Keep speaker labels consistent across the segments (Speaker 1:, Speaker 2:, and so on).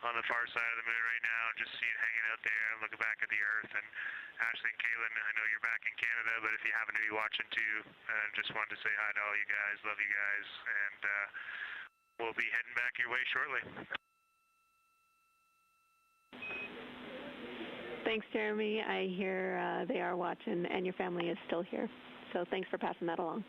Speaker 1: on the far side of the moon right now, just see it hanging out there and looking back at the Earth. And Ashley and Caitlin, I know you're back in Canada, but if you happen to be watching too, just wanted to say hi to all you guys. Love you guys, and we'll be heading back your way shortly.
Speaker 2: Thanks, Jeremy. I hear they are watching, and your family is still here. So thanks for passing that along.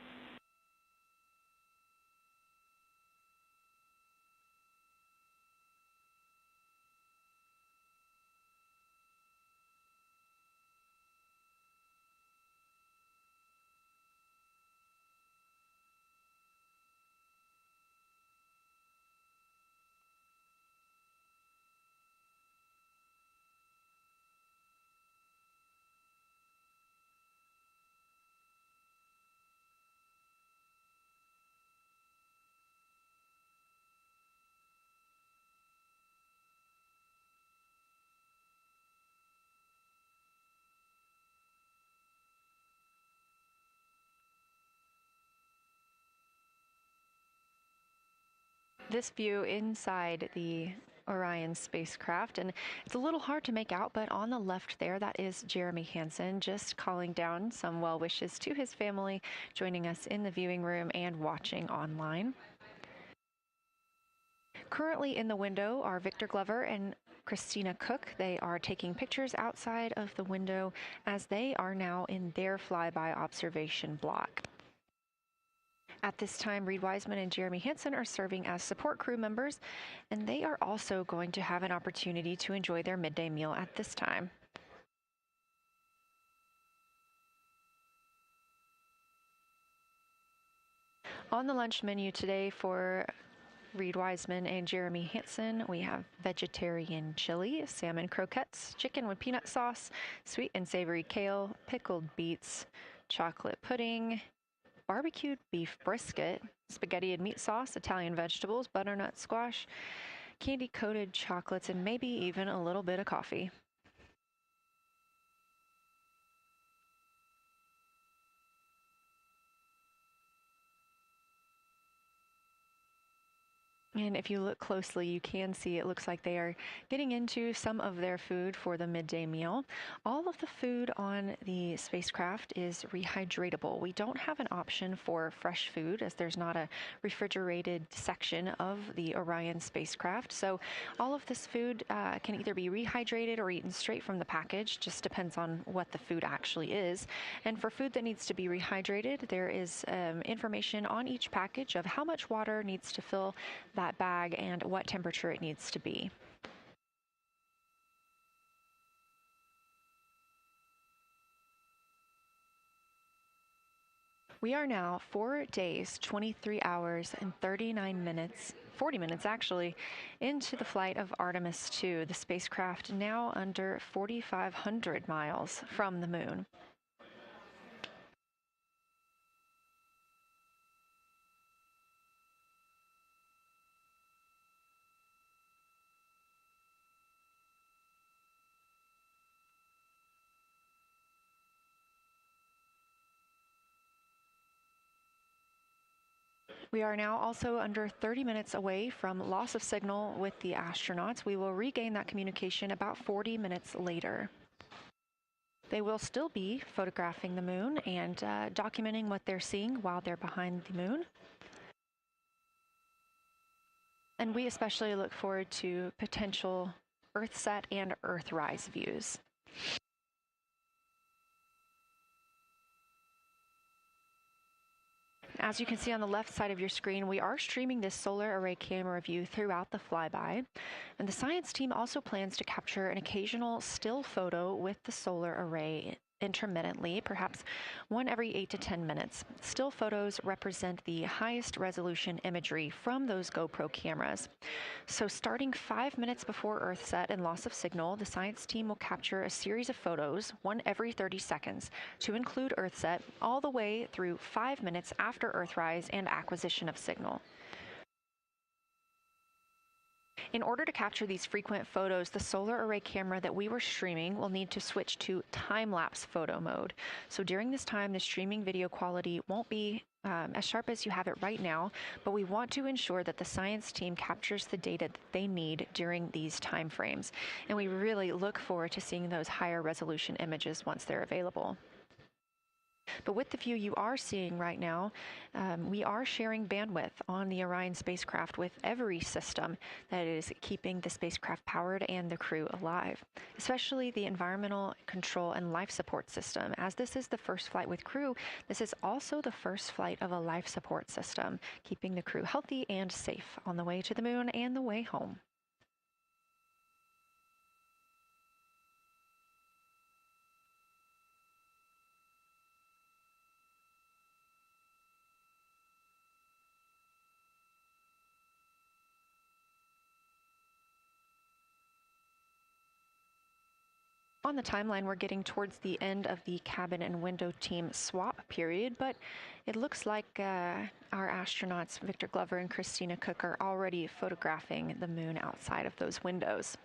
Speaker 3: This view inside the Orion spacecraft, and it's a little hard to make out, but on the left there, that is Jeremy Hansen, just calling down some well wishes to his family, joining us in the viewing room and watching online. Currently in the window are Victor Glover and Christina Cook. They are taking pictures outside of the window as they are now in their flyby observation block. At this time, Reed Wiseman and Jeremy Hansen are serving as support crew members, and they are also going to have an opportunity to enjoy their midday meal at this time. On the lunch menu today for Reed Wiseman and Jeremy Hansen, we have vegetarian chili, salmon croquettes, chicken with peanut sauce, sweet and savory kale, pickled beets, chocolate pudding, barbecued beef brisket, spaghetti and meat sauce, Italian vegetables, butternut squash, candy-coated chocolates, and maybe even a little bit of coffee. And if you look closely, you can see it looks like they are getting into some of their food for the midday meal. All of the food on the spacecraft is rehydratable. We don't have an option for fresh food as there's not a refrigerated section of the Orion spacecraft. So all of this food can either be rehydrated or eaten straight from the package, just depends on what the food actually is. And for food that needs to be rehydrated, there is information on each package of how much water needs to fill that bag and what temperature it needs to be. We are now 4 days, 23 hours, and 39 minutes, 40 minutes actually, into the flight of Artemis II, the spacecraft now under 4,500 miles from the moon. We are now also under 30 minutes away from loss of signal with the astronauts. We will regain that communication about 40 minutes later. They will still be photographing the moon and documenting what they're seeing while they're behind the moon. And we especially look forward to potential Earthset and Earthrise views. As you can see on the left side of your screen, we are streaming this solar array camera view throughout the flyby. And the science team also plans to capture an occasional still photo with the solar array intermittently, perhaps one every 8 to 10 minutes. Still photos represent the highest resolution imagery from those GoPro cameras. So starting 5 minutes before Earthset and loss of signal, the science team will capture a series of photos, one every 30 seconds, to include Earthset, all the way through 5 minutes after Earthrise and acquisition of signal. In order to capture these frequent photos, the solar array camera that we were streaming will need to switch to time-lapse photo mode. So during this time, the streaming video quality won't be as sharp as you have it right now, but we want to ensure that the science team captures the data that they need during these time frames. And we really look forward to seeing those higher resolution images once they're available. But with the view you are seeing right now, we are sharing bandwidth on the Orion spacecraft with every system that is keeping the spacecraft powered and the crew alive, especially the environmental control and life support system. As this is the first flight with crew, this is also the first flight of a life support system, keeping the crew healthy and safe on the way to the moon and the way home. On the timeline, we're getting towards the end of the cabin and window team swap period, but it looks like our astronauts, Victor Glover and Christina Cook, are already photographing the moon outside of those windows.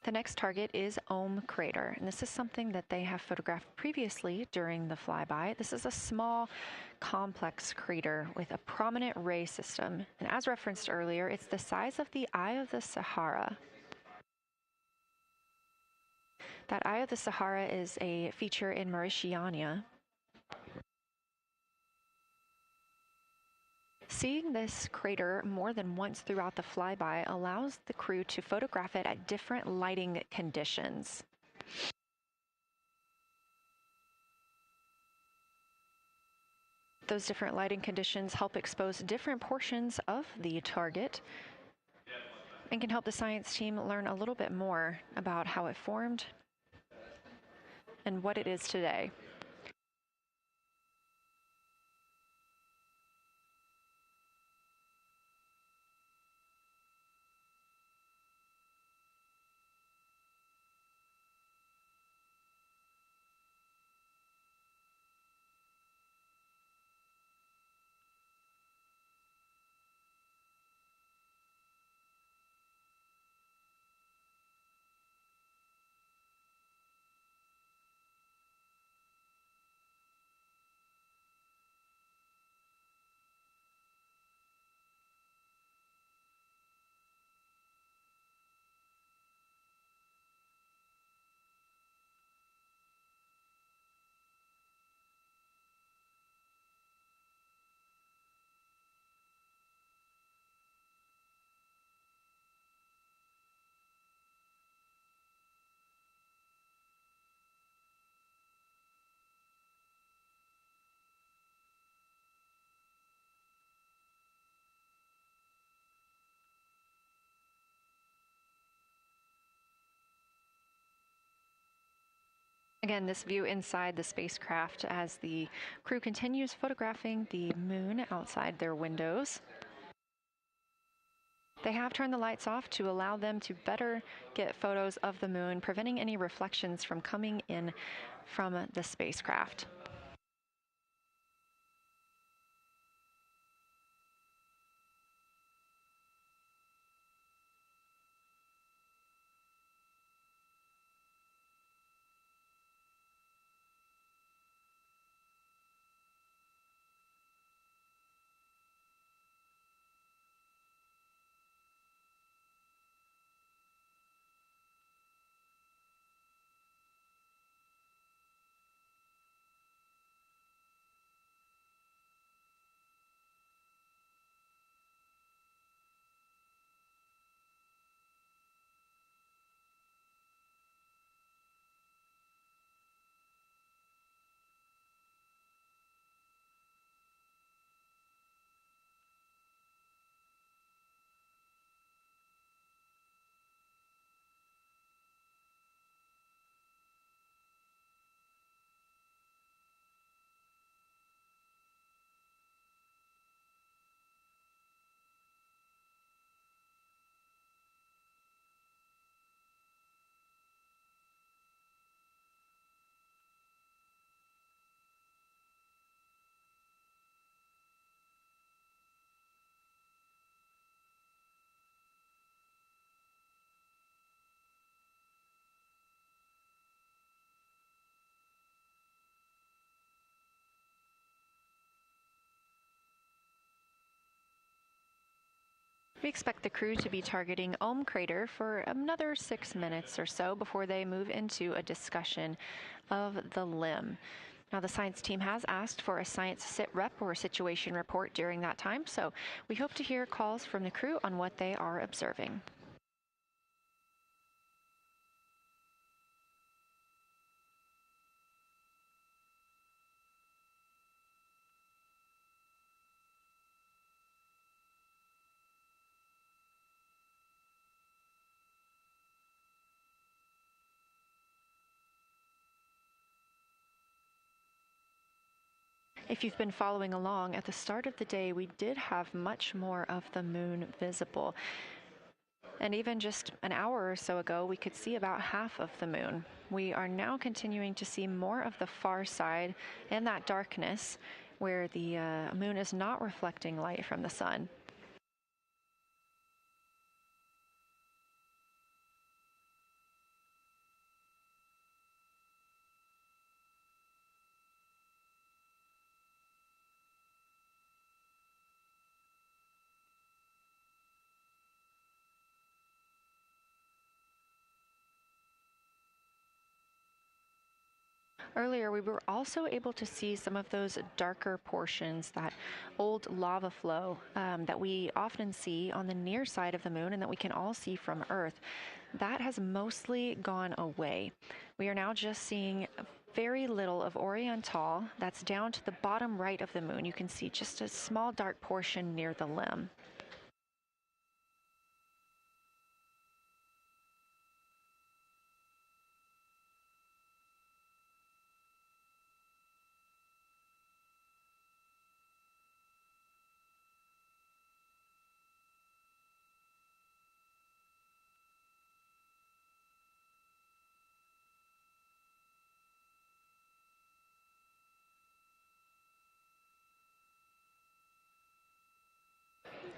Speaker 3: The next target is Ohm Crater, and this is something that they have photographed previously during the flyby. This is a small, complex crater with a prominent ray system, and as referenced earlier, it's the size of the Eye of the Sahara. That Eye of the Sahara is a feature in Mauritania. Seeing this crater more than once throughout the flyby allows the crew to photograph it at different lighting conditions. Those different lighting conditions help expose different portions of the target and can help the science team learn a little bit more about how it formed and what it is today. Again, this view inside the spacecraft as the crew continues photographing the moon outside their windows. They have turned the lights off to allow them to better get photos of the moon, preventing any reflections from coming in from the spacecraft. We expect the crew to be targeting Ohm Crater for another 6 minutes or so before they move into a discussion of the limb. Now, the science team has asked for a science sit rep or situation report during that time, so we hope to hear calls from the crew on what they are observing. If you've been following along, at the start of the day, we did have much more of the moon visible. And even just an hour or so ago, we could see about half of the moon. We are now continuing to see more of the far side and that darkness where the moon is not reflecting light from the sun. Earlier, we were also able to see some of those darker portions, that old lava flow that we often see on the near side of the moon and that we can all see from Earth. That has mostly gone away. We are now just seeing very little of Oriental. That's down to the bottom right of the moon. You can see just a small dark portion near the limb.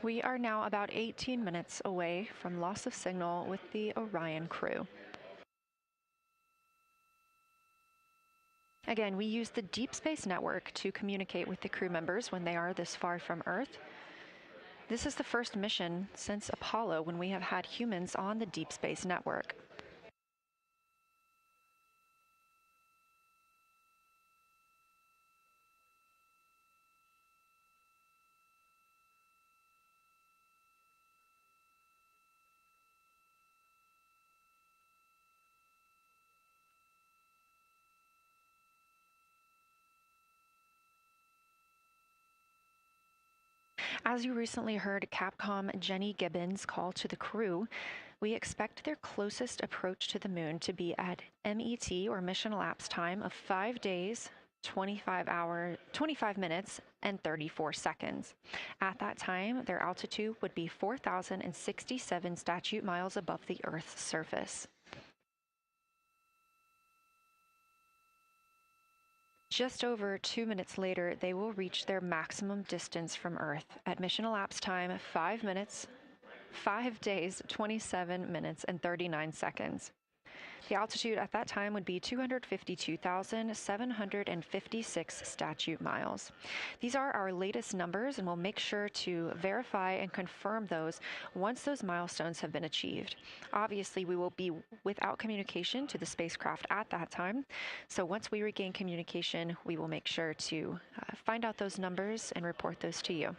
Speaker 3: We are now about 18 minutes away from loss of signal with the Orion crew. Again, we use the Deep Space Network to communicate with the crew members when they are this far from Earth. This is the first mission since Apollo when we have had humans on the Deep Space Network. As you recently heard Capcom Jenny Gibbons call to the crew, we expect their closest approach to the moon to be at MET, or mission elapsed time, of 5 days, 25 minutes, and 34 seconds. At that time, their altitude would be 4,067 statute miles above the Earth's surface. Just over 2 minutes later, they will reach their maximum distance from Earth at mission elapsed time 5 minutes, 5 days, 27 minutes, and 39 seconds. The altitude at that time would be 252,756 statute miles. These are our latest numbers, and we'll make sure to verify and confirm those once those milestones have been achieved. Obviously, we will be without communication to the spacecraft at that time, so once we regain communication, we will make sure to find out those numbers and report those to you.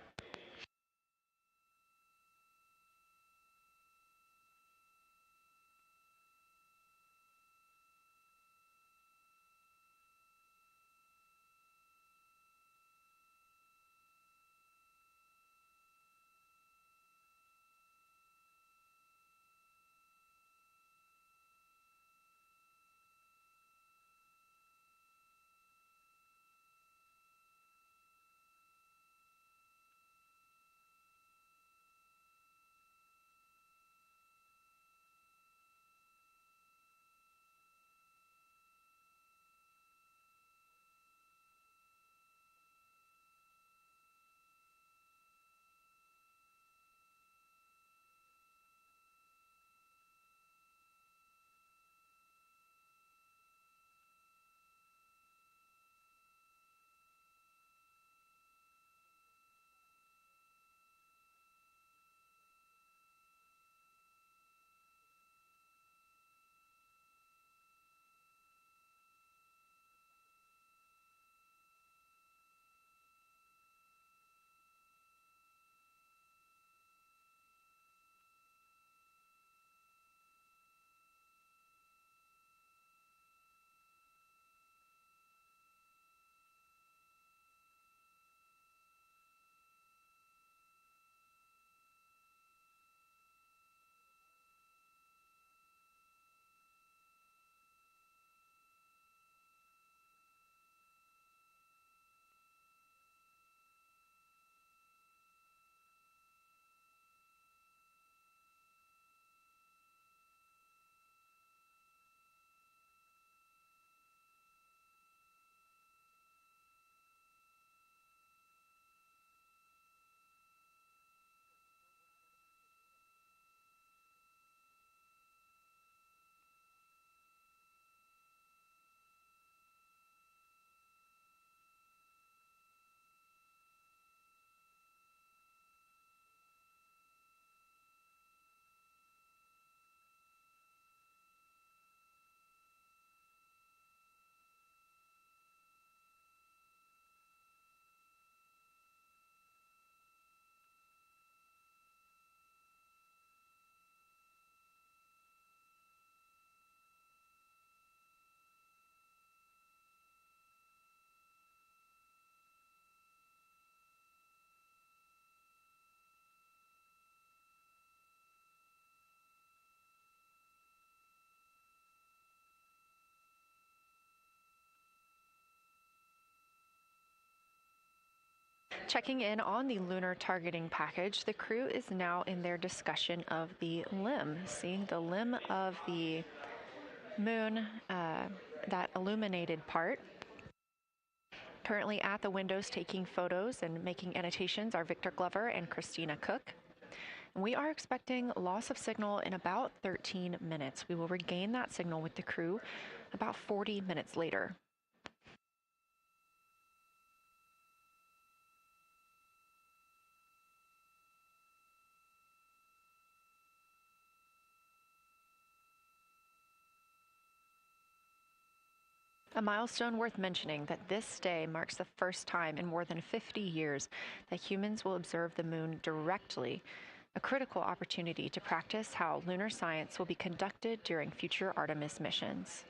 Speaker 3: Checking in on the lunar targeting package, the crew is now in their discussion of the limb, seeing the limb of the moon, that illuminated part. Currently at the windows taking photos and making annotations are Victor Glover and Christina Cook. And we are expecting loss of signal in about 13 minutes. We will regain that signal with the crew about 40 minutes later. A milestone worth mentioning that this day marks the first time in more than 50 years that humans will observe the moon directly, a critical opportunity to practice how lunar science will be conducted during future Artemis missions.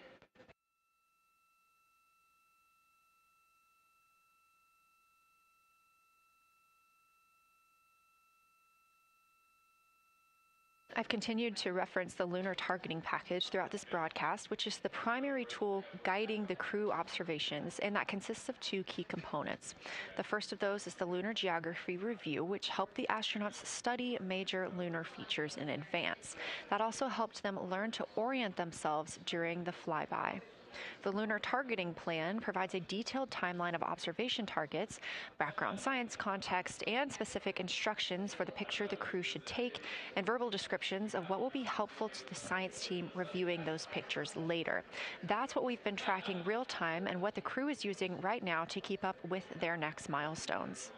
Speaker 3: I've continued to reference the lunar targeting package throughout this broadcast, which is the primary tool guiding the crew observations, and that consists of two key components. The first of those is the Lunar Geography Review, which helped the astronauts study major lunar features in advance. That also helped them learn to orient themselves during the flyby. The Lunar Targeting Plan provides a detailed timeline of observation targets, background science context, and specific instructions for the picture the crew should take, and verbal descriptions of what will be helpful to the science team reviewing those pictures later. That's what we've been tracking real time and what the crew is using right now to keep up with their next milestones.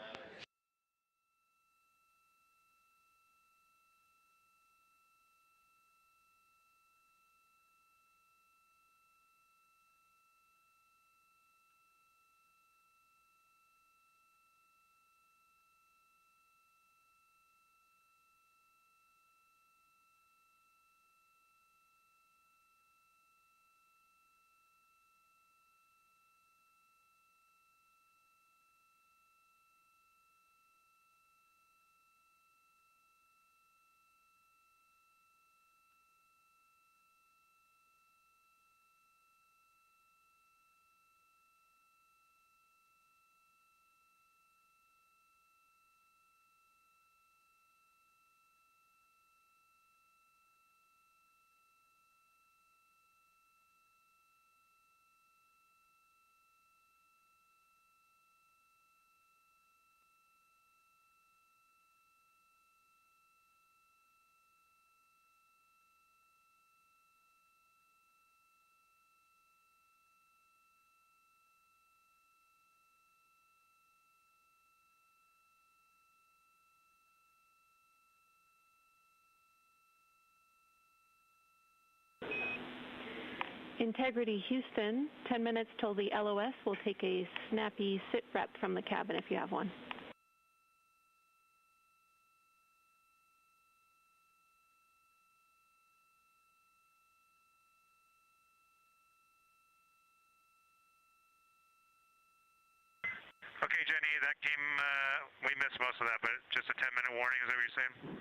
Speaker 2: Integrity Houston, 10 minutes till the LOS. We'll take a snappy sit rep from the cabin if you have one.
Speaker 1: Okay, Jenny, that came, we missed most of that, but just a 10-minute warning, is that what you're saying?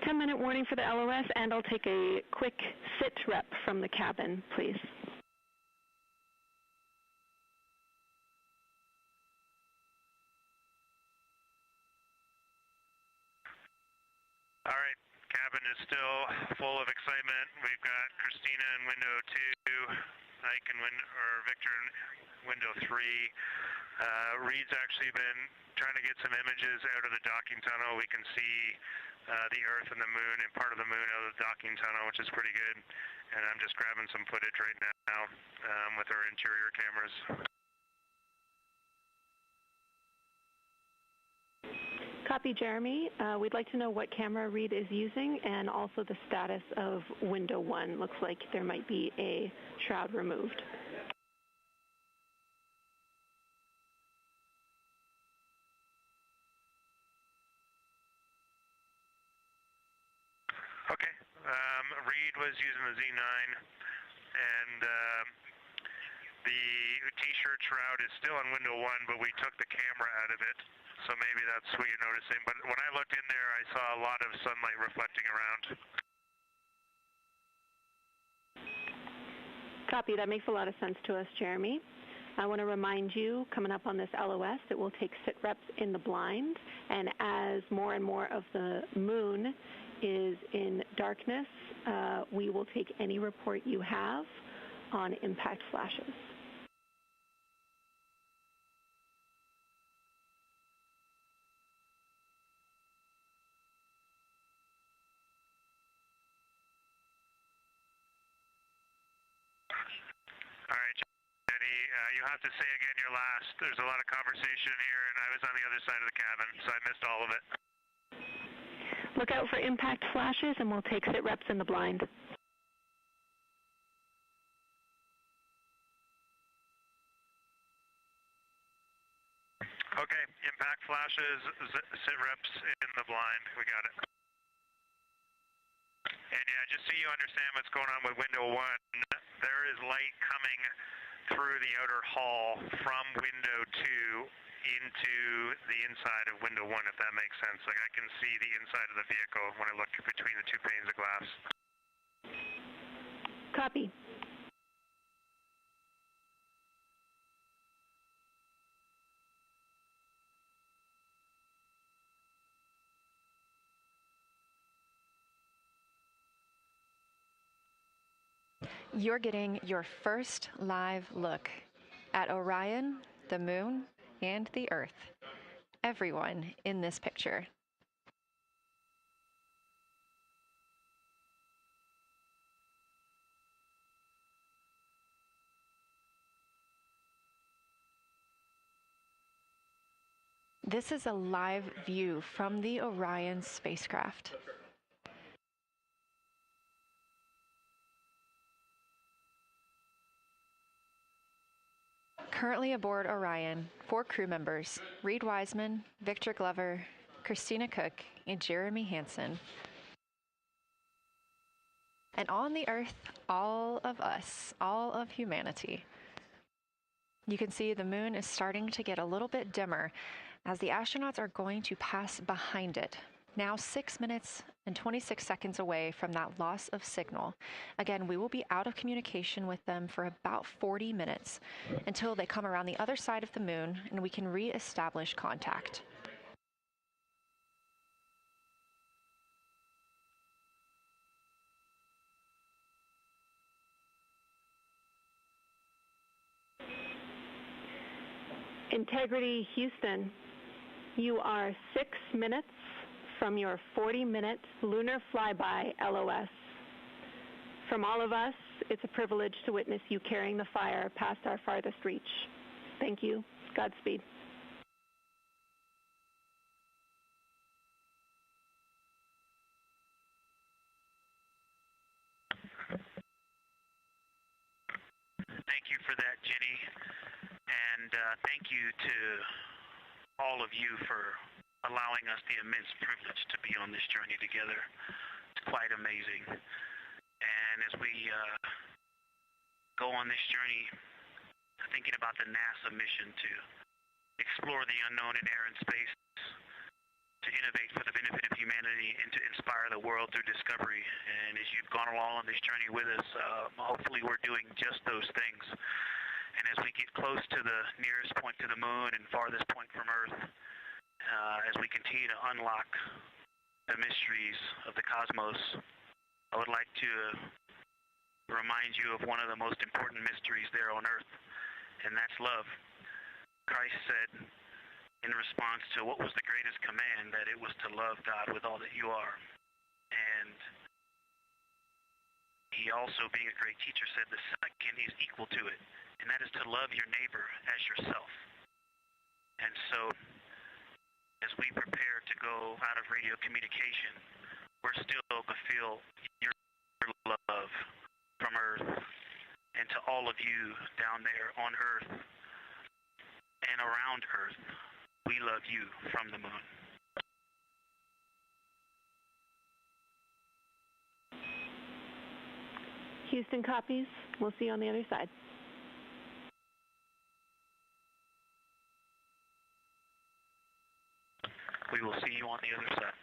Speaker 2: 10-minute warning for the LOS, and I'll take a quick sit rep from the cabin, please.
Speaker 1: All right, cabin is still full of excitement. We've got Christina in window 2, Ike in Victor in window 3. Reed's actually been trying to get some images out of the docking tunnel. We can see the Earth and the moon and part of the moon out of the docking tunnel, which is pretty good. And I'm just grabbing some footage right now with our interior cameras.
Speaker 2: Copy, Jeremy. We'd like to know what camera Reed is using and also the status of window 1. Looks like there might be a shroud removed.
Speaker 1: Okay. Reed was using the Z9, and the T-shirt shroud is still on window 1, but we took the camera out of it, so maybe that's what you're noticing. But when I looked in there, I saw a lot of sunlight reflecting around.
Speaker 2: Copy. That makes a lot of sense to us, Jeremy. I want to remind you, coming up on this LOS, that we'll take sit reps in the blind, and as more and more of the moon is in darkness, we will take any report you have on impact flashes.
Speaker 1: All right, Eddie, you have to say again your last. There's a lot of conversation here, and I was on the other side of the cabin, so I missed all of it.
Speaker 2: Look out for impact flashes, and we'll take sit reps in the blind.
Speaker 1: Okay, impact flashes, sit reps in the blind. We got it. And yeah, just so you understand what's going on with window 1, there is light coming through the outer hall from window 2 into the inside of window 1, if that makes sense. Like I can see the inside of the vehicle when I look between the 2 panes of glass.
Speaker 2: Copy.
Speaker 3: You're getting your first live look at Orion, the moon, and the Earth. Everyone in this picture. This is a live view from the Orion spacecraft. Currently aboard Orion, 4 crew members, Reed Wiseman, Victor Glover, Christina Cook, and Jeremy Hansen. And on the Earth, all of us, all of humanity. You can see the moon is starting to get a little bit dimmer as the astronauts are going to pass behind it. Now 6 minutes and 26 seconds away from that loss of signal. Again, we will be out of communication with them for about 40 minutes until they come around the other side of the moon and we can re-establish contact.
Speaker 2: Integrity Houston, you are 6 minutes from your 40-minute lunar flyby LOS. From all of us, it's a privilege to witness you carrying the fire past our farthest reach. Thank you. Godspeed.
Speaker 4: Thank you for that, Jenny. And thank you to all of you for allowing us the immense privilege to be on this journey together. It's quite amazing. And as we go on this journey, thinking about the NASA mission to explore the unknown in air and space, to innovate for the benefit of humanity, and to inspire the world through discovery. And as you've gone along on this journey with us, hopefully we're doing just those things. And as we get close to the nearest point to the moon and farthest point from Earth, as we continue to unlock the mysteries of the cosmos, I would like to remind you of one of the most important mysteries there on Earth, and that's love. Christ said in response to what was the greatest command, that it was to love God with all that you are. And he also, being a great teacher, said the second is equal to it, and that is to love your neighbor as yourself. And so, as we prepare to go out of radio communication, we're still to feel your love from Earth, and to all of you down there on Earth and around Earth, we love you from the moon.
Speaker 2: Houston copies. We'll see you on the other side.
Speaker 4: We will see you on the other side.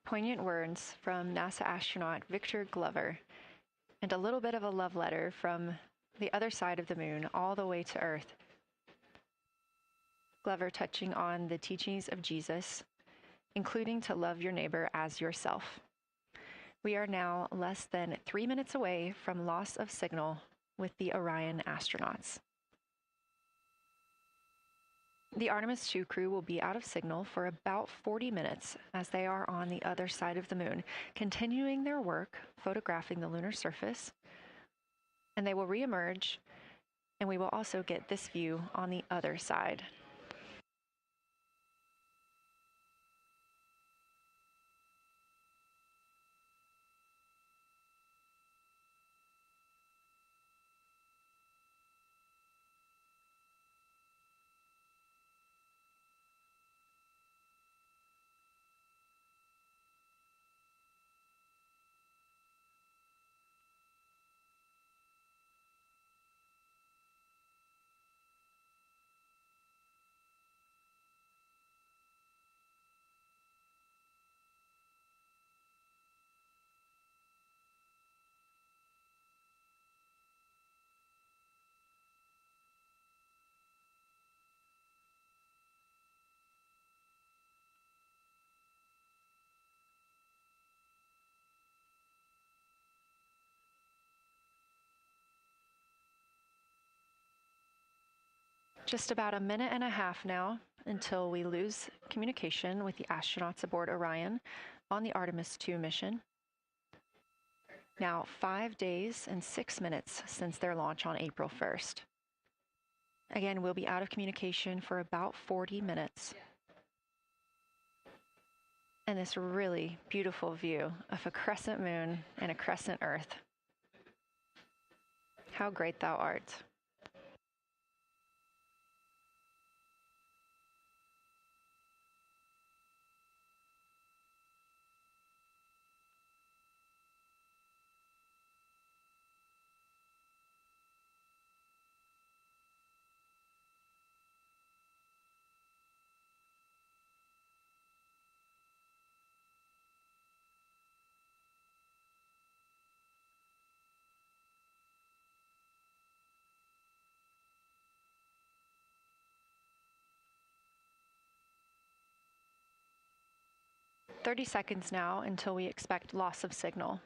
Speaker 3: poignant words from NASA astronaut Victor Glover, and a little bit of a love letter from the other side of the moon all the way to Earth. Glover touching on the teachings of Jesus, including to love your neighbor as yourself. We are now less than 3 minutes away from loss of signal with the Orion astronauts. The Artemis II crew will be out of signal for about 40 minutes as they are on the other side of the moon, continuing their work photographing the lunar surface, and they will reemerge, and we will also get this view on the other side. Just about a minute and a half now until we lose communication with the astronauts aboard Orion on the Artemis II mission. Now 5 days and 6 minutes since their launch on April 1st. Again, we'll be out of communication for about 40 minutes. And this really beautiful view of a crescent moon and a crescent Earth. How great thou art. "30 seconds now until we expect loss of signal.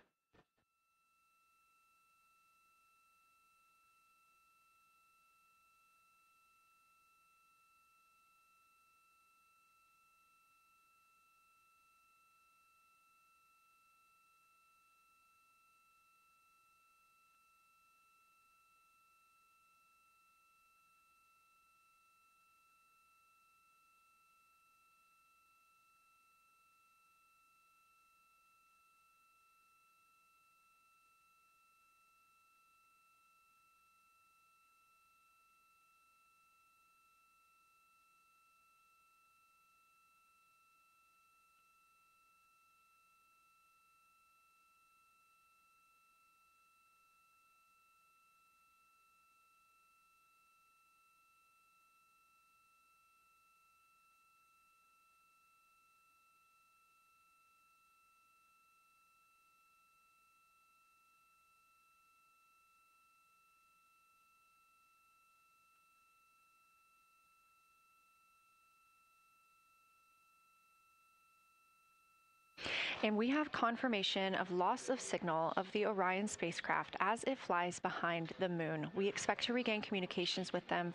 Speaker 3: And we have confirmation of loss of signal of the Orion spacecraft as it flies behind the moon. We expect to regain communications with them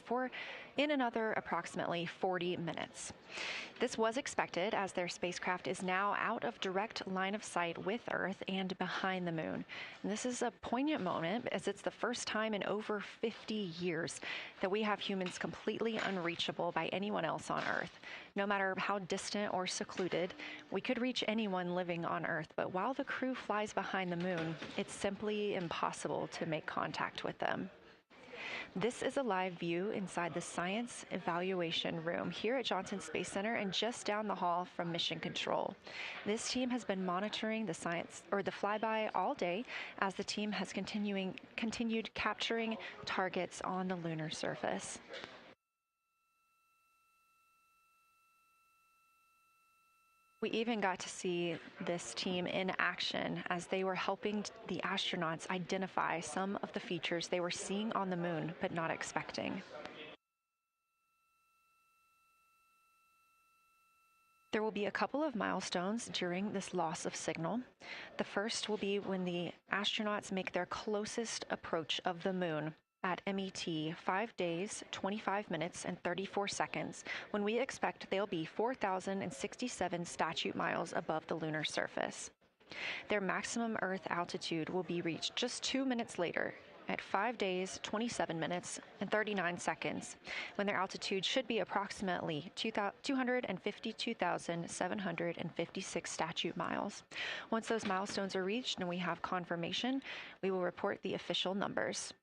Speaker 3: in another approximately 40 minutes. This was expected as their spacecraft is now out of direct line of sight with Earth and behind the moon. And this is a poignant moment as it's the first time in over 50 years that we have humans completely unreachable by anyone else on Earth. No matter how distant or secluded, we could reach anyone living on Earth, but while the crew flies behind the moon, it's simply impossible to make contact with them. This is a live view inside the Science Evaluation Room here at Johnson Space Center and just down the hall from Mission Control. This team has been monitoring the flyby all day as the team has continued capturing targets on the lunar surface. " We even got to see this team in action as they were helping the astronauts identify some of the features they were seeing on the moon but not expecting. There will be a couple of milestones during this loss of signal. The first will be when the astronauts make their closest approach of the moon at MET 5 days, 25 minutes, and 34 seconds, when we expect they'll be 4,067 statute miles above the lunar surface. Their maximum Earth altitude will be reached just 2 minutes later, at 5 days, 27 minutes, and 39 seconds, when their altitude should be approximately 252,756 statute miles. Once those milestones are reached and we have confirmation, we will report the official numbers.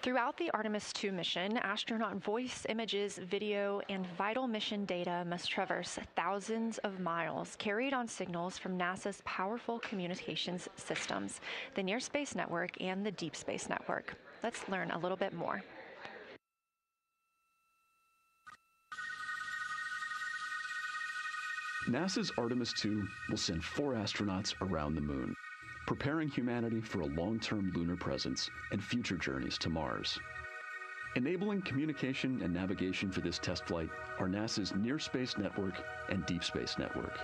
Speaker 3: Throughout the Artemis II mission, astronaut voice, images, video, and vital mission data must traverse thousands of miles, carried on signals from NASA's powerful communications systems, the Near Space Network and the Deep Space Network. Let's learn a little bit more.
Speaker 5: NASA's Artemis II will send 4 astronauts around the moon, preparing humanity for a long-term lunar presence and future journeys to Mars. Enabling communication and navigation for this test flight are NASA's Near Space Network and Deep Space Network.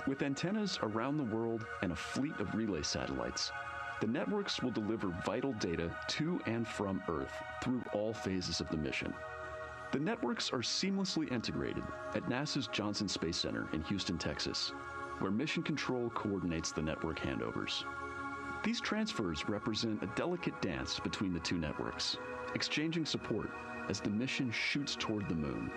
Speaker 5: With antennas around the world and a fleet of relay satellites, the networks will deliver vital data to and from Earth through all phases of the mission. The networks are seamlessly integrated at NASA's Johnson Space Center in Houston, Texas, where Mission Control coordinates the network handovers. These transfers represent a delicate dance between the 2 networks, exchanging support as the mission shoots toward the moon.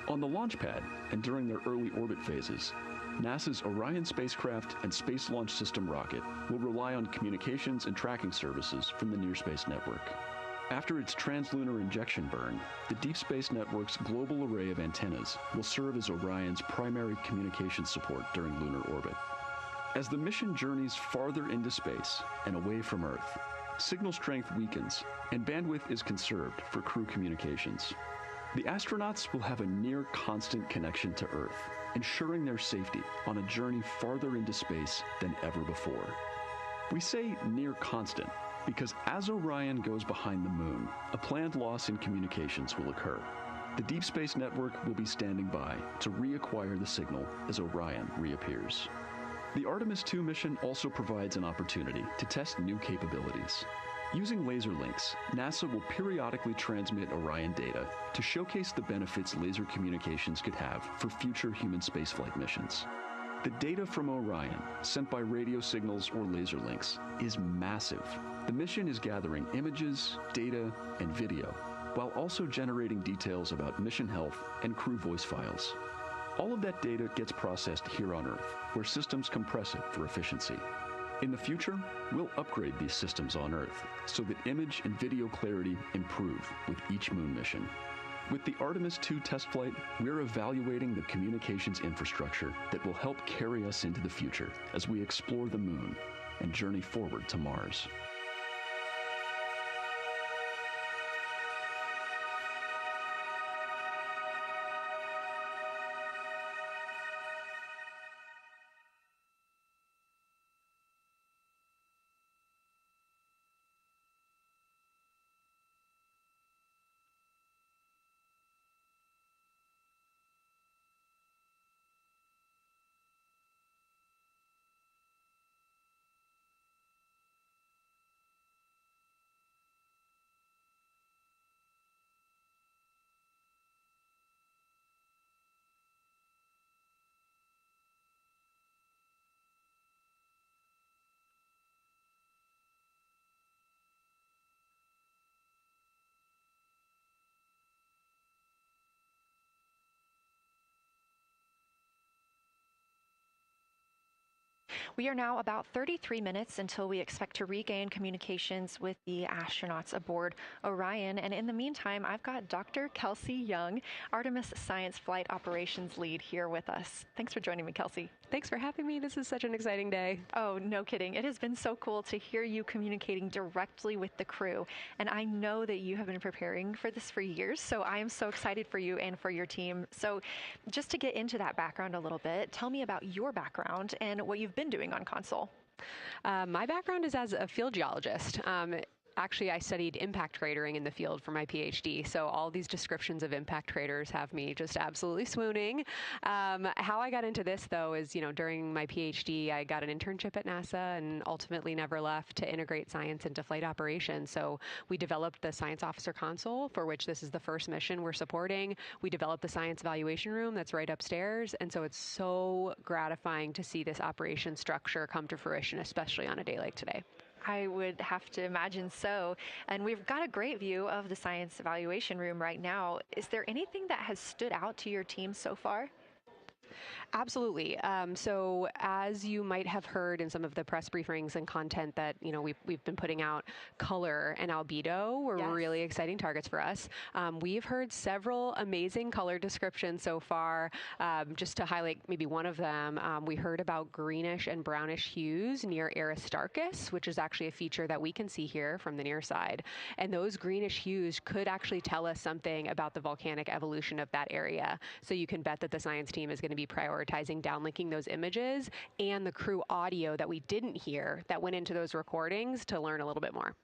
Speaker 5: On the launch pad and during their early orbit phases, NASA's Orion spacecraft and Space Launch System rocket will rely on communications and tracking services from the Near Space Network. After its translunar injection burn, the Deep Space Network's global array of antennas will serve as Orion's primary communication support during lunar orbit. As the mission journeys farther into space and away from Earth, signal strength weakens and bandwidth is conserved for crew communications. The astronauts will have a near constant connection to Earth, ensuring their safety on a journey farther into space than ever before. We say near constant because as Orion goes behind the moon, a planned loss in communications will occur. The Deep Space Network will be standing by to reacquire the signal as Orion reappears. The Artemis II mission also provides an opportunity to test new capabilities. Using laser links, NASA will periodically transmit Orion data to showcase the benefits laser communications could have for future human spaceflight missions. The data from Orion, sent by radio signals or laser links, is massive. The mission is gathering images, data, and video, while also generating details about mission health and crew voice files. All of that data gets processed here on Earth, where systems compress it for efficiency. In the future, we'll upgrade these systems on Earth so that image and video clarity improve with each moon mission. With the Artemis II test flight, we're evaluating the communications infrastructure that will help carry us into the future as we explore the moon and journey forward to Mars.
Speaker 3: We are now about 33 minutes until we expect to regain communications with the astronauts aboard Orion. And in the meantime, I've got Dr. Kelsey Young, Artemis Science Flight Operations Lead, here with us. Thanks for joining me, Kelsey.
Speaker 6: Thanks for having me. This is such an exciting day.
Speaker 3: Oh, no kidding. It has been so cool to hear you communicating directly with the crew. And I know that you have been preparing for this for years, so I am so excited for you and for your team. So just to get into that background a little bit, tell me about your background and what you've been doing on console.
Speaker 6: My background is as a field geologist. Actually, I studied impact cratering in the field for my PhD, so all these descriptions of impact craters have me just absolutely swooning. How I got into this, though, is, during my PhD, I got an internship at NASA and ultimately never left to integrate science into flight operations. So we developed the Science Officer Console, for which this is the first mission we're supporting. We developed the Science Evaluation Room that's right upstairs, and so it's so gratifying to see this operation structure come to fruition, especially on a day like today.
Speaker 3: I would have to imagine so. And we've got a great view of the Science Evaluation Room right now. Is there anything that has stood out to your team so far?
Speaker 6: Absolutely. So as you might have heard in some of the press briefings and content that, we've been putting out, color and albedo were really exciting targets for us. We've heard several amazing color descriptions so far. Just to highlight maybe one of them, we heard about greenish and brownish hues near Aristarchus, which is actually a feature that we can see here from the near side. And those greenish hues could actually tell us something about the volcanic evolution of that area. So you can bet that the science team is going to be prioritizing downlinking those images and the crew audio that we didn't hear that went into those recordings to learn a little bit more.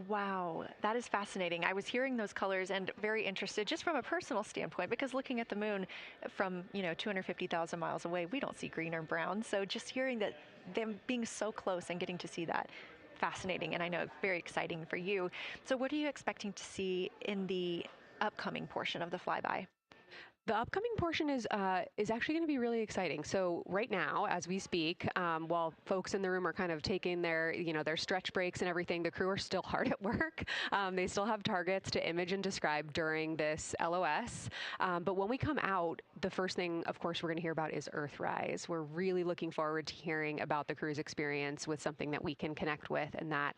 Speaker 3: Wow, that is fascinating. I was hearing those colors and very interested just from a personal standpoint, because looking at the moon from, 250,000 miles away, we don't see green or brown. So just hearing that, them being so close and getting to see that, fascinating, and I know very exciting for you. So what are you expecting to see in the upcoming portion of the flyby?
Speaker 6: The upcoming portion is actually going to be really exciting. So right now, as we speak, while folks in the room are kind of taking their, their stretch breaks and everything, the crew are still hard at work. They still have targets to image and describe during this LOS. But when we come out, the first thing, of course, we're going to hear about is Earthrise. We're really looking forward to hearing about the crew's experience with something that we can connect with and that,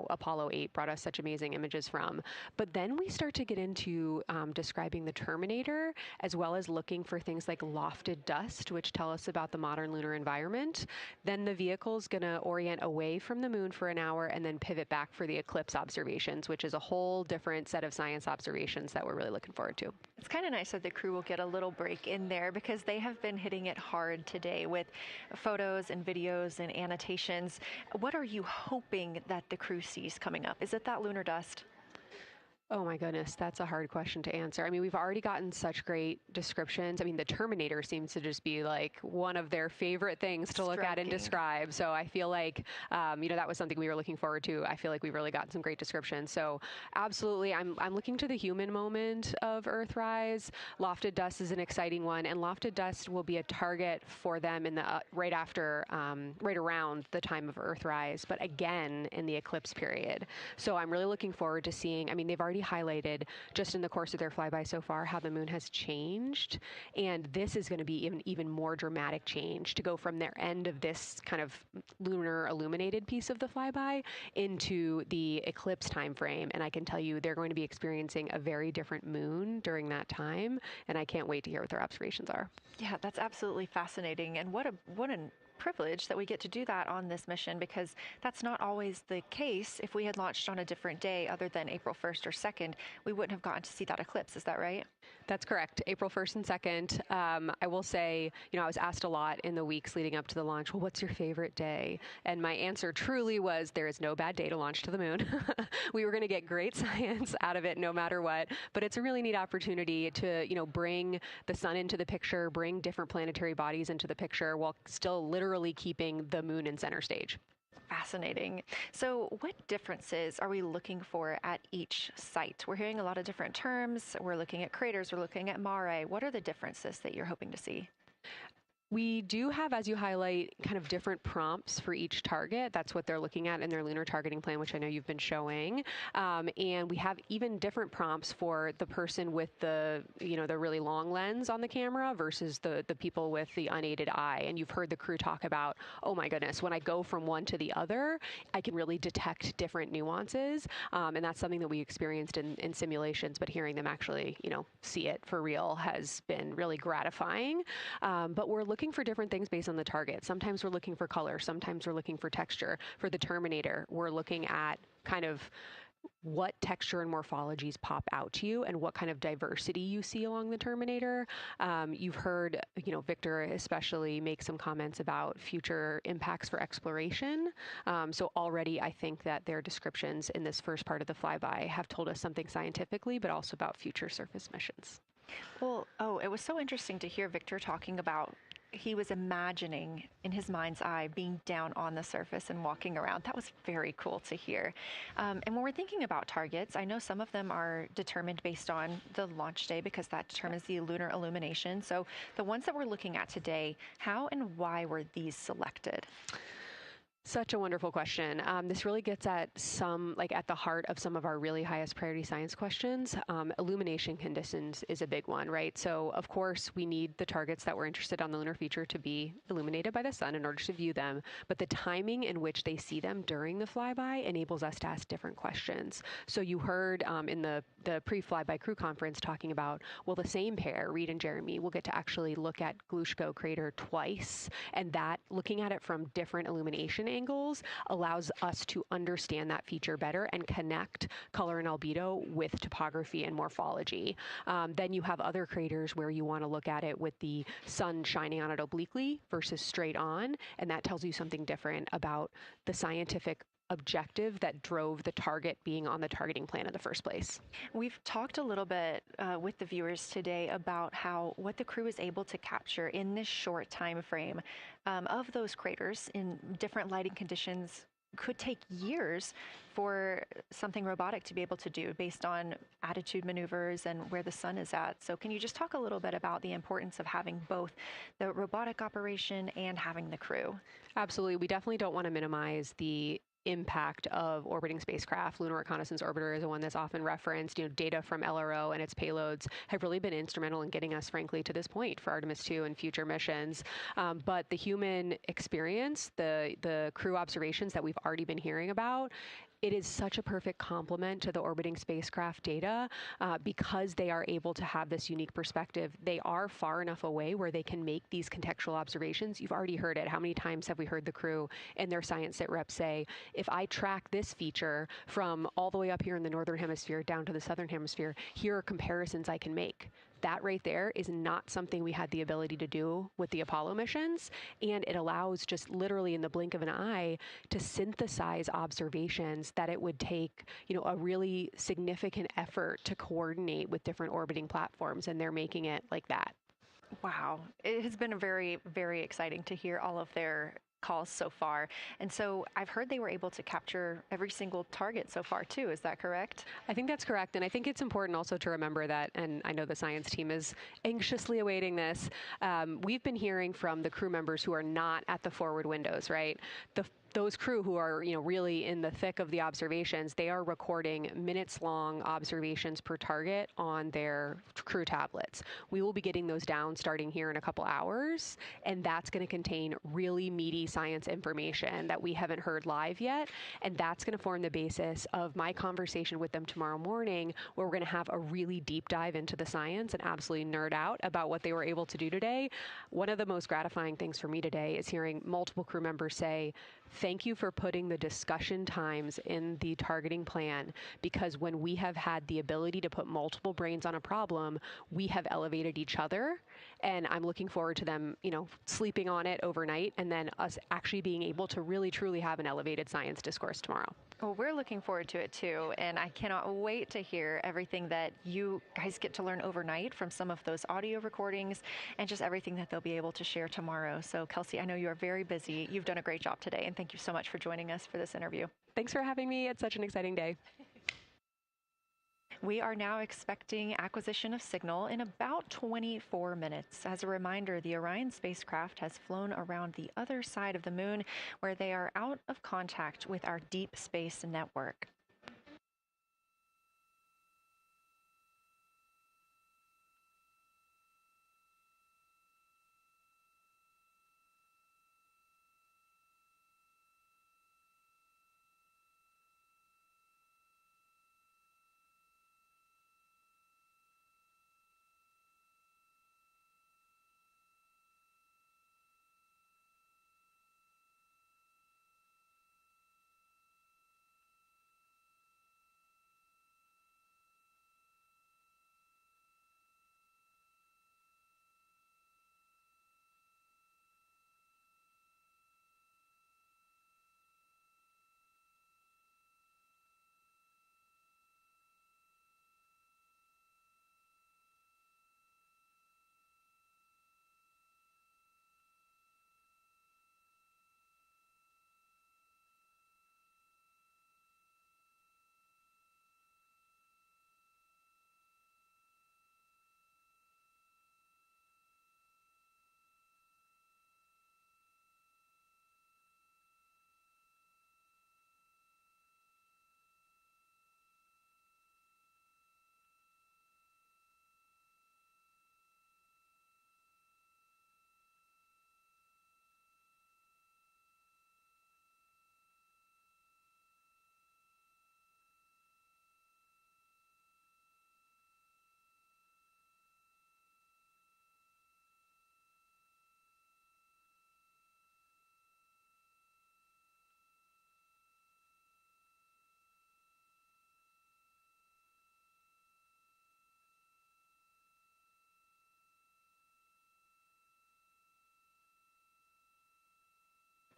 Speaker 6: Apollo 8 brought us such amazing images from. But then we start to get into describing the Terminator, as well as looking for things like lofted dust, which tell us about the modern lunar environment. Then the vehicle's going to orient away from the moon for an hour and then pivot back for the eclipse observations, which is a whole different set of science observations that we're really looking forward to.
Speaker 3: It's kind of nice that the crew will get a little break in there, because they have been hitting it hard today with photos and videos and annotations. What are you hoping that the crew sees coming up? Is it that lunar dust?
Speaker 6: Oh my goodness, that's a hard question to answer. I mean, we've already gotten such great descriptions. I mean, the Terminator seems to just be like one of their favorite things to look at and describe. So I feel like, that was something we were looking forward to. I feel like we've really gotten some great descriptions. So absolutely, I'm looking to the human moment of Earthrise. Lofted dust is an exciting one, and lofted dust will be a target for them in the right around the time of Earthrise, but again in the eclipse period. So I'm really looking forward to seeing. I mean, they've already highlighted just in the course of their flyby so far how the moon has changed, and this is going to be even more dramatic change to go from their end of this kind of lunar illuminated piece of the flyby into the eclipse time frame. And I can tell you they're going to be experiencing a very different moon during that time, and I can't wait to hear what their observations are.
Speaker 3: Yeah, that's absolutely fascinating, and what an privilege that we get to do that on this mission, because that's not always the case. If we had launched on a different day other than April 1st or 2nd, we wouldn't have gotten to see that eclipse. Is that right?
Speaker 6: That's correct. April 1st and 2nd. I will say, I was asked a lot in the weeks leading up to the launch, well, what's your favorite day? And my answer truly was, there is no bad day to launch to the moon. We were going to get great science out of it no matter what, but it's a really neat opportunity to, bring the sun into the picture, bring different planetary bodies into the picture while still literally keeping the moon in center stage.
Speaker 3: Fascinating. So what differences are we looking for at each site? We're hearing a lot of different terms. We're looking at craters. We're looking at mare. What are the differences that you're hoping to see?
Speaker 6: We do have, as you highlight, kind of different prompts for each target. That's what they're looking at in their lunar targeting plan, which I know you've been showing. And we have even different prompts for the person with the really long lens on the camera versus the people with the unaided eye. And you've heard the crew talk about, oh my goodness, when I go from one to the other, I can really detect different nuances. And that's something that we experienced in simulations, but hearing them actually, see it for real has been really gratifying. But we're looking for different things based on the target. Sometimes we're looking for color. Sometimes we're looking for texture. For the Terminator, we're looking at kind of what texture and morphologies pop out to you and what kind of diversity you see along the Terminator. You've heard, Victor especially make some comments about future impacts for exploration. So already I think that their descriptions in this first part of the flyby have told us something scientifically, but also about future surface missions.
Speaker 3: Well, it was so interesting to hear Victor talking about he was imagining in his mind's eye being down on the surface and walking around. That was very cool to hear. And when we're thinking about targets, I know some of them are determined based on the launch day because that determines the lunar illumination. So the ones that we're looking at today, how and why were these selected?
Speaker 6: Such a wonderful question. This really gets at at the heart of some of our really highest priority science questions. Illumination conditions is a big one, right? So, of course, we need the targets that we're interested on the lunar feature to be illuminated by the sun in order to view them. But the timing in which they see them during the flyby enables us to ask different questions. So you heard in the pre-flyby crew conference talking about, well, the same pair, Reed and Jeremy, will get to actually look at Glushko crater twice. And that, looking at it from different illumination angles, allows us to understand that feature better and connect color and albedo with topography and morphology. Then you have other craters where you want to look at it with the sun shining on it obliquely versus straight on, and that tells you something different about the scientific objective that drove the target being on the targeting plan in the first place.
Speaker 3: We've talked a little bit with the viewers today about what the crew is able to capture in this short time frame of those craters in different lighting conditions. Could take years for something robotic to be able to do based on attitude maneuvers and where the sun is at. So can you just talk a little bit about the importance of having both the robotic operation and having the crew?
Speaker 6: Absolutely. We definitely don't want to minimize the impact of orbiting spacecraft. Lunar Reconnaissance Orbiter is the one that's often referenced. Data from LRO and its payloads have really been instrumental in getting us, frankly, to this point for Artemis II and future missions. But the human experience, the crew observations that we've already been hearing about, it is such a perfect complement to the orbiting spacecraft data because they are able to have this unique perspective. They are far enough away where they can make these contextual observations. You've already heard it. How many times have we heard the crew and their science sit reps say, if I track this feature from all the way up here in the northern hemisphere down to the southern hemisphere, here are comparisons I can make. That right there is not something we had the ability to do with the Apollo missions, and it allows just literally in the blink of an eye to synthesize observations that it would take, a really significant effort to coordinate with different orbiting platforms, and they're making it like that.
Speaker 3: Wow. It has been very, very exciting to hear all of their calls so far. And so I've heard they were able to capture every single target so far too. Is that correct?
Speaker 6: I think that's correct. And I think it's important also to remember that, and I know the science team is anxiously awaiting this, we've been hearing from the crew members who are not at the forward windows, right? Those crew who are, really in the thick of the observations, they are recording minutes-long observations per target on their crew tablets. We will be getting those down starting here in a couple hours, and that's going to contain really meaty science information that we haven't heard live yet, and that's going to form the basis of my conversation with them tomorrow morning, where we're going to have a really deep dive into the science and absolutely nerd out about what they were able to do today. One of the most gratifying things for me today is hearing multiple crew members say, thank you for putting the discussion times in the targeting plan, because when we have had the ability to put multiple brains on a problem, we have elevated each other. And I'm looking forward to them, sleeping on it overnight and then us actually being able to really, truly have an elevated science discourse tomorrow.
Speaker 3: Well, we're looking forward to it too, and I cannot wait to hear everything that you guys get to learn overnight from some of those audio recordings and just everything that they'll be able to share tomorrow. So, Kelsey, I know you are very busy. You've done a great job today, and thank you so much for joining us for this interview.
Speaker 6: Thanks for having me. It's such an exciting day.
Speaker 3: We are now expecting acquisition of signal in about 24 minutes. As a reminder, the Orion spacecraft has flown around the other side of the moon, where they are out of contact with our deep space network.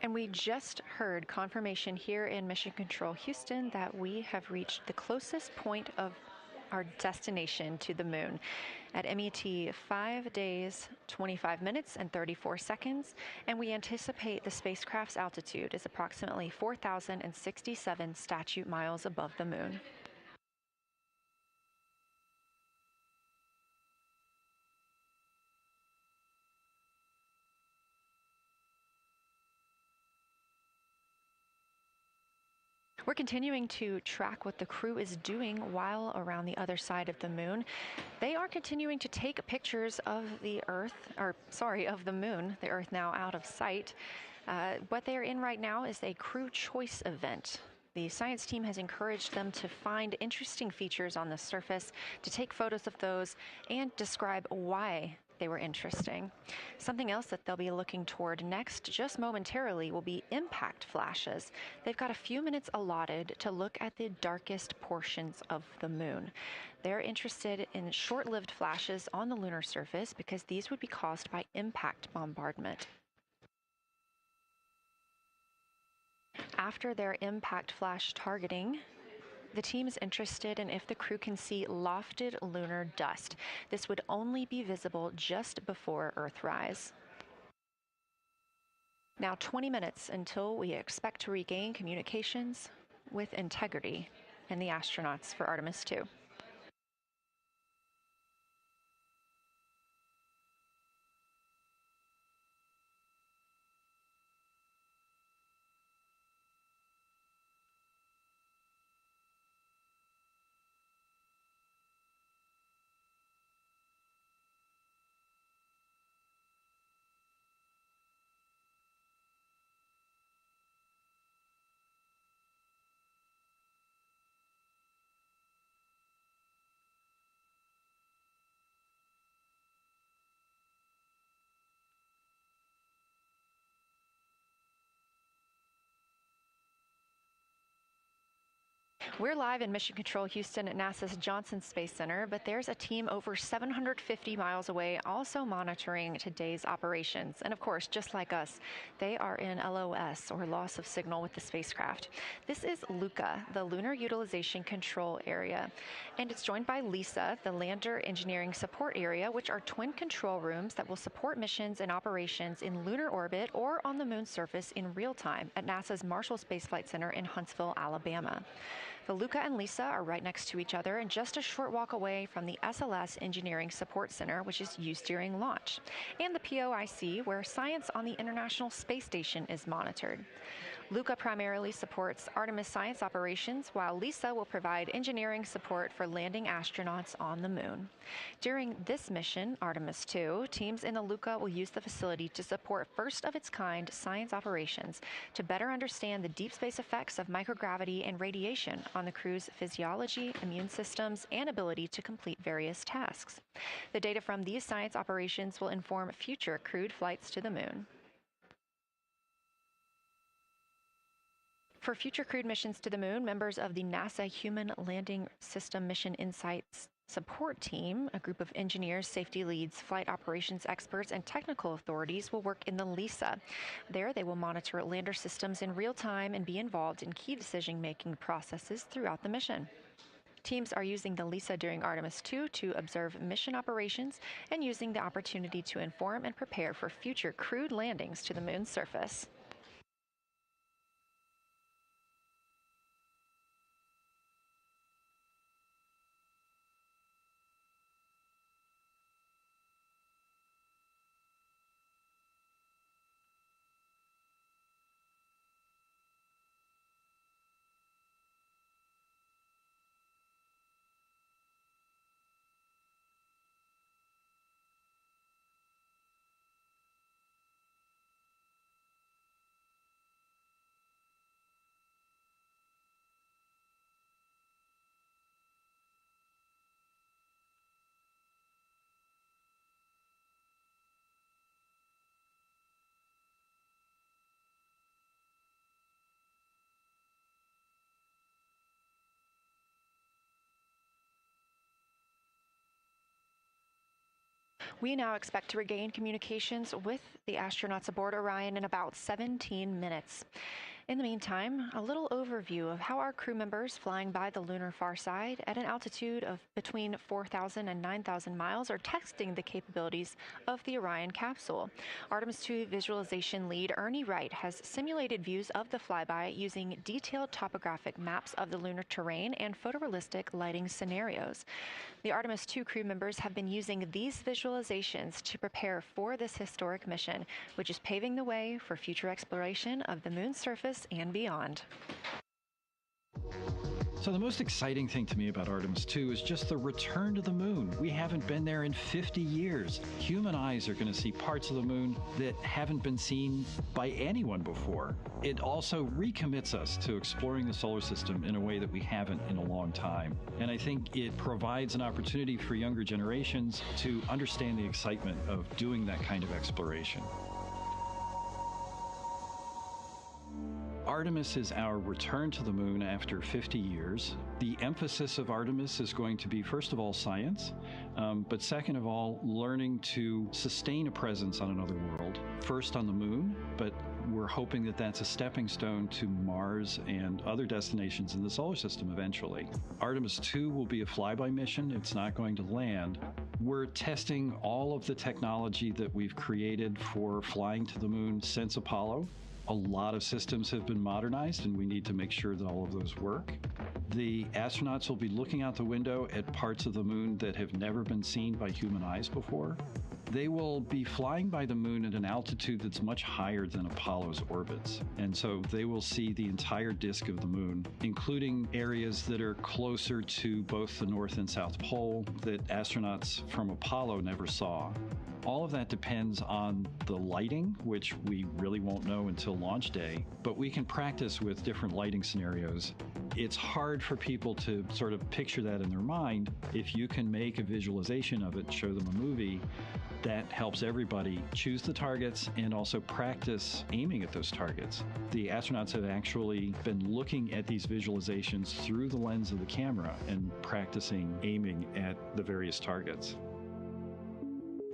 Speaker 3: And we just heard confirmation here in Mission Control Houston that we have reached the closest point of our destination to the moon at MET 5 days, 25 minutes, and 34 seconds. And we anticipate the spacecraft's altitude is approximately 4,067 statute miles above the moon. We're continuing to track what the crew is doing while around the other side of the moon. They are continuing to take pictures of the of the moon, the Earth now out of sight. What they are in right now is a crew choice event. The science team has encouraged them to find interesting features on the surface, to take photos of those, and describe why they were interesting. Something else that they'll be looking toward next, just momentarily, will be impact flashes. They've got a few minutes allotted to look at the darkest portions of the moon. They're interested in short-lived flashes on the lunar surface because these would be caused by impact bombardment. After their impact flash targeting, the team is interested in if the crew can see lofted lunar dust. This would only be visible just before Earthrise. Now 20 minutes until we expect to regain communications with integrity and the astronauts for Artemis II. We're live in Mission Control Houston at NASA's Johnson Space Center, but there's a team over 750 miles away also monitoring today's operations. And of course, just like us, they are in LOS, or loss of signal, with the spacecraft. This is LUCA, the Lunar Utilization Control Area, and it's joined by LISA, the Lander Engineering Support Area, which are twin control rooms that will support missions and operations in lunar orbit or on the moon's surface in real time at NASA's Marshall Space Flight Center in Huntsville, Alabama. The Luca and Lisa are right next to each other and just a short walk away from the SLS Engineering Support Center, which is used during launch, and the POIC, where science on the International Space Station is monitored. Luca primarily supports Artemis science operations, while Lisa will provide engineering support for landing astronauts on the moon. During this mission, Artemis II, teams in the Luca will use the facility to support first-of-its-kind science operations to better understand the deep space effects of microgravity and radiation on the crew's physiology, immune systems, and ability to complete various tasks. The data from these science operations will inform future crewed flights to the moon. For future crewed missions to the moon, members of the NASA Human Landing System Mission Insights Support Team, a group of engineers, safety leads, flight operations experts, and technical authorities will work in the LISA. There, they will monitor lander systems in real time and be involved in key decision-making processes throughout the mission. Teams are using the LISA during Artemis II to observe mission operations and using the opportunity to inform and prepare for future crewed landings to the moon's surface. We now expect to regain communications with the astronauts aboard Orion in about 17 minutes. In the meantime, a little overview of how our crew members flying by the lunar far side at an altitude of between 4,000 and 9,000 miles are testing the capabilities of the Orion capsule. Artemis II visualization lead Ernie Wright has simulated views of the flyby using detailed topographic maps of the lunar terrain and photorealistic lighting scenarios. The Artemis II crew members have been using these visualizations to prepare for this historic mission, which is paving the way for future exploration of the moon's surface and beyond.
Speaker 7: So the most exciting thing to me about Artemis II is just the return to the moon. We haven't been there in 50 years. Human eyes are going to see parts of the moon that haven't been seen by anyone before. It also recommits us to exploring the solar system in a way that we haven't in a long time. And I think it provides an opportunity for younger generations to understand the excitement of doing that kind of exploration. Artemis is our return to the moon after 50 years. The emphasis of Artemis is going to be, first of all, science, but second of all, learning to sustain a presence on another world. First on the moon, but we're hoping that that's a stepping stone to Mars and other destinations in the solar system eventually. Artemis II will be a flyby mission. It's not going to land. We're testing all of the technology that we've created for flying to the moon since Apollo. A lot of systems have been modernized, and we need to make sure that all of those work. The astronauts will be looking out the window at parts of the moon that have never been seen by human eyes before. They will be flying by the moon at an altitude that's much higher than Apollo's orbits. And so they will see the entire disk of the moon, including areas that are closer to both the North and South Pole that astronauts from Apollo never saw. All of that depends on the lighting, which we really won't know until launch day, but we can practice with different lighting scenarios. It's hard for people to sort of picture that in their mind. If you can make a visualization of it, show them a movie, that helps everybody choose the targets and also practice aiming at those targets. The astronauts have actually been looking at these visualizations through the lens of the camera and practicing aiming at the various targets.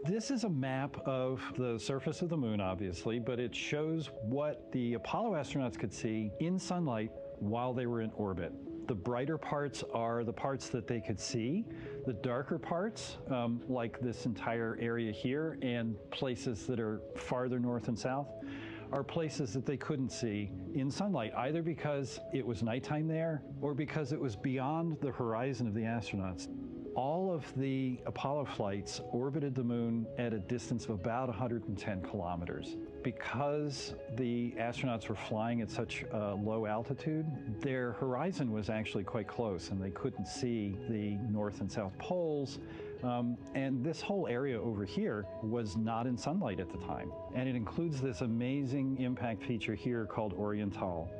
Speaker 7: This is a map of the surface of the moon, obviously, but it shows what the Apollo astronauts could see in sunlight while they were in orbit. The brighter parts are the parts that they could see. The darker parts, like this entire area here and places that are farther north and south, are places that they couldn't see in sunlight, either because it was nighttime there or because it was beyond the horizon of the astronauts. All of the Apollo flights orbited the moon at a distance of about 110 kilometers. Because the astronauts were flying at such a low altitude, their horizon was actually quite close, and they couldn't see the North and South poles. And this whole area over here was not in sunlight at the time. And it includes this amazing impact feature here called Oriental.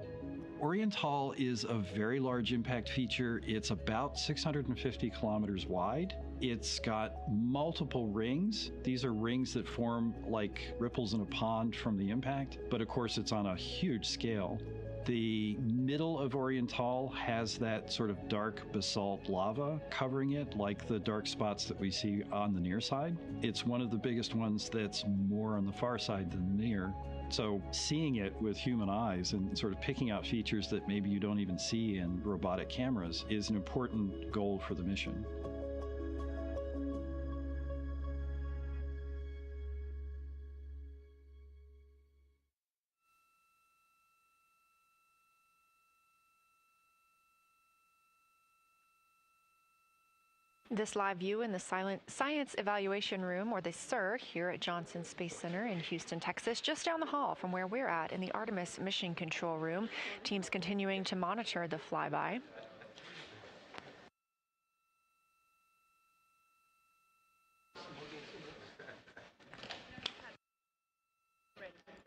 Speaker 7: Oriental is a very large impact feature. It's about 650 kilometers wide. It's got multiple rings. These are rings that form like ripples in a pond from the impact, but of course it's on a huge scale. The middle of Oriental has that sort of dark basalt lava covering it, like the dark spots that we see on the near side. It's one of the biggest ones that's more on the far side than the near. So seeing it with human eyes and sort of picking out features that maybe you don't even see in robotic cameras is an important goal for the mission.
Speaker 3: This live view in the Science Evaluation Room, or the SIR, here at Johnson Space Center in Houston, Texas, just down the hall from where we're at in the Artemis Mission Control Room. Teams continuing to monitor the flyby.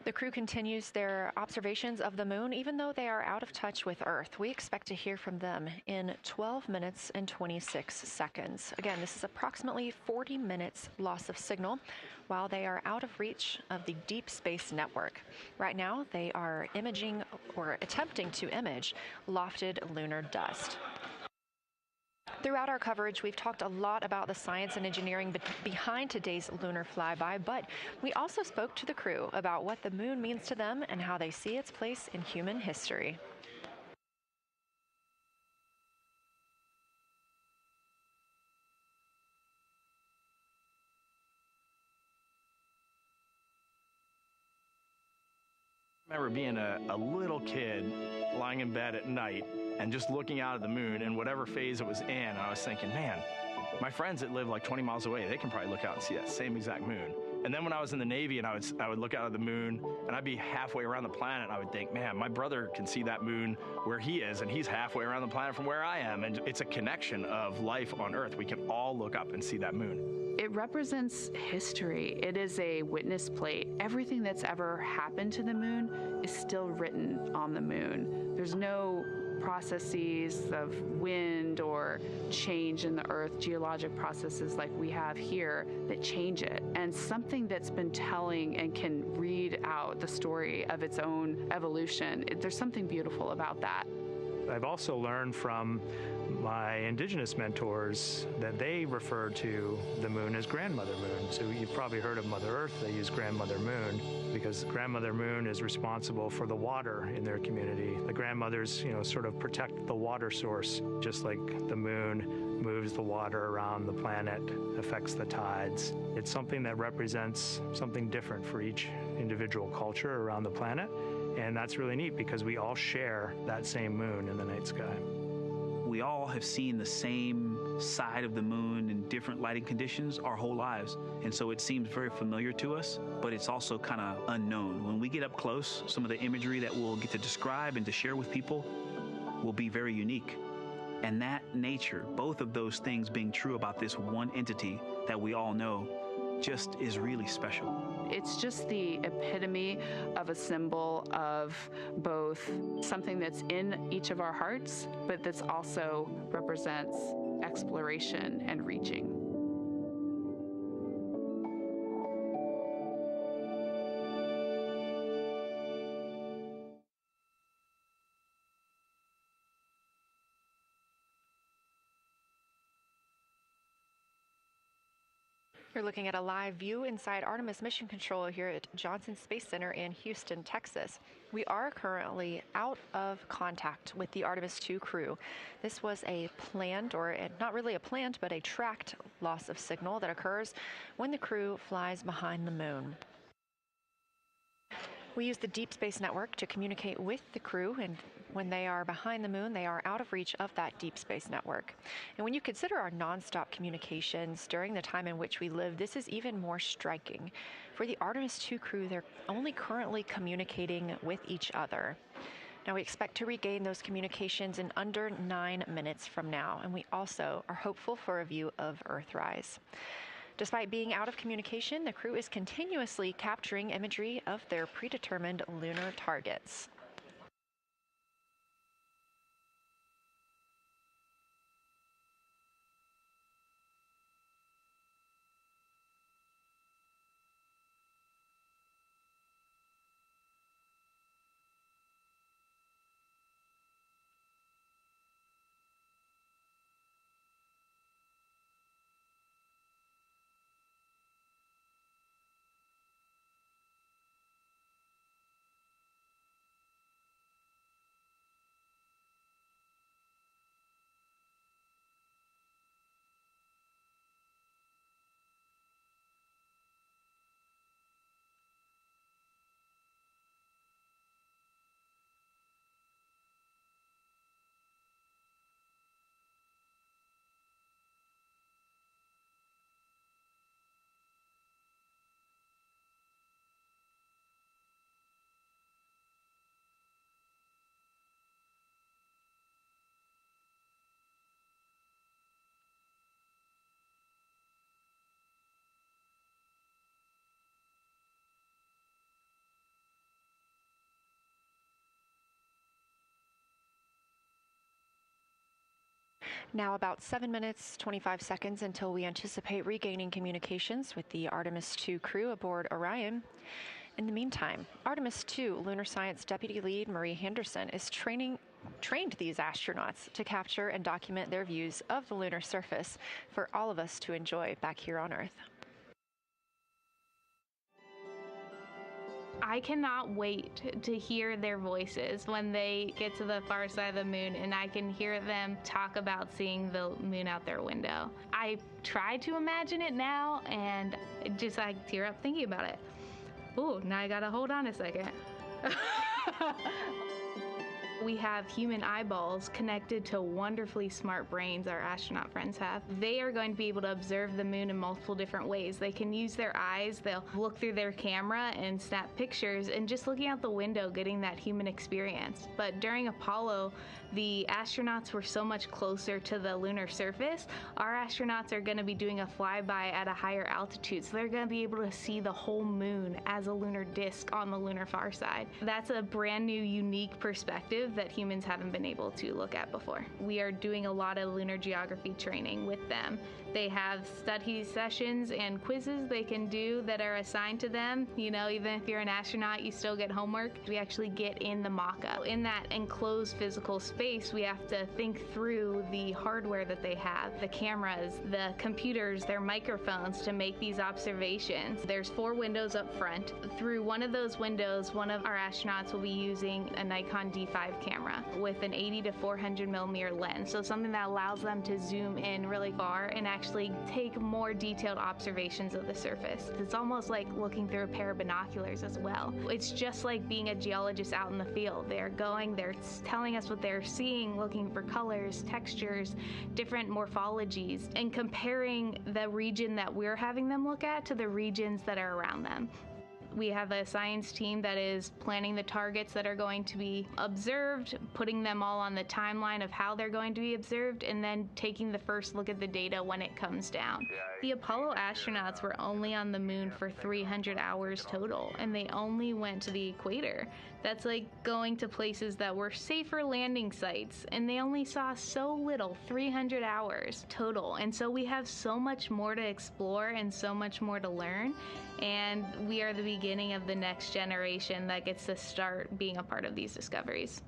Speaker 3: The crew continues their observations of the moon, even though they are out of touch with Earth. We expect to hear from them in 12 minutes and 26 seconds. Again, this is approximately 40 minutes loss of signal while they are out of reach of the deep space network. Right now, they are imaging or attempting to image lofted lunar dust. Throughout our coverage, we've talked a lot about the science and engineering behind today's lunar flyby, but we also spoke to the crew about what the moon means to them and how they see its place in human history.
Speaker 8: I remember being a little kid lying in bed at night and just looking out at the moon and whatever phase it was in, I was thinking, man, my friends that live like 20 miles away, they can probably look out and see that same exact moon. And then when I was in the Navy and I would look out at the moon and I'd be halfway around the planet, I would think, man, my brother can see that moon where he is and he's halfway around the planet from where I am. And it's a connection of life on Earth. We can all look up and see that moon.
Speaker 9: It represents history. It is a witness plate. Everything that's ever happened to the moon is still written on the moon. There's no processes of wind or change in the Earth, geologic processes like we have here that change it. And something that's been telling and can read out the story of its own evolution, there's something beautiful about that.
Speaker 10: I've also learned from my indigenous mentors that they refer to the moon as grandmother moon. So you've probably heard of Mother Earth. They use grandmother moon because grandmother moon is responsible for the water in their community. The grandmothers, sort of protect the water source, just like the moon moves the water around the planet, affects the tides. It's something that represents something different for each individual culture around the planet. And that's really neat because we all share that same moon in the night sky.
Speaker 4: We all have seen the same side of the moon in different lighting conditions our whole lives. And so it seems very familiar to us, but it's also kind of unknown. When we get up close, some of the imagery that we'll get to describe and to share with people will be very unique. And that nature, both of those things being true about this one entity that we all know, just is really special.
Speaker 9: It's just the epitome of a symbol of both something that's in each of our hearts, but that's also represents exploration and reaching.
Speaker 3: You're looking at a live view inside Artemis Mission Control here at Johnson Space Center in Houston, Texas. We are currently out of contact with the Artemis II crew. This was a planned, or not really a planned, but a tracked loss of signal that occurs when the crew flies behind the moon. We use the Deep Space Network to communicate with the crew, and when they are behind the moon, they are out of reach of that Deep Space Network. And when you consider our nonstop communications during the time in which we live, this is even more striking. For the Artemis II crew, they're only currently communicating with each other. Now, we expect to regain those communications in under 9 minutes from now, and we also are hopeful for a view of Earthrise. Despite being out of communication, the crew is continuously capturing imagery of their predetermined lunar targets. Now about 7 minutes, 25 seconds until we anticipate regaining communications with the Artemis II crew aboard Orion. In the meantime, Artemis II Lunar Science Deputy Lead Marie Henderson is trained these astronauts to capture and document their views of the lunar surface for all of us to enjoy back here on Earth.
Speaker 11: I cannot wait to hear their voices when they get to the far side of the moon and I can hear them talk about seeing the moon out their window. I try to imagine it now and I tear up thinking about it. Ooh, now I gotta hold on a second. We have human eyeballs connected to wonderfully smart brains our astronaut friends have. They are going to be able to observe the moon in multiple different ways. They can use their eyes, they'll look through their camera and snap pictures, and just looking out the window getting that human experience. But during Apollo, the astronauts were so much closer to the lunar surface. Our astronauts are going to be doing a flyby at a higher altitude, so they're going to be able to see the whole moon as a lunar disk on the lunar far side. That's a brand new, unique perspective that humans haven't been able to look at before. We are doing a lot of lunar geography training with them. They have study sessions and quizzes they can do that are assigned to them. You know, even if you're an astronaut, you still get homework. We actually get in the mock-up. In that enclosed physical space, we have to think through the hardware that they have, the cameras, the computers, their microphones to make these observations. There's 4 windows up front. Through one of those windows, one of our astronauts will be using a Nikon D5 camera with an 80 to 400 millimeter lens. So something that allows them to zoom in really far and actually take more detailed observations of the surface. It's almost like looking through a pair of binoculars as well. It's just like being a geologist out in the field. They're telling us what they're seeing, looking for colors, textures, different morphologies, and comparing the region that we're having them look at to the regions that are around them. We have a science team that is planning the targets that are going to be observed, putting them all on the timeline of how they're going to be observed, and then taking the first look at the data when it comes down. The Apollo astronauts were only on the moon for 300 hours total, and they only went to the equator. That's like going to places that were safer landing sites, and they only saw so little, 300 hours total. And so we have so much more to explore and so much more to learn, and we are the beginning of the next generation that gets to start being a part of these discoveries.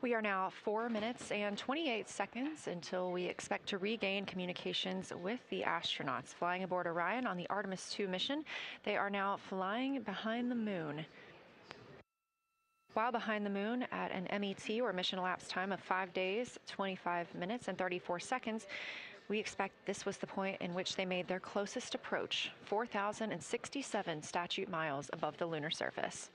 Speaker 3: We are now 4 minutes and 28 seconds until we expect to regain communications with the astronauts flying aboard Orion on the Artemis II mission. They are now flying behind the moon. While behind the moon at an MET, or mission elapsed time, of 5 days, 25 minutes, and 34 seconds, we expect this was the point in which they made their closest approach, 4,067 statute miles above the lunar surface.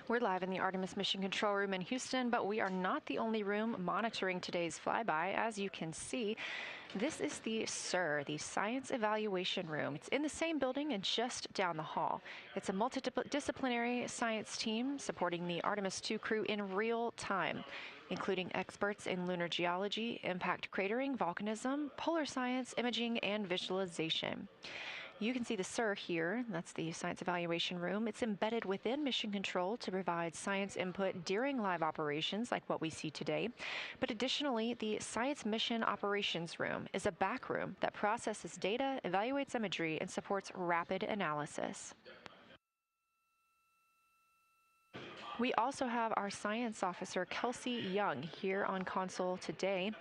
Speaker 3: We're live in the Artemis Mission Control Room in Houston, but we are not the only room monitoring today's flyby. As you can see, this is the SIR, the Science Evaluation Room. It's in the same building and just down the hall. It's a multidisciplinary science team supporting the Artemis II crew in real time, including experts in lunar geology, impact cratering, volcanism, polar science, imaging, and visualization. You can see the SIR here. That's the Science Evaluation Room. It's embedded within Mission Control to provide science input during live operations like what we see today. But additionally, the Science Mission Operations Room is a back room that processes data, evaluates imagery, and supports rapid analysis. We also have our science officer, Kelsey Young, here on console today.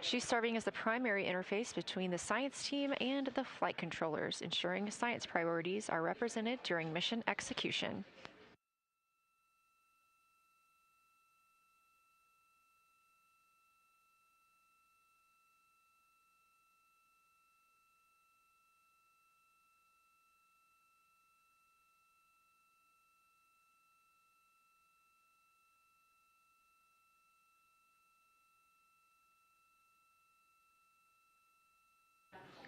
Speaker 3: She's serving as the primary interface between the science team and the flight controllers, ensuring science priorities are represented during mission execution.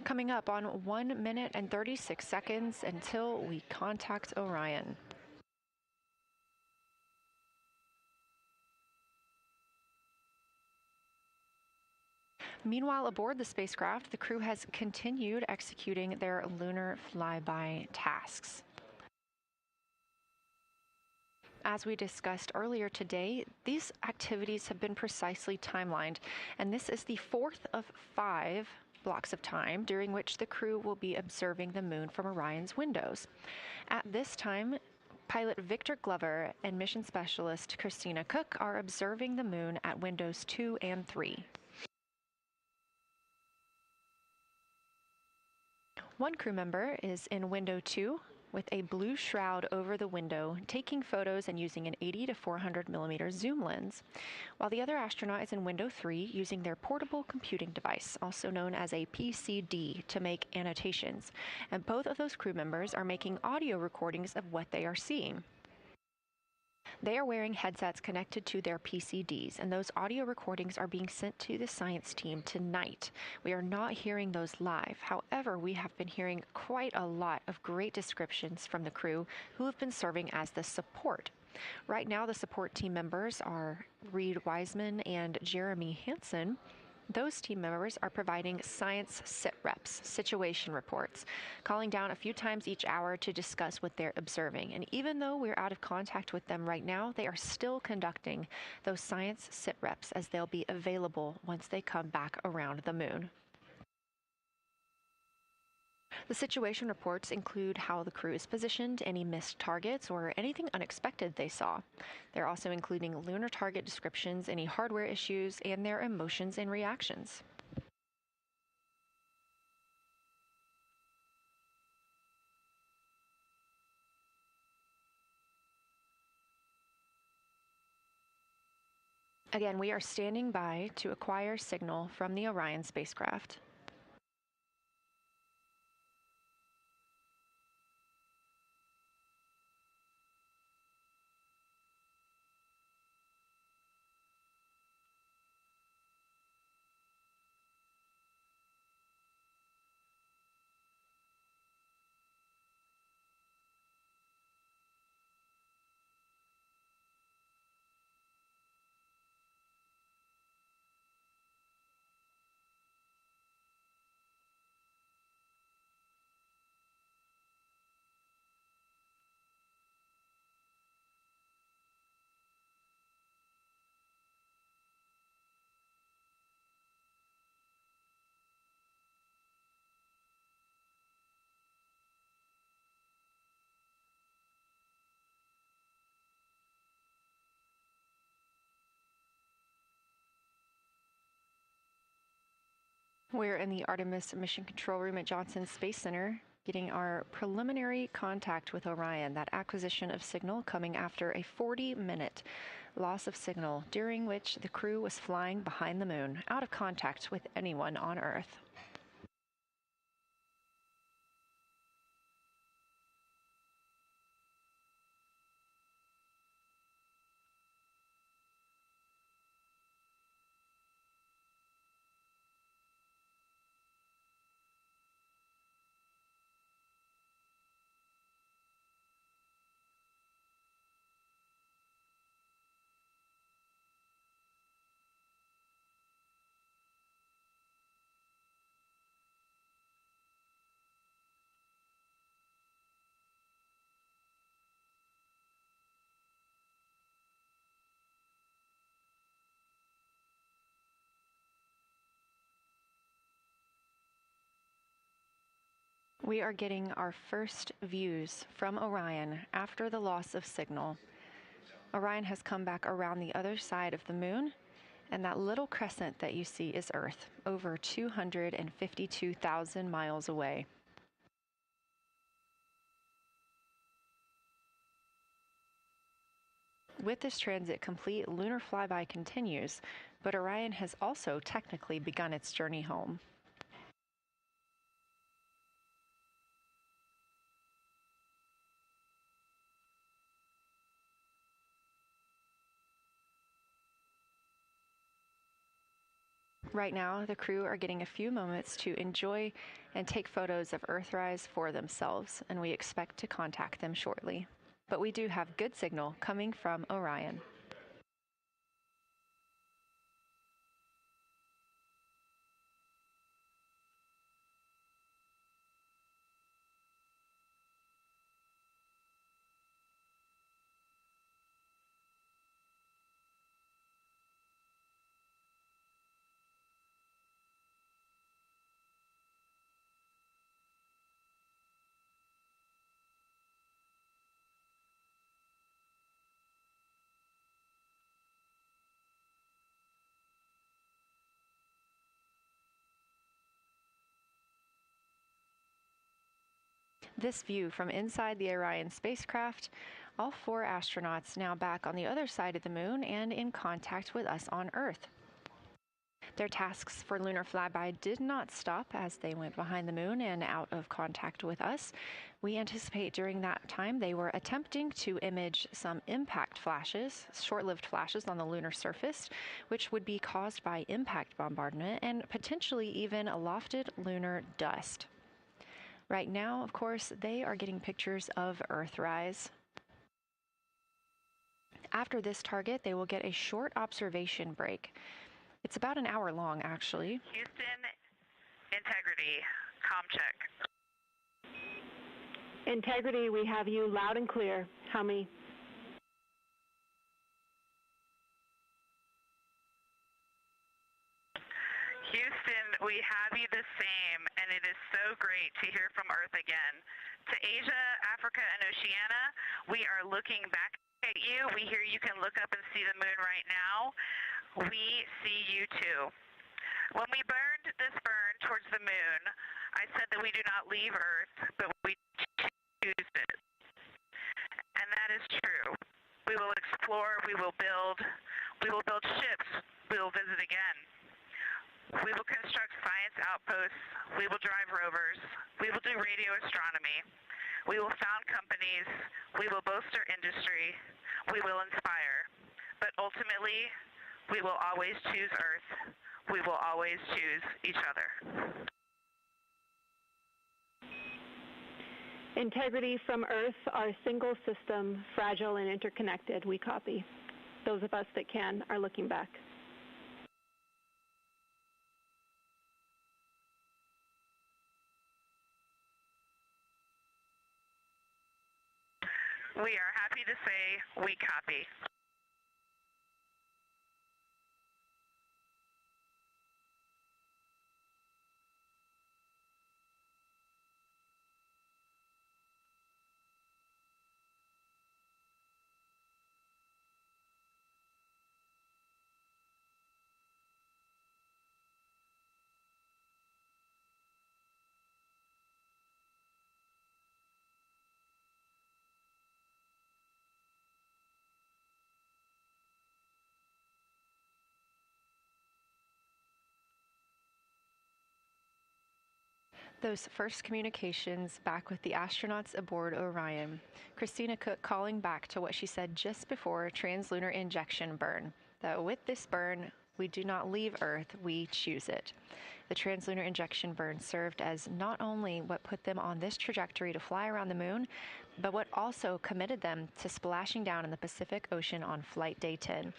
Speaker 3: Coming up on 1 minute and 36 seconds until we contact Orion. Meanwhile, aboard the spacecraft, the crew has continued executing their lunar flyby tasks. As we discussed earlier today, these activities have been precisely timelined, and this is the fourth of 5 blocks of time during which the crew will be observing the moon from Orion's windows. At this time, pilot Victor Glover and mission specialist Christina Cook are observing the moon at windows 2 and 3. One crew member is in window 2 with a blue shroud over the window, taking photos and using an 80 to 400 millimeter zoom lens, while the other astronaut is in window 3 using their portable computing device, also known as a PCD, to make annotations. And both of those crew members are making audio recordings of what they are seeing. They are wearing headsets connected to their PCDs, and those audio recordings are being sent to the science team tonight. We are not hearing those live. However, we have been hearing quite a lot of great descriptions from the crew who have been serving as the support. Right now, the support team members are Reed Wiseman and Jeremy Hansen. Those team members are providing science sit reps, situation reports, calling down a few times each hour to discuss what they're observing. And even though we're out of contact with them right now, they are still conducting those science sit reps as they'll be available once they come back around the moon. The situation reports include how the crew is positioned, any missed targets, or anything unexpected they saw. They're also including lunar target descriptions, any hardware issues, and their emotions and reactions. Again, we are standing by to acquire signal from the Orion spacecraft. We're in the Artemis Mission Control Room at Johnson Space Center, getting our preliminary contact with Orion, that acquisition of signal coming after a 40-minute loss of signal, during which the crew was flying behind the moon, out of contact with anyone on Earth. We are getting our first views from Orion after the loss of signal. Orion has come back around the other side of the moon, and that little crescent that you see is Earth, over 252,000 miles away. With this transit complete, lunar flyby continues, but Orion has also technically begun its journey home. Right now, the crew are getting a few moments to enjoy and take photos of Earthrise for themselves, and we expect to contact them shortly. But we do have good signal coming from Orion. This view from inside the Orion spacecraft, all 4 astronauts now back on the other side of the moon and in contact with us on Earth. Their tasks for lunar flyby did not stop as they went behind the moon and out of contact with us. We anticipate during that time they were attempting to image some impact flashes, short-lived flashes on the lunar surface, which would be caused by impact bombardment and potentially even a lofted lunar dust. Right now, of course, they are getting pictures of Earthrise. After this target, they will get a short observation break. It's about an hour long, actually.
Speaker 12: Houston, integrity, comm check.
Speaker 2: Integrity, we have you loud and clear. How many?
Speaker 12: Houston, we have you the same, and it is so great to hear from Earth again. To Asia, Africa, and Oceania, we are looking back at you. We hear you can look up and see the moon right now. We see you too. When we burned this burn towards the moon, I said that we do not leave Earth, but we choose it. And that is true. We will explore, we will build ships, we will visit again. We will construct science outposts, we will drive rovers, we will do radio astronomy, we will found companies, we will bolster industry, we will inspire. But ultimately, we will always choose Earth. We will always choose each other.
Speaker 2: Integrity from Earth, our single system, fragile and interconnected. We copy. Those of us that can are looking back.
Speaker 12: We are happy to say we copy.
Speaker 3: Those first communications back with the astronauts aboard Orion. Christina Cook calling back to what she said just before translunar injection burn, that with this burn, we do not leave Earth, we choose it. The translunar injection burn served as not only what put them on this trajectory to fly around the moon, but what also committed them to splashing down in the Pacific Ocean on Flight Day 10.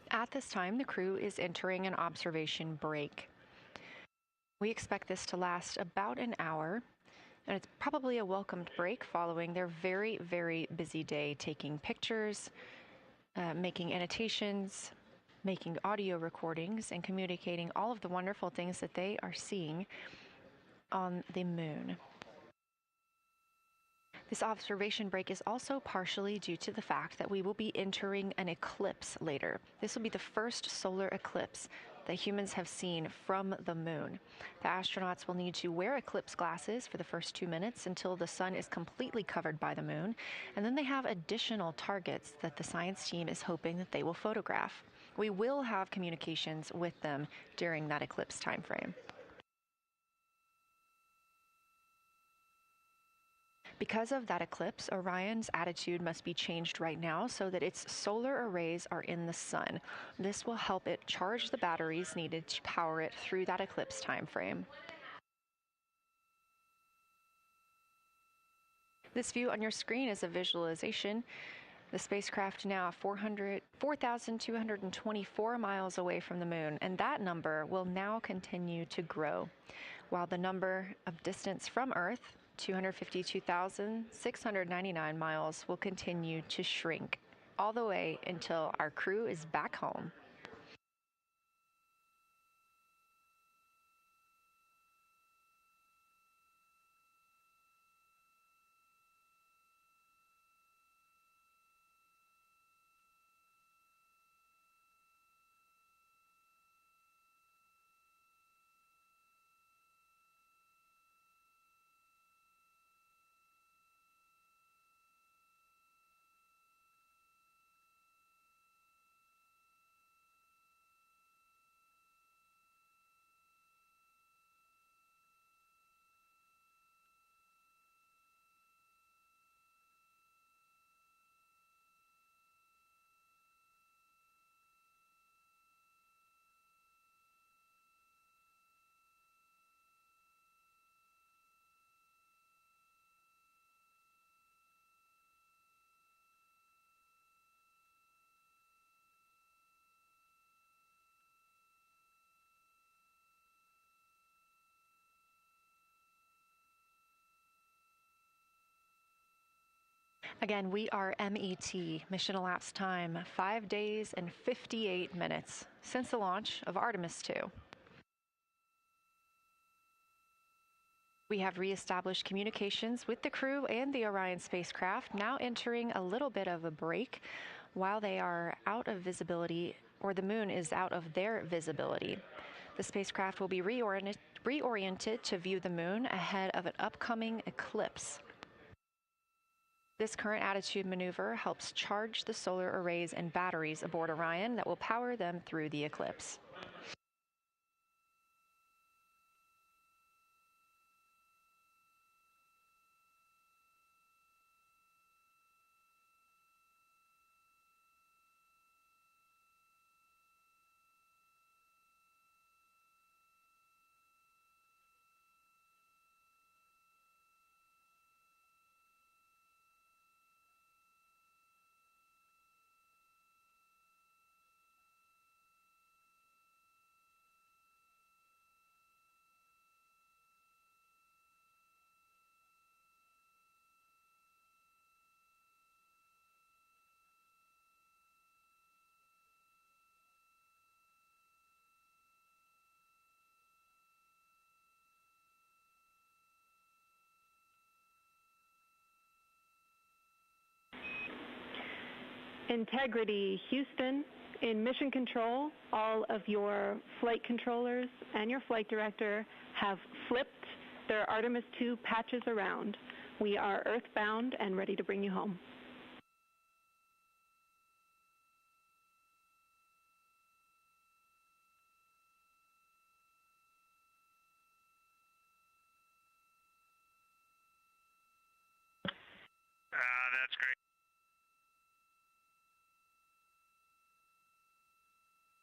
Speaker 3: At this time, the crew is entering an observation break. We expect this to last about an hour, and it's probably a welcomed break following their very, very busy day taking pictures, making annotations, making audio recordings, and communicating all of the wonderful things that they are seeing on the moon. This observation break is also partially due to the fact that we will be entering an eclipse later. This will be the first solar eclipse that humans have seen from the moon. The astronauts will need to wear eclipse glasses for the first 2 minutes until the sun is completely covered by the moon, and then they have additional targets that the science team is hoping that they will photograph. We will have communications with them during that eclipse time frame. Because of that eclipse, Orion's attitude must be changed right now so that its solar arrays are in the sun. This will help it charge the batteries needed to power it through that eclipse time frame. This view on your screen is a visualization. The spacecraft now 4,224 miles away from the moon, and that number will now continue to grow, while the number of distance from Earth, 252,699 miles, will continue to shrink all the way until our crew is back home. Again, we are MET, mission elapsed time, 5 days and 58 minutes since the launch of Artemis II. We have reestablished communications with the crew and the Orion spacecraft, now entering a little bit of a break while they are out of visibility, or the moon is out of their visibility. The spacecraft will be reoriented to view the moon ahead of an upcoming eclipse. This current attitude maneuver helps charge the solar arrays and batteries aboard Orion that will power them through the eclipse.
Speaker 2: Integrity, Houston. In mission control, all of your flight controllers and your flight director have flipped There are Artemis II patches around. We are earthbound and ready to bring you home.
Speaker 1: That's great.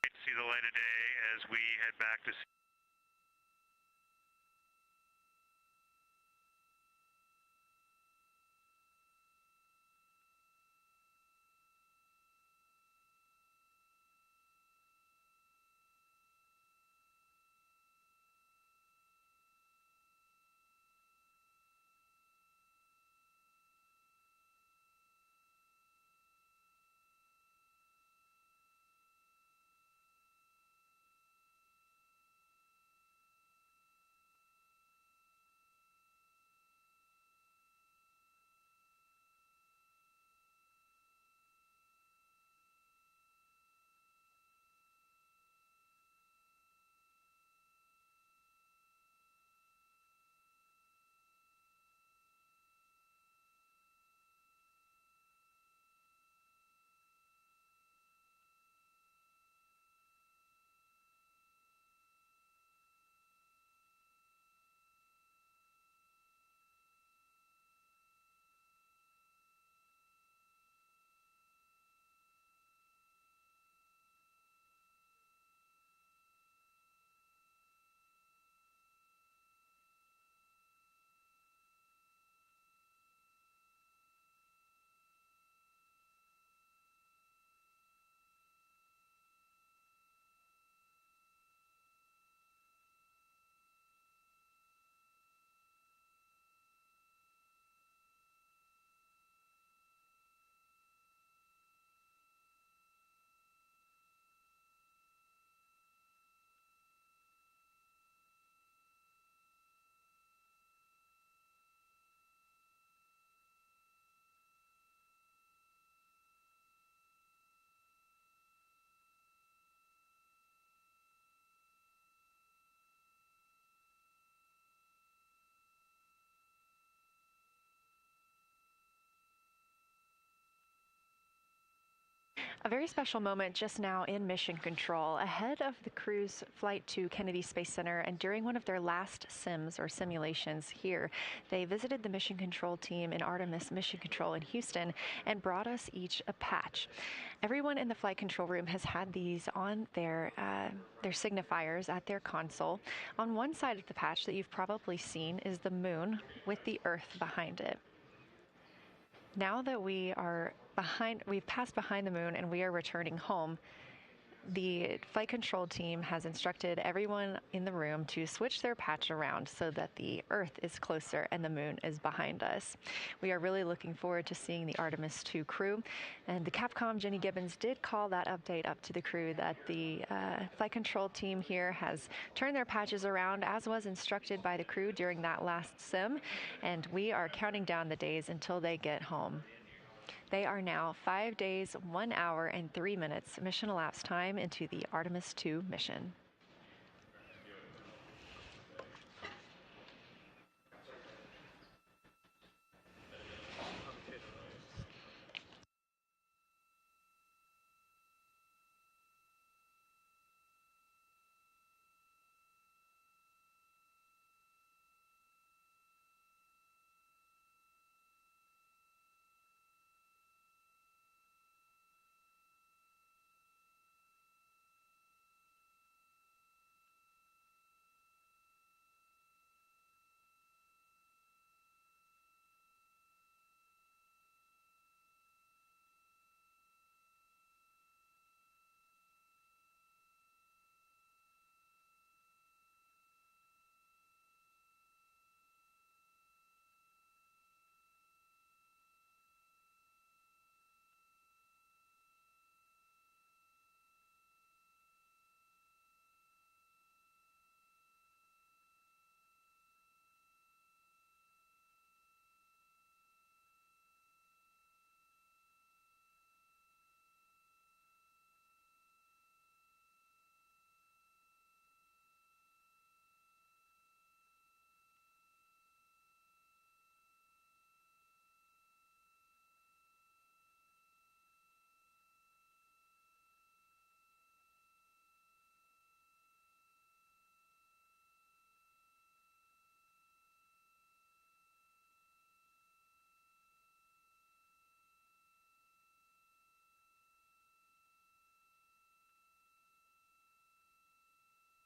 Speaker 1: Great to see the light of day as we head back to sea.
Speaker 3: A very special moment just now in Mission Control. Ahead of the crew's flight to Kennedy Space Center and during one of their last sims or simulations here, they visited the Mission Control team in Artemis Mission Control in Houston and brought us each a patch. Everyone in the flight control room has had these on their signifiers at their console. On one side of the patch that you've probably seen is the moon with the Earth behind it. Now that we've passed behind the moon and we are returning home, the flight control team has instructed everyone in the room to switch their patch around so that the Earth is closer and the moon is behind us. We are really looking forward to seeing the Artemis II crew, and the Capcom Jenny Gibbons did call that update up to the crew that the flight control team here has turned their patches around as was instructed by the crew during that last sim, and we are counting down the days until they get home. They are now 5 days, 1 hour, and 3 minutes mission elapsed time into the Artemis II mission.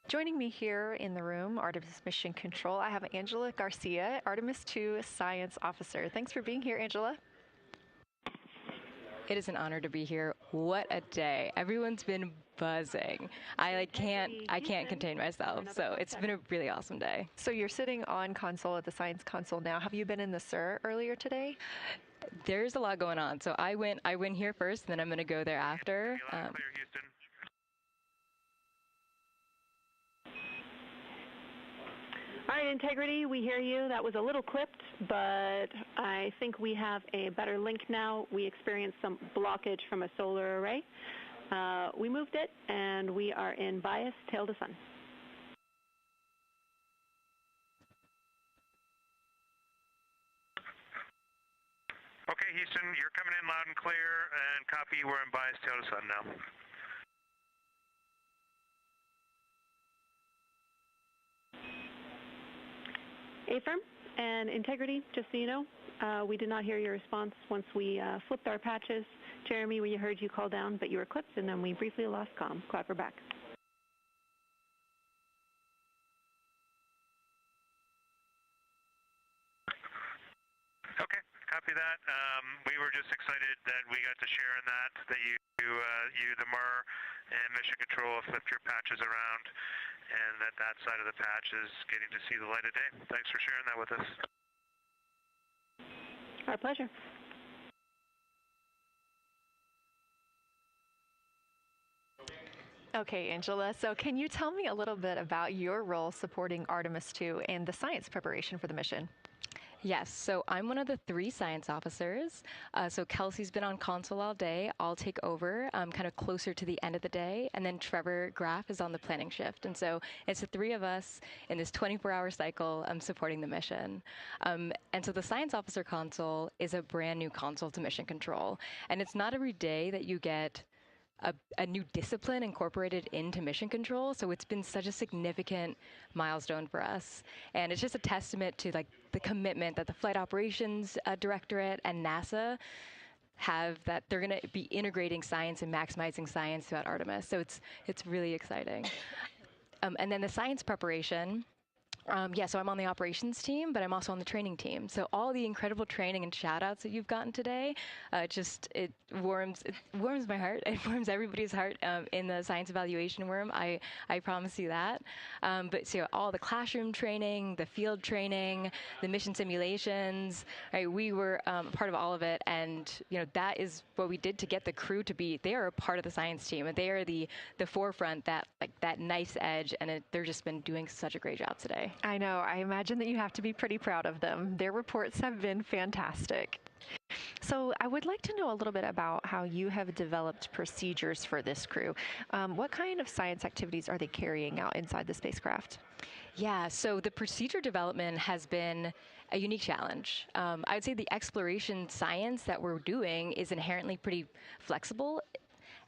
Speaker 3: Joining me here in the room, Artemis Mission Control, I have Angela Garcia, Artemis II Science Officer. Thanks for being here, Angela.
Speaker 13: It is an honor to be here. What a day. Everyone's been buzzing. I can't contain myself. So it's been a really awesome day.
Speaker 3: So you're sitting on console at the Science Console now. Have you been in the SIR earlier today?
Speaker 13: There's a lot going on. So I went here first, and then I'm going to go there after.
Speaker 1: Clear, Houston.
Speaker 2: All right, Integrity, we hear you. That was a little clipped, but I think we have a better link now. We experienced some blockage from a solar array. We moved it, and we are in bias tail to sun.
Speaker 1: Okay, Houston, you're coming in loud and clear, and copy, we're in bias tail to sun now.
Speaker 2: Affirm and Integrity, just so you know, we did not hear your response once we flipped our patches. Jeremy, we heard you call down, but you were clipped, and then we briefly lost comm. Glad we're back.
Speaker 1: Okay, copy that. We were just excited that we got to share in that you, the MER, and Mission Control flipped your patches around, and that side of the patch is getting to see the light of day. Thanks for sharing that with us.
Speaker 2: Our pleasure.
Speaker 3: Okay, Angela, so can you tell me a little bit about your role supporting Artemis II and the science preparation for the mission?
Speaker 13: Yes, so I'm one of the 3 science officers. So Kelsey's been on console all day. I'll take over kind of closer to the end of the day. And then Trevor Graff is on the planning shift. And so it's the 3 of us in this 24-hour cycle supporting the mission. And so the science officer console is a brand new console to Mission Control. And it's not every day that you get a new discipline incorporated into Mission Control, so it's been such a significant milestone for us. And it's just a testament to like the commitment that the Flight Operations Directorate and NASA have, that they're going to be integrating science and maximizing science throughout Artemis. So it's really exciting. And then the science preparation. So I'm on the operations team, but I'm also on the training team. So all the incredible training and shout outs that you've gotten today, it warms my heart. It warms everybody's heart in the science evaluation room. I promise you that. But so all the classroom training, the field training, the mission simulations, right? We were part of all of it. And, that is what we did to get the crew to be, they are a part of the science team. And they are the forefront, that nice edge. And they're just been doing such a great job today.
Speaker 3: I know. I imagine that you have to be pretty proud of them. Their reports have been fantastic. So I would like to know a little bit about how you have developed procedures for this crew. What kind of science activities are they carrying out inside the spacecraft?
Speaker 13: Yeah, so the procedure development has been a unique challenge. I would say the exploration science that we're doing is inherently pretty flexible,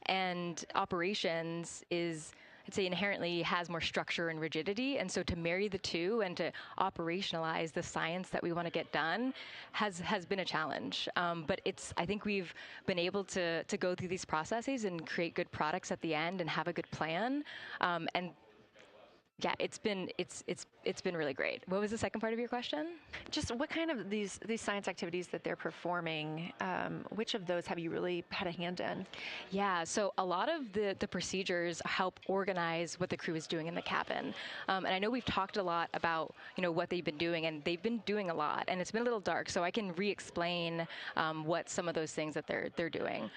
Speaker 13: and operations is, I'd say, inherently has more structure and rigidity. And so to marry the two and to operationalize the science that we want to get done has been a challenge. But I think we've been able to go through these processes and create good products at the end and have a good plan. And yeah, it's been really great. What was the second part of your question?
Speaker 3: Just what kind of these science activities that they're performing, which of those have you really had a hand in?
Speaker 13: Yeah, so a lot of the procedures help organize what the crew is doing in the cabin. And I know we've talked a lot about, what they've been doing, and they've been doing a lot, and it's been a little dark, so I can re-explain what some of those things that they're doing.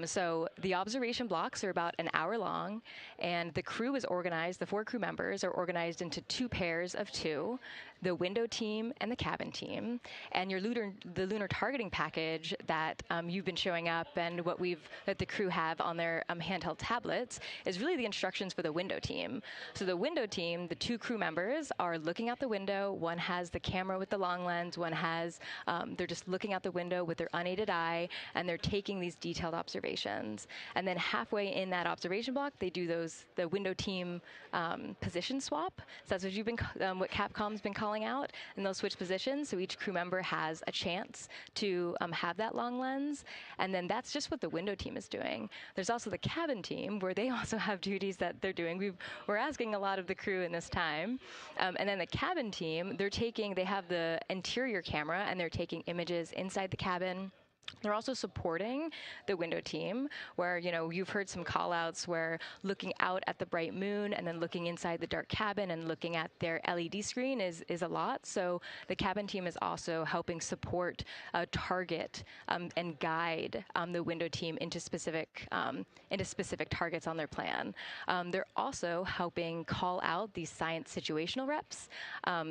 Speaker 13: So the observation blocks are about an hour long, and the crew is organized, the 4 crew members are organized into 2 pairs of 2, the window team and the cabin team. And the lunar targeting package that you've been showing up and that the crew have on their handheld tablets is really the instructions for the window team. So the window team, the 2 crew members are looking out the window. One has the camera with the long lens. One has, they're just looking out the window with their unaided eye, and they're taking these detailed observations. And then halfway in that observation block, they do the window team position position swap. So that's what you've been, what Capcom's been calling out, and they'll switch positions. So each crew member has a chance to have that long lens, and then that's just what the window team is doing. There's also the cabin team where they also have duties that they're doing. We're asking a lot of the crew in this time, and then the cabin team, they have the interior camera and they're taking images inside the cabin. They're also supporting the window team where, you've heard some call outs where looking out at the bright moon and then looking inside the dark cabin and looking at their LED screen is a lot. So the cabin team is also helping support, target, and guide the window team into specific targets on their plan. They're also helping call out these science situational reps.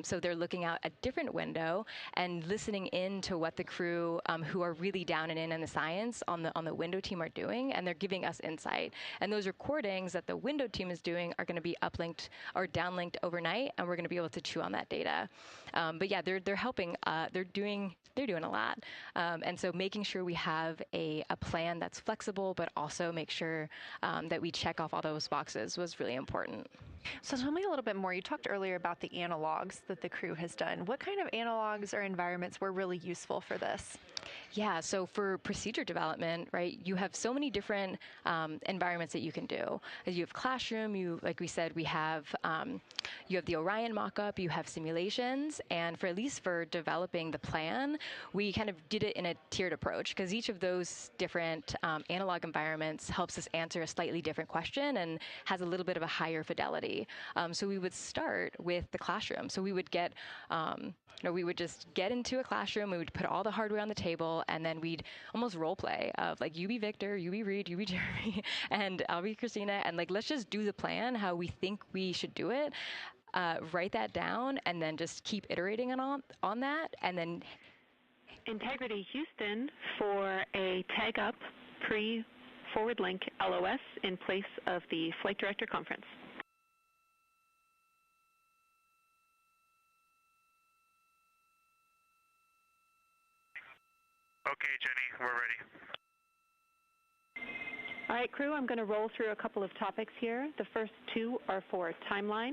Speaker 13: So they're looking out a different window and listening in to what the crew who are really down and in the science on the window team are doing, and they're giving us insight. And those recordings that the window team is doing are going to be uplinked or downlinked overnight, and we're going to be able to chew on that data. But yeah, they're helping. They're doing a lot, and so making sure we have a plan that's flexible, but also make sure that we check off all those boxes was really important.
Speaker 3: So tell me a little bit more. You talked earlier about the analogs that the crew has done. What kind of analogs or environments were really useful for this?
Speaker 13: Yeah, so for procedure development, right, you have so many different environments that you can do. You have classroom, like we said, you have the Orion mock-up, you have simulations, and at least for developing the plan, we kind of did it in a tiered approach because each of those different analog environments helps us answer a slightly different question and has a little bit of a higher fidelity. So we would start with the classroom. So we would we would just get into a classroom, we would put all the hardware on the table, and then we'd almost role play of like, you be Victor, you be Reed, you be Jeremy, and I'll be Christina, and like, let's just do the plan how we think we should do it. Write that down, and then just keep iterating on that, and then
Speaker 2: Integrity Houston for a tag up pre-forward link LOS in place of the Flight Director Conference.
Speaker 1: Okay, Jenny, we're ready.
Speaker 2: All right, crew, I'm going to roll through a couple of topics here. The first two are for timeline.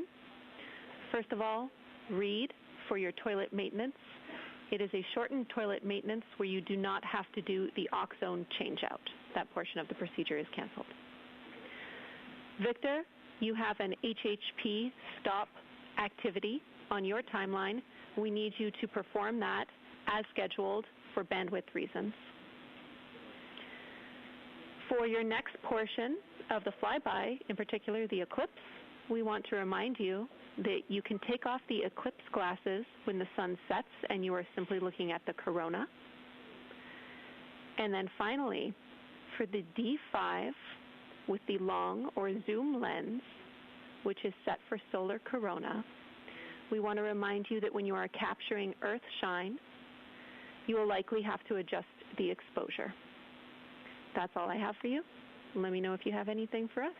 Speaker 2: First of all, Reed for your toilet maintenance. It is a shortened toilet maintenance where you do not have to do the oxone changeout. That portion of the procedure is canceled. Victor, you have an HHP stop activity on your timeline. We need you to perform that as scheduled for bandwidth reasons. For your next portion of the flyby, in particular the eclipse, we want to remind you that you can take off the eclipse glasses when the sun sets and you are simply looking at the corona. And then finally, for the D5 with the long or zoom lens, which is set for solar corona, we want to remind you that when you are capturing Earth shine, you will likely have to adjust the exposure. That's all I have for you. Let me know if you have anything for us.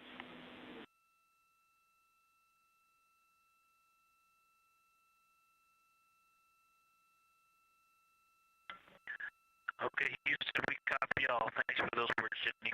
Speaker 4: Okay, Houston, we copy all. Thanks for those words, Jenny.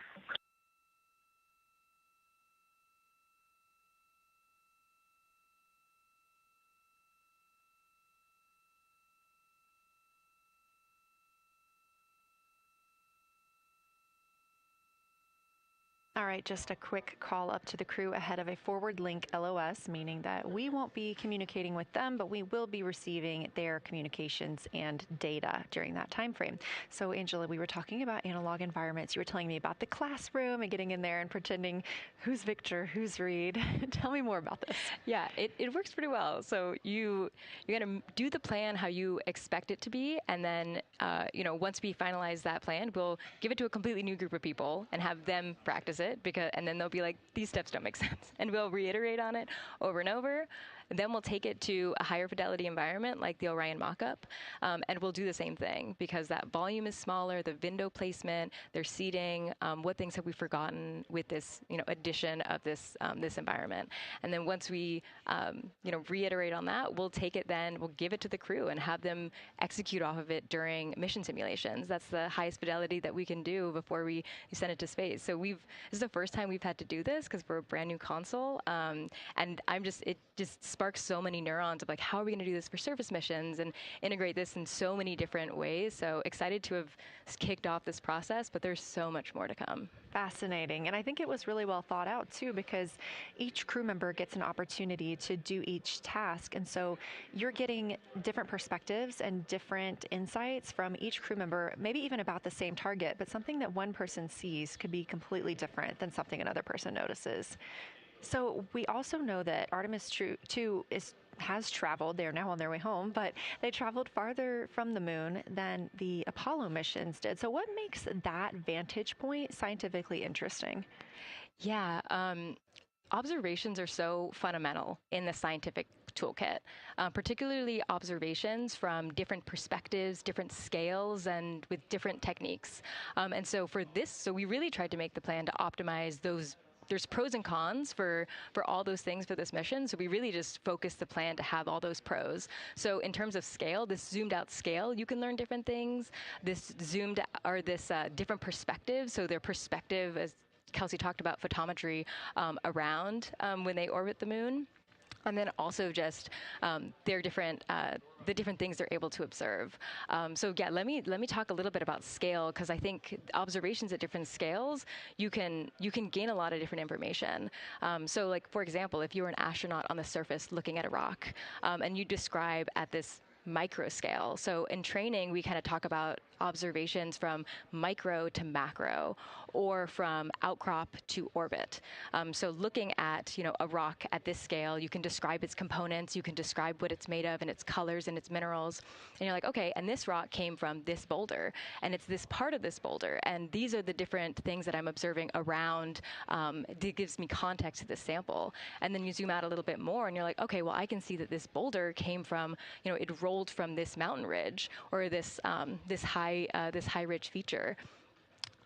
Speaker 3: All right, just a quick call up to the crew ahead of a forward link LOS, meaning that we won't be communicating with them, but we will be receiving their communications and data during that time frame. So, Angela, we were talking about analog environments. You were telling me about the classroom and getting in there and pretending who's Victor, who's Reed. Tell me more about this.
Speaker 13: Yeah, it works pretty well. So you're going to do the plan how you expect it to be, and then once we finalize that plan, we'll give it to a completely new group of people and have them practice it, and then they'll be like, these steps don't make sense, and we'll reiterate on it over and over. Then we'll take it to a higher fidelity environment like the Orion mock-up, and we'll do the same thing because that volume is smaller, the window placement, their seating, what things have we forgotten with this, addition of this environment. And then once we, reiterate on that, we'll take it then, we'll give it to the crew and have them execute off of it during mission simulations. That's the highest fidelity that we can do before we send it to space. So this is the first time we've had to do this because we're a brand new console. And it just sparks so many neurons of like, how are we going to do this for surface missions and integrate this in so many different ways. So excited to have kicked off this process, but there's so much more to come.
Speaker 3: Fascinating. And I think it was really well thought out too, because each crew member gets an opportunity to do each task. And so you're getting different perspectives and different insights from each crew member, maybe even about the same target, but something that one person sees could be completely different than something another person notices. So we also know that Artemis II has traveled. They're now on their way home, but they traveled farther from the moon than the Apollo missions did. So what makes that vantage point scientifically interesting?
Speaker 13: Yeah, observations are so fundamental in the scientific toolkit, particularly observations from different perspectives, different scales, and with different techniques. And so we really tried to make the plan to optimize those. There's pros and cons for all those things for this mission. So we really just focused the plan to have all those pros. So in terms of scale, this zoomed out scale, you can learn different things. This different perspectives. So their perspective, as Kelsey talked about, photometry around when they orbit the moon. And then also just their different the different things they're able to observe. Let me talk a little bit about scale, because I think observations at different scales, you can gain a lot of different information. So like, for example, if you were an astronaut on the surface looking at a rock, and you describe at this micro scale. So in training, we kind of talk about observations from micro to macro, or from outcrop to orbit. So looking at a rock at this scale, you can describe its components, you can describe what it's made of and its colors and its minerals, and you're like, okay, and this rock came from this boulder, and it's this part of this boulder, and these are the different things that I'm observing around. It gives me context to this sample, and then you zoom out a little bit more, and you're like, okay, well, I can see that this boulder came from, it rolled from this mountain ridge, or this high ridge feature.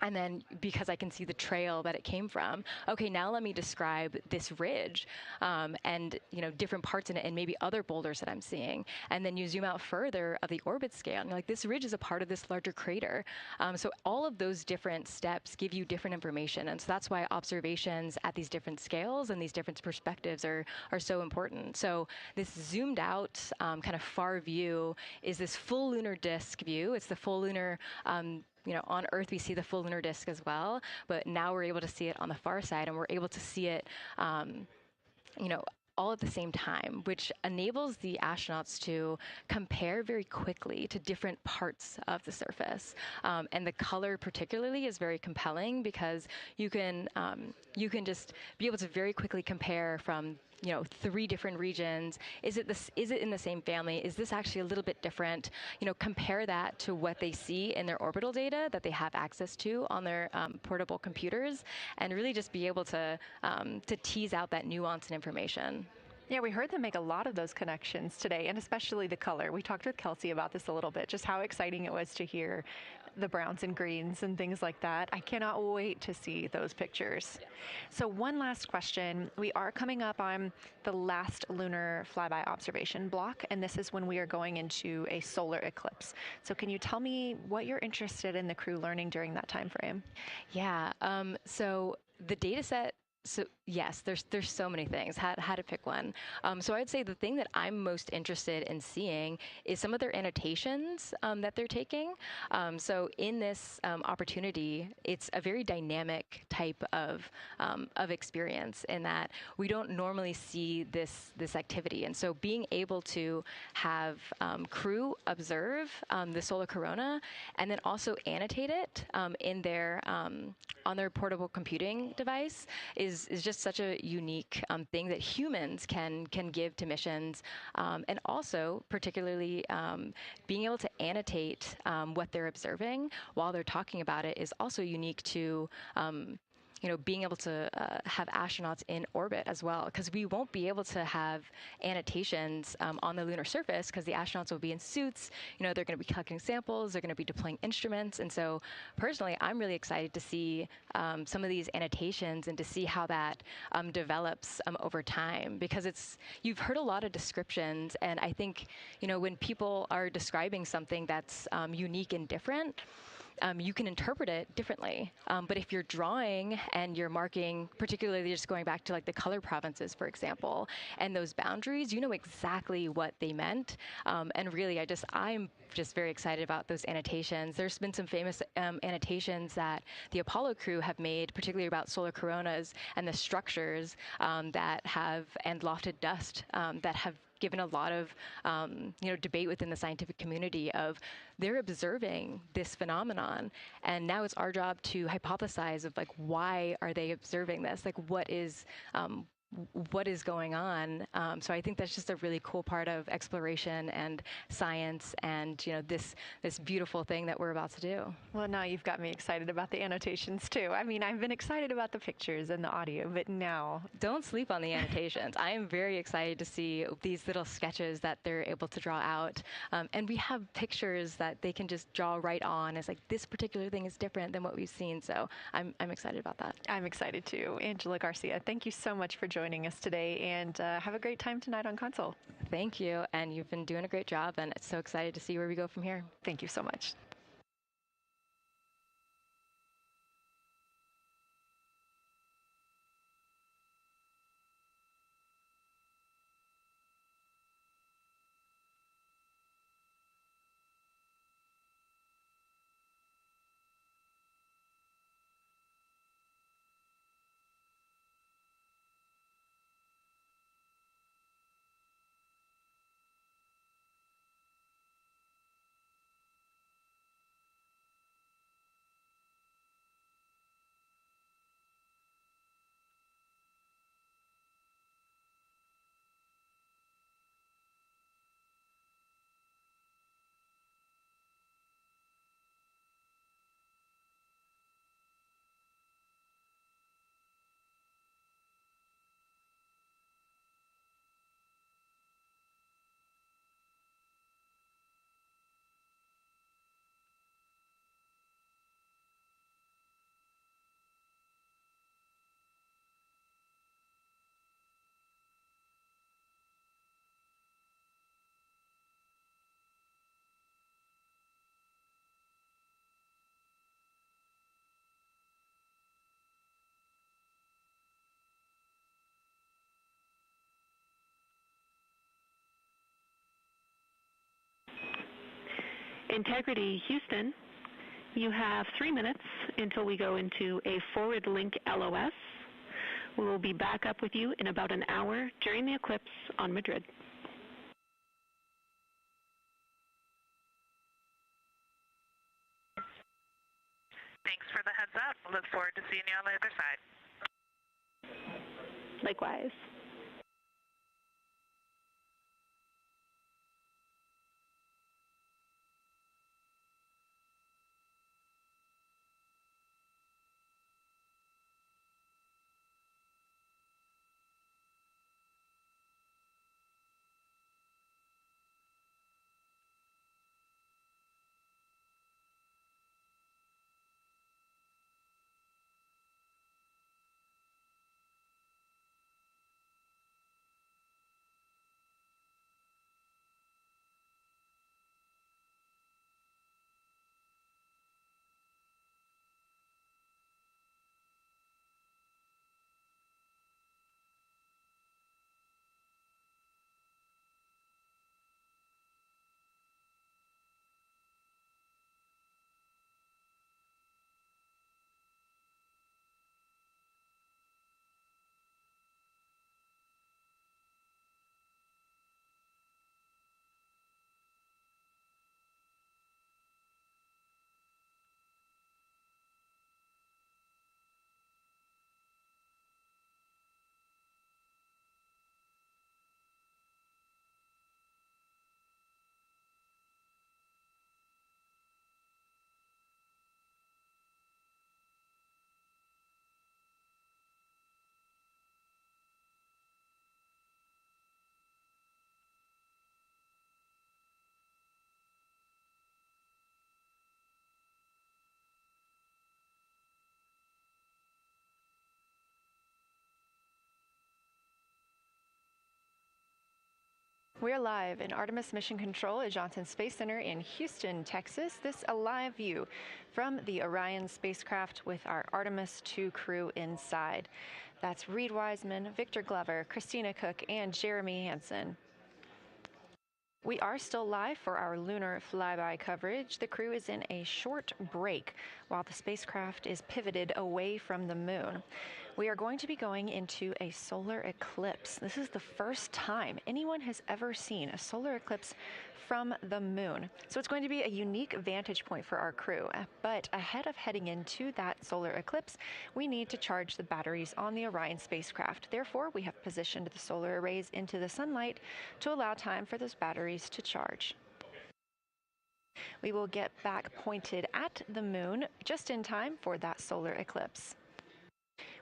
Speaker 13: And then because I can see the trail that it came from, okay, now let me describe this ridge and different parts in it, and maybe other boulders that I'm seeing. And then you zoom out further of the orbit scale, and you're like, this ridge is a part of this larger crater. So all of those different steps give you different information, and so that's why observations at these different scales and these different perspectives are so important. So this zoomed out kind of far view is this full lunar disk view. It's the full lunar. On Earth, we see the full lunar disk as well, but now we're able to see it on the far side, and we're able to see it, all at the same time, which enables the astronauts to compare very quickly to different parts of the surface. And the color particularly is very compelling, because you can just be able to very quickly compare from 3 different regions. Is it in the same family? Is this actually a little bit different? Compare that to what they see in their orbital data that they have access to on their portable computers, and really just be able to tease out that nuance and information.
Speaker 3: Yeah, we heard them make a lot of those connections today, and especially the color. We talked with Kelsey about this a little bit, just how exciting it was to hear the browns and greens and things like that. I cannot wait to see those pictures. Yeah. So one last question. We are coming up on the last lunar flyby observation block, and this is when we are going into a solar eclipse. So can you tell me what you're interested in the crew learning during that time frame?
Speaker 13: Yeah, so the data set. So yes, there's so many things. How to pick one. So I'd say the thing that I'm most interested in seeing is some of their annotations that they're taking. So in this opportunity, it's a very dynamic type of experience, in that we don't normally see this activity. And so being able to have crew observe the solar corona, and then also annotate it in their on their portable computing device is just such a unique thing that humans can give to missions, and also particularly being able to annotate what they're observing while they're talking about it is also unique to being able to have astronauts in orbit as well, because we won't be able to have annotations on the lunar surface because the astronauts will be in suits. They're going to be collecting samples, they're going to be deploying instruments, and so personally, I'm really excited to see some of these annotations and to see how that develops over time, because you've heard a lot of descriptions, and I think when people are describing something that's unique and different, you can interpret it differently. But if you're drawing and you're marking, particularly just going back to like the color provinces, for example, and those boundaries, you know exactly what they meant. And really, I'm just very excited about those annotations. There's been some famous annotations that the Apollo crew have made, particularly about solar coronas and the structures that have, and lofted dust that have given a lot of debate within the scientific community of they're observing this phenomenon, and now it's our job to hypothesize of like why are they observing this, like what is going on. So I think that's just a really cool part of exploration and science, and this beautiful thing that we're about to do.
Speaker 3: Well, now you've got me excited about the annotations too. I mean, I've been excited about the pictures and the audio, but now
Speaker 13: don't sleep on the annotations. I am very excited to see these little sketches that they're able to draw out, and we have pictures that they can just draw right on as like this particular thing is different than what we've seen. So I'm excited about that.
Speaker 3: I'm excited too. Angela Garcia, thank you so much for joining us today, and have a great time tonight on Console.
Speaker 13: Thank you, and you've been doing a great job, and so excited to see where we go from here.
Speaker 3: Thank you so much. Integrity Houston, you have 3 minutes until we go into a forward link LOS. We will be back up with you in about an hour during the eclipse on Madrid.
Speaker 12: Thanks for the heads up. Look forward to seeing you on the other side.
Speaker 2: Likewise.
Speaker 3: We're live in Artemis Mission Control at Johnson Space Center in Houston, Texas. This a live view from the Orion spacecraft with our Artemis II crew inside. That's Reed Wiseman, Victor Glover, Christina Cook, and Jeremy Hansen. We are still live for our lunar flyby coverage. The crew is in a short break while the spacecraft is pivoted away from the moon. We are going to be going into a solar eclipse. This is the first time anyone has ever seen a solar eclipse from the moon. So it's going to be a unique vantage point for our crew. But ahead of heading into that solar eclipse, we need to charge the batteries on the Orion spacecraft. Therefore, we have positioned the solar arrays into the sunlight to allow time for those batteries to charge. We will get back pointed at the moon just in time for that solar eclipse.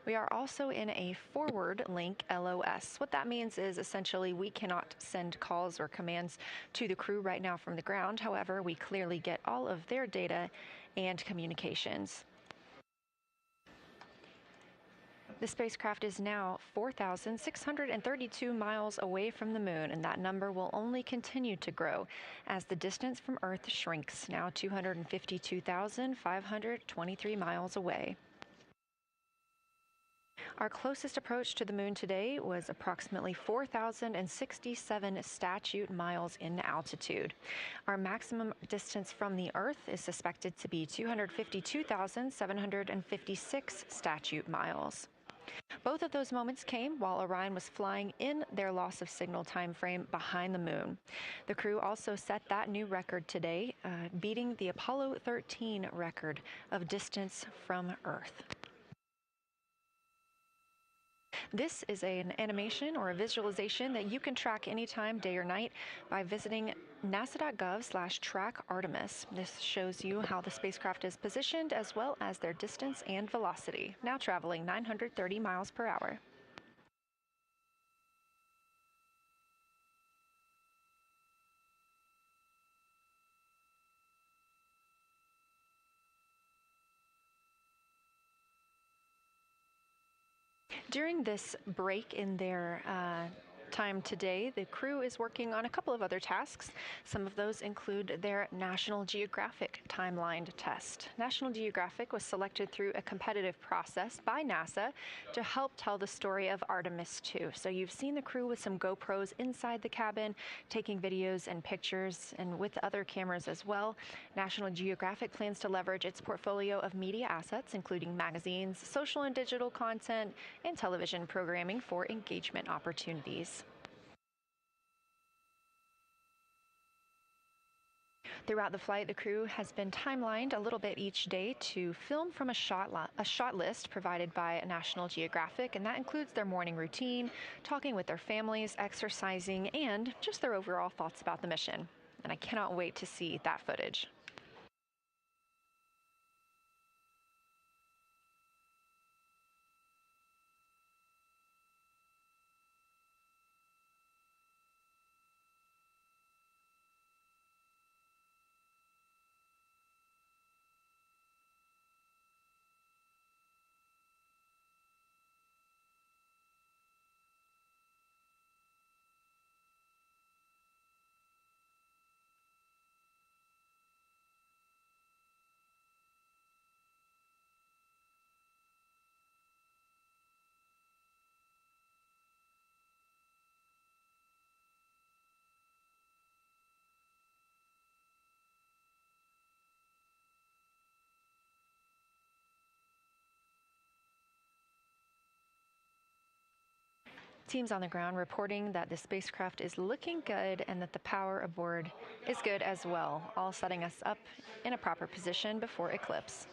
Speaker 3: We are also in a forward link LOS. What that means is essentially we cannot send calls or commands to the crew right now from the ground. However, we clearly get all of their data and communications. The spacecraft is now 4,632 miles away from the moon, and that number will only continue to grow as the distance from Earth shrinks, now 252,523 miles away. Our closest approach to the moon today was approximately 4,067 statute miles in altitude. Our maximum distance from the Earth is suspected to be 252,756 statute miles. Both of those moments came while Orion was flying in their loss of signal time frame behind the moon. The crew also set that new record today, beating the Apollo 13 record of distance from Earth. This is an animation or a visualization that you can track anytime, day or night, by visiting nasa.gov/track-Artemis. This shows you how the spacecraft is positioned as well as their distance and velocity, now traveling 930 miles per hour. During this break in their time today, the crew is working on a couple of other tasks. Some of those include their National Geographic timeline test. National Geographic was selected through a competitive process by NASA to help tell the story of Artemis II. So you've seen the crew with some GoPros inside the cabin, taking videos and pictures, and with other cameras as well. National Geographic plans to leverage its portfolio of media assets, including magazines, social and digital content, and television programming for engagement opportunities. Throughout the flight, the crew has been timelined a little bit each day to film from a shot list provided by National Geographic, and that includes their morning routine, talking with their families, exercising, and just their overall thoughts about the mission. And I cannot wait to see that footage. Teams on the ground reporting that the spacecraft is looking good and that the power aboard is good as well, all setting us up in a proper position before eclipse.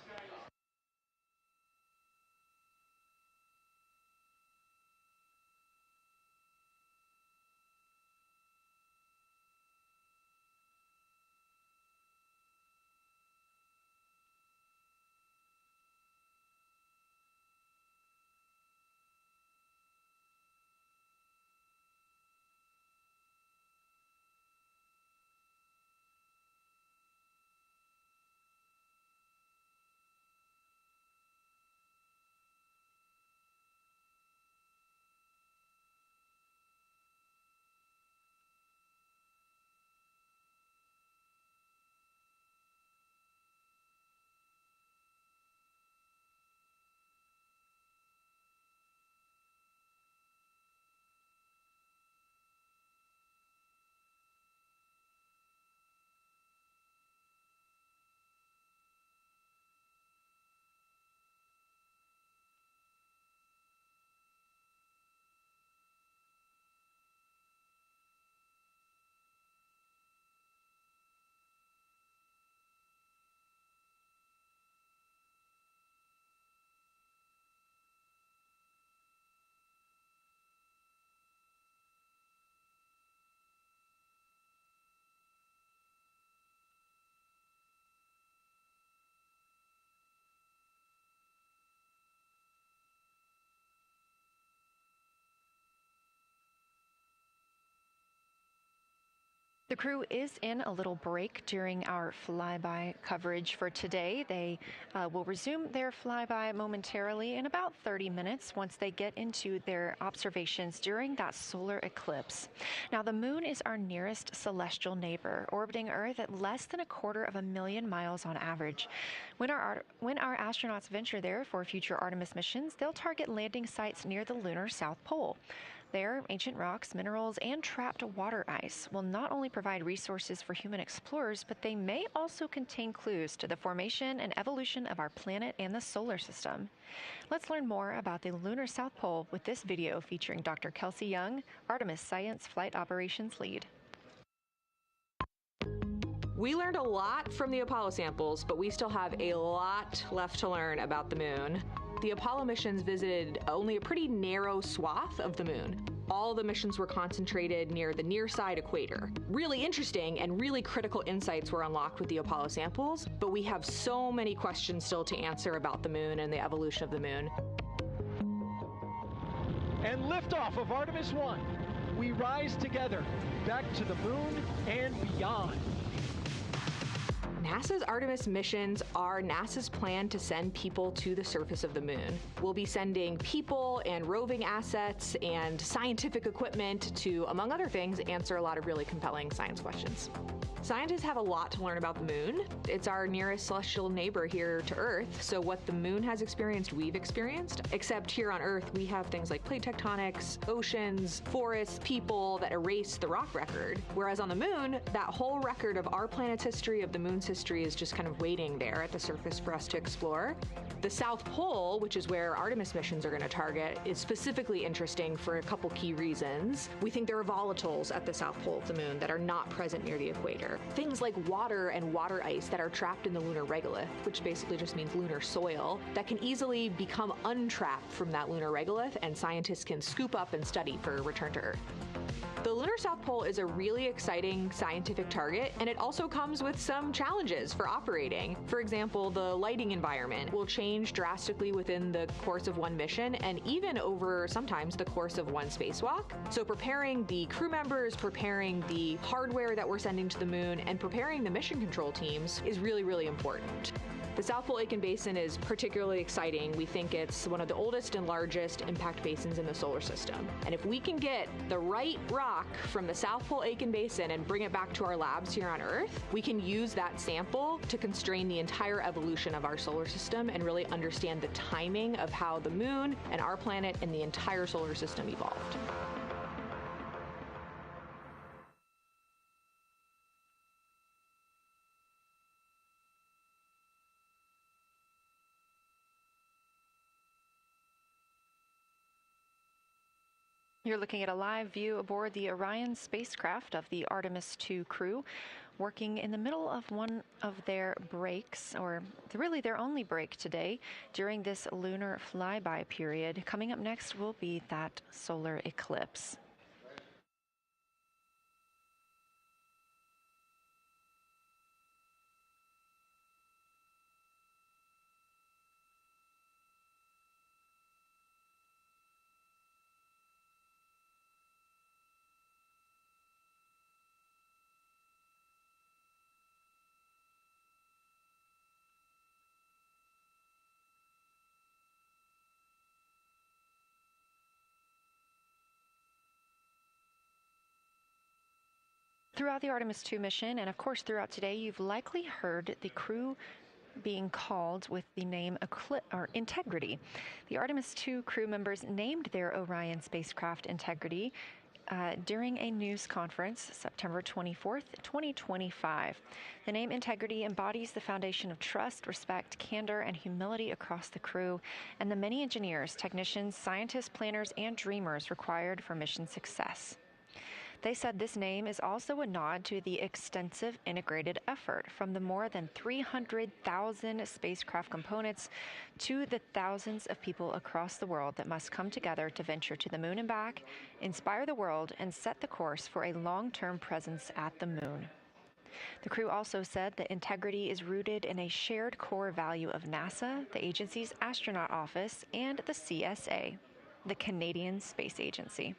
Speaker 3: The crew is in a little break during our flyby coverage for today. They will resume their flyby momentarily in about 30 minutes once they get into their observations during that solar eclipse. Now, the moon is our nearest celestial neighbor, orbiting Earth at less than 250,000 miles on average. When our astronauts venture there for future Artemis missions, they'll target landing sites near the lunar South Pole. There, ancient rocks, minerals, and trapped water ice will not only provide resources for human explorers, but they may also contain clues to the formation and evolution of our planet and the solar system. Let's learn more about the lunar South Pole with this video featuring Dr. Kelsey Young, Artemis Science Flight Operations Lead.
Speaker 14: We learned a lot from the Apollo samples, but we still have a lot left to learn about the moon. The Apollo missions visited only a pretty narrow swath of the moon. All the missions were concentrated near the near-side equator. Really interesting and really critical insights were unlocked with the Apollo samples, but we have so many questions still to answer about the moon and the evolution of the moon.
Speaker 15: And liftoff of Artemis I. We rise together, back to the moon and beyond.
Speaker 14: NASA's Artemis missions are NASA's plan to send people to the surface of the moon. We'll be sending people and roving assets and scientific equipment to, among other things, answer a lot of really compelling science questions. Scientists have a lot to learn about the moon. It's our nearest celestial neighbor here to Earth, so what the moon has experienced, we've experienced. Except here on Earth, we have things like plate tectonics, oceans, forests, people that erase the rock record. Whereas on the moon, that whole record of our planet's history, of the moon's history, is just kind of waiting there at the surface for us to explore. The South Pole, which is where Artemis missions are going to target, is specifically interesting for a couple key reasons. We think there are volatiles at the South Pole of the moon that are not present near the equator. Things like water and water ice that are trapped in the lunar regolith, which basically just means lunar soil, that can easily become untrapped from that lunar regolith, and scientists can scoop up and study for return to Earth. The lunar South Pole is a really exciting scientific target, and it also comes with some challenges for operating. For example, the lighting environment will change drastically within the course of one mission, and even over sometimes the course of one spacewalk. So preparing the crew members, preparing the hardware that we're sending to the moon, and preparing the mission control teams is really, really important. The South Pole Aitken Basin is particularly exciting. We think it's one of the oldest and largest impact basins in the solar system. And if we can get the right rock from the South Pole Aitken Basin and bring it back to our labs here on Earth, we can use that sample to constrain the entire evolution of our solar system and really understand the timing of how the moon and our planet and the entire solar system evolved.
Speaker 3: You're looking at a live view aboard the Orion spacecraft of the Artemis II crew, working in the middle of one of their breaks, or really their only break today, during this lunar flyby period. Coming up next will be that solar eclipse. Throughout the Artemis II mission, and of course throughout today, you've likely heard the crew being called with the name Integrity. The Artemis II crew members named their Orion spacecraft Integrity during a news conference September 24th, 2025. The name Integrity embodies the foundation of trust, respect, candor, and humility across the crew and the many engineers, technicians, scientists, planners, and dreamers required for mission success. They said this name is also a nod to the extensive integrated effort from the more than 300,000 spacecraft components to the thousands of people across the world that must come together to venture to the moon and back, inspire the world, and set the course for a long-term presence at the moon. The crew also said that integrity is rooted in a shared core value of NASA, the agency's astronaut office, and the CSA, the Canadian Space Agency.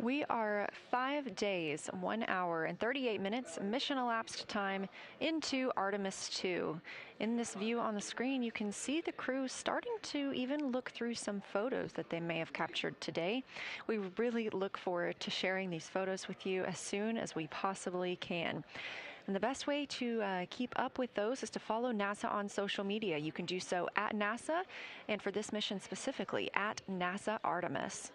Speaker 3: We are 5 days, 1 hour, and 38 minutes mission elapsed time into Artemis II. In this view on the screen, you can see the crew starting to even look through some photos that they may have captured today. We really look forward to sharing these photos with you as soon as we possibly can. And the best way to keep up with those is to follow NASA on social media. You can do so at NASA, and for this mission specifically, at NASA Artemis.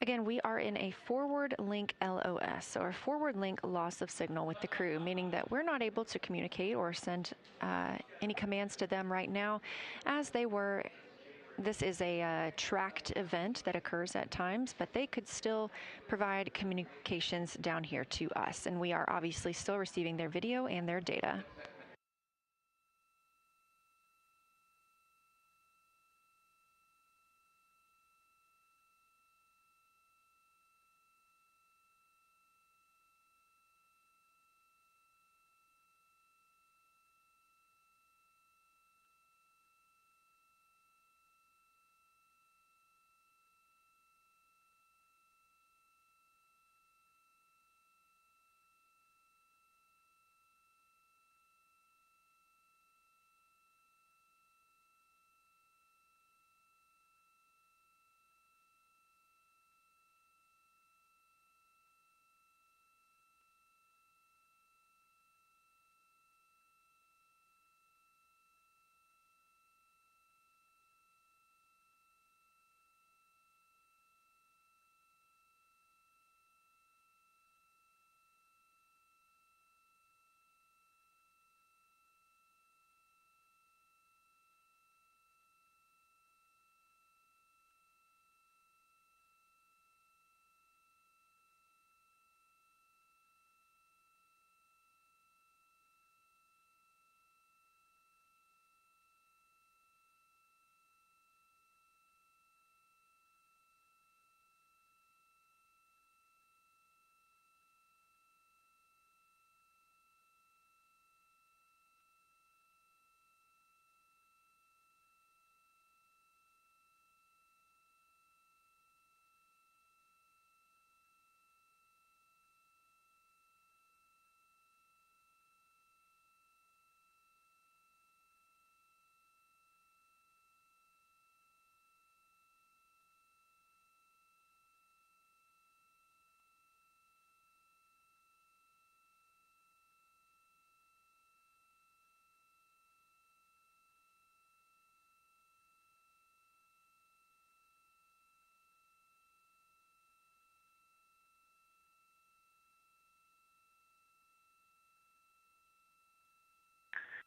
Speaker 3: Again, we are in a forward link LOS, or forward link loss of signal with the crew, meaning that we're not able to communicate or send any commands to them right now as they were. This is a tracked event that occurs at times, but they could still provide communications down here to us, and we are obviously still receiving their video and their data.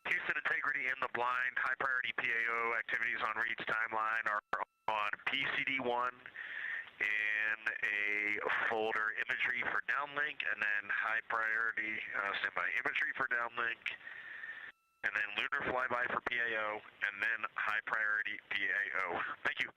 Speaker 1: Houston integrity in the blind. High priority PAO activities on Reed's timeline are on PCD1 in a folder imagery for downlink, and then high priority standby imagery for downlink, and then lunar flyby for PAO, and then high priority PAO. Thank you.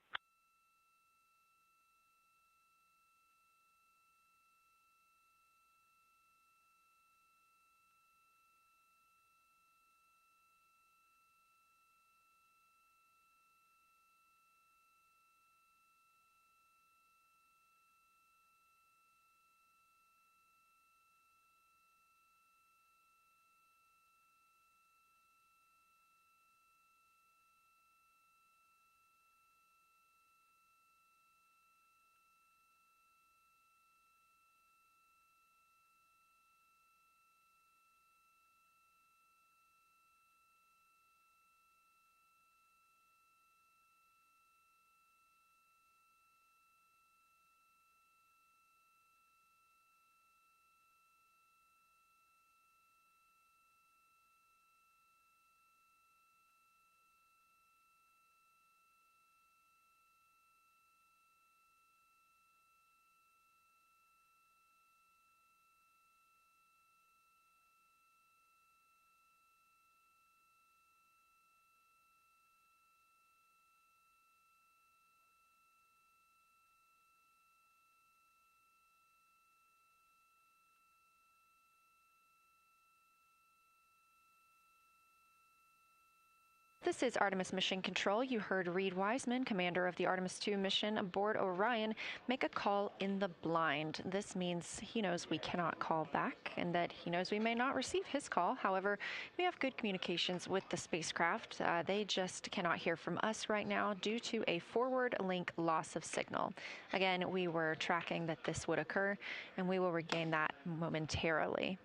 Speaker 3: This is Artemis Mission Control. You heard Reed Wiseman, commander of the Artemis II mission aboard Orion, make a call in the blind. This means he knows we cannot call back and that he knows we may not receive his call. However, we have good communications with the spacecraft. They just cannot hear from us right now due to a forward link loss of signal. Again, we were tracking that this would occur, and we will regain that momentarily.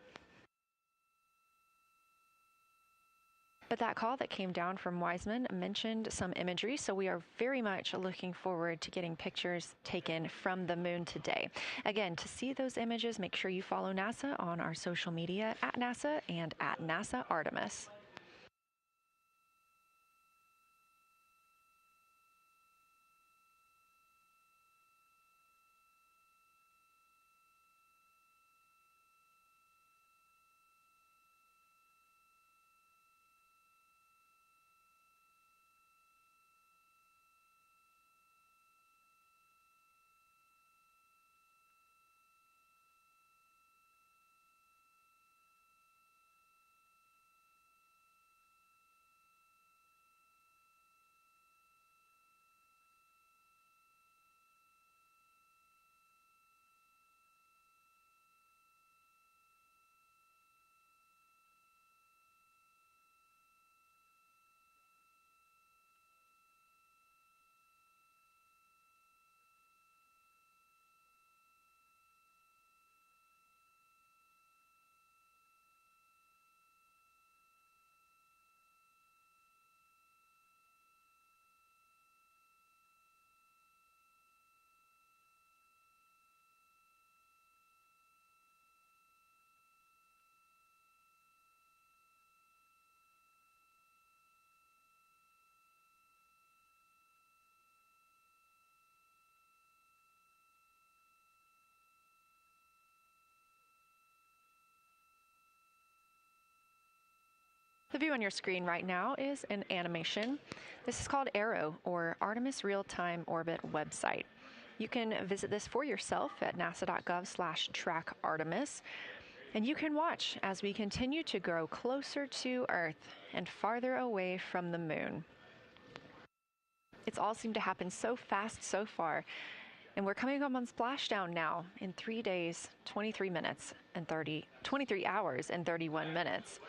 Speaker 3: But that call that came down from Wiseman mentioned some imagery, so we are very much looking forward to getting pictures taken from the moon today. Again, to see those images, make sure you follow NASA on our social media at NASA and at NASA Artemis. The view on your screen right now is an animation. This is called Arrow, or Artemis Real-Time Orbit website. You can visit this for yourself at nasa.gov/trackartemis, and you can watch as we continue to grow closer to Earth and farther away from the moon. It's all seemed to happen so fast so far, and we're coming up on splashdown now in 3 days, 23 hours and 31 minutes.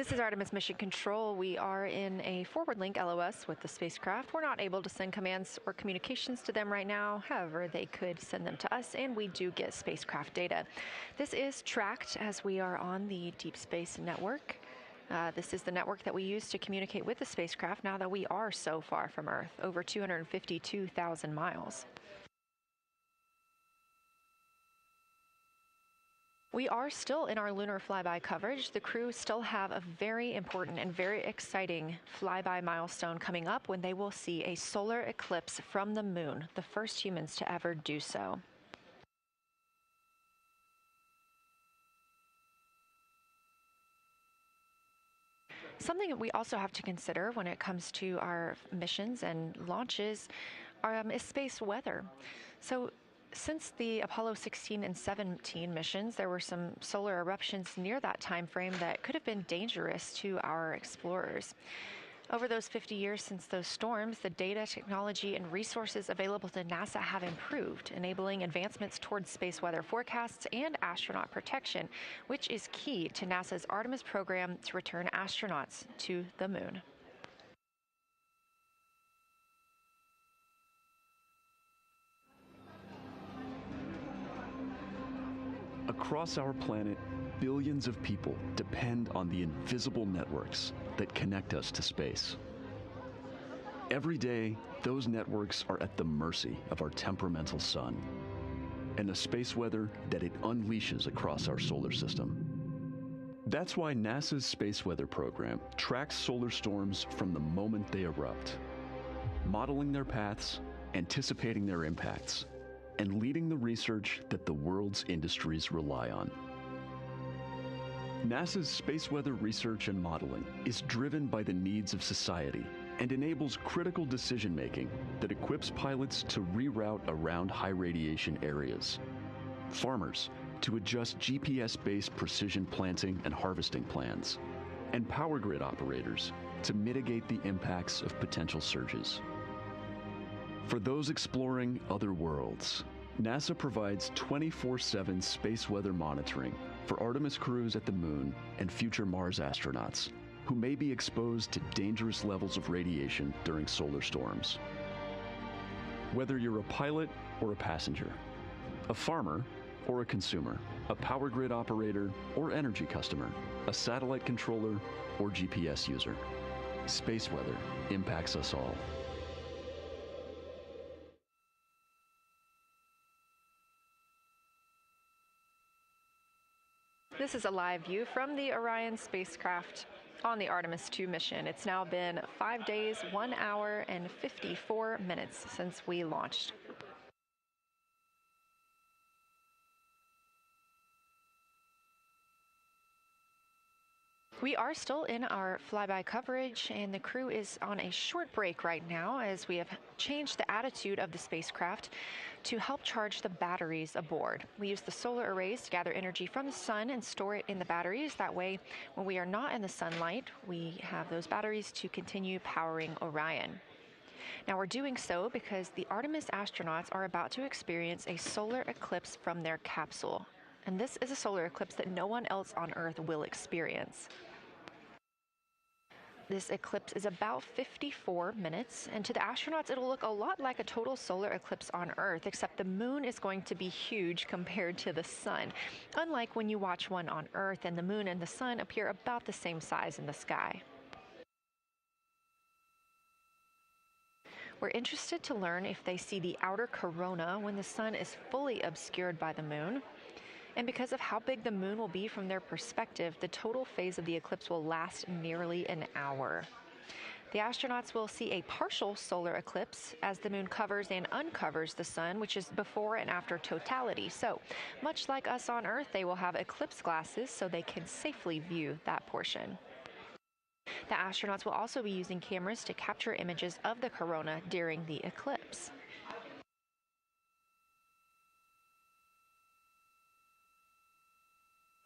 Speaker 3: This is Artemis Mission Control. We are in a forward link LOS with the spacecraft. We're not able to send commands or communications to them right now. However, they could send them to us, and we do get spacecraft data. This is tracked as we are on the Deep Space Network. This is the network that we use to communicate with the spacecraft now that we are so far from Earth, over 252,000 miles. We are still in our lunar flyby coverage. The crew still have a very important and very exciting flyby milestone coming up when they will see a solar eclipse from the moon, the first humans to ever do so. Something that we also have to consider when it comes to our missions and launches is space weather. So since the Apollo 16 and 17 missions, there were some solar eruptions near that time frame that could have been dangerous to our explorers. Over those 50 years since those storms, the data, technology, and resources available to NASA have improved, enabling advancements towards space weather forecasts and astronaut protection, which is key to NASA's Artemis program to return astronauts to the moon.
Speaker 5: Across our planet, billions of people depend on the invisible networks that connect us to space. Every day, those networks are at the mercy of our temperamental sun and the space weather that it unleashes across our solar system. That's why NASA's Space Weather Program tracks solar storms from the moment they erupt, modeling their paths, anticipating their impacts, and leading the research that the world's industries rely on. NASA's space weather research and modeling is driven by the needs of society and enables critical decision-making that equips pilots to reroute around high radiation areas, farmers to adjust GPS-based precision planting and harvesting plans, and power grid operators to mitigate the impacts of potential surges. For those exploring other worlds, NASA provides 24/7 space weather monitoring for Artemis crews at the moon and future Mars astronauts who may be exposed to dangerous levels of radiation during solar storms. Whether you're a pilot or a passenger, a farmer or a consumer, a power grid operator or energy customer, a satellite controller or GPS user, space weather impacts us all.
Speaker 3: This is a live view from the Orion spacecraft on the Artemis II mission. It's now been 5 days, 1 hour, and 54 minutes since we launched. We are still in our flyby coverage, and the crew is on a short break right now as we have changed the attitude of the spacecraft to help charge the batteries aboard. We use the solar arrays to gather energy from the sun and store it in the batteries. That way, when we are not in the sunlight, we have those batteries to continue powering Orion. Now, we're doing so because the Artemis astronauts are about to experience a solar eclipse from their capsule. And this is a solar eclipse that no one else on Earth will experience. This eclipse is about 54 minutes, and to the astronauts, it'll look a lot like a total solar eclipse on Earth, except the moon is going to be huge compared to the sun, unlike when you watch one on Earth and the moon and the sun appear about the same size in the sky. We're interested to learn if they see the outer corona when the sun is fully obscured by the moon. And because of how big the moon will be from their perspective, the total phase of the eclipse will last nearly an hour. The astronauts will see a partial solar eclipse as the moon covers and uncovers the sun, which is before and after totality. So, much like us on Earth, they will have eclipse glasses so they can safely view that portion. The astronauts will also be using cameras to capture images of the corona during the eclipse.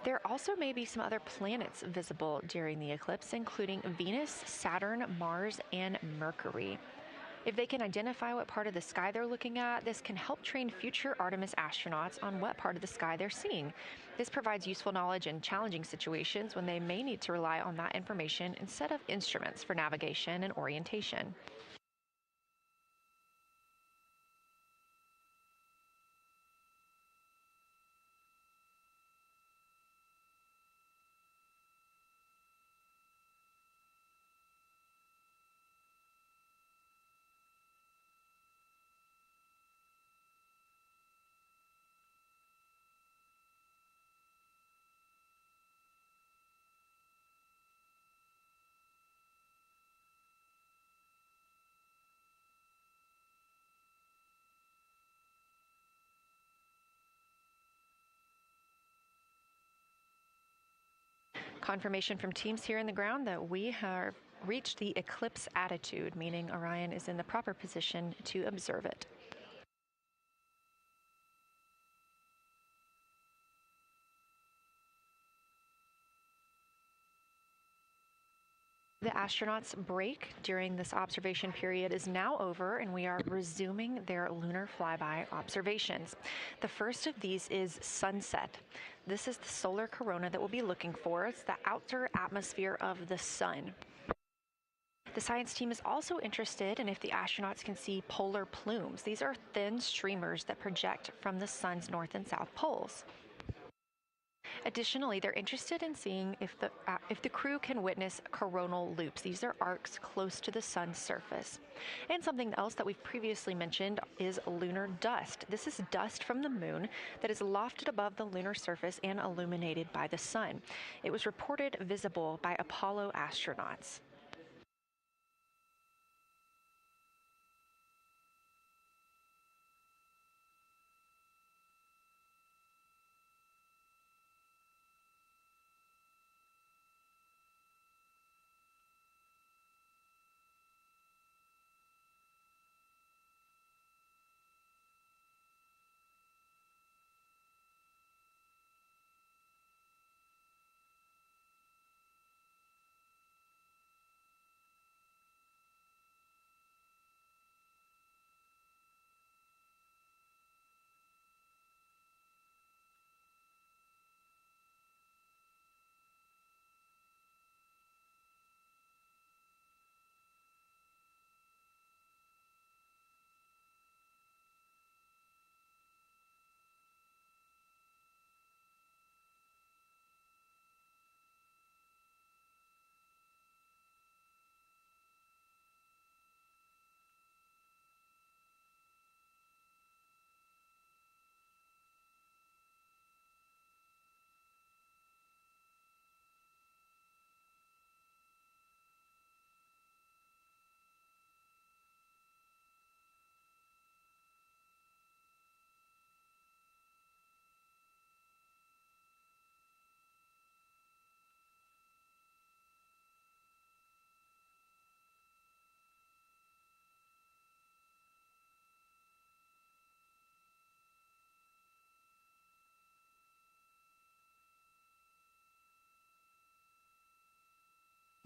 Speaker 3: There also may be some other planets visible during the eclipse, including Venus, Saturn, Mars, and Mercury. If they can identify what part of the sky they're looking at, this can help train future Artemis astronauts on what part of the sky they're seeing. This provides useful knowledge in challenging situations when they may need to rely on that information instead of instruments for navigation and orientation. Confirmation from teams here in the ground that we have reached the eclipse attitude, meaning Orion is in the proper position to observe it. The astronauts' break during this observation period is now over, and we are resuming their lunar flyby observations. The first of these is sunset. This is the solar corona that we'll be looking for. It's the outer atmosphere of the sun. The science team is also interested in if the astronauts can see polar plumes. These are thin streamers that project from the sun's north and south poles. Additionally, they're interested in seeing if the crew can witness coronal loops. These are arcs close to the sun's surface. And something else that we've previously mentioned is lunar dust. This is dust from the moon that is lofted above the lunar surface and illuminated by the sun. It was reported visible by Apollo astronauts.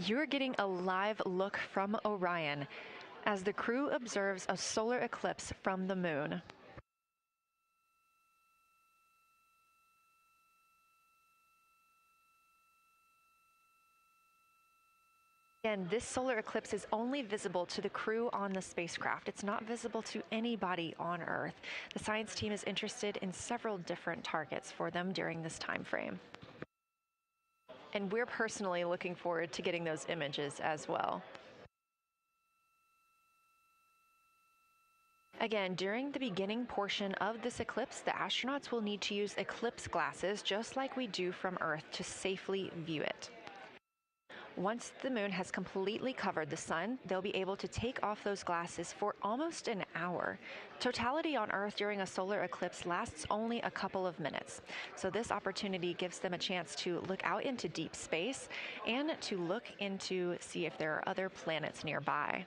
Speaker 3: You're getting a live look from Orion as the crew observes a solar eclipse from the moon. And this solar eclipse is only visible to the crew on the spacecraft. It's not visible to anybody on Earth. The science team is interested in several different targets for them during this time frame. And we're personally looking forward to getting those images as well. Again, during the beginning portion of this eclipse, the astronauts will need to use eclipse glasses, just like we do from Earth, to safely view it. Once the moon has completely covered the sun, they'll be able to take off those glasses for almost an hour. Totality on Earth during a solar eclipse lasts only a couple of minutes. So this opportunity gives them a chance to look out into deep space and to look into see if there are other planets nearby.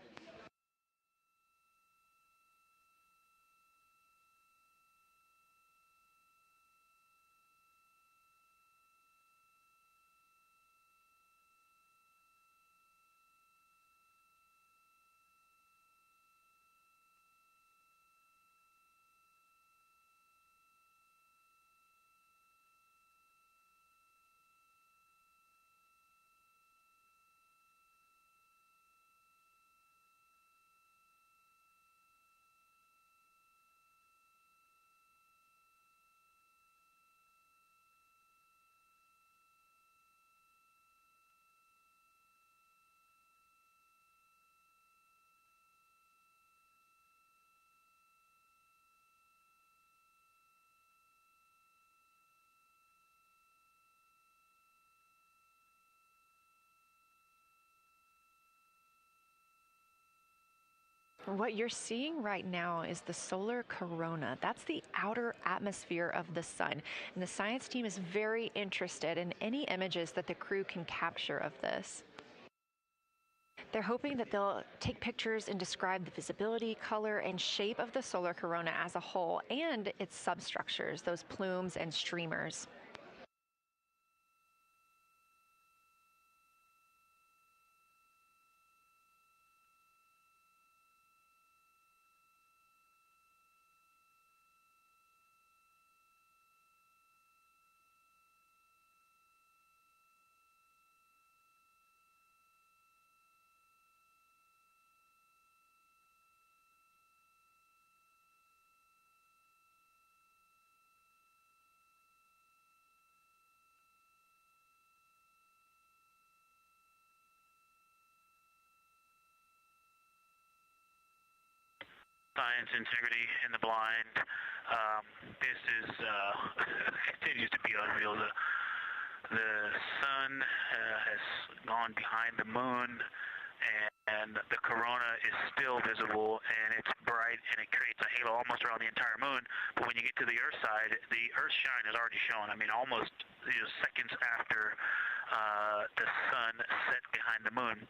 Speaker 3: What you're seeing right now is the solar corona. That's the outer atmosphere of the sun. And the science team is very interested in any images that the crew can capture of this. They're hoping that they'll take pictures and describe the visibility, color, and shape of the solar corona as a whole and its substructures, those plumes and streamers.
Speaker 4: Science, integrity, in the blind. This is continues to be unreal. The sun has gone behind the moon, and the corona is still visible, and it's bright, and it creates a halo almost around the entire moon. But when you get to the Earth side, the Earth shine is already shown. I mean, almost seconds after the sun set behind the moon.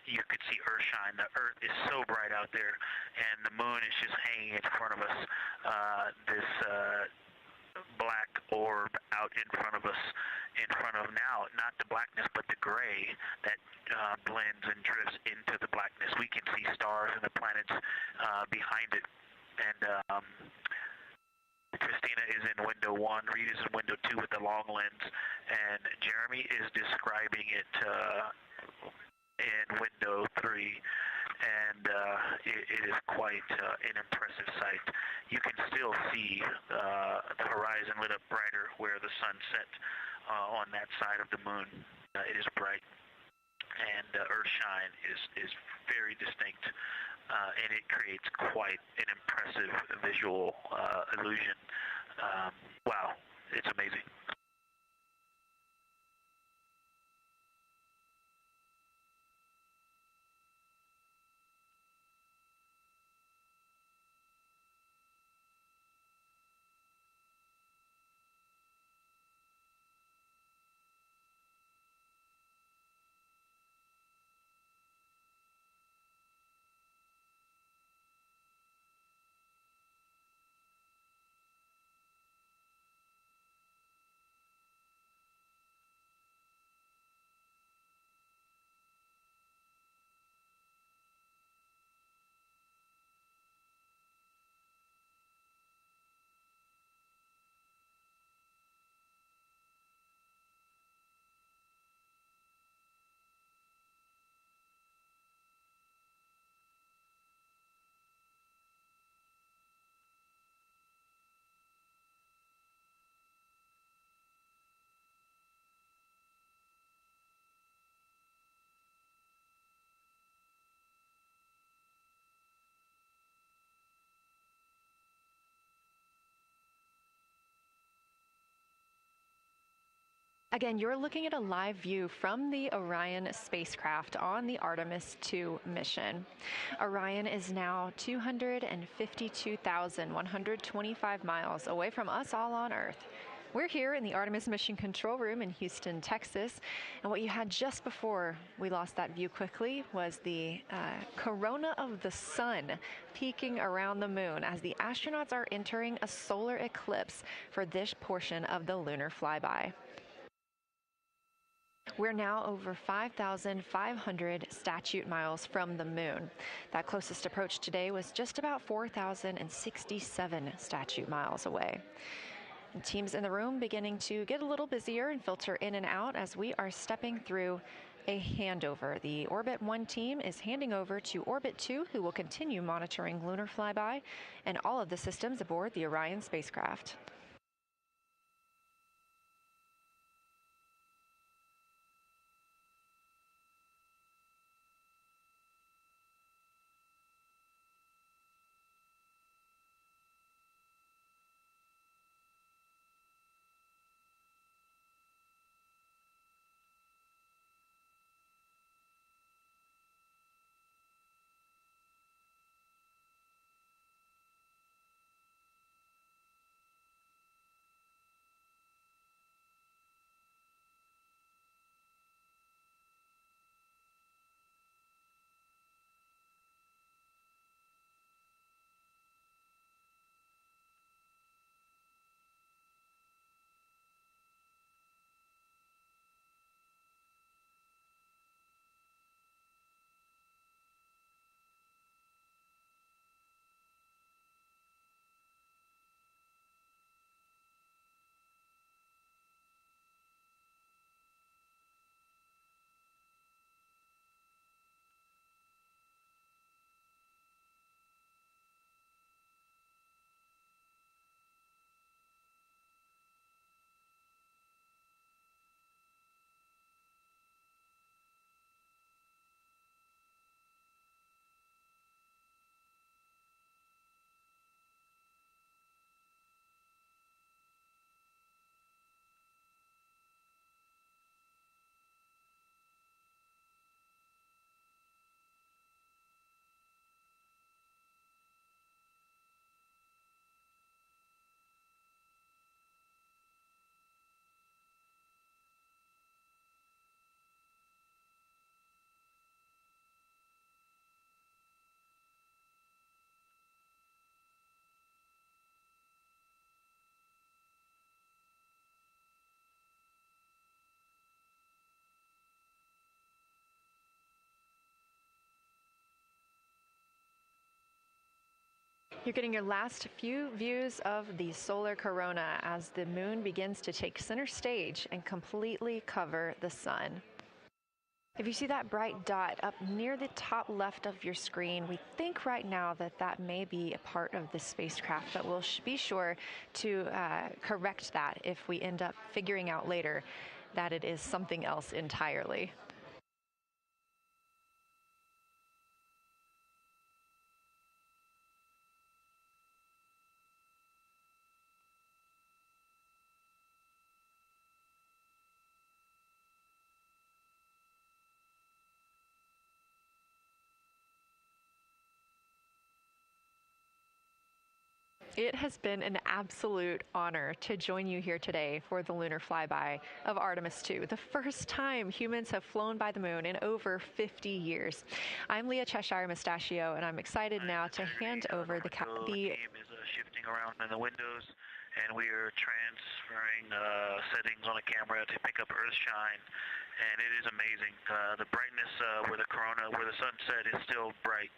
Speaker 4: You could see Earth shine. The Earth is so bright out there, and the moon is just hanging in front of us. This black orb out in front of us, in front of now, not the blackness, but the gray that blends and drifts into the blackness. We can see stars and the planets behind it. And Christina is in window 1, Reed is in window 2 with the long lens, and Jeremy is describing it in window 3, and it is quite an impressive sight. You can still see the horizon lit up brighter where the sun set on that side of the moon. It is bright, and Earthshine is very distinct, and it creates quite an impressive visual illusion. Wow, it's amazing.
Speaker 3: Again, you're looking at a live view from the Orion spacecraft on the Artemis II mission. Orion is now 252,125 miles away from us all on Earth. We're here in the Artemis Mission Control Room in Houston, Texas, and what you had just before we lost that view quickly was the corona of the sun peeking around the moon as the astronauts are entering a solar eclipse for this portion of the lunar flyby. We're now over 5,500 statute miles from the moon. That closest approach today was just about 4,067 statute miles away. And teams in the room beginning to get a little busier and filter in and out as we are stepping through a handover. The Orbit 1 team is handing over to Orbit 2, who will continue monitoring lunar flyby and all of the systems aboard the Orion spacecraft. You're getting your last few views of the solar corona as the moon begins to take center stage and completely cover the sun. If you see that bright dot up near the top left of your screen, we think right now that that may be a part of the spacecraft, but we'll be sure to correct that if we end up figuring out later that it is something else entirely. It has been an absolute honor to join you here today for the lunar flyby of Artemis II, the first time humans have flown by the moon in over 50 years. I'm Leah Cheshire Mustachio, and I'm excited now to hand over the
Speaker 4: game is shifting around in the windows, and we are transferring settings on the camera to pick up Earth shine, and it is amazing. The brightness where the sunset is still bright.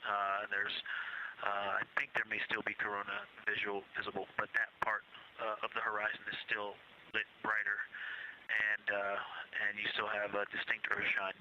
Speaker 4: I think there may still be corona visible, but that part of the horizon is still lit brighter, and you still have a distinct Earth shine.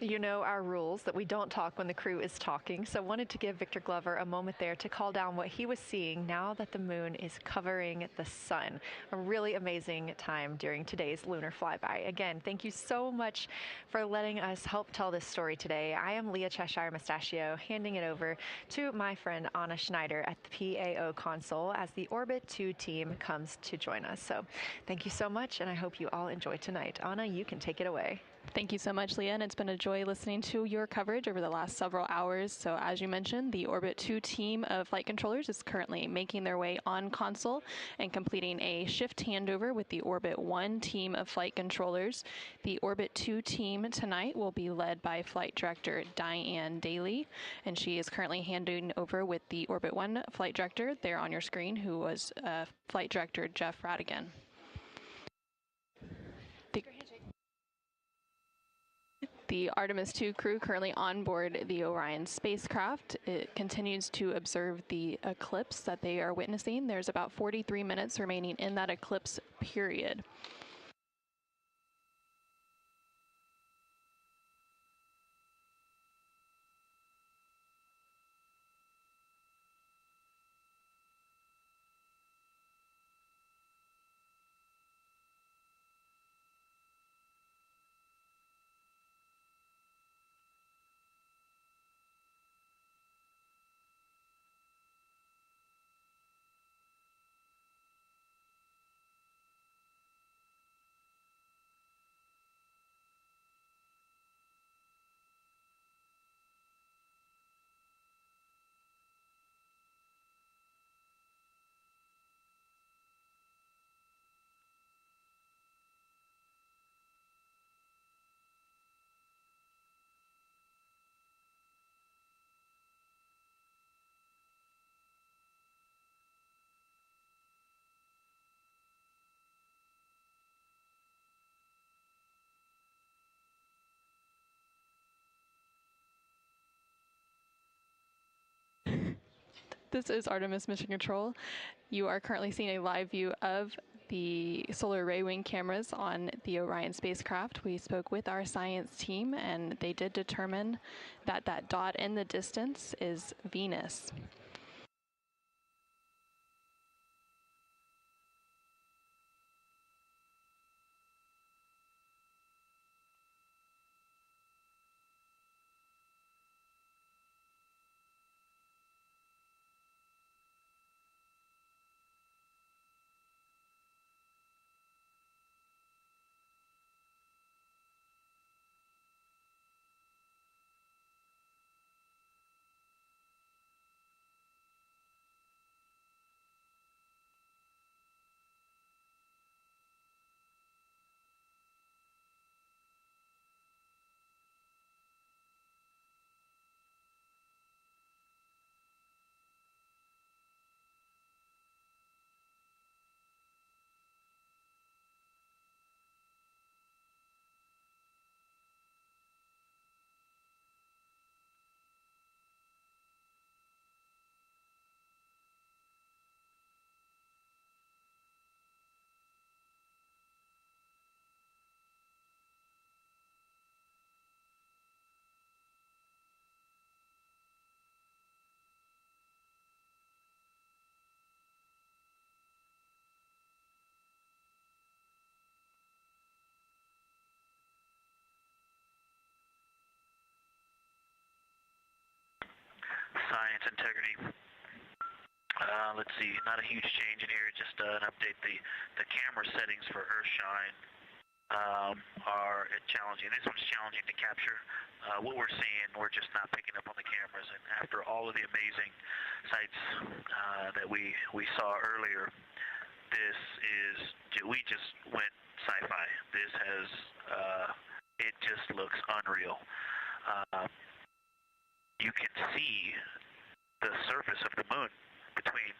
Speaker 3: You know our rules that we don't talk when the crew is talking, so wanted to give Victor Glover a moment there to call down what he was seeing now that the moon is covering the sun. A really amazing time during today's lunar flyby. Again, thank you so much for letting us help tell this story today. I am Leah Cheshire Mustachio, handing it over to my friend Anna Schneider at the PAO console as the Orbit 2 team comes to join us. So thank you so much, and I hope you all enjoy tonight. Anna, you can take it away.
Speaker 16: Thank you so much, Leah, and it's been a joy listening to your coverage over the last several hours. So as you mentioned, the Orbit 2 team of flight controllers is currently making their way on console and completing a shift handover with the Orbit 1 team of flight controllers. The Orbit 2 team tonight will be led by Flight Director Diane Daly, and she is currently handing over with the Orbit 1 flight director there on your screen, who was Flight Director Jeff Radigan. The Artemis II crew currently on board the Orion spacecraft. It continues to observe the eclipse that they are witnessing. There's about 43 minutes remaining in that eclipse period. This is Artemis Mission Control. You are currently seeing a live view of the solar array wing cameras on the Orion spacecraft. We spoke with our science team, and they did determine that that dot in the distance is Venus.
Speaker 4: science integrity. Let's see, not a huge change in here, just an update. The camera settings for Earthshine are challenging. This one's challenging to capture. What we're seeing, we're just not picking up on the cameras. And after all of the amazing sights that we saw earlier, we just went sci-fi. This has, it just looks unreal. You can see the surface of the moon between,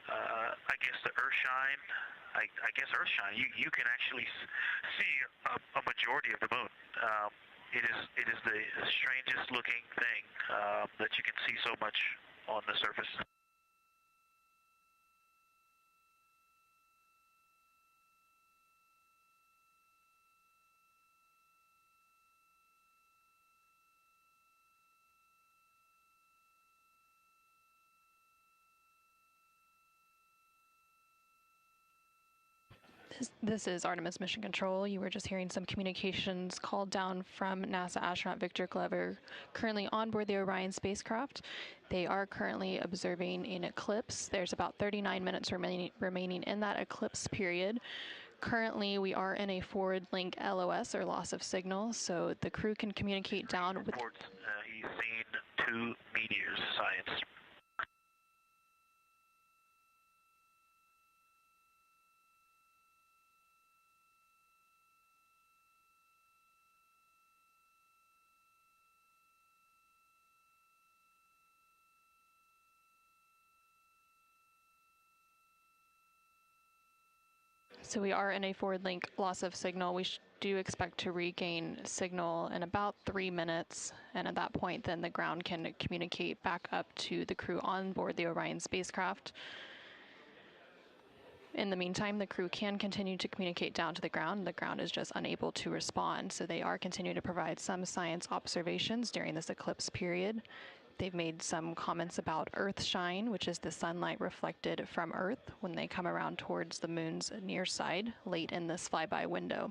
Speaker 4: I guess, the Earthshine. I guess Earthshine. You can actually see a majority of the moon. It is the strangest looking thing that you can see so much on the surface.
Speaker 16: This is Artemis Mission Control. You were just hearing some communications called down from NASA astronaut Victor Glover, currently on board the Orion spacecraft. They are currently observing an eclipse. There's about 39 minutes remaining in that eclipse period. Currently, we are in a forward link LOS, or loss of signal, so the crew can communicate down with...
Speaker 4: He's seen 2 meteors, science.
Speaker 16: So we are in a forward link loss of signal. We do expect to regain signal in about 3 minutes, and at that point then the ground can communicate back up to the crew on board the Orion spacecraft. In the meantime, the crew can continue to communicate down to the ground. The ground is just unable to respond, so they are continuing to provide some science observations during this eclipse period. They've made some comments about Earthshine, which is the sunlight reflected from Earth when they come around towards the moon's near side late in this flyby window.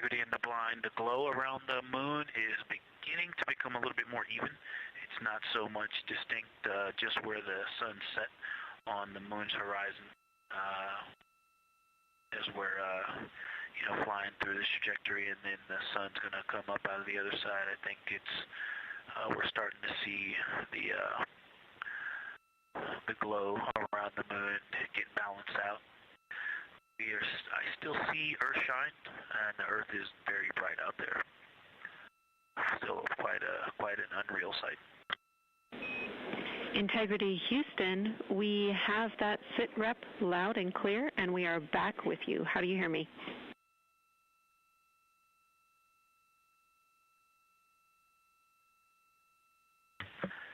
Speaker 4: integrity in the blind. The glow around the moon is beginning to become a little bit more even. It's not so much distinct just where the sun set on the moon's horizon as we're flying through this trajectory, and then the sun's going to come up out of the other side. I think it's we're starting to see the glow around the moon get balanced out. I still see Earth shine, and the Earth is very bright out there. Still quite an unreal sight.
Speaker 2: Integrity Houston, we have that sit rep loud and clear, and we are back with you. How do you hear me?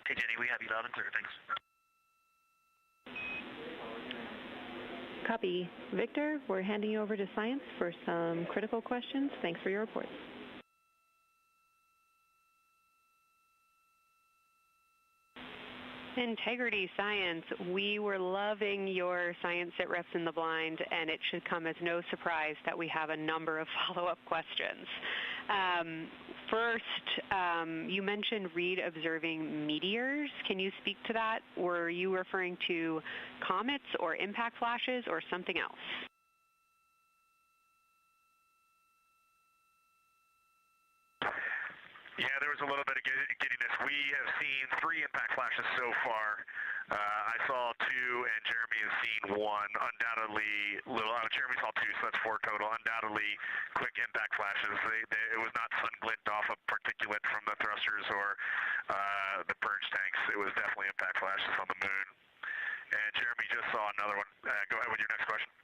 Speaker 4: Hey Jenny, we have you loud and clear, thanks.
Speaker 2: Copy. Victor, we're handing you over to Science for some critical questions. Thanks for your report. Integrity Science, we were loving your science sit reps in the blind, and it should come as no surprise that we have a number of follow-up questions. First, you mentioned Reed observing meteors. Can you speak to that? Were you referring to comets or impact flashes or something else?
Speaker 1: Yeah, there was a little bit of giddiness. We have seen 3 impact flashes so far. I saw 2, and Jeremy has seen 1. Undoubtedly, Jeremy saw 2, so that's 4 total. Undoubtedly, quick impact flashes. It was not sun glint off of particulate from the thrusters or the purge tanks. It was definitely impact flashes on the moon. And Jeremy just saw another one. Go ahead with your next question.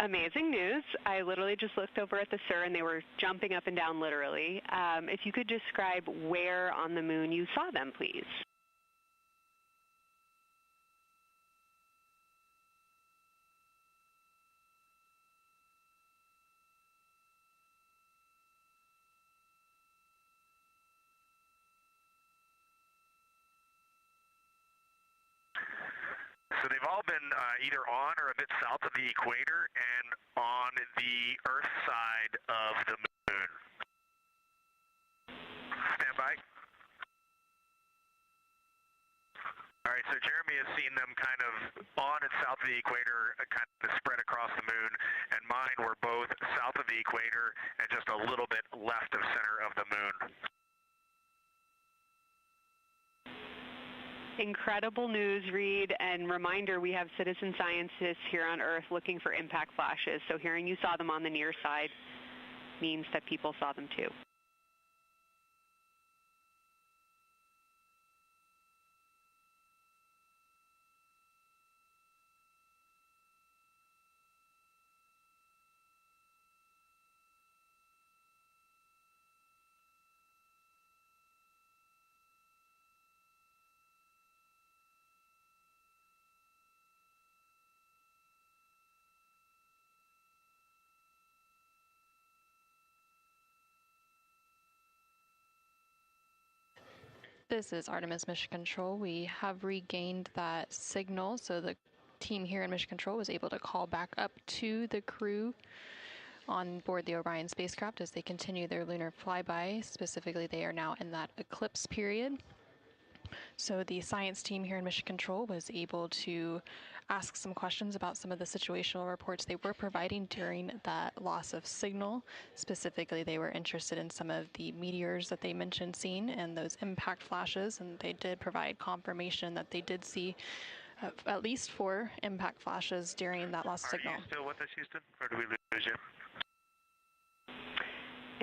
Speaker 2: Amazing news. I literally just looked over at the SIR and they were jumping up and down literally. If you could describe where on the moon you saw them, please.
Speaker 1: So they've all been either on or a bit south of the equator and on the Earth side of the moon. Stand by. All right, so Jeremy has seen them kind of on and south of the equator, kind of spread across the moon, and mine were both south of the equator and just a little bit left of center of the moon.
Speaker 2: Incredible news, Reed, and reminder, we have citizen scientists here on Earth looking for impact flashes, so hearing you saw them on the near side means that people saw them too.
Speaker 16: This is Artemis Mission Control. We have regained that signal, so the team here in Mission Control was able to call back up to the crew on board the Orion spacecraft as they continue their lunar flyby. Specifically, they are now in that eclipse period. So the science team here in Mission Control was able to ask some questions about some of the situational reports they were providing during that loss of signal. Specifically, they were interested in some of the meteors that they mentioned seeing and those impact flashes, and they did provide confirmation that they did see at least 4 impact flashes during that loss of signal.
Speaker 1: Are you still with us, Houston, or do we lose you?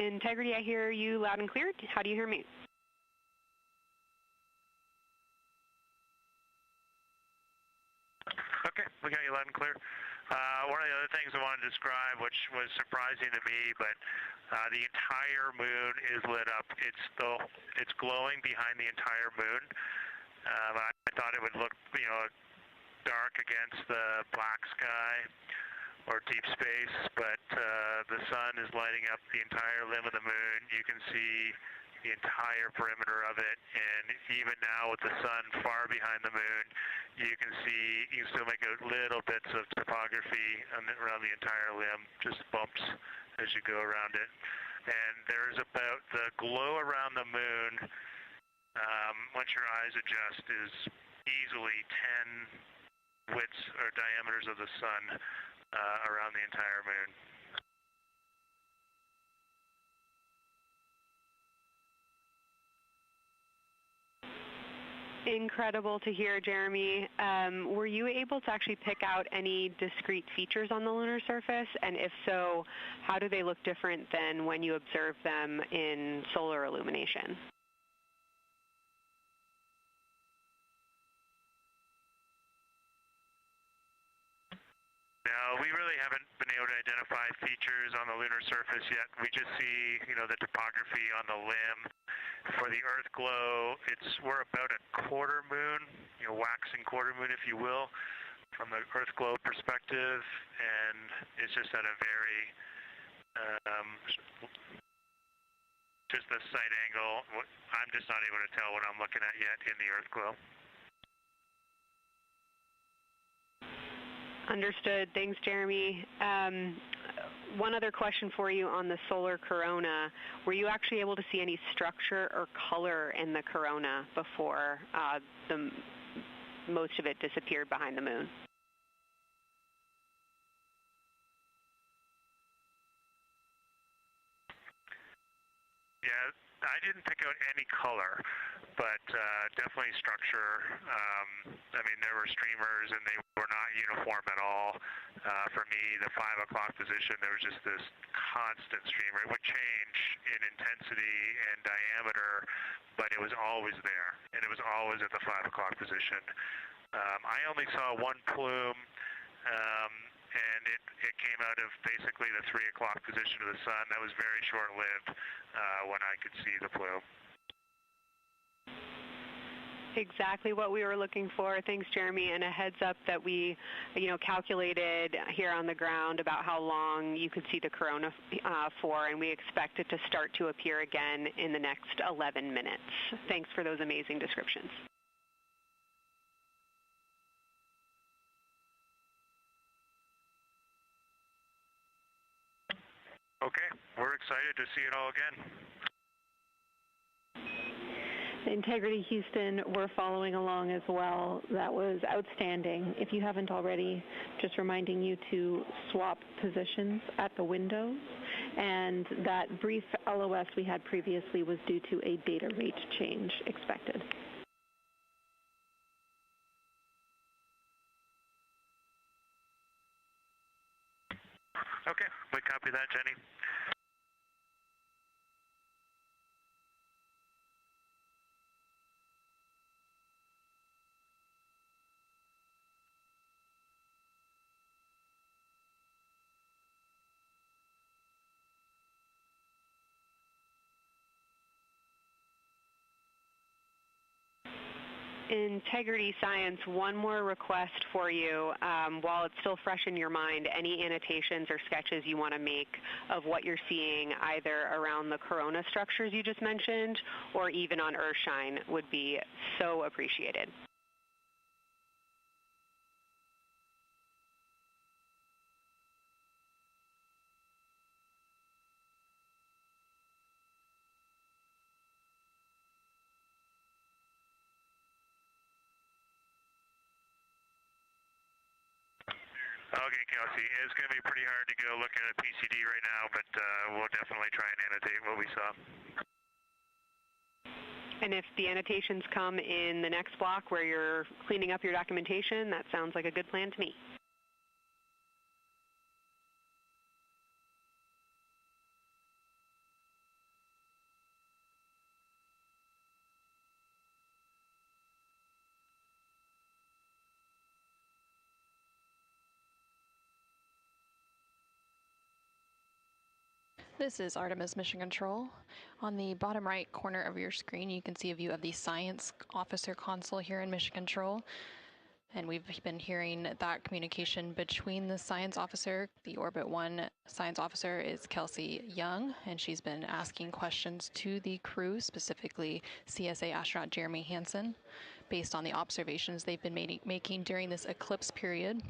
Speaker 2: Integrity, I hear you loud and clear. How do you hear me?
Speaker 1: Okay, we got you loud and clear. One of the other things I wanted to describe, which was surprising to me, but the entire moon is lit up. It's glowing behind the entire moon. I thought it would look, dark against the black sky or deep space, but the sun is lighting up the entire limb of the moon. You can see the entire perimeter of it, and even now with the sun far behind the moon, you can still make out little bits of topography topography around the entire limb, just bumps as you go around it. And there's about the glow around the moon, once your eyes adjust, is easily 10 widths or diameters of the sun around the entire moon.
Speaker 2: Incredible to hear, Jeremy. Were you able to actually pick out any discrete features on the lunar surface? And if so, how do they look different than when you observe them in solar illumination?
Speaker 1: No, we really haven't been able to identify features on the lunar surface yet. We just see, the topography on the limb. For the Earth glow, we're about a quarter moon, waxing quarter moon, if you will, from the Earth glow perspective, and it's just at a very, just the sight angle. I'm just not able to tell what I'm looking at yet in the Earth glow.
Speaker 2: Understood. Thanks, Jeremy. One other question for you on the solar corona. Were you actually able to see any structure or color in the corona before most of it disappeared behind the moon?
Speaker 1: Yeah, I didn't pick out any color, but definitely structure. There were streamers, and they were not uniform at all. For me, the 5 o'clock position, there was just this constant streamer. It would change in intensity and diameter, but it was always there, and it was always at the 5 o'clock position. I only saw one plume, and it came out of basically the 3 o'clock position of the sun. That was very short-lived when I could see the plume.
Speaker 2: Exactly what we were looking for. Thanks, Jeremy. And a heads up that we, calculated here on the ground about how long you could see the corona for, and we expect it to start to appear again in the next 11 minutes. Thanks for those amazing descriptions.
Speaker 1: Okay, we're excited to see it all again.
Speaker 2: Integrity Houston, we're following along as well. That was outstanding. If you haven't already, just reminding you to swap positions at the windows. And that brief LOS we had previously was due to a data rate change expected.
Speaker 1: Okay, we copy that, Jenny.
Speaker 2: Integrity Science, one more request for you. While it's still fresh in your mind, any annotations or sketches you want to make of what you're seeing either around the corona structures you just mentioned or even on Earthshine would be so appreciated.
Speaker 1: Okay, Kelsey, it's going to be pretty hard to go looking at a PCD right now, but we'll definitely try and annotate what we saw.
Speaker 2: And if the annotations come in the next block where you're cleaning up your documentation, that sounds like a good plan to me.
Speaker 16: This is Artemis Mission Control. On the bottom right corner of your screen, you can see a view of the Science Officer console here in Mission Control. And we've been hearing that communication between the Science Officer. The Orbit 1 Science Officer is Kelsey Young, and she's been asking questions to the crew, specifically CSA astronaut Jeremy Hansen, based on the observations they've been making during this eclipse period.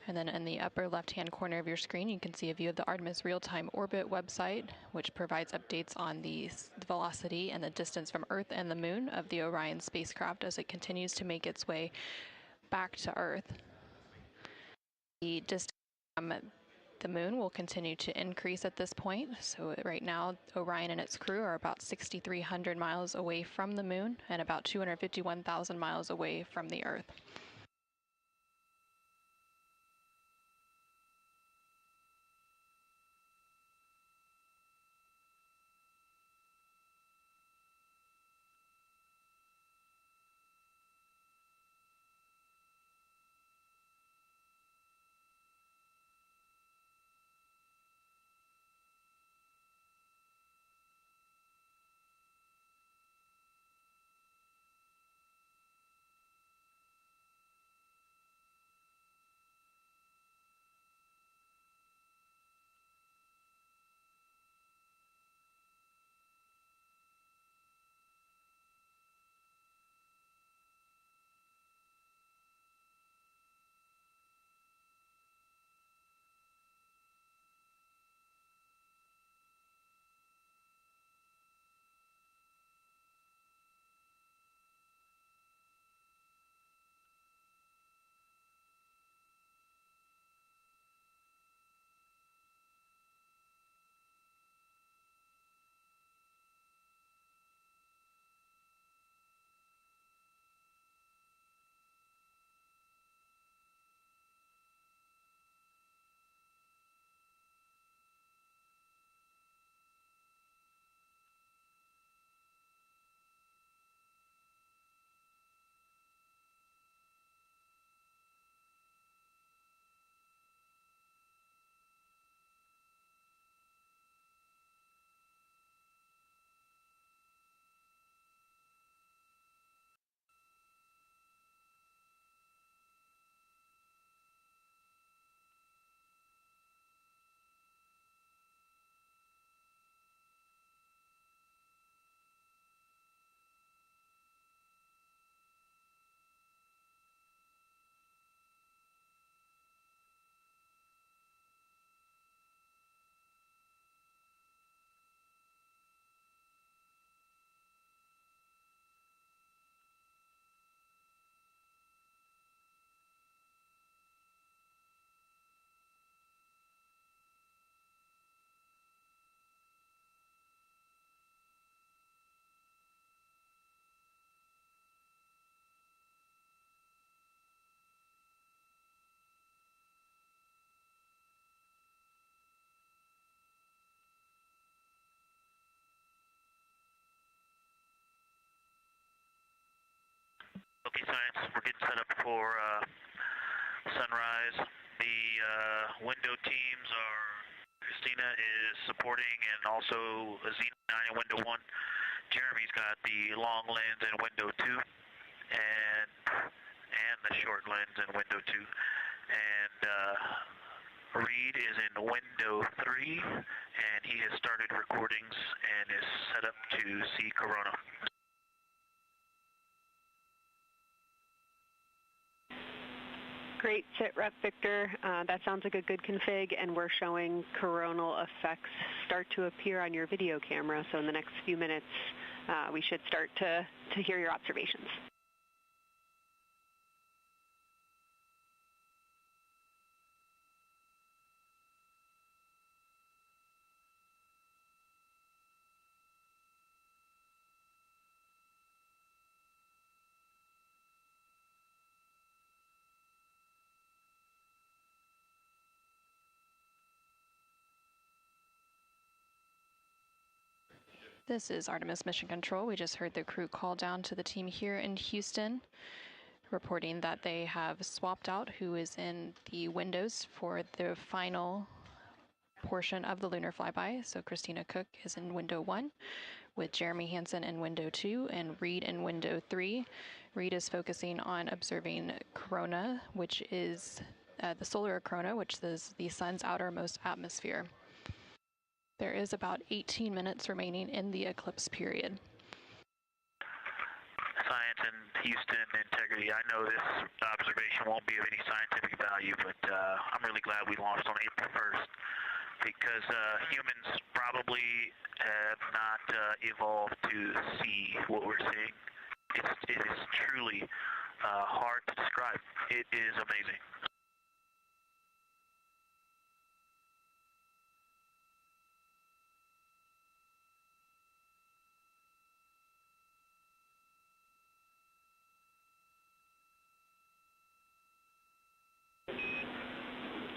Speaker 16: And then in the upper left-hand corner of your screen, you can see a view of the Artemis real-time orbit website, which provides updates on the velocity and the distance from Earth and the Moon of the Orion spacecraft as it continues to make its way back to Earth. The distance from the Moon will continue to increase at this point. So right now, Orion and its crew are about 6,300 miles away from the Moon and about 251,000 miles away from the Earth.
Speaker 4: Okay, science, we're getting set up for sunrise. The window teams are, Christina is supporting, and also Xena in window 1. Jeremy's got the long lens in window 2, and the short lens in window 2. And Reed is in window 3, and he has started recordings and is set up to see Corona.
Speaker 2: Great, SITREP Victor. That sounds like a good config, and we're showing coronal effects start to appear on your video camera. So in the next few minutes, we should start to hear your observations.
Speaker 16: This is Artemis Mission Control. We just heard the crew call down to the team here in Houston, reporting that they have swapped out who is in the windows for the final portion of the lunar flyby. So Christina Cook is in window 1, with Jeremy Hansen in window 2 and Reed in window 3. Reed is focusing on observing corona, which is the solar corona, which is the sun's outermost atmosphere. There is about 18 minutes remaining in the eclipse period.
Speaker 4: Science, and Houston, Integrity, I know this observation won't be of any scientific value, but I'm really glad we launched on April 1st because humans probably have not evolved to see what we're seeing. It is truly hard to describe. It is amazing.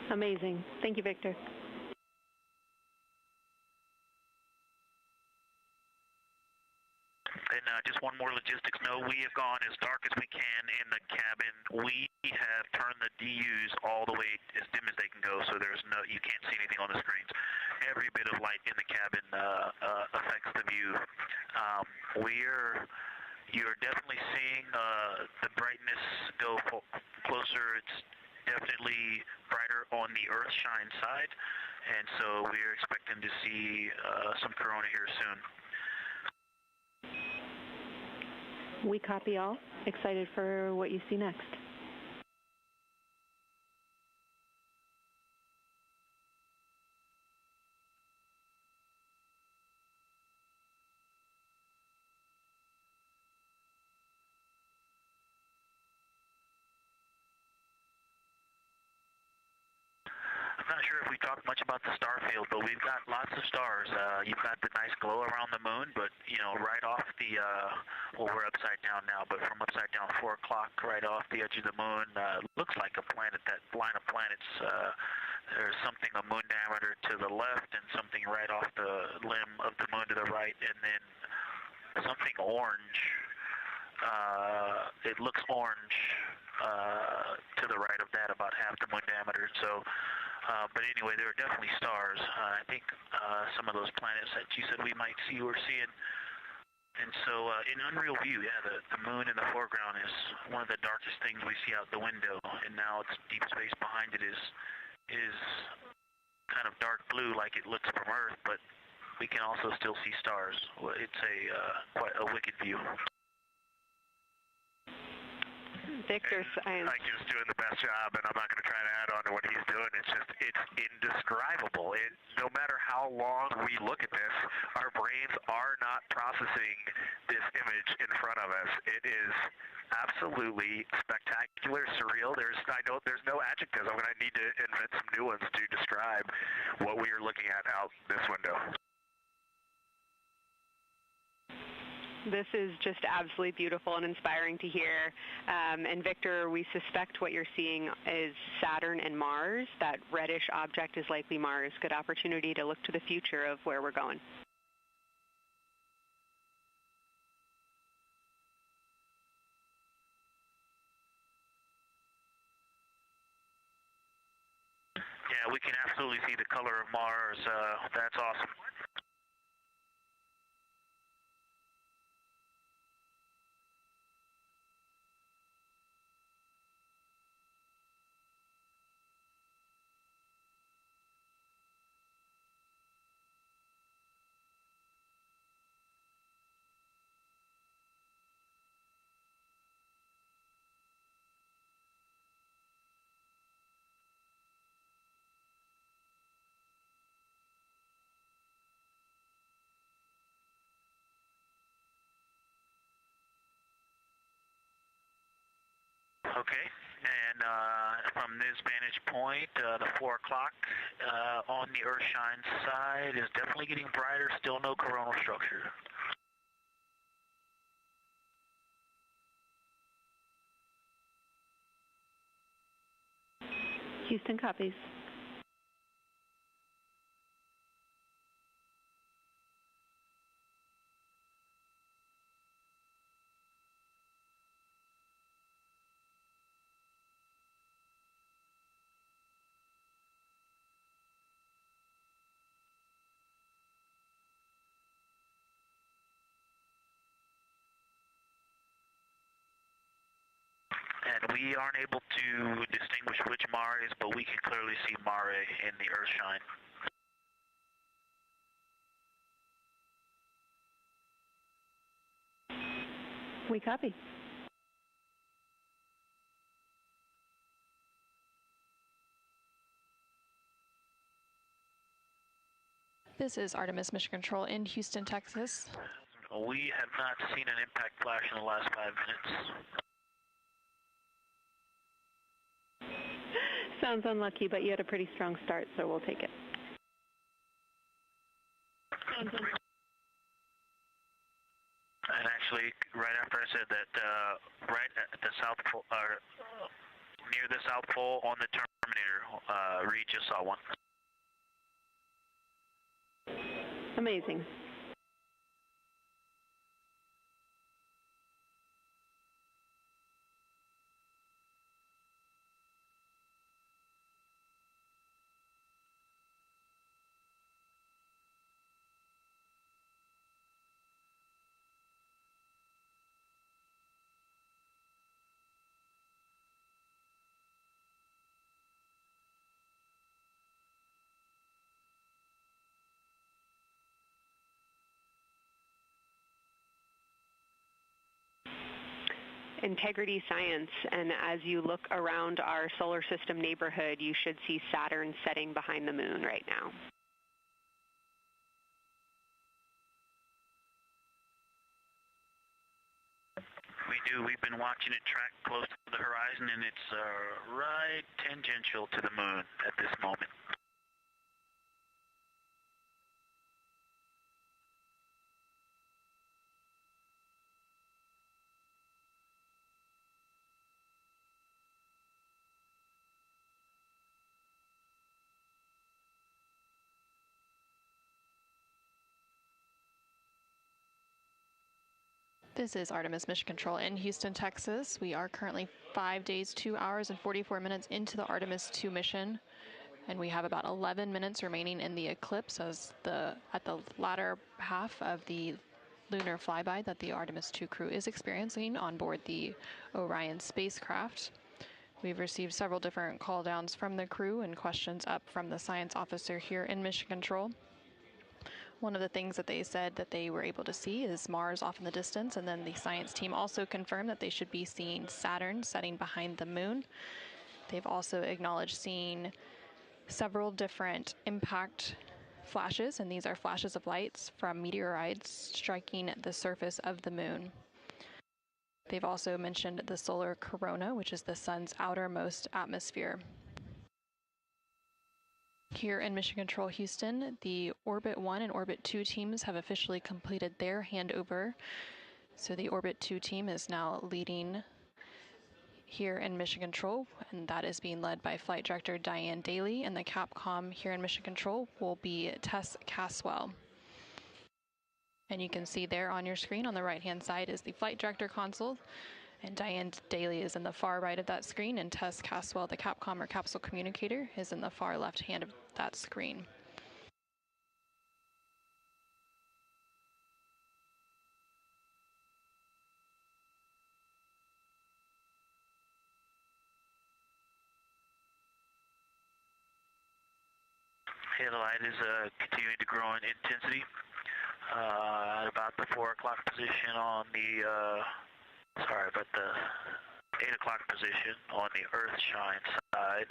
Speaker 2: Amazing. Thank you, Victor.
Speaker 4: And just one more logistics note, we have gone as dark as we can in the cabin. We have turned the DUs all the way as dim as they can go, so you can't see anything on the screens. Every bit of light in the cabin affects the view. You're definitely seeing the brightness go closer. It's definitely brighter on the Earthshine side, and so we're expecting to see some corona here soon.
Speaker 2: We copy all. Excited for what you see next.
Speaker 4: I'm not sure if we talked much about the star field, but we've got lots of stars. You've got the nice glow around the moon, but, right off the, well, we're upside down now, but from upside down 4 o'clock, right off the edge of the moon, looks like a planet, that line of planets, there's something a moon diameter to the left and something right off the limb of the moon to the right, and then something orange. It looks orange to the right of that, about half the moon diameter. So, but anyway, there are definitely stars. I think some of those planets that you said we might see, we're seeing. And so, in unreal view, yeah, the moon in the foreground is one of the darkest things we see out the window, and now it's deep space behind it is kind of dark blue like it looks from Earth, but we can also still see stars. It's quite a wicked view.
Speaker 2: Victor,
Speaker 1: Like he was doing the best job, and I'm not going to try to add on to what he's doing. It's indescribable. No matter how long we look at this, our brains are not processing this image in front of us. It is absolutely spectacular, surreal. I know there's no adjectives. I'm going to need to invent some new ones to describe what we are looking at out this window.
Speaker 2: This is just absolutely beautiful and inspiring to hear. And Victor, we suspect what you're seeing is Saturn and Mars. That reddish object is likely Mars. Good opportunity to look to the future of where we're going.
Speaker 4: Yeah, we can absolutely see the color of Mars. That's awesome. Okay, and from this vantage point, the 4 o'clock on the Earthshine side is definitely getting brighter, still no coronal structure.
Speaker 2: Houston copies.
Speaker 4: And we aren't able to distinguish which Mare is, but we can clearly see Mare in the Earthshine.
Speaker 2: We copy.
Speaker 16: This is Artemis Mission Control in Houston, Texas.
Speaker 4: We have not seen an impact flash in the last 5 minutes.
Speaker 2: Sounds unlucky, but you had a pretty strong start, so we'll take it.
Speaker 4: And actually, right after I said that, right at the South Pole, near the South Pole on the Terminator, Reed just saw one.
Speaker 2: Amazing. Integrity Science, and as you look around our solar system neighborhood, you should see Saturn setting behind the moon right now.
Speaker 4: We do. We've been watching it track close to the horizon, and it's right tangential to the moon at this moment.
Speaker 16: This is Artemis Mission Control in Houston, Texas. We are currently 5 days, 2 hours, and 44 minutes into the Artemis II mission, and we have about 11 minutes remaining in the eclipse at the latter half of the lunar flyby that the Artemis II crew is experiencing on board the Orion spacecraft. We've received several different call downs from the crew and questions up from the science officer here in Mission Control. One of the things that they said that they were able to see is Mars off in the distance, and then the science team also confirmed that they should be seeing Saturn setting behind the moon. They've also acknowledged seeing several different impact flashes, and these are flashes of lights from meteorites striking the surface of the moon. They've also mentioned the solar corona, which is the sun's outermost atmosphere. Here in Mission Control Houston, the Orbit 1 and Orbit 2 teams have officially completed their handover. So the Orbit 2 team is now leading here in Mission Control, and that is being led by Flight Director Diane Daly, and the Capcom here in Mission Control will be Tess Caswell. And you can see there on your screen on the right-hand side is the Flight Director console, and Diane Daly is in the far right of that screen, and Tess Caswell, the Capcom or capsule communicator, is in the far left hand of that screen.
Speaker 4: Okay, the light is continuing to grow in intensity. At about the 4 o'clock position on the, about the 8 o'clock position on the Earth-shine side.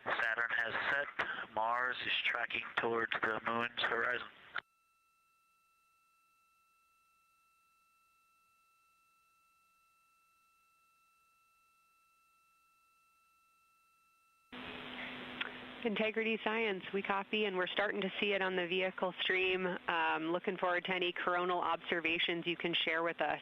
Speaker 4: Saturn has set. Mars is tracking towards the moon's horizon.
Speaker 2: Integrity Science, we copy, and we're starting to see it on the vehicle stream. Looking forward to any coronal observations you can share with us.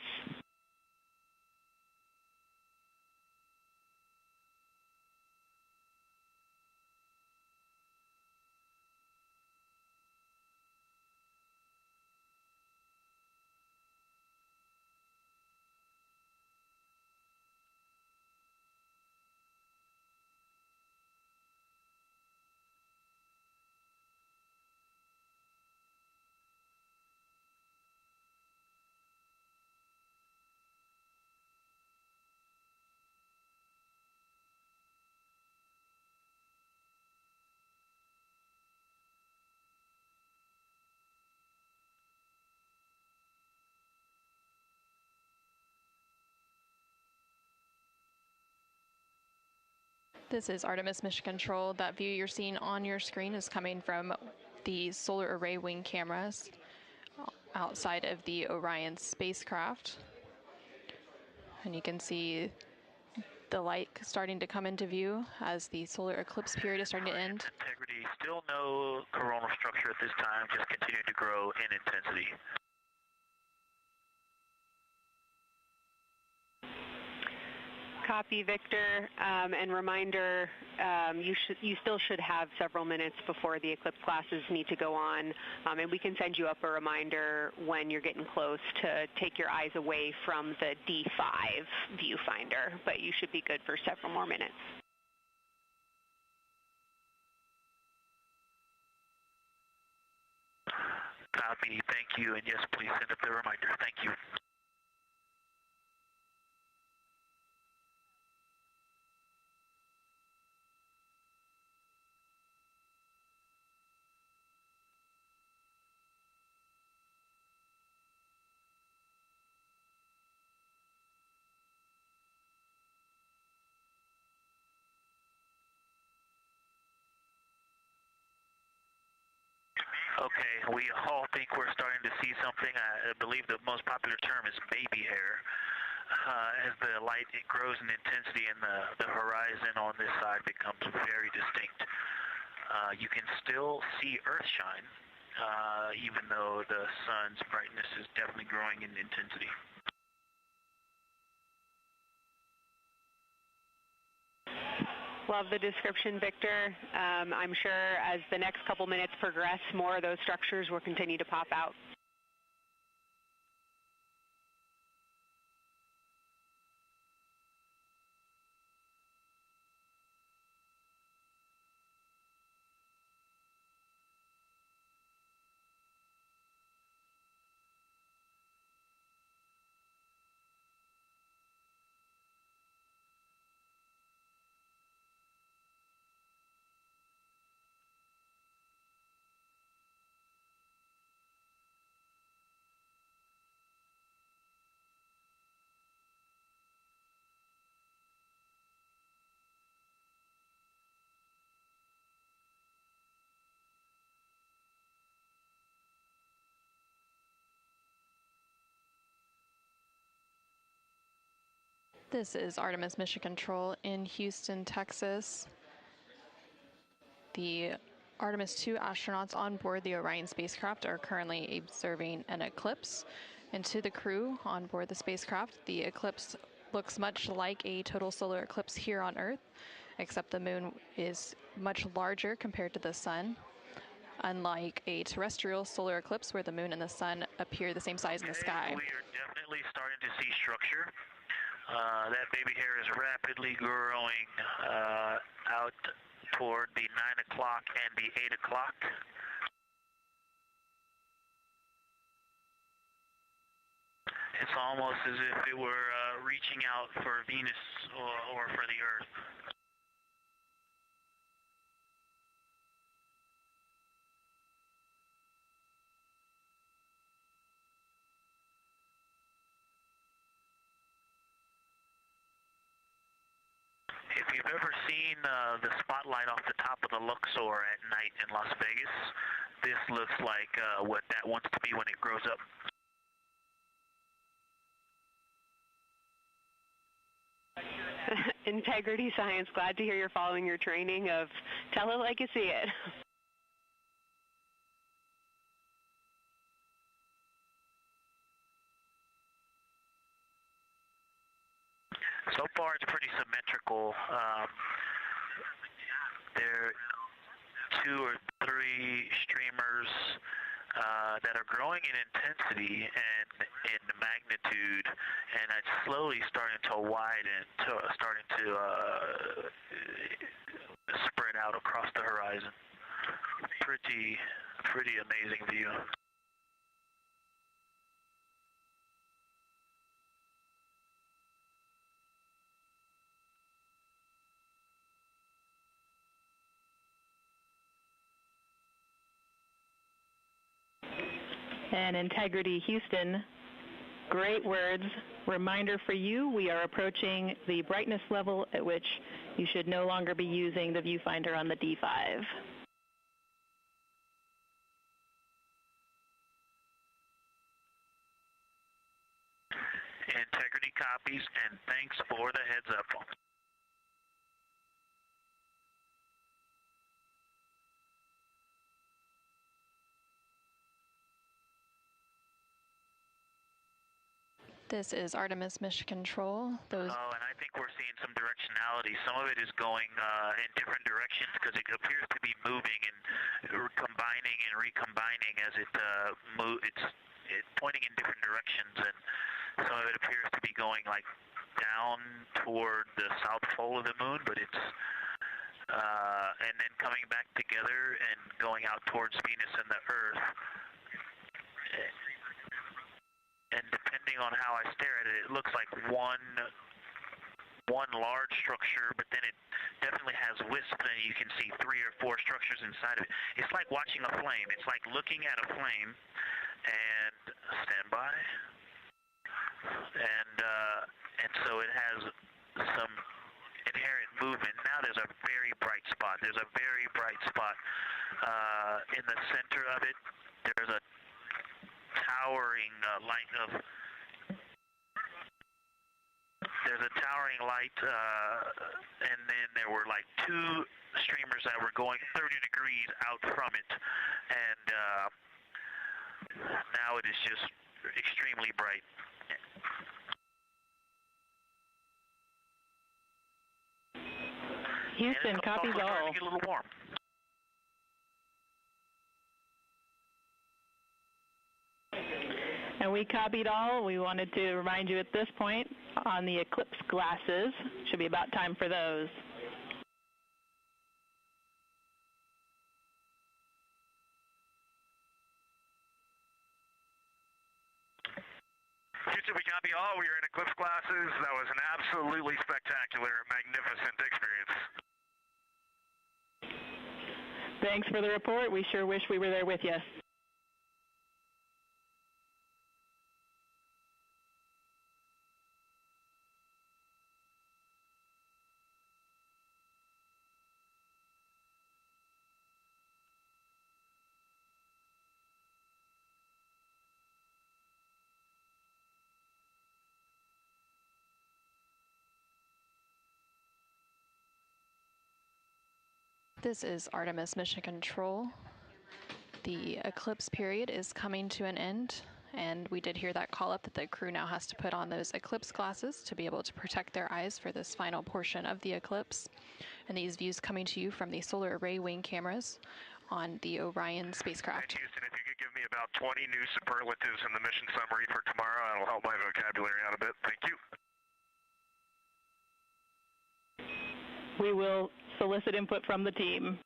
Speaker 16: This is Artemis Mission Control. That view you're seeing on your screen is coming from the solar array wing cameras outside of the Orion spacecraft. And you can see the light starting to come into view as the solar eclipse period is starting to end.
Speaker 4: Integrity, still no coronal structure at this time, just continuing to grow in intensity.
Speaker 2: Copy, Victor. And reminder, you still should have several minutes before the eclipse classes need to go on, and we can send you up a reminder when you're getting close to take your eyes away from the D5 viewfinder, but you should be good for several more minutes.
Speaker 4: Copy, thank you, and yes, please send up the reminder. Thank you. Okay, we all think we're starting to see something. I believe the most popular term is baby hair. As the light grows in intensity and the horizon on this side becomes very distinct. You can still see Earth shine, even though the sun's brightness is definitely growing in intensity.
Speaker 2: Love the description, Victor. I'm sure as the next couple minutes progress, more of those structures will continue to pop out.
Speaker 16: This is Artemis Mission Control in Houston, Texas. The Artemis II astronauts on board the Orion spacecraft are currently observing an eclipse. And to the crew on board the spacecraft, the eclipse looks much like a total solar eclipse here on Earth, except the moon is much larger compared to the sun, unlike a terrestrial solar eclipse where the moon and the sun appear the same size in the sky.
Speaker 4: We are definitely starting to see structure. That baby hair is rapidly growing out toward the 9 o'clock and the 8 o'clock. It's almost as if it were reaching out for Venus or for the Earth. If you've ever seen the spotlight off the top of the Luxor at night in Las Vegas, this looks like what that wants to be when it grows up.
Speaker 2: Integrity Science, glad to hear you're following your training of tell it like you see it.
Speaker 4: So far, it's pretty symmetrical. There are 2 or 3 streamers that are growing in intensity and in magnitude, and it's slowly starting to widen, starting to spread out across the horizon. Pretty amazing view.
Speaker 17: And Integrity Houston, great words. Reminder for you, we are approaching the brightness level at which you should no longer be using the viewfinder on the D5.
Speaker 4: copies, and thanks for the heads up.
Speaker 16: This is Artemis Mission Control.
Speaker 4: And I think we're seeing some directionality. Some of it is going in different directions because it appears to be moving and combining and recombining as it it's pointing in different directions, and some of it appears to be going like down toward the south pole of the moon, but it's and then coming back together and going out towards Venus and the Earth. And depending on how I stare at it, it looks like one large structure, but then it definitely has wisps, and you can see 3 or 4 structures inside of it. It's like watching a flame. It's like looking at a flame, and stand by. And so it has some inherent movement. Now there's a very bright spot. There's a very bright spot in the center of it. There's a towering light and then there were like 2 streamers that were going 30 degrees out from it, and now it is just extremely bright.
Speaker 17: Houston, copies all.
Speaker 4: Starting to get a little warm.
Speaker 17: And we copied all. We wanted to remind you at this point on the eclipse glasses. Should be about time for those.
Speaker 1: Houston, we copy all. We are in eclipse glasses. That was an absolutely spectacular, magnificent experience.
Speaker 17: Thanks for the report. We sure wish we were there with you.
Speaker 16: This is Artemis Mission Control. The eclipse period is coming to an end, and we did hear that call up that the crew now has to put on those eclipse glasses to be able to protect their eyes for this final portion of the eclipse. And these views coming to you from the solar array wing cameras on the Orion spacecraft.
Speaker 1: And Houston, if you could give me about 20 new superlatives in the mission summary for tomorrow, that'll help my vocabulary out a bit. Thank you.
Speaker 17: We will solicit input from the team.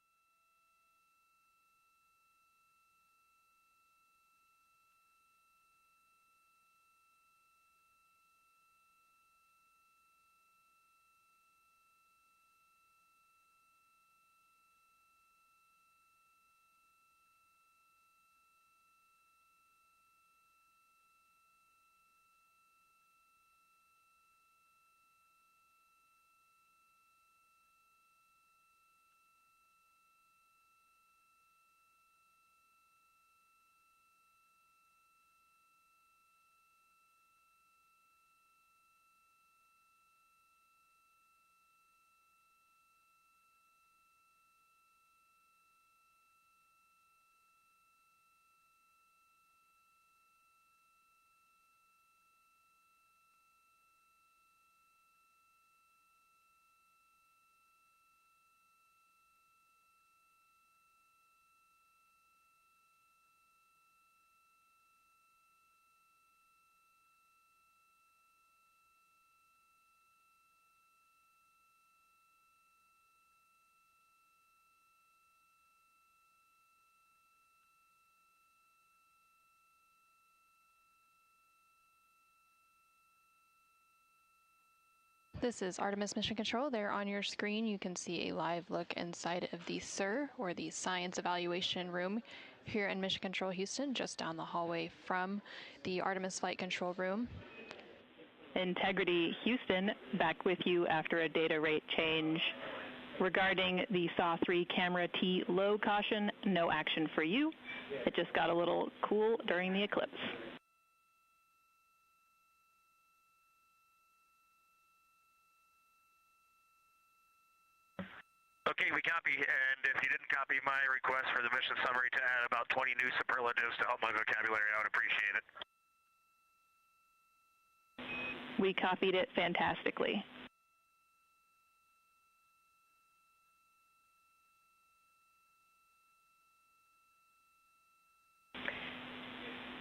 Speaker 16: This is Artemis Mission Control. There on your screen you can see a live look inside of the SIR, or the Science Evaluation Room, here in Mission Control Houston, just down the hallway from the Artemis Flight Control Room.
Speaker 17: Integrity Houston, back with you after a data rate change. Regarding the SAW-3 camera T low caution, no action for you. It just got a little cool during the eclipse.
Speaker 4: Okay, we copy, and if you didn't copy my request for the mission summary to add about 20 new superlatives to help my vocabulary, I would appreciate it.
Speaker 17: We copied it fantastically.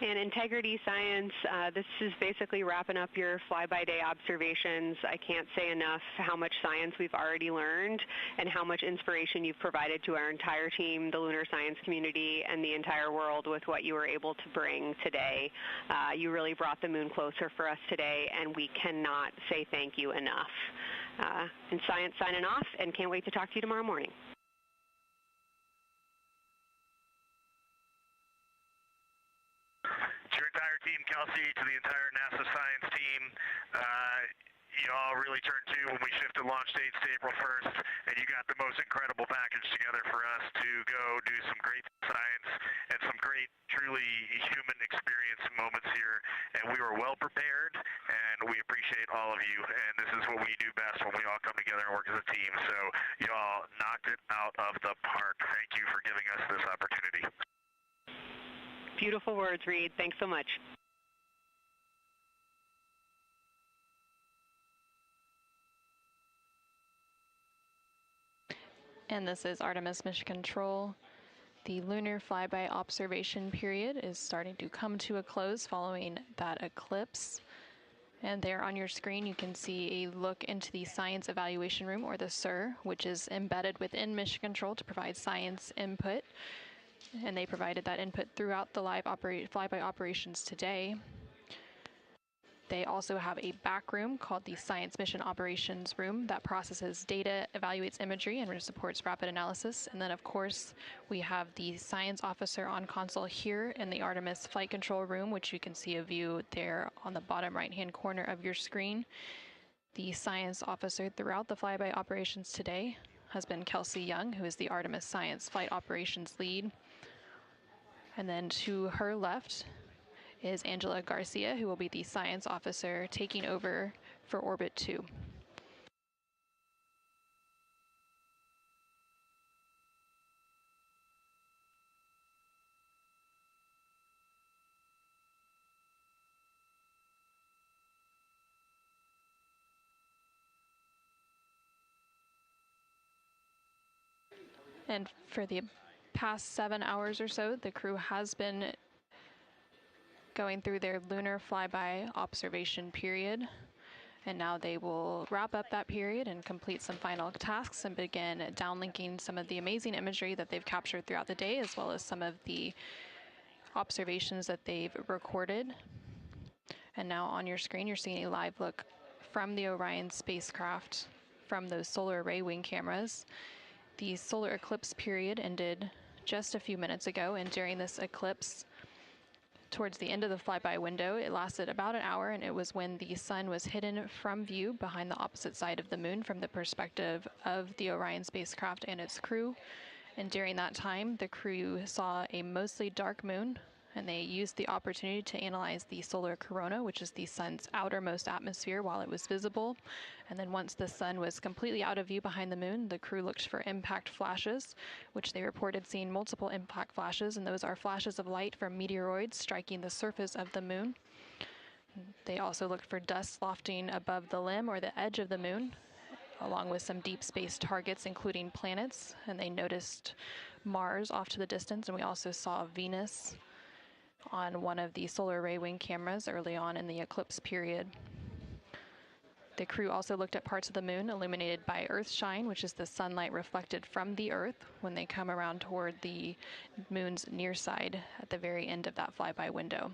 Speaker 18: And Integrity Science, this is basically wrapping up your fly-by-day observations. I can't say enough how much science we've already learned and how much inspiration you've provided to our entire team, the lunar science community, and the entire world with what you were able to bring today. You really brought the moon closer for us today, and we cannot say thank you enough. And Science signing off, and can't wait to talk to you tomorrow morning.
Speaker 4: To your entire team, Kelsey, to the entire NASA science team, you all really turned to when we shifted launch dates to April 1st, and you got the most incredible package together for us to go do some great science and some great, truly human experience moments here. And we were well prepared, and we appreciate all of you. And this is what we do best when we all come together and work as a team. So you all knocked it out of the park. Thank you for giving us this opportunity.
Speaker 18: Beautiful words, Reed. Thanks so much.
Speaker 16: And this is Artemis Mission Control. The lunar flyby observation period is starting to come to a close following that eclipse. And there on your screen you can see a look into the Science Evaluation Room, or the SIR, which is embedded within Mission Control to provide science input. And they provided that input throughout the live flyby operations today. They also have a back room called the Science Mission Operations Room that processes data, evaluates imagery, and supports rapid analysis. And then, of course, we have the science officer on console here in the Artemis Flight Control Room, which you can see a view there on the bottom right-hand corner of your screen. The science officer throughout the flyby operations today has been Kelsey Young, who is the Artemis Science Flight Operations Lead. And then to her left is Angela Garcia, who will be the science officer taking over for Orbit 2. And for the past 7 hours or so, the crew has been going through their lunar flyby observation period. And now they will wrap up that period and complete some final tasks and begin downlinking some of the amazing imagery that they've captured throughout the day, as well as some of the observations that they've recorded. And now on your screen, you're seeing a live look from the Orion spacecraft from those solar array wing cameras. The solar eclipse period ended just a few minutes ago, and during this eclipse, towards the end of the flyby window, it lasted about an hour, and it was when the sun was hidden from view behind the opposite side of the moon from the perspective of the Orion spacecraft and its crew. And during that time, the crew saw a mostly dark moon, and they used the opportunity to analyze the solar corona, which is the sun's outermost atmosphere, while it was visible. And then once the sun was completely out of view behind the moon, the crew looked for impact flashes, which they reported seeing multiple impact flashes, and those are flashes of light from meteoroids striking the surface of the moon. They also looked for dust lofting above the limb or the edge of the moon, along with some deep space targets, including planets, and they noticed Mars off to the distance, and we also saw Venus on one of the solar array wing cameras early on in the eclipse period. The crew also looked at parts of the moon illuminated by Earthshine, which is the sunlight reflected from the Earth when they come around toward the moon's near side at the very end of that flyby window.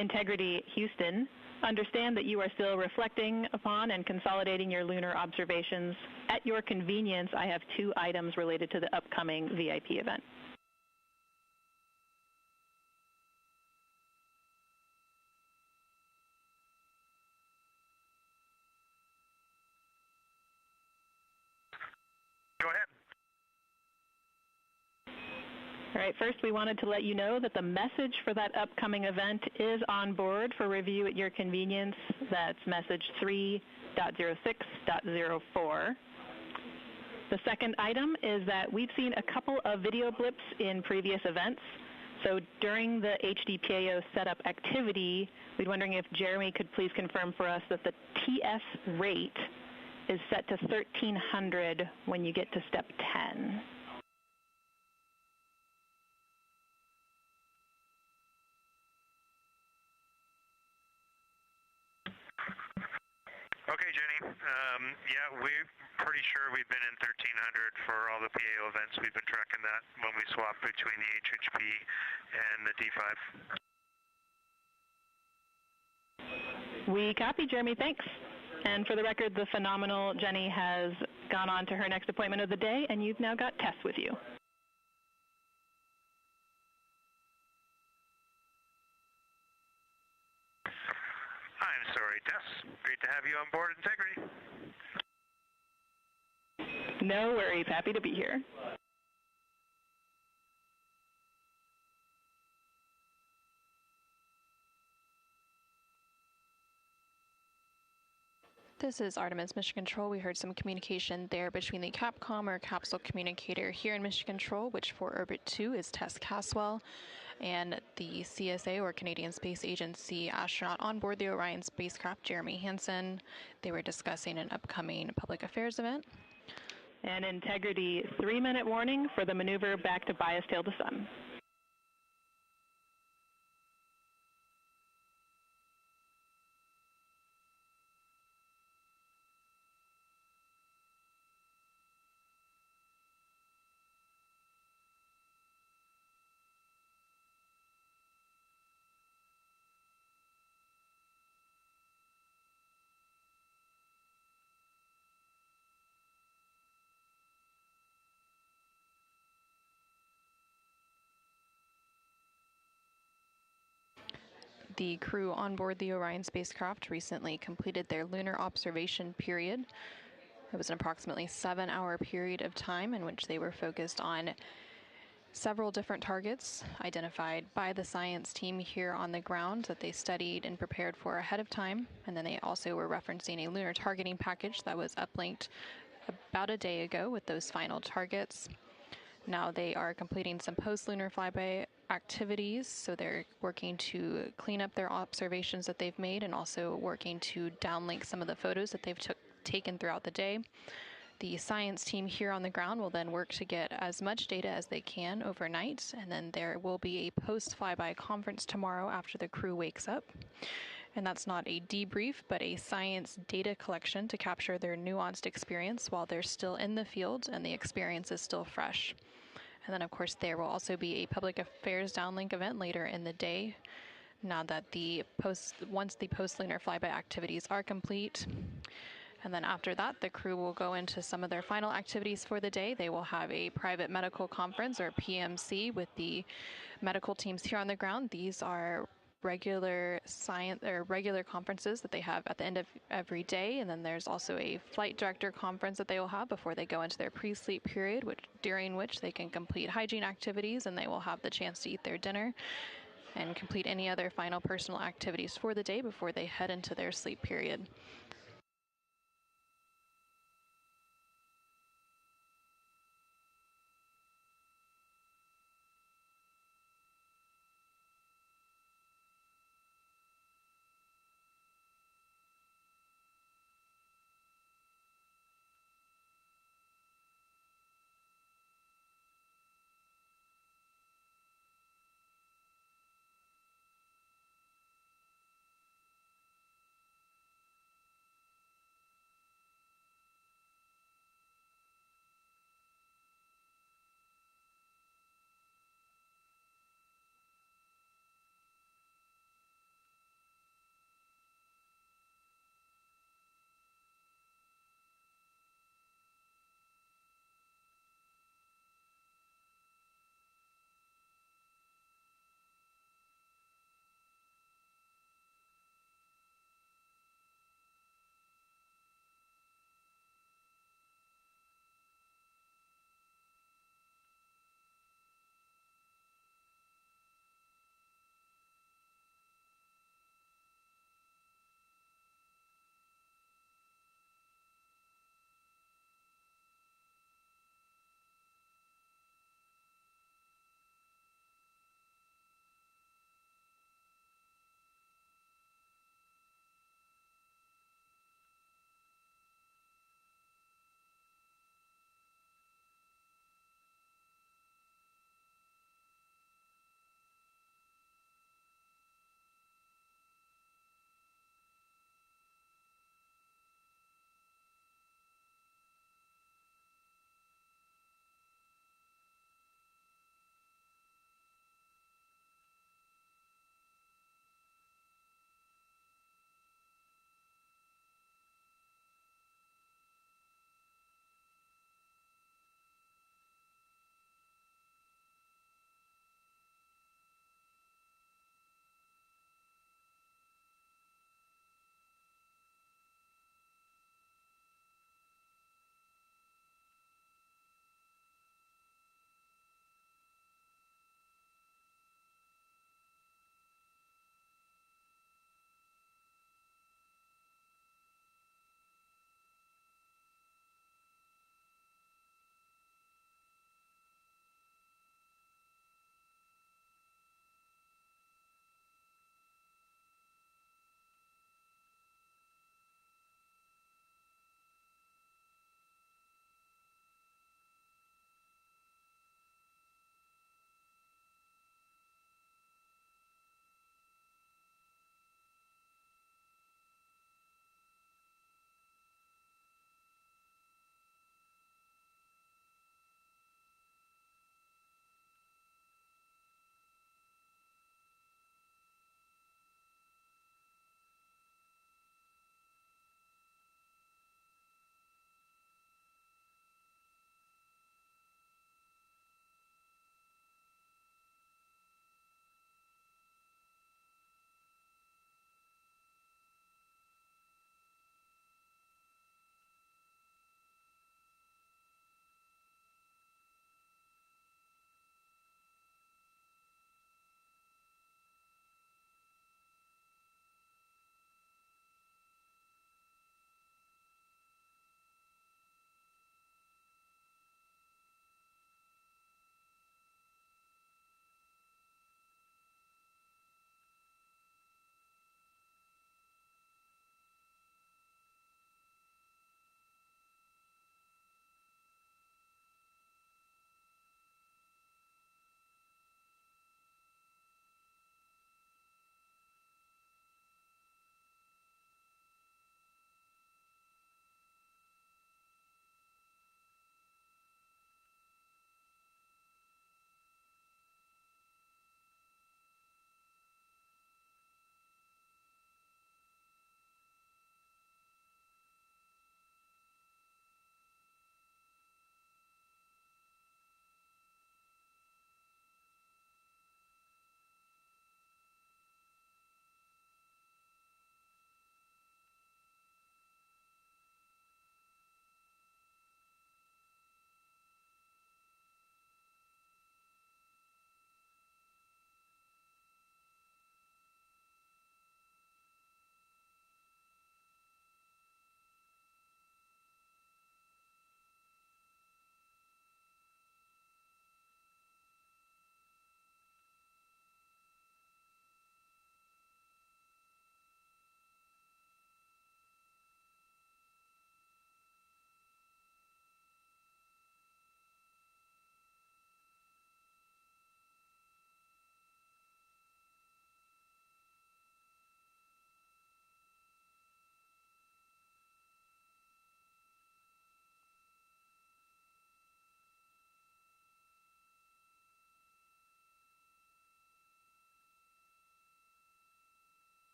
Speaker 17: Integrity Houston, understand that you are still reflecting upon and consolidating your lunar observations. At your convenience, I have 2 items related to the upcoming VIP event.
Speaker 1: Go ahead.
Speaker 17: All right, first we wanted to let you know that the message for that upcoming event is on board for review at your convenience. That's message 3.06.04. The second item is that we've seen a couple of video blips in previous events. So during the HDPAO setup activity, we're wondering if Jeremy could please confirm for us that the TS rate is set to 1300 when you get to step 10.
Speaker 1: Okay, Jenny. Yeah, we're pretty sure we've been in 1300 for all the PAO events. We've been tracking that when we swap between the HHP and the D5.
Speaker 17: We copy, Jeremy. Thanks. And for the record, the phenomenal Jenny has gone on to her next appointment of the day, and you've now got Tess with you.
Speaker 1: I'm sorry, Tess. Great to have you on board Integrity.
Speaker 17: No worries. Happy to be here.
Speaker 16: This is Artemis Mission Control. We heard some communication there between the Capcom or capsule communicator here in Mission Control, which for Orbit 2 is Tess Caswell, and the CSA or Canadian Space Agency astronaut on board the Orion spacecraft, Jeremy Hansen. They were discussing an upcoming public affairs event.
Speaker 17: And Integrity, 3-minute warning for the maneuver back to bias tail to sun.
Speaker 16: The crew on board the Orion spacecraft recently completed their lunar observation period. It was an approximately 7-hour period of time in which they were focused on several different targets identified by the science team here on the ground that they studied and prepared for ahead of time. And then they also were referencing a lunar targeting package that was uplinked about a day ago with those final targets. Now they are completing some post-lunar flyby activities, so they're working to clean up their observations that they've made and also working to downlink some of the photos that they've taken throughout the day. The science team here on the ground will then work to get as much data as they can overnight, and then there will be a post-flyby conference tomorrow after the crew wakes up. And that's not a debrief, but a science data collection to capture their nuanced experience while they're still in the field and the experience is still fresh. And then, of course, there will also be a public affairs downlink event later in the day. Now that once the post-lunar flyby activities are complete. And then after that, the crew will go into some of their final activities for the day. They will have a private medical conference or PMC with the medical teams here on the ground. These are regular conferences that they have at the end of every day, and then there's also a flight director conference that they will have before they go into their pre-sleep period, during which they can complete hygiene activities and they will have the chance to eat their dinner and complete any other final personal activities for the day before they head into their sleep period.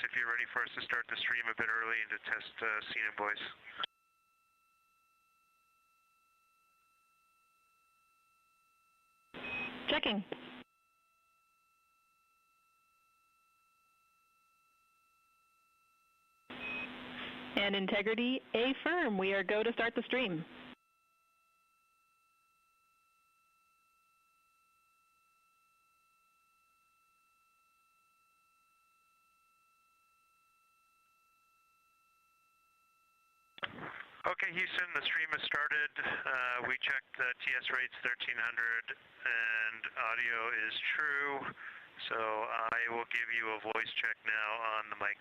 Speaker 1: if you're ready for us to start the stream a bit early and to test scene and voice.
Speaker 17: Checking. And integrity, affirm. We are go to start the stream.
Speaker 1: Okay, Houston, the stream has started. We checked the TS rates 1300 and audio is true. So I will give you a voice check now on the mic.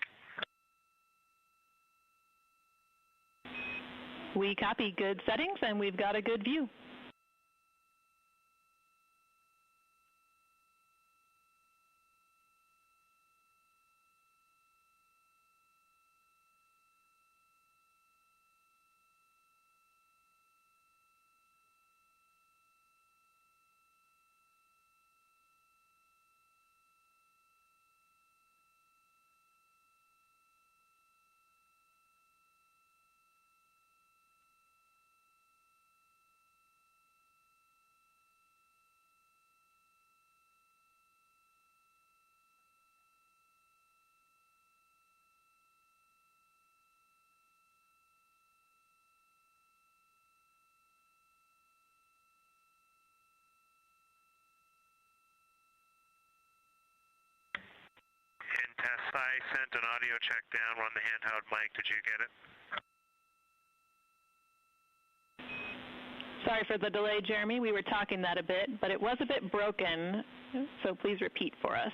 Speaker 17: We copy good settings and we've got a good view.
Speaker 1: In test, I sent an audio check down on the handheld mic. Did you get it?
Speaker 17: Sorry for the delay, Jeremy. We were talking that a bit, but it was a bit broken, so please repeat for us.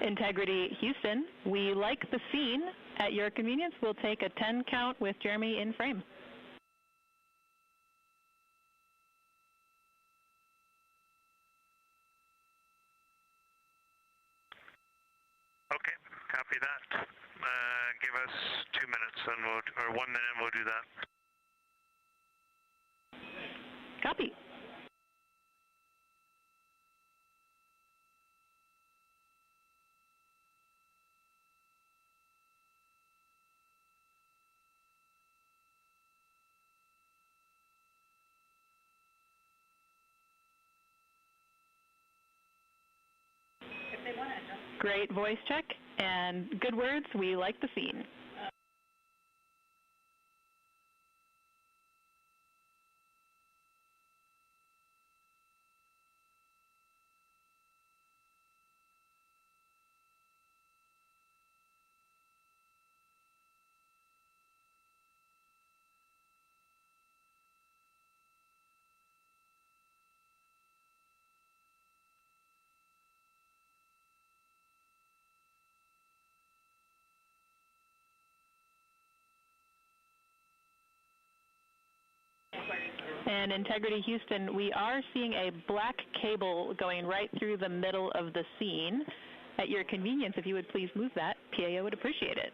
Speaker 17: Integrity Houston, we like the scene. At your convenience, we'll take a 10 count with Jeremy in frame.
Speaker 1: Okay, copy that. Give us 2 minutes and or 1 minute and we'll do that.
Speaker 17: Copy. Great voice check and good words. We like the scene. And Integrity Houston, we are seeing a black cable going right through the middle of the scene. At your convenience, if you would please move that, PAO would appreciate it.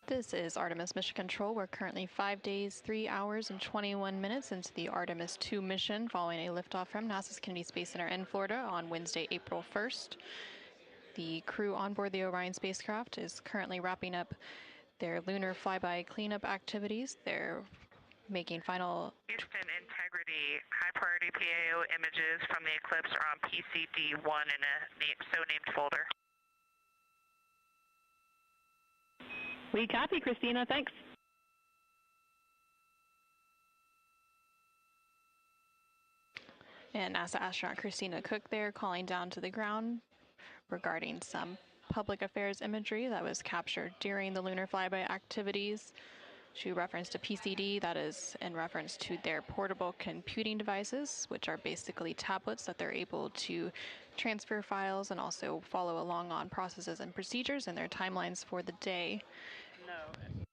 Speaker 16: This is Artemis Mission Control. We're currently 5 days, 3 hours, and 21 minutes into the Artemis II mission following a liftoff from NASA's Kennedy Space Center in Florida on Wednesday, April 1st. The crew on board the Orion spacecraft is currently wrapping up their lunar flyby cleanup activities. They're making final...
Speaker 12: Houston Integrity, high priority PAO images from the eclipse are on PCD-1 in a so-named folder.
Speaker 17: We copy, Christina. Thanks.
Speaker 16: And NASA astronaut Christina Cook there calling down to the ground regarding some public affairs imagery that was captured during the lunar flyby activities. She referenced a PCD, that is in reference to their portable computing devices, which are basically tablets that they're able to transfer files and also follow along on processes and procedures and their timelines for the day.
Speaker 19: No.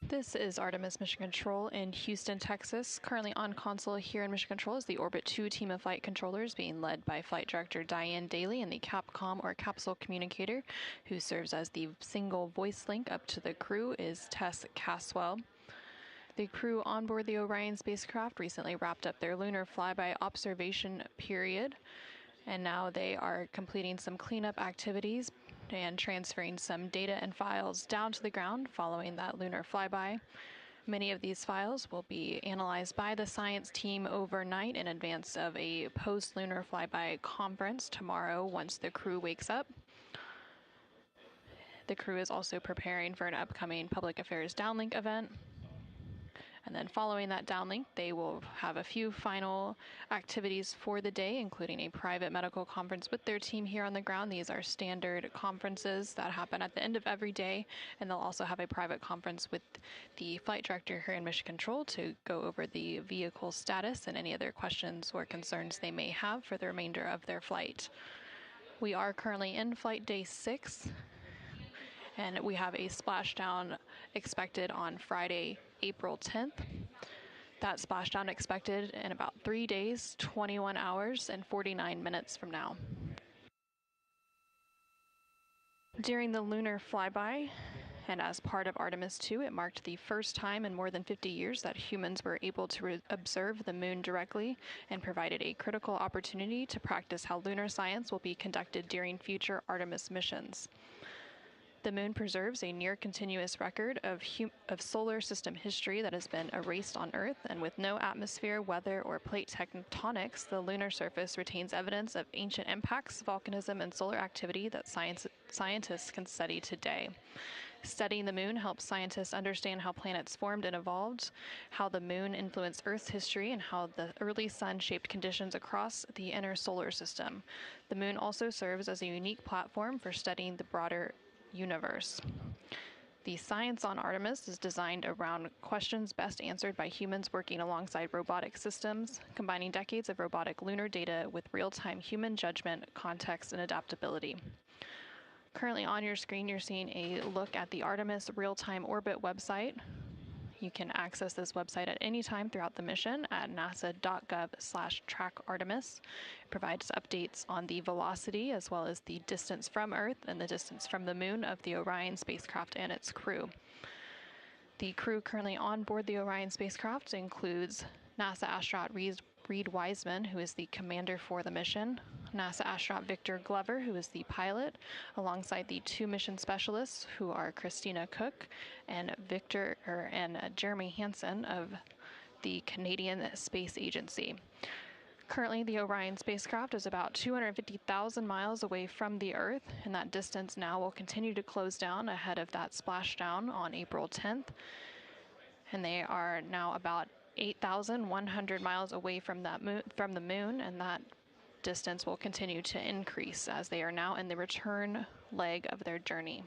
Speaker 16: This is Artemis Mission Control in Houston, Texas. Currently on console here in Mission Control is the Orbit 2 team of flight controllers being led by Flight Director Diane Daly and the Capcom or Capsule Communicator, who serves as the single voice link up to the crew, is Tess Caswell. The crew on board the Orion spacecraft recently wrapped up their lunar flyby observation period, and now they are completing some cleanup activities and transferring some data and files down to the ground following that lunar flyby. Many of these files will be analyzed by the science team overnight in advance of a post-lunar flyby conference tomorrow once the crew wakes up. The crew is also preparing for an upcoming public affairs downlink event. And then following that downlink, they will have a few final activities for the day, including a private medical conference with their team here on the ground. These are standard conferences that happen at the end of every day. And they'll also have a private conference with the flight director here in Mission Control to go over the vehicle status and any other questions or concerns they may have for the remainder of their flight. We are currently in flight day 6. And we have a splashdown expected on Friday, April 10th. That splashdown expected in about 3 days, 21 hours, and 49 minutes from now. During the lunar flyby, and as part of Artemis II, it marked the first time in more than 50 years that humans were able to observe the moon directly and provided a critical opportunity to practice how lunar science will be conducted during future Artemis missions. The moon preserves a near-continuous record of solar system history that has been erased on Earth, and with no atmosphere, weather, or plate tectonics, the lunar surface retains evidence of ancient impacts, volcanism, and solar activity that scientists can study today. Studying the moon helps scientists understand how planets formed and evolved, how the moon influenced Earth's history, and how the early sun shaped conditions across the inner solar system. The moon also serves as a unique platform for studying the broader universe. The science on Artemis is designed around questions best answered by humans working alongside robotic systems, combining decades of robotic lunar data with real-time human judgment, context, and adaptability. Currently on your screen, you're seeing a look at the Artemis real-time orbit website. You can access this website at any time throughout the mission at nasa.gov/trackartemis. It provides updates on the velocity as well as the distance from Earth and the distance from the moon of the Orion spacecraft and its crew. The crew currently on board the Orion spacecraft includes NASA astronaut Reed Wiseman, who is the commander for the mission, NASA astronaut Victor Glover, who is the pilot, alongside the 2 mission specialists, who are Christina Cook and Jeremy Hansen of the Canadian Space Agency. Currently, the Orion spacecraft is about 250,000 miles away from the Earth, and that distance now will continue to close down ahead of that splashdown on April 10th. And they are now about 8,100 miles away from the moon, and that distance will continue to increase as they are now in the return leg of their journey.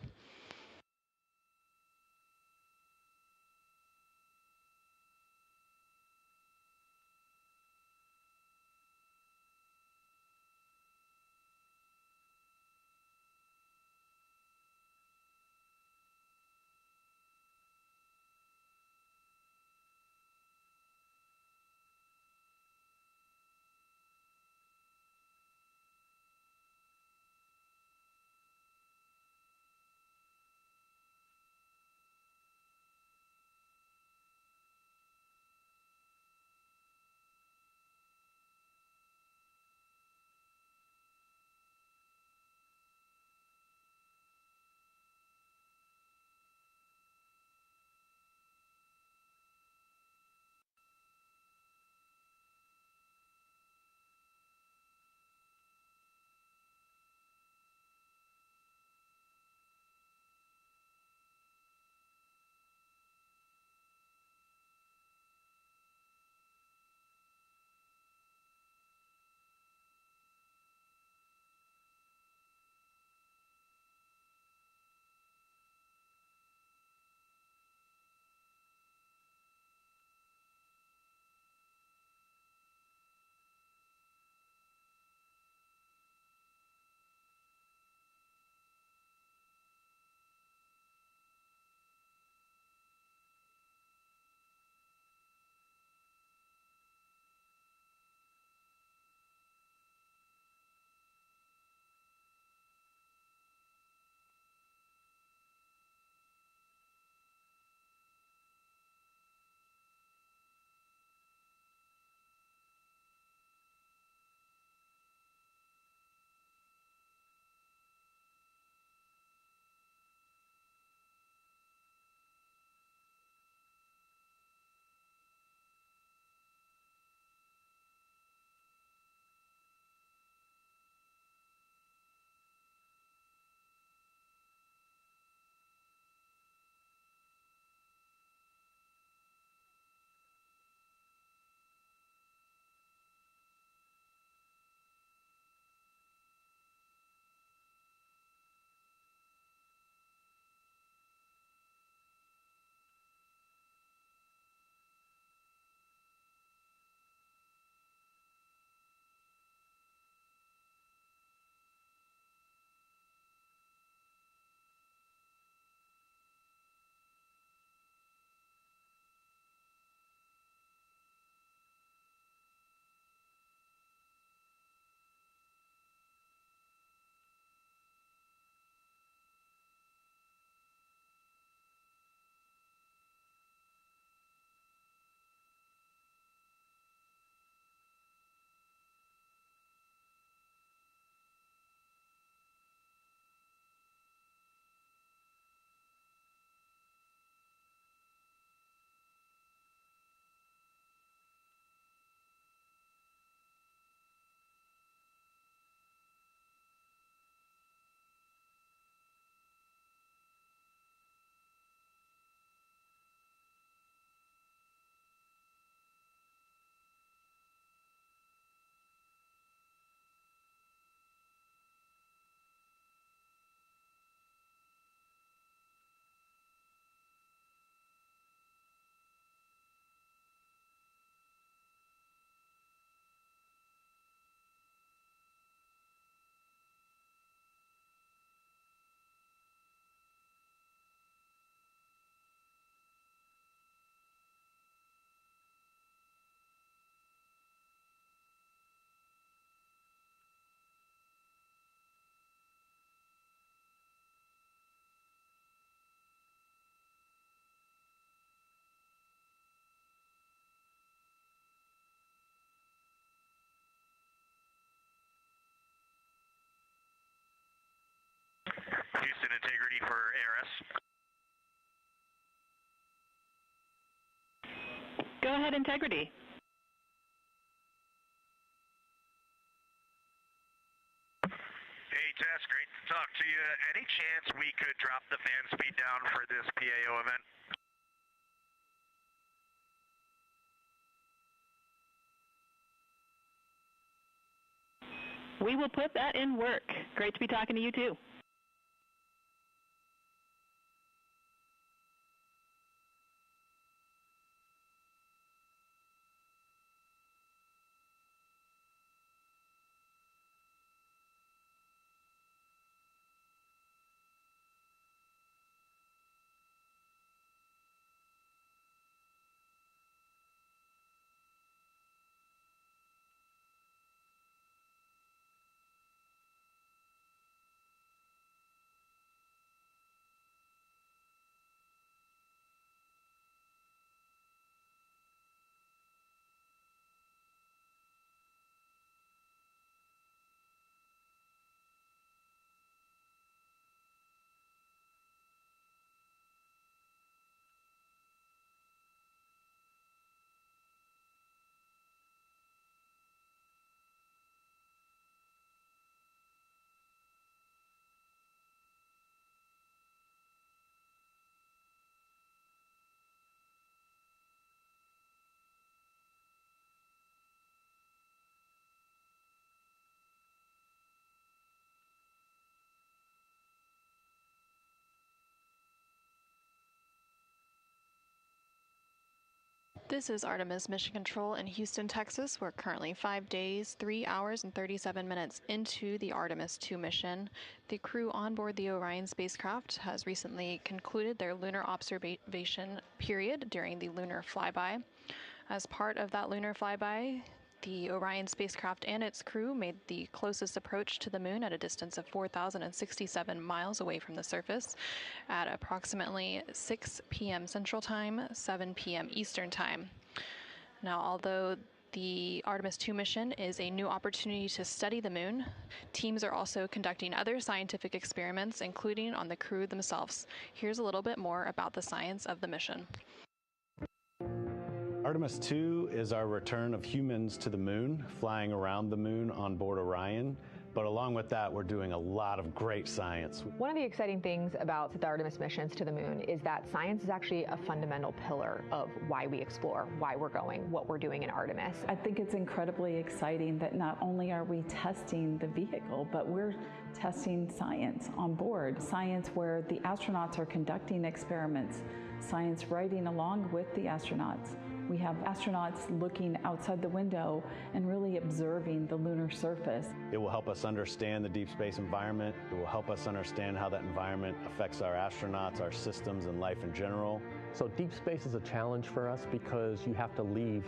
Speaker 4: over ARS.
Speaker 17: Go ahead, Integrity.
Speaker 4: Hey, Tess, great to talk to you. Any chance we could drop the fan speed down for this PAO event?
Speaker 17: We will put that in work. Great to be talking to you, too.
Speaker 16: This is Artemis Mission Control in Houston, Texas. We're currently 5 days, 3 hours, and 37 minutes into the Artemis II mission. The crew on board the Orion spacecraft has recently concluded their lunar observation period during the lunar flyby. As part of that lunar flyby, the Orion spacecraft and its crew made the closest approach to the moon at a distance of 4,067 miles away from the surface at approximately 6 p.m. Central Time, 7 p.m. Eastern Time. Now, although the Artemis II mission is a new opportunity to study the moon, teams are also conducting other scientific experiments, including on the crew themselves. Here's a little bit more about the science of the mission.
Speaker 19: Artemis II is our return of humans to the moon, flying around the moon on board Orion. But along with that, we're doing a lot of great science.
Speaker 14: One of the exciting things about the Artemis missions to the moon is that science is actually a fundamental pillar of why we explore, why we're going, what we're doing in Artemis.
Speaker 20: I think it's incredibly exciting that not only are we testing the vehicle, but we're testing science on board. Science where the astronauts are conducting experiments, science riding along with the astronauts. We have astronauts looking outside the window and really observing the lunar surface.
Speaker 19: It will help us understand the deep space environment. It will help us understand how that environment affects our astronauts, our systems, and life in general.
Speaker 21: So deep space is a challenge for us because you have to leave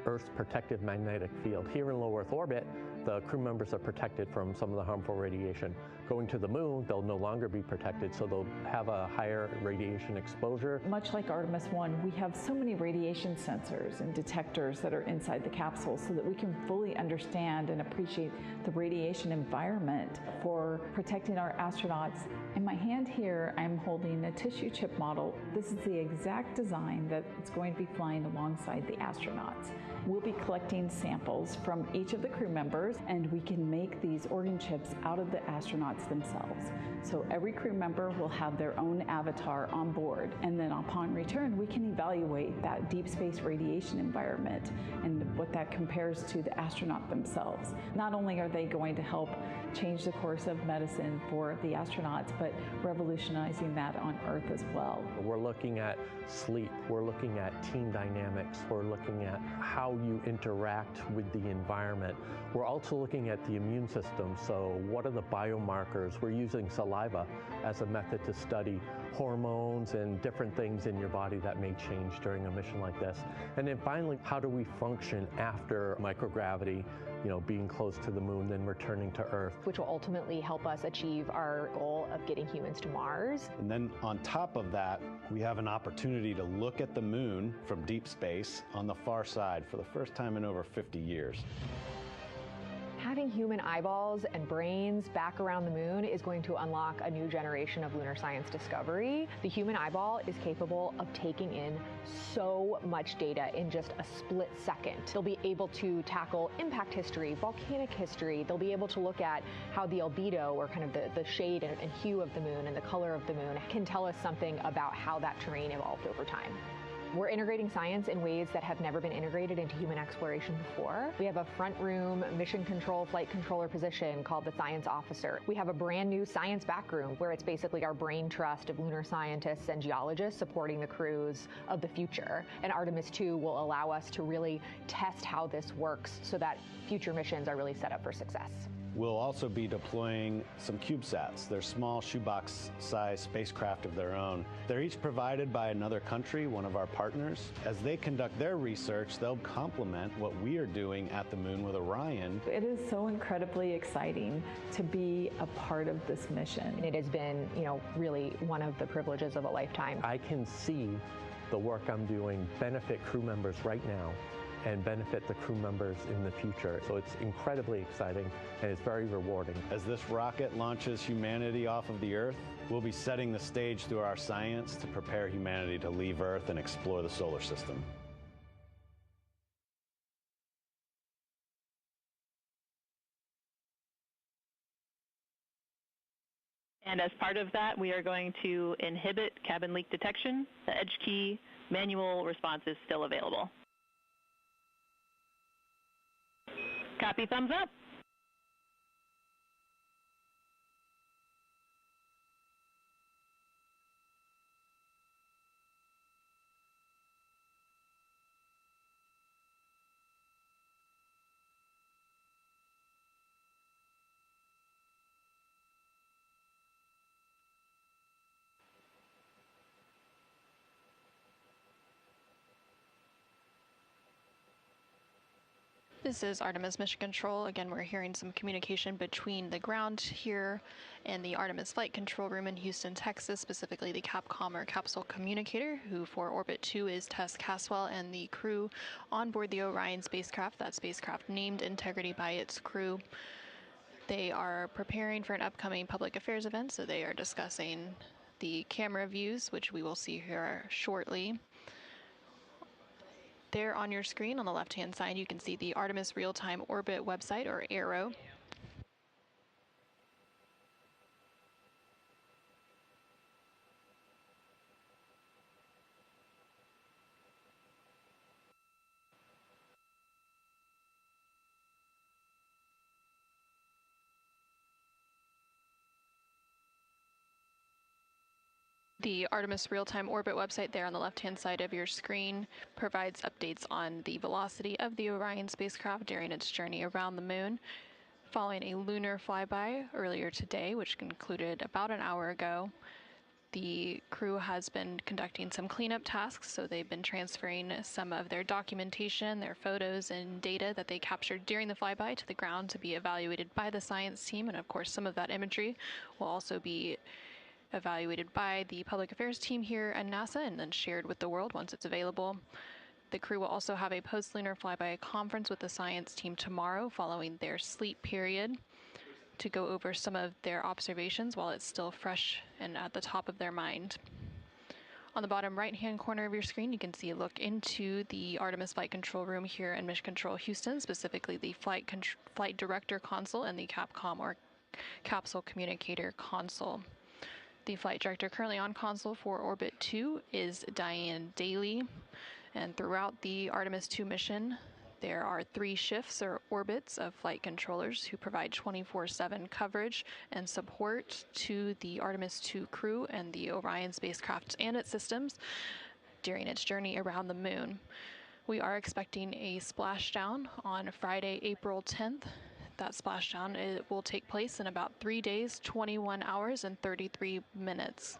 Speaker 21: Earth's protective magnetic field. Here in low Earth orbit, the crew members are protected from some of the harmful radiation. Going to the moon, they'll no longer be protected, so they'll have a higher radiation exposure.
Speaker 20: Much like Artemis I, we have so many radiation sensors and detectors that are inside the capsule so that we can fully understand and appreciate the radiation environment for protecting our astronauts. In my hand here, I'm holding a tissue chip model. This is the exact design that it's going to be flying alongside the astronauts. We'll be collecting samples from each of the crew members, and we can make these organ chips out of the astronauts themselves. So every crew member will have their own avatar on board, and then upon return, we can evaluate that deep space radiation environment and what that compares to the astronaut themselves. Not only are they going to help change the course of medicine for the astronauts, but revolutionizing that on Earth as well.
Speaker 21: We're looking at sleep, we're looking at team dynamics, we're looking at how you interact with the environment. We're also looking at the immune system, so what are the biomarkers? We're using saliva as a method to study hormones and different things in your body that may change during a mission like this. And then finally, how do we function after microgravity, being close to the moon, then returning to Earth?
Speaker 14: Which will ultimately help us achieve our goal of getting humans to Mars.
Speaker 19: And then on top of that, we have an opportunity to look at the moon from deep space on the far side for the first time in over 50 years.
Speaker 14: Having human eyeballs and brains back around the moon is going to unlock a new generation of lunar science discovery. The human eyeball is capable of taking in so much data in just a split second. They'll be able to tackle impact history, volcanic history. They'll be able to look at how the albedo, or kind of the shade and hue of the moon and the color of the moon, can tell us something about how that terrain evolved over time. We're integrating science in ways that have never been integrated into human exploration before. We have a front room mission control flight controller position called the Science Officer. We have a brand new science back room where it's basically our brain trust of lunar scientists and geologists supporting the crews of the future. And Artemis II will allow us to really test how this works so that future missions are really set up for success.
Speaker 19: We'll also be deploying some CubeSats. They're small shoebox-sized spacecraft of their own. They're each provided by another country, one of our partners. As they conduct their research, they'll complement what we are doing at the moon with Orion.
Speaker 20: It is so incredibly exciting to be a part of this mission.
Speaker 14: And it has been, really one of the privileges of a lifetime.
Speaker 21: I can see the work I'm doing benefit crew members right now and benefit the crew members in the future. So it's incredibly exciting and it's very rewarding.
Speaker 19: As this rocket launches humanity off of the Earth, we'll be setting the stage through our science to prepare humanity to leave Earth and explore the solar system.
Speaker 17: And as part of that, we are going to inhibit cabin leak detection. The edge key manual response is still available. Copy, thumbs up.
Speaker 16: This is Artemis Mission Control. Again, we're hearing some communication between the ground here and the Artemis Flight Control Room in Houston, Texas, specifically the Capcom or Capsule Communicator, who for Orbit 2 is Tess Caswell, and the crew on board the Orion spacecraft, that spacecraft named Integrity by its crew. They are preparing for an upcoming public affairs event, so they are discussing the camera views, which we will see here shortly. There on your screen on the left-hand side, you can see the Artemis Real-Time Orbit website, or ARO. The Artemis Real-Time Orbit website there on the left-hand side of your screen provides updates on the velocity of the Orion spacecraft during its journey around the moon. Following a lunar flyby earlier today, which concluded about an hour ago, the crew has been conducting some cleanup tasks, so they've been transferring some of their documentation, their photos and data that they captured during the flyby to the ground to be evaluated by the science team, and of course some of that imagery will also be evaluated by the public affairs team here at NASA and then shared with the world once it's available. The crew will also have a post-lunar flyby conference with the science team tomorrow following their sleep period to go over some of their observations while it's still fresh and at the top of their mind. On the bottom right-hand corner of your screen, you can see a look into the Artemis Flight Control Room here in Mission Control Houston, specifically the Flight Director Console and the Capcom or Capsule Communicator Console. The flight director currently on console for Orbit 2 is Diane Daly, and throughout the Artemis II mission, there are 3 shifts or orbits of flight controllers who provide 24/7 coverage and support to the Artemis II crew and the Orion spacecraft and its systems during its journey around the moon. We are expecting a splashdown on Friday, April 10th. That splashdown, it will take place in about 3 days, 21 hours, and 33 minutes.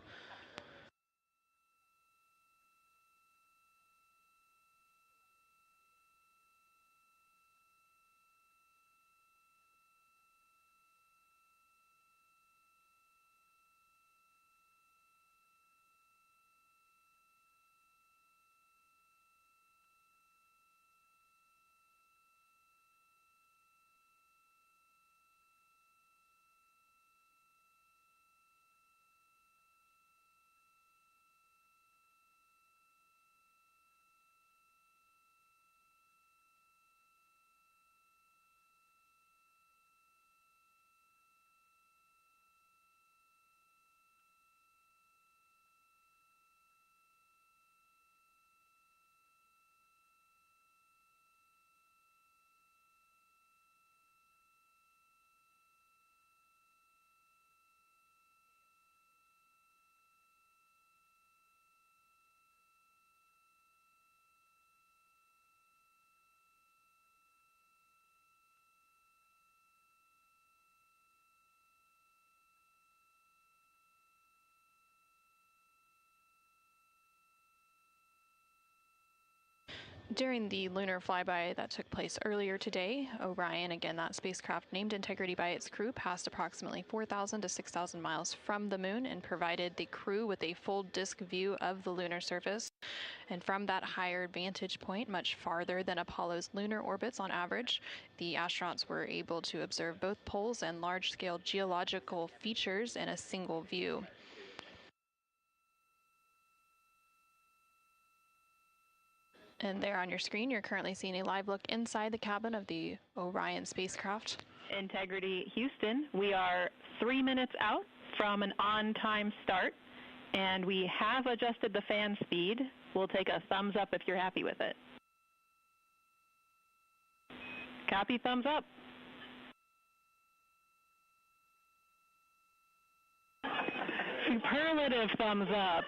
Speaker 16: During the lunar flyby that took place earlier today, Orion, again that spacecraft named Integrity by its crew, passed approximately 4,000 to 6,000 miles from the moon and provided the crew with a full disk view of the lunar surface. And from that higher vantage point, much farther than Apollo's lunar orbits on average, the astronauts were able to observe both poles and large-scale geological features in a single view. And there on your screen, you're currently seeing a live look inside the cabin of the Orion spacecraft.
Speaker 17: Integrity Houston, we are 3 minutes out from an on-time start, and we have adjusted the fan speed. We'll take a thumbs up if you're happy with it. Copy, thumbs up. Superlative thumbs up.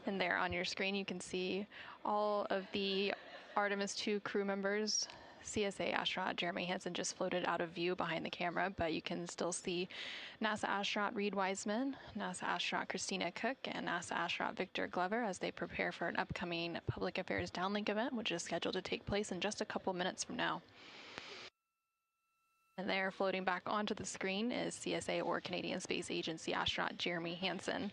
Speaker 16: And there on your screen, you can see all of the Artemis II crew members. CSA astronaut Jeremy Hansen just floated out of view behind the camera, but you can still see NASA astronaut Reed Wiseman, NASA astronaut Christina Cook, and NASA astronaut Victor Glover as they prepare for an upcoming Public Affairs Downlink event, which is scheduled to take place in just a couple minutes from now. And there, floating back onto the screen, is CSA or Canadian Space Agency astronaut Jeremy Hansen.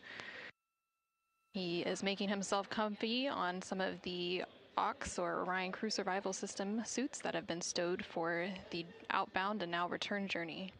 Speaker 16: He is making himself comfy on some of the OX or Orion Crew Survival System suits that have been stowed for the outbound and now return journey.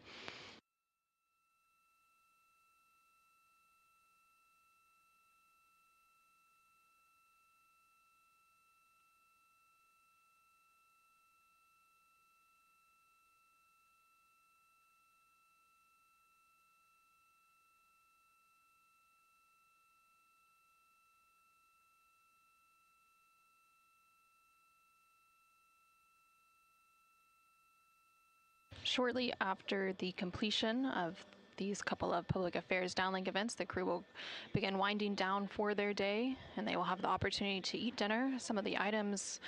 Speaker 16: Shortly after the completion of these couple of public affairs downlink events, the crew will begin winding down for their day, and they will have the opportunity to eat dinner. Some of the items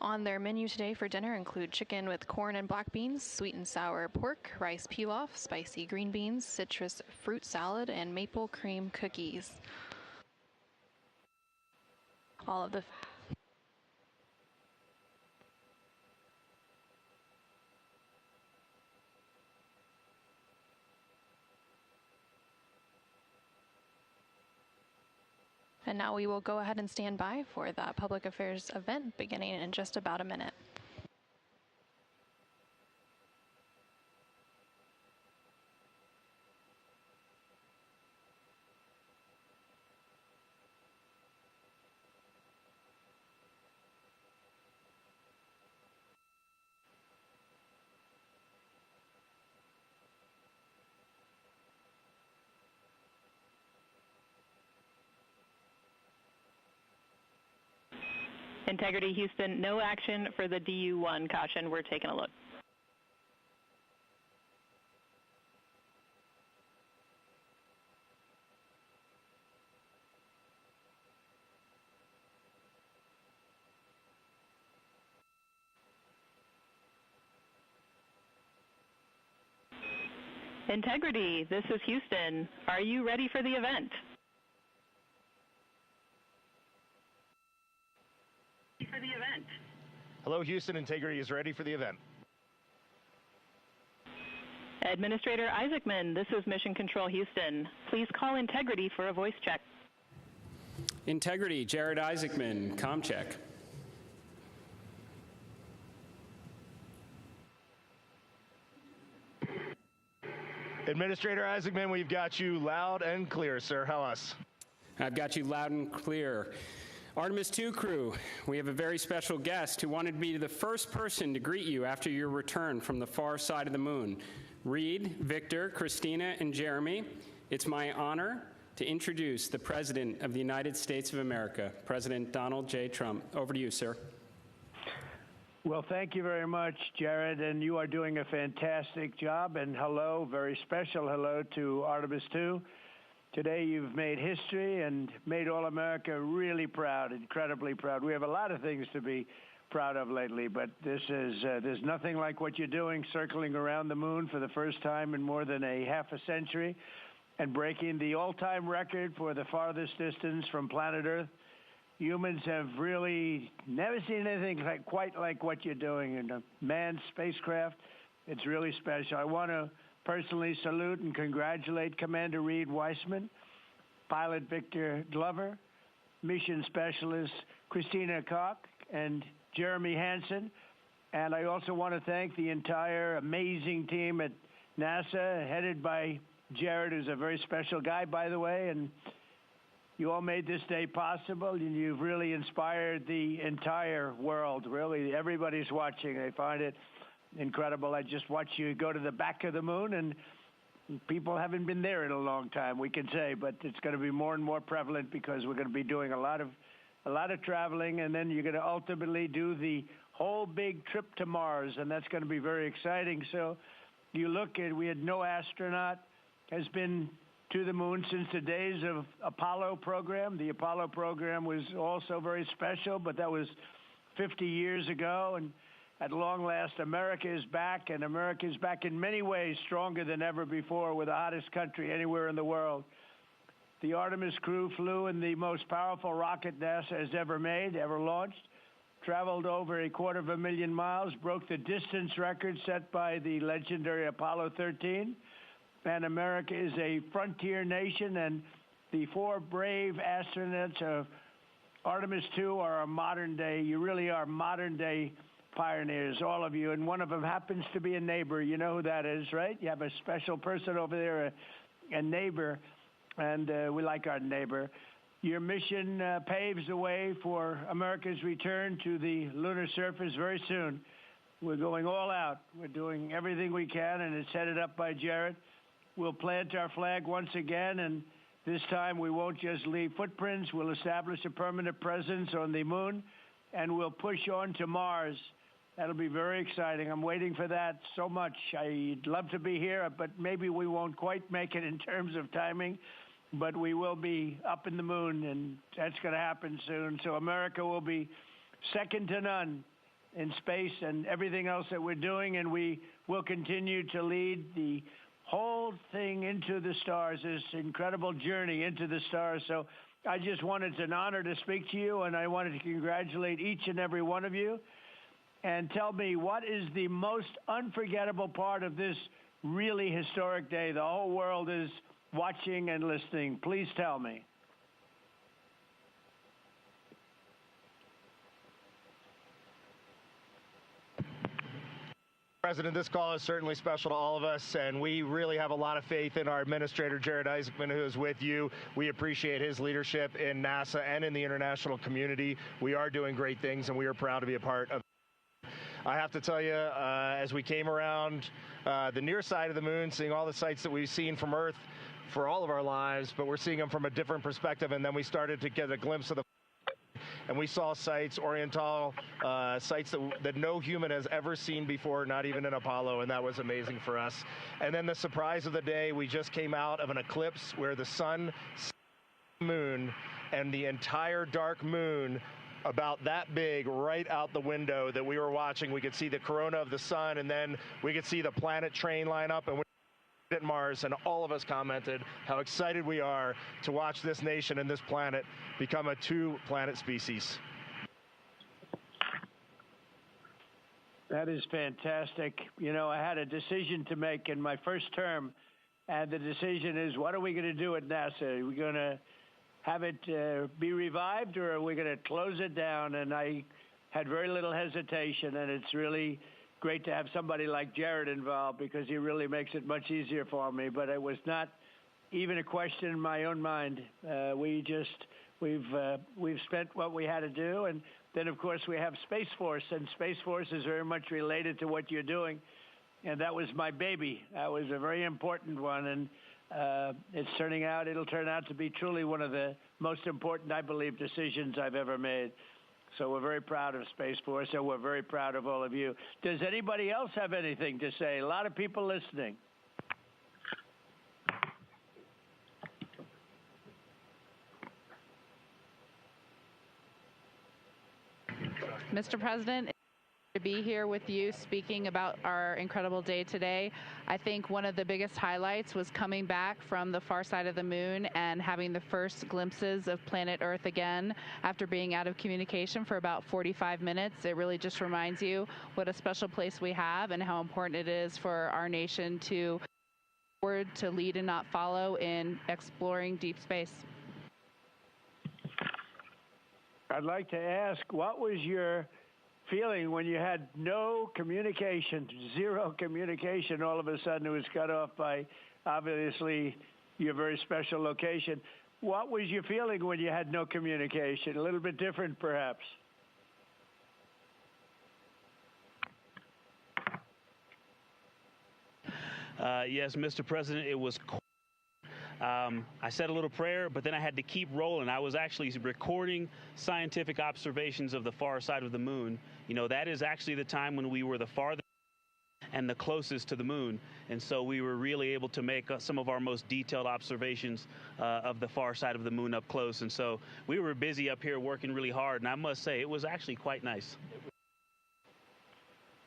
Speaker 16: on their menu today for dinner include chicken with corn and black beans, sweet and sour pork, rice pilaf, spicy green beans, citrus fruit salad, and maple cream cookies. All of the And now we will go ahead and stand by for that public affairs event beginning in just about a minute.
Speaker 17: Integrity Houston, no action for the DU-1 caution. We're taking a look. Integrity, this is Houston. Are you ready for the event?
Speaker 6: Hello, Houston. Integrity is ready for the event.
Speaker 17: Administrator Isaacman, this is Mission Control Houston. Please call Integrity for a voice check.
Speaker 22: Integrity, Jared Isaacman, comm check.
Speaker 6: Administrator Isaacman, we've got you loud and clear, sir. How us?
Speaker 22: I've got you loud and clear. Artemis II crew, we have a very special guest who wanted to be the first person to greet you after your return from the far side of the moon. Reed, Victor, Christina, and Jeremy, it's my honor to introduce the President of the United States of America, President Donald J. Trump. Over to you, sir.
Speaker 23: Well, thank you very much, Jared, and you are doing a fantastic job. And hello, very special hello to Artemis II. Today you've made history and made all America really proud, incredibly proud. We have a lot of things to be proud of lately, but this is there's nothing like what you're doing, circling around the moon for the first time in more than a half a century. and breaking the all-time record for the farthest distance from planet Earth. Humans have really never seen anything quite like what you're doing in a manned spacecraft. It's really special. I want to personally salute and congratulate Commander Reed Weissman, Pilot Victor Glover, Mission Specialist Christina Koch, and Jeremy Hansen. And I also want to thank the entire amazing team at NASA, headed by Jared, who's a very special guy, by the way, and you all made this day possible, and you've really inspired the entire world. Really, everybody's watching. They find it incredible. I just watched you go to the back of the moon, and people haven't been there in a long time, we can say, but it's going to be more and more prevalent because we're going to be doing a lot of traveling, and then you're going to ultimately do the whole big trip to Mars, and that's going to be very exciting. So you look at, we had no astronaut has been to the moon since the days of Apollo program. The Apollo program was also very special, but that was 50 years ago, and at long last, America is back, and America is back in many ways stronger than ever before. We're the hottest country anywhere in the world. The Artemis crew flew in the most powerful rocket NASA has ever made, ever launched, traveled over 250,000 miles, broke the distance record set by the legendary Apollo 13. And America is a frontier nation, and the 4 brave astronauts of Artemis II are a modern day, you really are modern day pioneers, all of you, and one of them happens to be a neighbor. You know who that is, right? You have a special person over there, a neighbor, and we like our neighbor. Your mission paves the way for America's return to the lunar surface very soon. We're going all out. We're doing everything we can, and it's headed up by Jared. We'll plant our flag once again, and this time we won't just leave footprints. We'll establish a permanent presence on the moon, and we'll push on to Mars. That'll be very exciting. I'm waiting for that so much. I'd love to be here, but maybe we won't quite make it in terms of timing, but we will be up in the moon, and that's going to happen soon. So America will be second to none in space and everything else that we're doing, and we will continue to lead the whole thing into the stars, this incredible journey into the stars. So I just wanted, it's an honor to speak to you, and I wanted to congratulate each and every one of you. And tell me, what is the most unforgettable part of this really historic day? The whole world is watching and listening. Please tell me.
Speaker 6: President, this call is certainly special to all of us, and we really have a lot of faith in our administrator, Jared Isaacman, who is with you. We appreciate his leadership in NASA and in the international community. We are doing great things, and we are proud to be a part of. I have to tell you, as we came around the near side of the moon, seeing all the sights that we've seen from Earth for all of our lives, but we're seeing them from a different perspective, and then we started to get a glimpse of the and we saw sights, Oriental sights that no human has ever seen before, not even in Apollo, and that was amazing for us. And then the surprise of the day, we just came out of an eclipse where the sun, moon, and the entire dark moon about that big right out the window that we were watching. We could see the corona of the sun, and then we could see the planet train line up, and we at Mars, and all of us commented how excited we are to watch this nation and this planet become a 2-planet species.
Speaker 23: That is fantastic. You know, I had a decision to make in my first term, and the decision is, what are we going to do at NASA? Are we going to have it be revived, or are we going to close it down? And I had very little hesitation, and it's really great to have somebody like Jared involved because he really makes it much easier for me. But it was not even a question in my own mind. We've spent what we had to do, and then of course we have Space Force, and Space Force is very much related to what you're doing, and that was my baby. That was a very important one, and it'll turn out to be truly one of the most important, I believe, decisions I've ever made. So we're very proud of Space Force, and we're very proud of all of you. Does anybody else have anything to say? A lot of people listening.
Speaker 9: Mr. President, to be here with you speaking about our incredible day today. I think one of the biggest highlights was coming back from the far side of the moon and having the first glimpses of planet Earth again after being out of communication for about 45 minutes. It really just reminds you what a special place we have and how important it is for our nation to lead and not follow in exploring deep space.
Speaker 23: I'd like to ask, what was your feeling when you had no communication, zero communication? All of a sudden it was cut off by, obviously, your very special location. What was your feeling when you had no communication? A little bit different, perhaps.
Speaker 7: Yes, Mr. President, it was I said a little prayer, but then I had to keep rolling. I was actually recording scientific observations of the far side of the moon. You know, that is actually the time when we were the farthest and the closest to the moon. And so we were really able to make some of our most detailed observations of the far side of the moon up close. And so we were busy up here working really hard. And I must say, it was actually quite nice.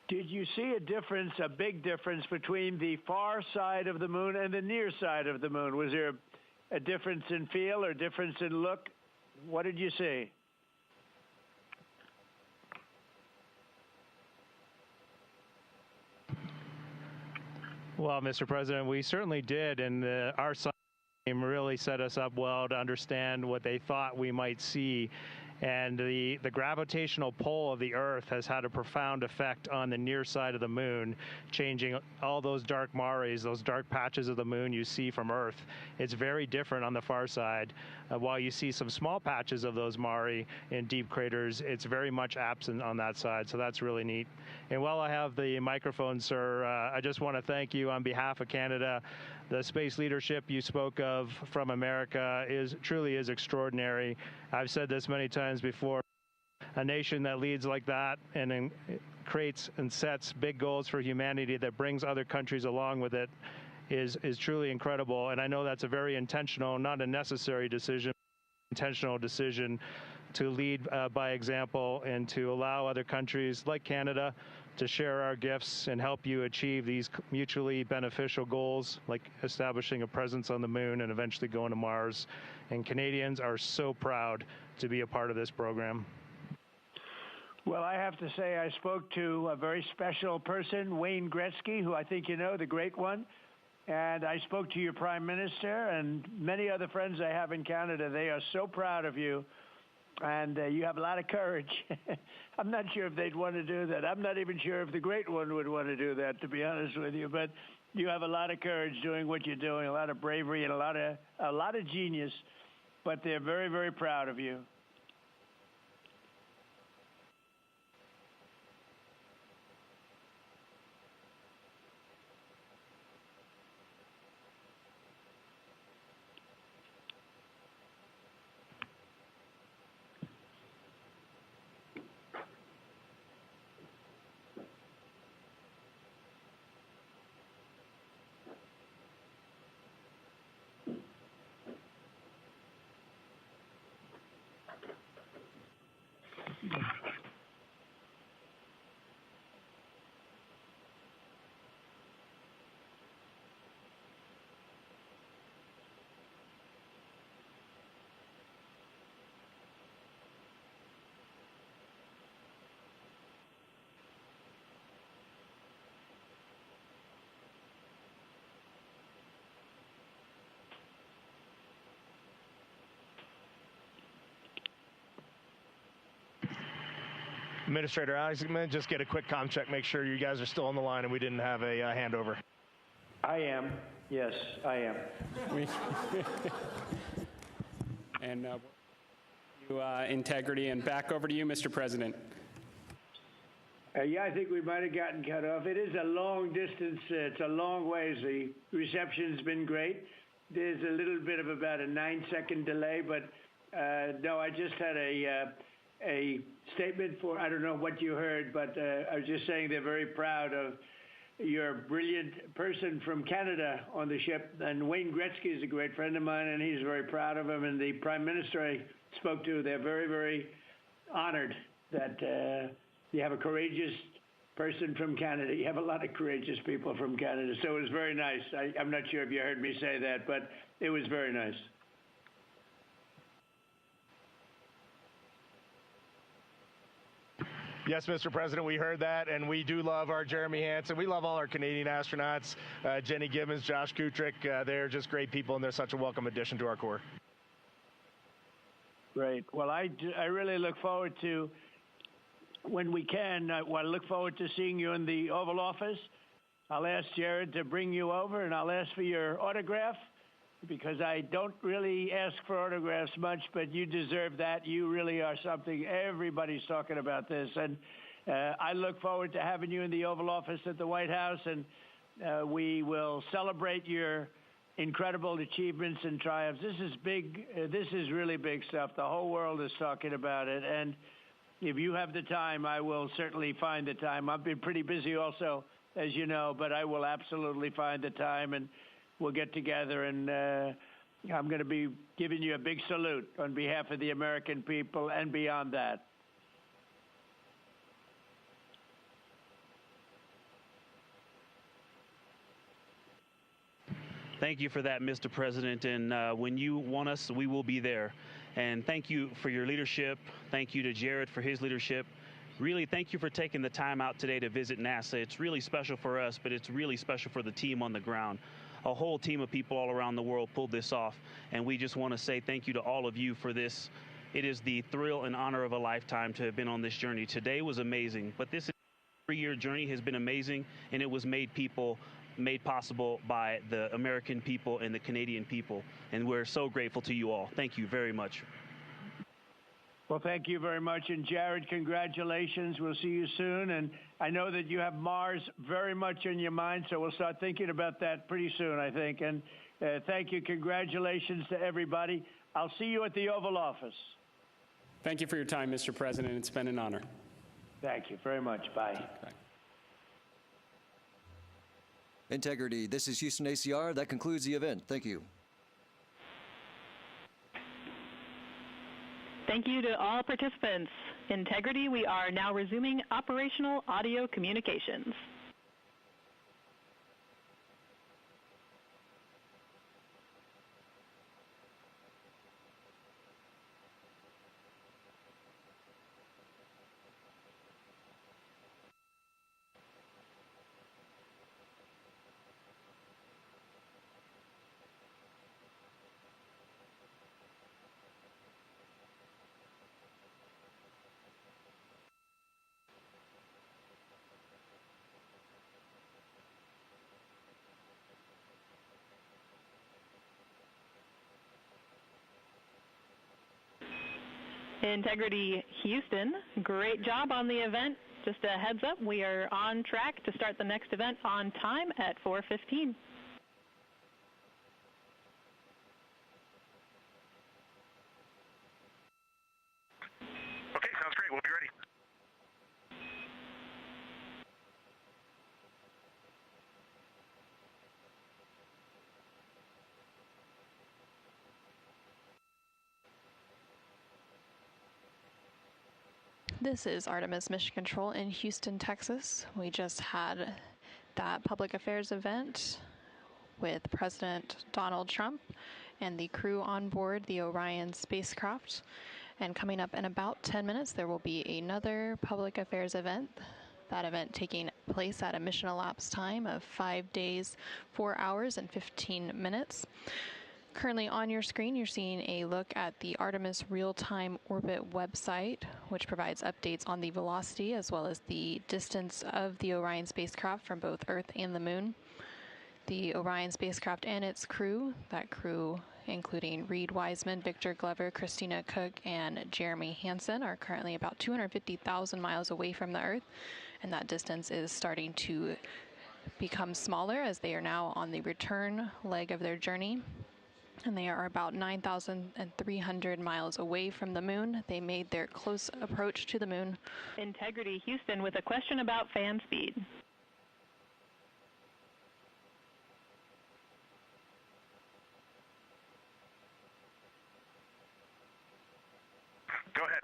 Speaker 23: Did you see a difference, a big difference, between the far side of the moon and the near side of the moon? Was there a difference in feel or difference in look? What did you see?
Speaker 6: Well, Mr. President, we certainly did, and our science team really set us up well to understand what they thought we might see. And the gravitational pull of the Earth has had a profound effect on the near side of the moon, changing all those dark mares, those dark patches of the moon you see from Earth. It's very different on the far side. While you see some small patches of those mare in deep craters, it's very much absent on that side, so that's really neat. And while I have the microphone, sir, I just want to thank you on behalf of Canada. The space leadership you spoke of from America truly is extraordinary. I've said this many times before. A nation that leads like that and creates and sets big goals for humanity that brings other countries along with it is truly incredible. And I know that's a very intentional, not a necessary decision, intentional decision to lead by example and to allow other countries like Canada to share our gifts and help you achieve these mutually beneficial goals, like establishing a presence on the moon and eventually going to Mars. And Canadians are so proud to be a part of this program.
Speaker 23: Well, I have to say I spoke to a very special person, Wayne Gretzky, who I think you know, the great one. And I spoke to your Prime Minister and many other friends I have in Canada. They are so proud of you. And you have a lot of courage. I'm not sure if they'd want to do that. I'm not even sure if the great one would want to do that, to be honest with you. But you have a lot of courage doing what you're doing, a lot of bravery and a lot of genius. But they're very, very proud of you.
Speaker 6: Administrator Alex, I'm going to just get a quick comm check, make sure you guys are still on the line and we didn't have a handover.
Speaker 23: I am. Yes, I am.
Speaker 22: And integrity, and back over to you, Mr. President.
Speaker 23: Yeah, I think we might have gotten cut off. It is a long distance. It's a long ways. The reception's been great. There's a little bit of about a 9-second delay, but no, I just had a statement for, I don't know what you heard, but I was just saying they're very proud of your brilliant person from Canada on the ship. And Wayne Gretzky is a great friend of mine, and he's very proud of him. And the Prime Minister I spoke to, they're very, very honored that you have a courageous person from Canada. You have a lot of courageous people from Canada, so it was very nice. I'm not sure if you heard me say that, but it was very nice.
Speaker 6: Yes, Mr. President, we heard that, and we do love our Jeremy Hansen. We love all our Canadian astronauts, Jenny Gibbons, Josh Kutrick. They're just great people, and they're such a welcome addition to our Corps.
Speaker 23: Great. Well, I really look forward to, when we can, I look forward to seeing you in the Oval Office. I'll ask Jared to bring you over, and I'll ask for your autograph, because I don't really ask for autographs much, but you deserve that. You really are something. Everybody's talking about this. And I look forward to having you in the Oval Office at the White House, and we will celebrate your incredible achievements and triumphs. This is big. This is really big stuff. The whole world is talking about it. And if you have the time, I will certainly find the time. I've been pretty busy also, as you know, but I will absolutely find the time, and we'll get together, and I'm going to be giving you a big salute on behalf of the American people and beyond that.
Speaker 7: Thank you for that, Mr. President. And when you want us, we will be there. And thank you for your leadership. Thank you to Jared for his leadership. Really, thank you for taking the time out today to visit NASA. It's really special for us, but it's really special for the team on the ground. A whole team of people all around the world pulled this off, and we just want to say thank you to all of you for this. It is the thrill and honor of a lifetime to have been on this journey. Today was amazing, but this 3-year journey has been amazing, and it was made possible by the American people and the Canadian people, and we're so grateful to you all. Thank you very much.
Speaker 23: Well, thank you very much. And Jared, congratulations. We'll see you soon. And I know that you have Mars very much in your mind, so we'll start thinking about that pretty soon, I think. And thank you. Congratulations to everybody. I'll see you at the Oval Office.
Speaker 22: Thank you for your time, Mr. President. It's been an honor.
Speaker 23: Thank you very much. Bye.
Speaker 22: Bye.
Speaker 8: Integrity. This is Houston ACR. That concludes the event. Thank you.
Speaker 17: Thank you to all participants. Integrity, we are now resuming operational audio communications. Integrity Houston, great job on the event. Just a heads up, we are on track to start the next event on time at 4:15.
Speaker 1: Okay, sounds great. We'll be ready.
Speaker 16: This is Artemis Mission Control in Houston, Texas. We just had that public affairs event with President Donald Trump and the crew on board the Orion spacecraft. And coming up in about 10 minutes, there will be another public affairs event. That event taking place at a mission elapsed time of 5 days, 4 hours, and 15 minutes. Currently on your screen, you're seeing a look at the Artemis Real-Time Orbit website, which provides updates on the velocity as well as the distance of the Orion spacecraft from both Earth and the Moon. The Orion spacecraft and its crew, that crew including Reed Wiseman, Victor Glover, Christina Cook, and Jeremy Hansen, are currently about 250,000 miles away from the Earth, and that distance is starting to become smaller as they are now on the return leg of their journey. And they are about 9,300 miles away from the Moon. They made their close approach to the Moon.
Speaker 17: Integrity Houston with a question about fan speed.
Speaker 1: Go ahead.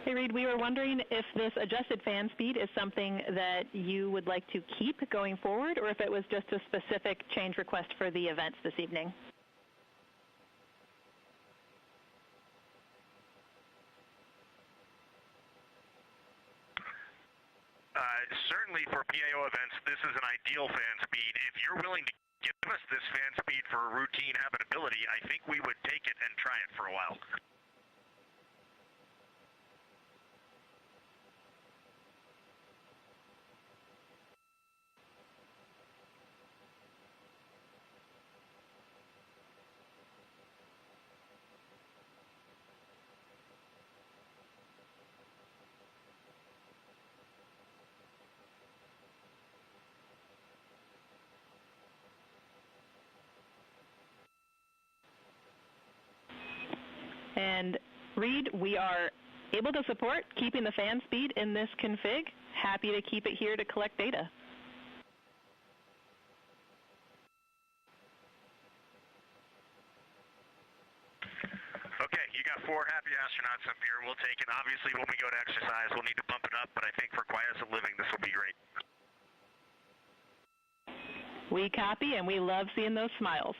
Speaker 17: Hey, Reed, we were wondering if this adjusted fan speed is something that you would like to keep going forward, or if it was just a specific change request for the events this evening.
Speaker 1: Certainly for PAO events, this is an ideal fan speed. If you're willing to give us this fan speed for routine habitability, I think we would take it and try it for a while.
Speaker 17: And Reed, we are able to support keeping the fan speed in this config. Happy to keep it here to collect data.
Speaker 1: Okay, you got 4 happy astronauts up here. We'll take it. Obviously, when we go to exercise, we'll need to bump it up, but I think for quiescent living, this will be great.
Speaker 17: We copy, and we love seeing those smiles.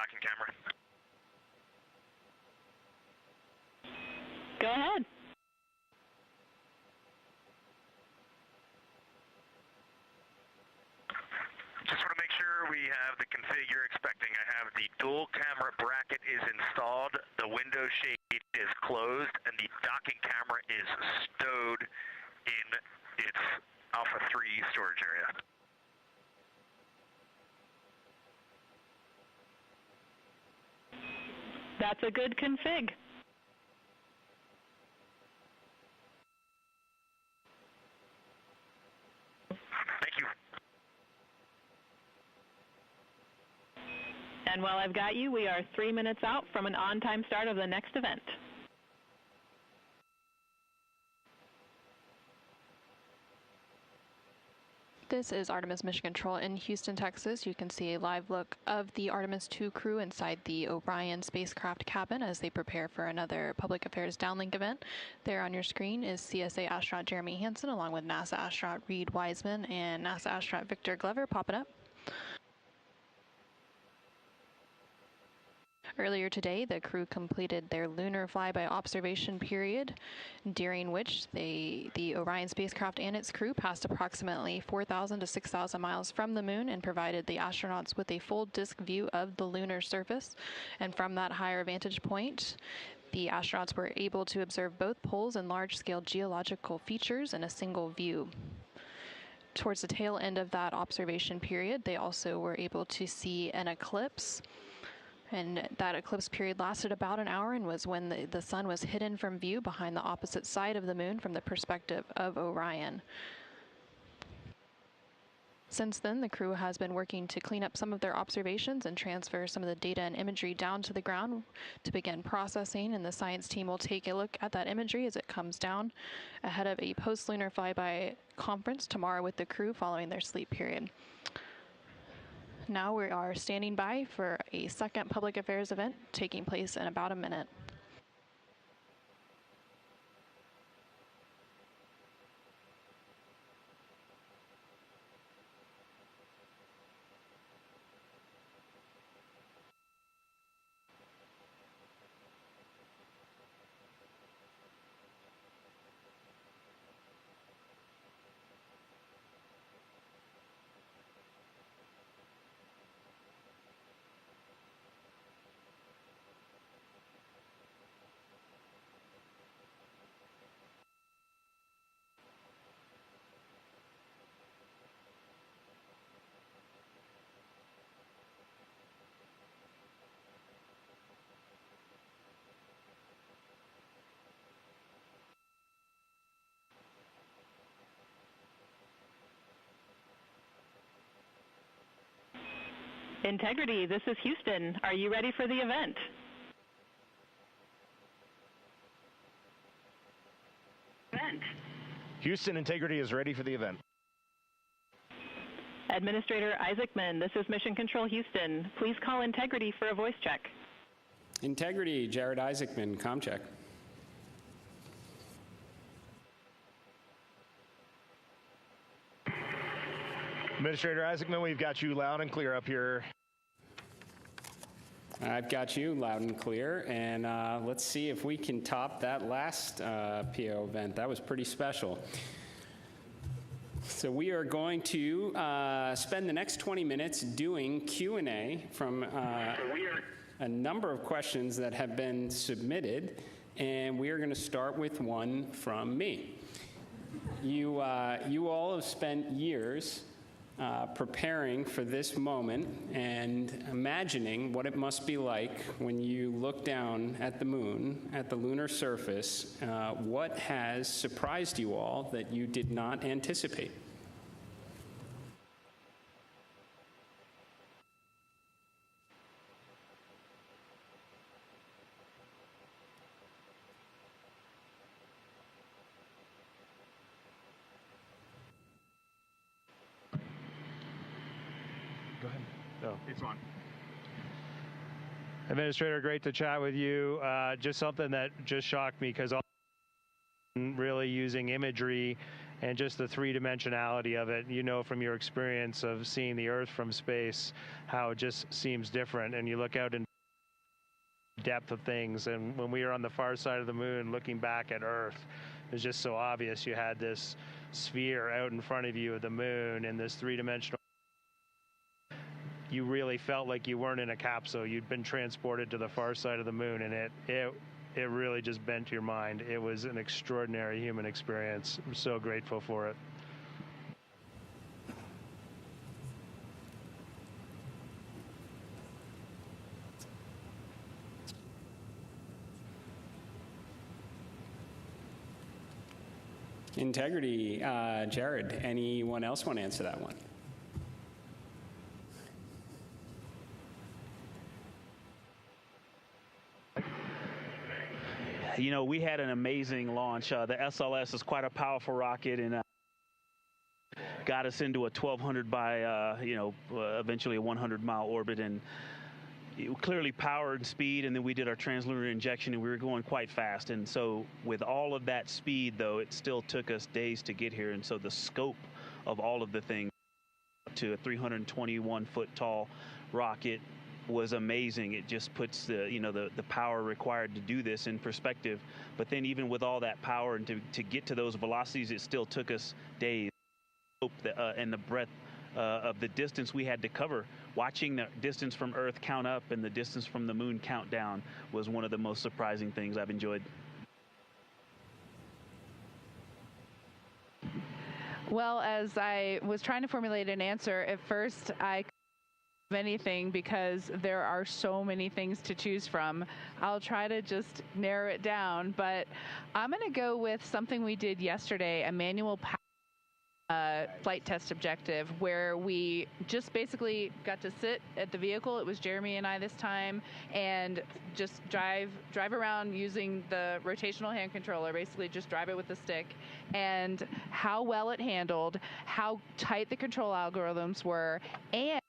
Speaker 1: docking camera.
Speaker 17: Go ahead.
Speaker 1: Just want to make sure we have the config you're expecting. I have the dual camera bracket is installed, the window shade is closed, and the docking camera is stowed in its Alpha 3 storage area.
Speaker 17: That's a good config.
Speaker 1: Thank you.
Speaker 17: And while I've got you, we are 3 minutes out from an on-time start of the next event.
Speaker 16: This is Artemis Mission Control in Houston, Texas. You can see a live look of the Artemis II crew inside the Orion spacecraft cabin as they prepare for another public affairs downlink event. There on your screen is CSA astronaut Jeremy Hansen along with NASA astronaut Reed Wiseman and NASA astronaut Victor Glover popping up. Earlier today, the crew completed their lunar flyby observation period, during which the Orion spacecraft and its crew passed approximately 4,000 to 6,000 miles from the moon and provided the astronauts with a full disk view of the lunar surface. And from that higher vantage point, the astronauts were able to observe both poles and large-scale geological features in a single view. Towards the tail end of that observation period, they also were able to see an eclipse. And that eclipse period lasted about an hour and was when the sun was hidden from view behind the opposite side of the moon from the perspective of Orion. Since then, the crew has been working to clean up some of their observations and transfer some of the data and imagery down to the ground to begin processing, and the science team will take a look at that imagery as it comes down ahead of a post-lunar flyby conference tomorrow with the crew following their sleep period. Now we are standing by for a second public affairs event taking place in about a minute.
Speaker 17: Integrity, this is Houston. Are you ready for the event?
Speaker 6: Houston, Integrity is ready for the event.
Speaker 17: Administrator Isaacman, this is Mission Control Houston. Please call Integrity for a voice check.
Speaker 22: Integrity, Jared Isaacman, comm check.
Speaker 6: Administrator Isaacman, we've got you loud and clear up here.
Speaker 22: I've got you loud and clear, and let's see if we can top that last PO event. That was pretty special. So we are going to spend the next 20 minutes doing Q&A from a number of questions that have been submitted, and we are going to start with one from me. You all have spent years preparing for this moment and imagining what it must be like when you look down at the moon, at the lunar surface. What has surprised you all that you did not anticipate?
Speaker 6: Go ahead. No.
Speaker 1: It's on.
Speaker 6: Administrator, great to chat with you. Just something that just shocked me because really using imagery and just the three-dimensionality of it. You know from your experience of seeing the Earth from space how it just seems different, and you look out in depth of things. And when we were on the far side of the moon looking back at Earth, it was just so obvious. You had this sphere out in front of you of the moon and this three-dimensional. You really felt like you weren't in a capsule. You'd been transported to the far side of the moon, and it really just bent your mind. It was an extraordinary human experience. I'm so grateful for it.
Speaker 22: Integrity, Jared, anyone else want to answer that one?
Speaker 7: You know, we had an amazing launch. The SLS is quite a powerful rocket, and got us into a 1,200 by, eventually a 100-mile orbit, and clearly power and speed, and then we did our translunar injection, and we were going quite fast. And so with all of that speed, though, it still took us days to get here. And so the scope of all of the things to a 321-foot tall rocket was amazing. It just puts the power required to do this in perspective. But then even with all that power and to get to those velocities, it still took us days. And the breadth of the distance we had to cover. Watching the distance from Earth count up and the distance from the moon count down was one of the most surprising things I've enjoyed.
Speaker 9: Well, as I was trying to formulate an answer, at first I couldn't think of anything because there are so many things to choose from. I'll try to just narrow it down, but I'm going to go with something we did yesterday, a manual power flight test objective, where we just basically got to sit at the vehicle. It was Jeremy and I this time, and just drive around using the rotational hand controller, basically just drive it with the stick, and how well it handled, how tight the control algorithms were, and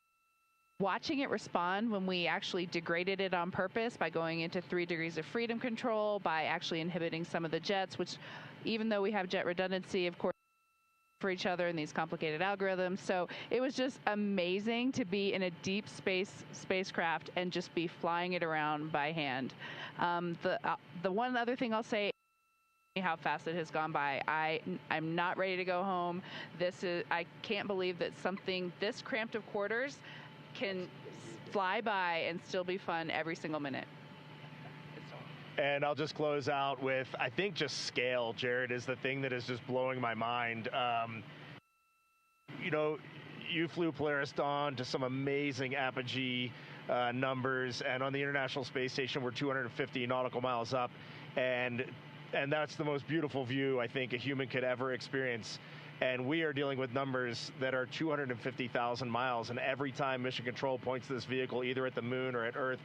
Speaker 9: watching it respond when we actually degraded it on purpose by going into 3 degrees of freedom control, by actually inhibiting some of the jets, which even though we have jet redundancy, of course, for each other in these complicated algorithms. So it was just amazing to be in a deep spacecraft and just be flying it around by hand. The one other thing I'll say, how fast it has gone by. I'm not ready to go home. I can't believe that something this cramped of quarters can fly by and still be fun every single minute.
Speaker 6: And I'll just close out with, I think just scale, Jared, is the thing that is just blowing my mind. You flew Polaris Dawn to some amazing apogee numbers, and on the International Space Station, we're 250 nautical miles up, and that's the most beautiful view I think a human could ever experience. And we are dealing with numbers that are 250,000 miles, and every time Mission Control points this vehicle either at the moon or at Earth,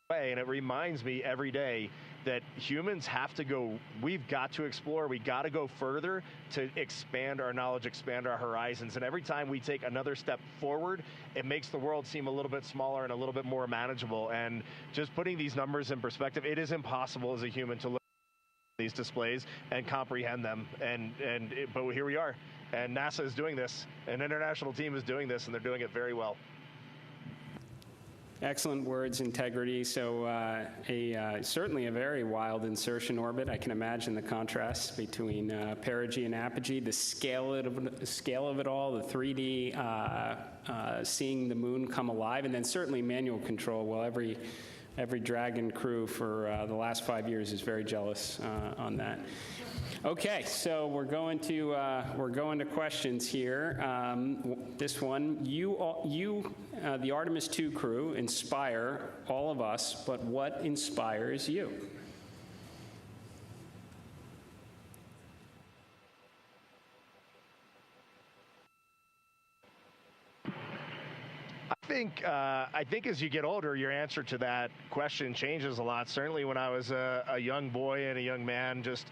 Speaker 6: and it reminds me every day that humans have to go, we've got to explore, we got to go further to expand our knowledge, expand our horizons. And every time we take another step forward, it makes the world seem a little bit smaller and a little bit more manageable. And just putting these numbers in perspective, it is impossible as a human to look at these displays and comprehend them. But here we are, and NASA is doing this, an international team is doing this, and they're doing it very well.
Speaker 22: Excellent words, Integrity. So certainly a very wild insertion orbit. I can imagine the contrast between perigee and apogee, the scale of it all, the 3D, seeing the moon come alive, and then certainly manual control. Well, every Dragon crew for the last 5 years is very jealous on that. Okay, so we're going to questions here. This one, the Artemis II crew, inspire all of us, but what inspires you?
Speaker 6: I think as you get older, your answer to that question changes a lot. Certainly when I was a young boy and a young man, just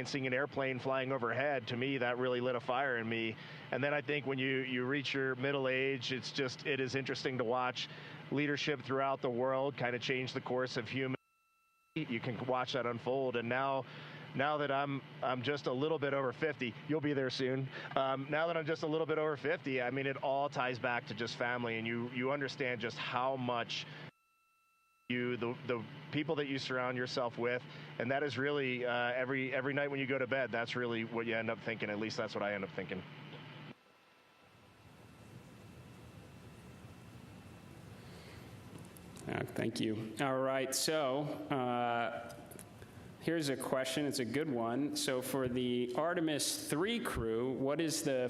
Speaker 6: seeing an airplane flying overhead, to me, that really lit a fire in me. And then I think when you reach your middle age, it is interesting to watch leadership throughout the world kind of change the course of human. You can watch that unfold. And now now that I'm just a little bit over 50, you'll be there soon. Now that I'm just a little bit over 50, I mean, it all ties back to just family, and you understand just how much the people that you surround yourself with, and that is really every night when you go to bed, that's really what you end up thinking. At least that's what I end up thinking.
Speaker 22: Thank you. All right, so here's a question. It's a good one. So for the Artemis III crew, what is the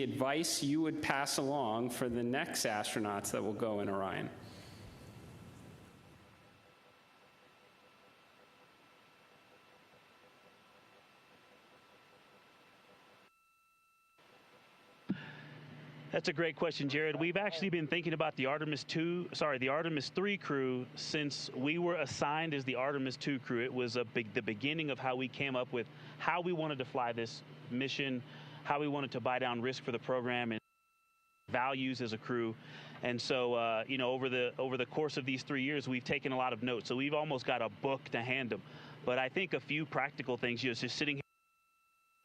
Speaker 22: advice you would pass along for the next astronauts that will go in Orion?
Speaker 7: That's a great question, Jared. We've actually been thinking about the Artemis III crew since we were assigned as the Artemis II crew. It was the beginning of how we came up with how we wanted to fly this mission, how we wanted to buy down risk for the program, and values as a crew. And so, over the course of these 3 years, we've taken a lot of notes. So we've almost got a book to hand them. But I think a few practical things, just sitting here,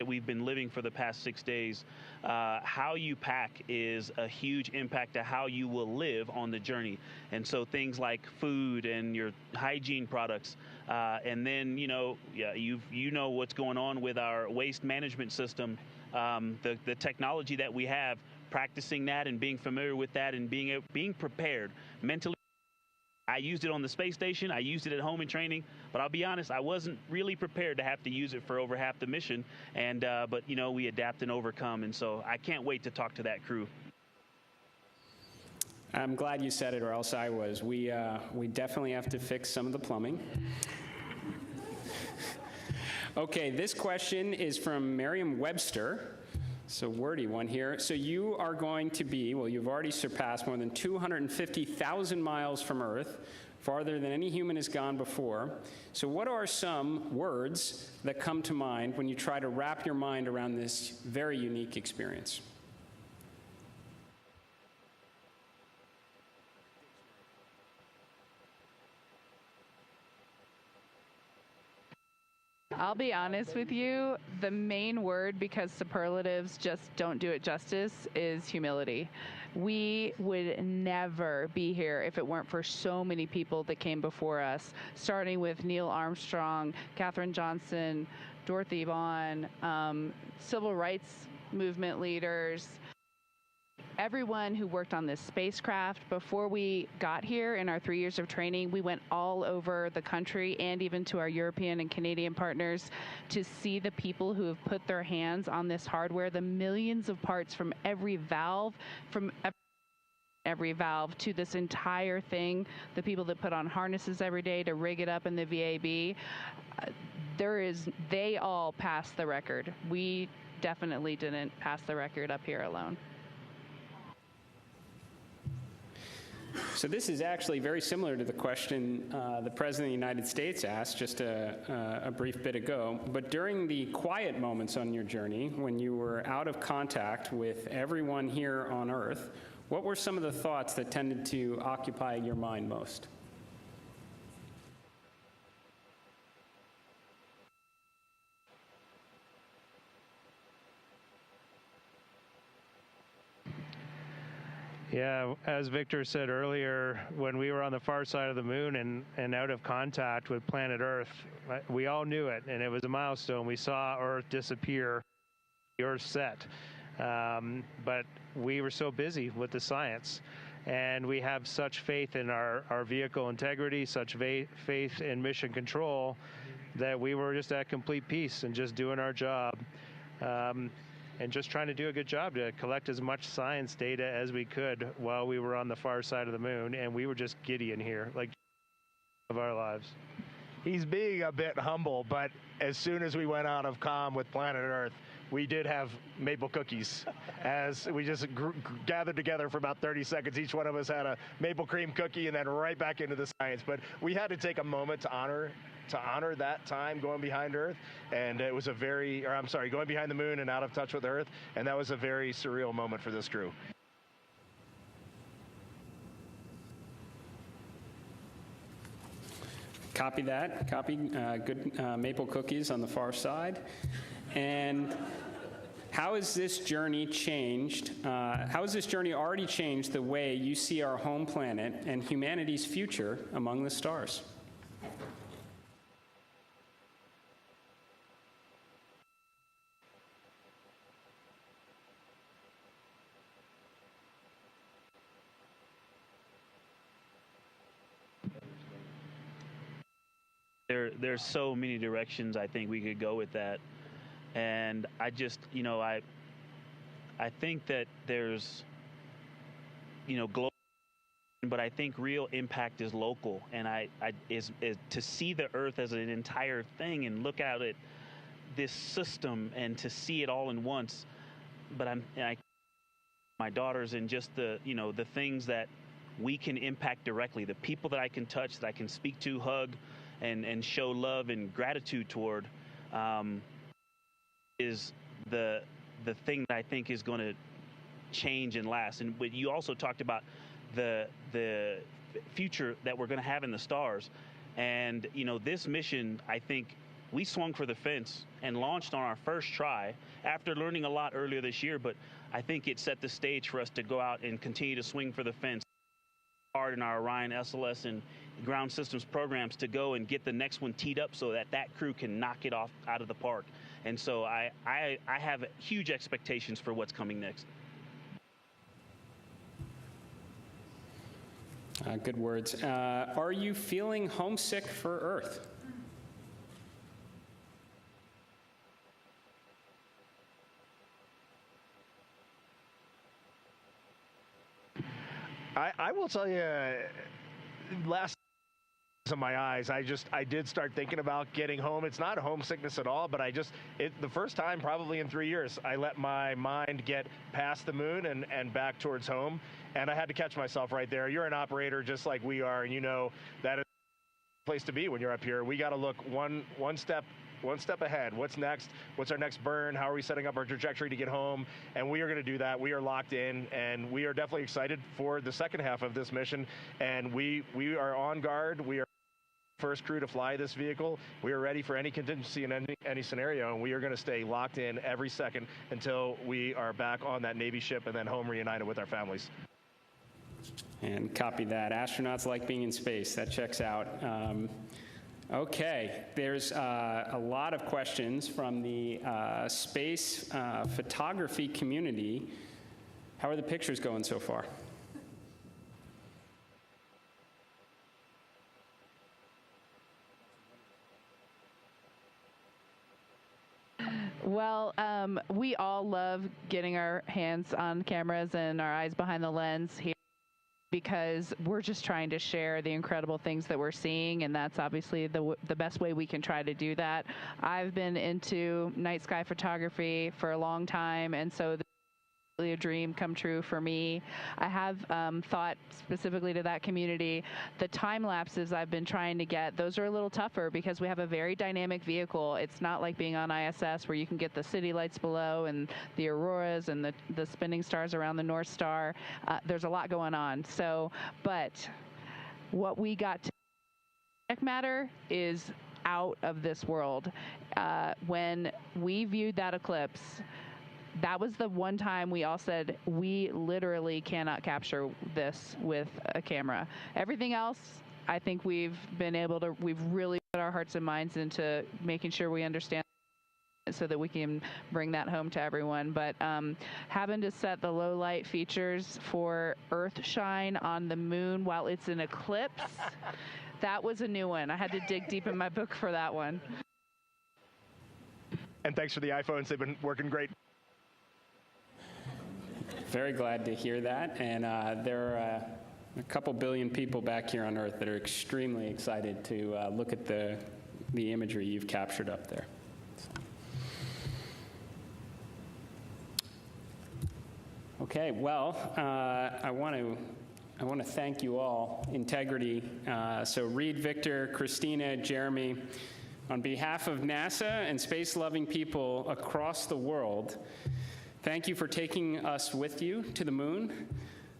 Speaker 7: we've been living for the past 6 days, how you pack is a huge impact to how you will live on the journey. And so things like food and your hygiene products, and then you know what's going on with our waste management system, the technology that we have, practicing that and being familiar with that and being prepared mentally. I used it on the space station. I used it at home in training, but I'll be honest, I wasn't really prepared to have to use it for over half the mission. And but we adapt and overcome, and so I can't wait to talk to that crew.
Speaker 22: I'm glad you said it, or else I was. We definitely have to fix some of the plumbing. Okay, this question is from Merriam-Webster. So wordy one here. So you are going to be, you've already surpassed more than 250,000 miles from Earth, farther than any human has gone before. So what are some words that come to mind when you try to wrap your mind around this very unique experience?
Speaker 9: I'll be honest with you, the main word, because superlatives just don't do it justice, is humility. We would never be here if it weren't for so many people that came before us, starting with Neil Armstrong, Katherine Johnson, Dorothy Vaughan, civil rights movement leaders. Everyone who worked on this spacecraft. Before we got here in our 3 years of training, we went all over the country and even to our European and Canadian partners to see the people who have put their hands on this hardware, the millions of parts from every valve, to this entire thing, the people that put on harnesses every day to rig it up in the VAB. They all passed the record. We definitely didn't pass the record up here alone.
Speaker 22: So this is actually very similar to the question the President of the United States asked just a brief bit ago. But during the quiet moments on your journey, when you were out of contact with everyone here on Earth, what were some of the thoughts that tended to occupy your mind most?
Speaker 23: Yeah, as Victor said earlier, when we were on the far side of the moon and out of contact with planet Earth, we all knew it, and it was a milestone. We saw Earth disappear, the Earth set. But we were so busy with the science, and we have such faith in our vehicle integrity, such faith in mission control, that we were just at complete peace and just doing our job. And just trying to do a good job to collect as much science data as we could while we were on the far side of the moon, and we were just giddy in here, like of our lives.
Speaker 6: He's being a bit humble, but as soon as we went out of comm with planet Earth, we did have maple cookies as we just gathered together for about 30 seconds. Each one of us had a maple cream cookie and then right back into the science. But we had to take a moment to honor that time going behind Earth, and it was going behind the moon and out of touch with Earth, and that was a very surreal moment for this crew.
Speaker 22: Copy that. Copy good maple cookies on the far side. And how has this journey changed? How has this journey already changed the way you see our home planet and humanity's future among the stars?
Speaker 7: There's so many directions I think we could go with that, and I just, I think that there's, global, but I think real impact is local, and is to see the Earth as an entire thing and look at it, this system, and to see it all in once. But my daughters, and just the things that we can impact directly, the people that I can touch, that I can speak to, hug, and show love and gratitude toward, is the thing that I think is going to change and last. And but you also talked about the future that we're going to have in the stars, and this mission, I think we swung for the fence and launched on our first try after learning a lot earlier this year. But I think it set the stage for us to go out and continue to swing for the fence hard in our Orion SLS and ground systems programs to go and get the next one teed up so that crew can knock it off out of the park. And so I have huge expectations for what's coming next.
Speaker 22: Good words. Are you feeling homesick for Earth?
Speaker 6: I will tell you, last in my eyes, I did start thinking about getting home. It's not homesickness at all, but the first time probably in 3 years, I let my mind get past the moon and back towards home, and I had to catch myself right there. You're an operator just like we are, and you know that is the place to be when you're up here. We got to look one step ahead. What's next? What's our next burn? How are we setting up our trajectory to get home? And we are going to do that. We are locked in, and we are definitely excited for the second half of this mission. And we are on guard. We are first crew to fly this vehicle. We are ready for any contingency in any scenario, and we are going to stay locked in every second until we are back on that Navy ship and then home reunited with our families.
Speaker 22: And copy that. Astronauts like being in space. That checks out. Okay, there's a lot of questions from the space photography community. How are the pictures going so far?
Speaker 9: Well, we all love getting our hands on cameras and our eyes behind the lens here, because we're just trying to share the incredible things that we're seeing, and that's obviously the best way we can try to do that. I've been into night sky photography for a long time, and so a dream come true for me. I have thought specifically to that community, the time lapses I've been trying to get, those are a little tougher because we have a very dynamic vehicle. It's not like being on ISS where you can get the city lights below and the auroras and the spinning stars around the North Star. There's a lot going on. So, but what we got to matter is out of this world. When we viewed that eclipse, that was the one time we all said, we literally cannot capture this with a camera. Everything else, I think we've really put our hearts and minds into making sure we understand so that we can bring that home to everyone. But having to set the low light features for Earthshine on the moon while it's an eclipse, that was a new one. I had to dig deep in my book for that one.
Speaker 6: And thanks for the iPhones. They've been working great.
Speaker 22: Very glad to hear that, and there are a couple billion people back here on Earth that are extremely excited to look at the imagery you've captured up there. So. Okay, well, I want to thank you all. Integrity. So Reed, Victor, Christina, Jeremy, on behalf of NASA and space-loving people across the world, thank you for taking us with you to the moon.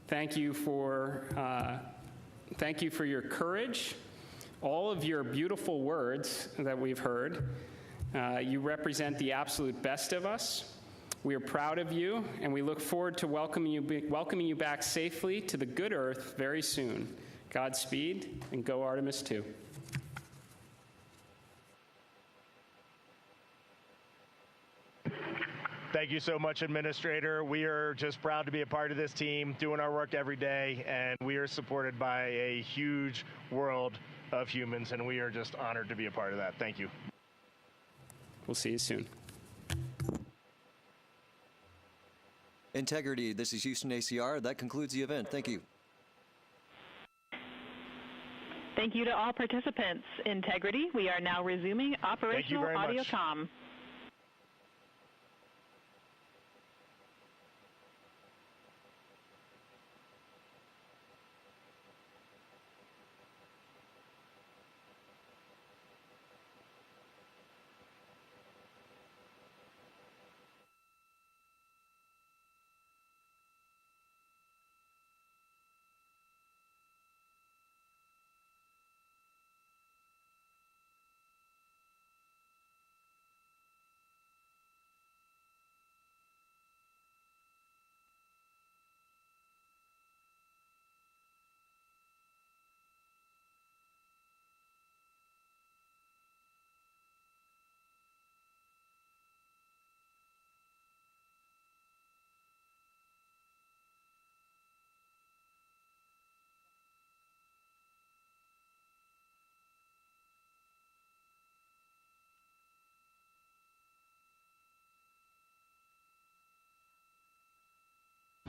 Speaker 22: Thank you for your courage. all of your beautiful words that we've heard. You represent the absolute best of us. We are proud of you, and we look forward to welcoming you back safely to the good Earth very soon. Godspeed, and go Artemis II.
Speaker 6: Thank you so much, Administrator. We are just proud to be a part of this team, doing our work every day, and we are supported by a huge world of humans, and we are just honored to be a part of that. Thank you.
Speaker 22: We'll see you soon.
Speaker 8: Integrity, this is Houston ACR. That concludes the event. Thank you.
Speaker 17: Thank you to all participants. Integrity, we are now resuming operational audio comm.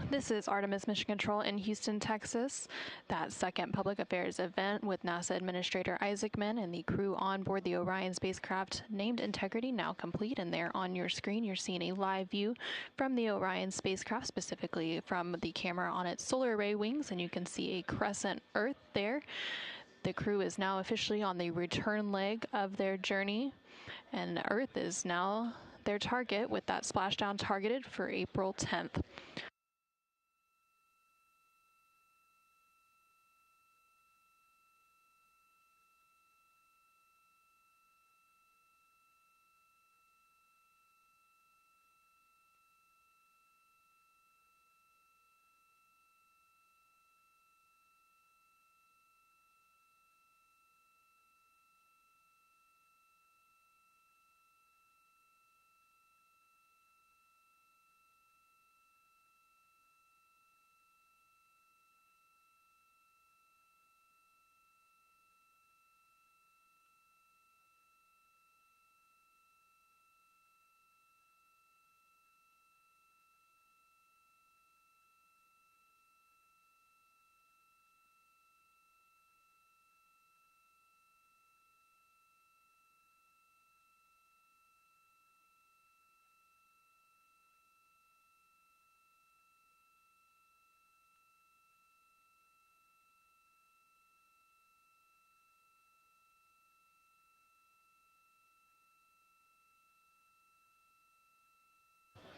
Speaker 17: This is Artemis Mission Control in Houston, Texas. That second public affairs event with NASA Administrator Isaacman and the crew on board the Orion spacecraft named Integrity now complete, and there on your screen you're seeing a live view from the Orion spacecraft, specifically from the camera on its solar array wings, and you can see a crescent Earth there. The crew is now officially on the return leg of their journey, and Earth is now their target, with that splashdown targeted for April 10th.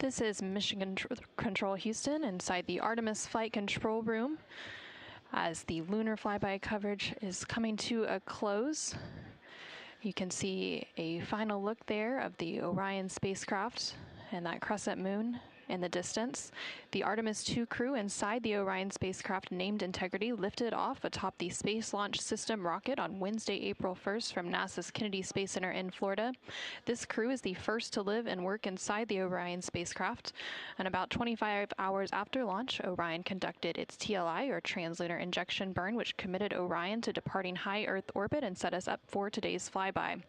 Speaker 17: This is Mission Control Houston inside the Artemis Flight Control Room as the lunar flyby coverage is coming to a close. You can see a final look there of the Orion spacecraft and that crescent moon in the distance. The Artemis II crew inside the Orion spacecraft named Integrity lifted off atop the Space Launch System rocket on Wednesday, April 1st from NASA's Kennedy Space Center in Florida. This crew is the first to live and work inside the Orion spacecraft. And about 25 hours after launch, Orion conducted its TLI, or translunar injection burn, which committed Orion to departing high Earth orbit and set us up for today's flyby.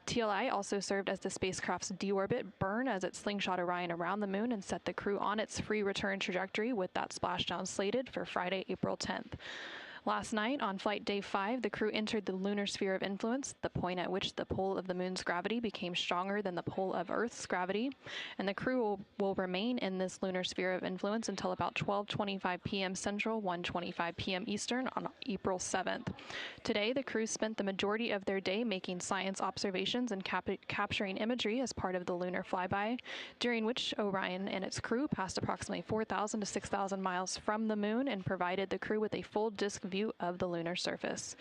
Speaker 17: TLI also served as the spacecraft's deorbit burn as it slingshot Orion around the moon and set the crew on its free return trajectory, with that splashdown slated for Friday, April 10th. Last night, on flight day 5, the crew entered the lunar sphere of influence, the point at which the pull of the moon's gravity became stronger than the pull of Earth's gravity, and the crew will remain in this lunar sphere of influence until about 12:25 p.m. Central, 1:25 p.m. Eastern on April 7th. Today, the crew spent the majority of their day making science observations and capturing imagery as part of the lunar flyby, during which Orion and its crew passed approximately 4,000 to 6,000 miles from the moon and provided the crew with a full disk
Speaker 16: view of the lunar surface.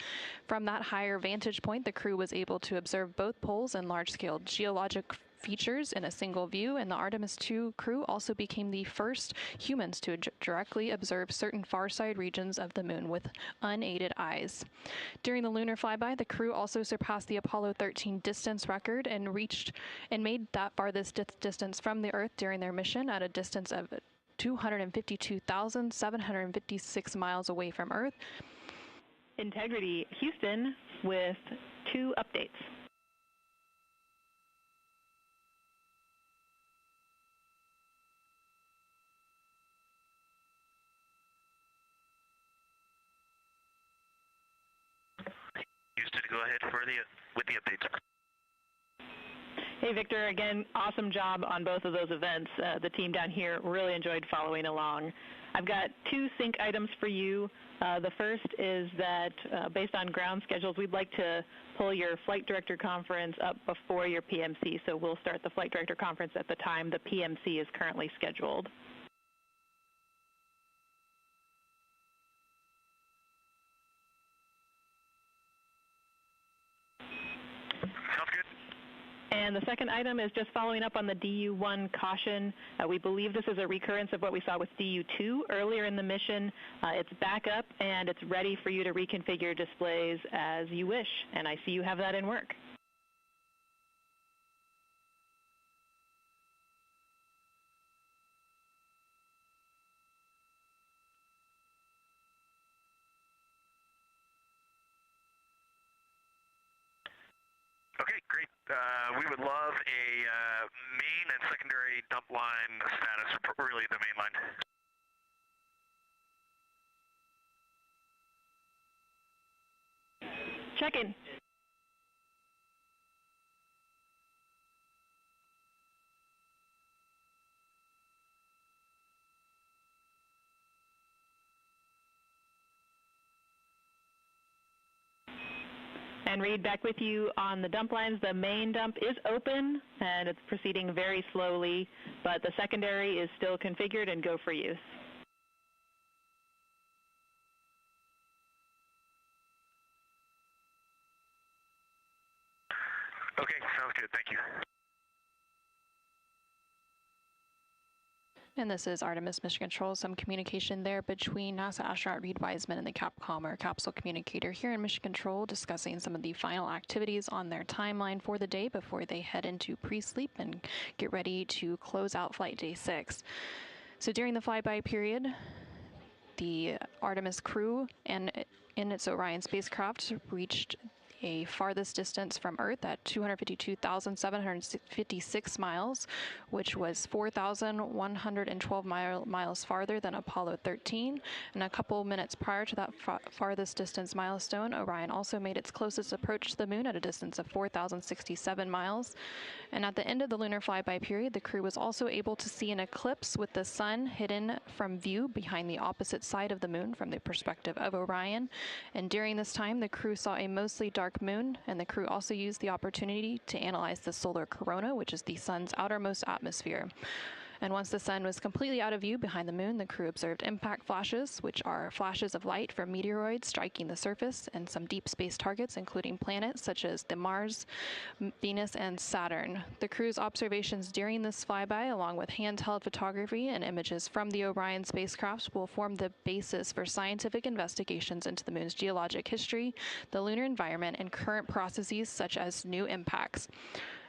Speaker 16: From that higher vantage point, the crew was able to observe both poles and large-scale geologic features in a single view, and the Artemis II crew also became the first humans to directly observe certain far-side regions of the moon with unaided eyes. During the lunar flyby, the crew also surpassed the Apollo 13 distance record and made that farthest distance from the Earth during their mission at a distance of 252,756 miles away from Earth.
Speaker 17: Integrity Houston with 2 updates.
Speaker 4: Houston, go ahead with the updates.
Speaker 17: Hey, Victor, again, awesome job on both of those events. The team down here really enjoyed following along. I've got 2 sync items for you. The first is that based on ground schedules, we'd like to pull your flight director conference up before your PMC, so we'll start the flight director conference at the time the PMC is currently scheduled. And the second item is just following up on the DU-1 caution. We believe this is a recurrence of what we saw with DU-2 earlier in the mission. It's back up and it's ready for you to reconfigure displays as you wish, and I see you have that in work.
Speaker 1: Okay, great. We would love a main and secondary dump line status, really the main line.
Speaker 17: Check-in. And Reed, back with you on the dump lines. The main dump is open and it's proceeding very slowly, but the secondary is still configured and go for use.
Speaker 1: Okay, sounds good. Thank you.
Speaker 16: And this is Artemis Mission Control. Some communication there between NASA astronaut Reed Wiseman and the Capcom, or capsule communicator, here in Mission Control, discussing some of the final activities on their timeline for the day before they head into pre-sleep and get ready to close out Flight Day 6. So during the flyby period, the Artemis crew and in its Orion spacecraft reached a farthest distance from Earth at 252,756 miles, which was 4,112 miles farther than Apollo 13. And a couple minutes prior to that farthest distance milestone, Orion also made its closest approach to the moon at a distance of 4,067 miles. And at the end of the lunar flyby period, the crew was also able to see an eclipse with the sun hidden from view behind the opposite side of the moon from the perspective of Orion. And during this time, the crew saw a mostly dark moon, and the crew also used the opportunity to analyze the solar corona, which is the sun's outermost atmosphere. And once the sun was completely out of view behind the moon, the crew observed impact flashes, which are flashes of light from meteoroids striking the surface, and some deep space targets, including planets such as the Mars, Venus, and Saturn. The crew's observations during this flyby, along with handheld photography and images from the Orion spacecraft, will form the basis for scientific investigations into the moon's geologic history, the lunar environment, and current processes such as new impacts.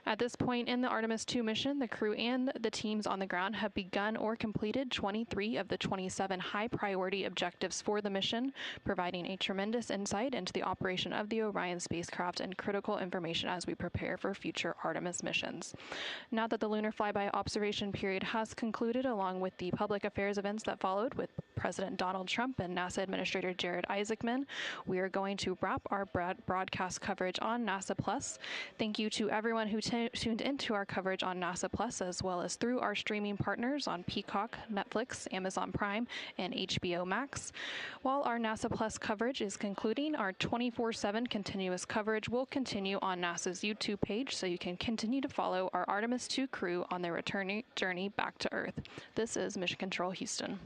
Speaker 16: At this point in the Artemis II mission, the crew and the teams on the ground have begun or completed 23 of the 27 high-priority objectives for the mission, providing a tremendous insight into the operation of the Orion spacecraft and critical information as we prepare for future Artemis missions. Now that the lunar flyby observation period has concluded, along with the public affairs events that followed with President Donald Trump and NASA Administrator Jared Isaacman, we are going to wrap our broadcast coverage on NASA Plus. Thank you to everyone who tuned into our coverage on NASA Plus, as well as through our streaming partners on Peacock, Netflix, Amazon Prime, and HBO Max. While our NASA Plus coverage is concluding, our 24/7 continuous coverage will continue on NASA's YouTube page, so you can continue to follow our Artemis II crew on their return journey back to Earth. This is Mission Control Houston.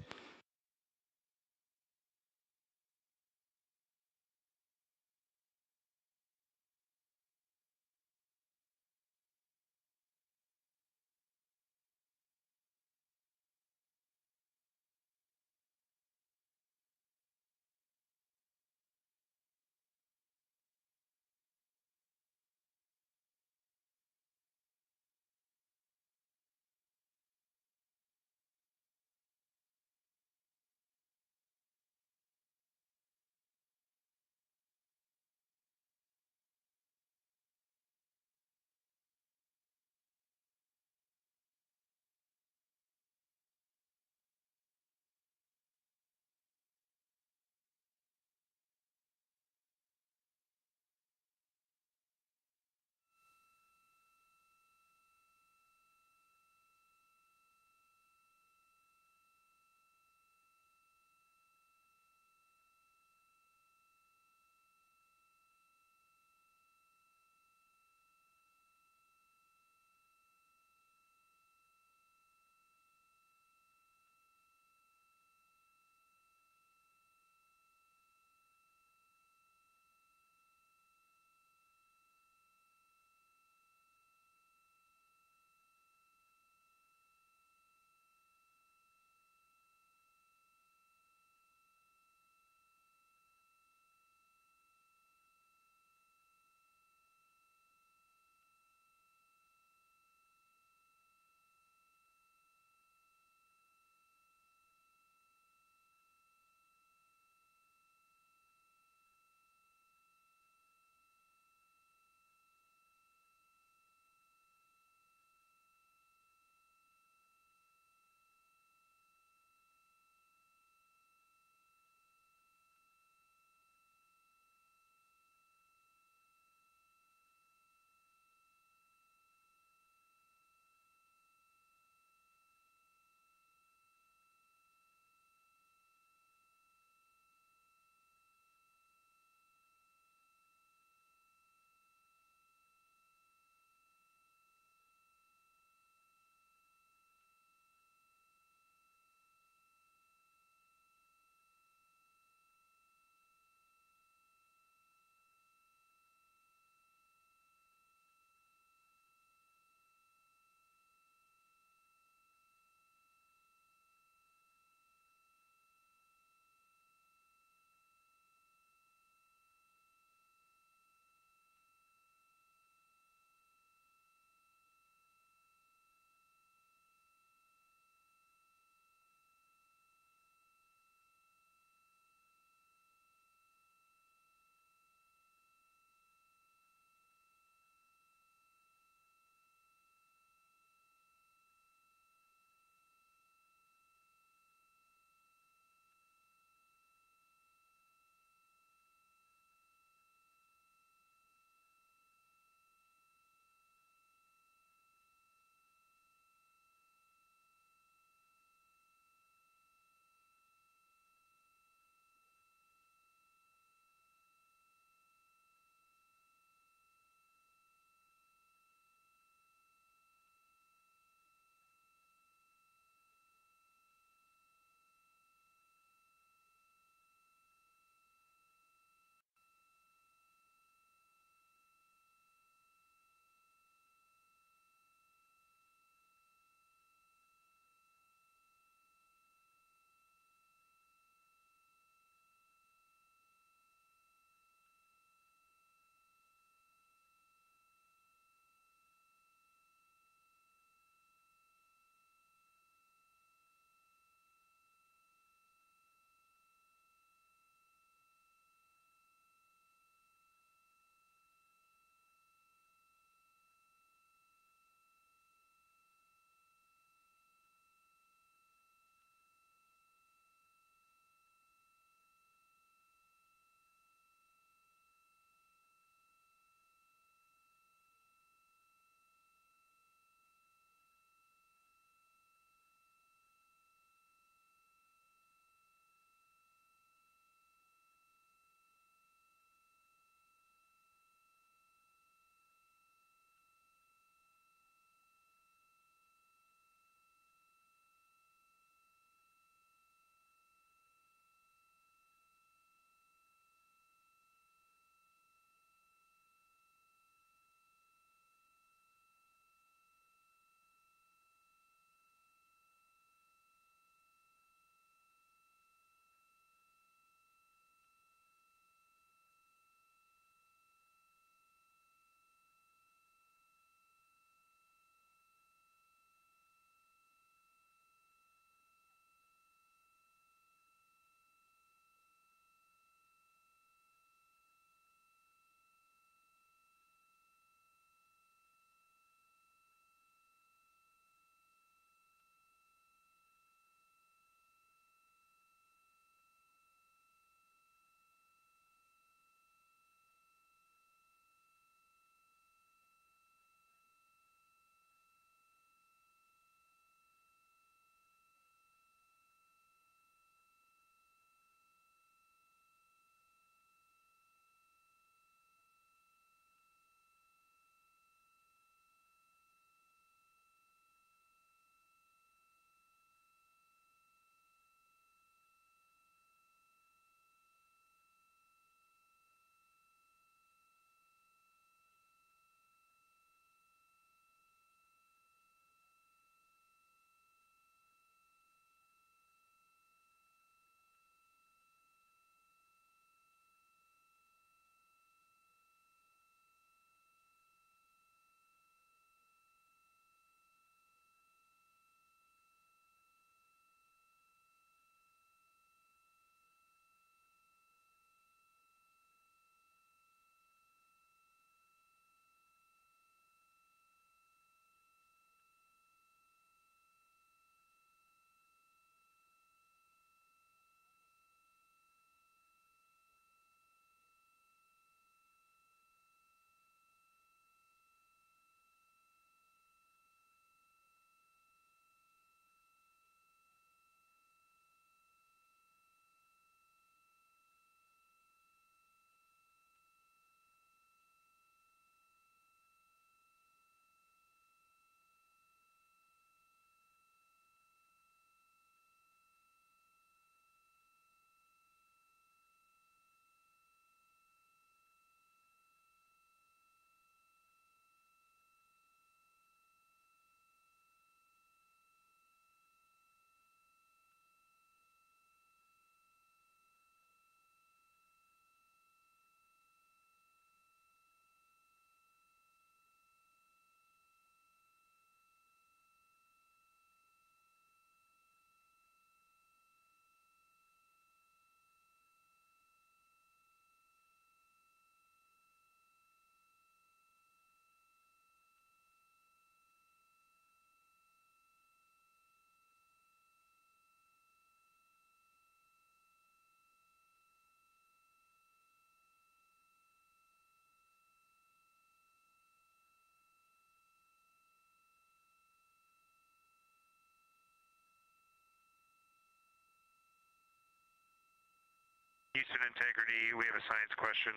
Speaker 1: Houston Integrity, we have a science question.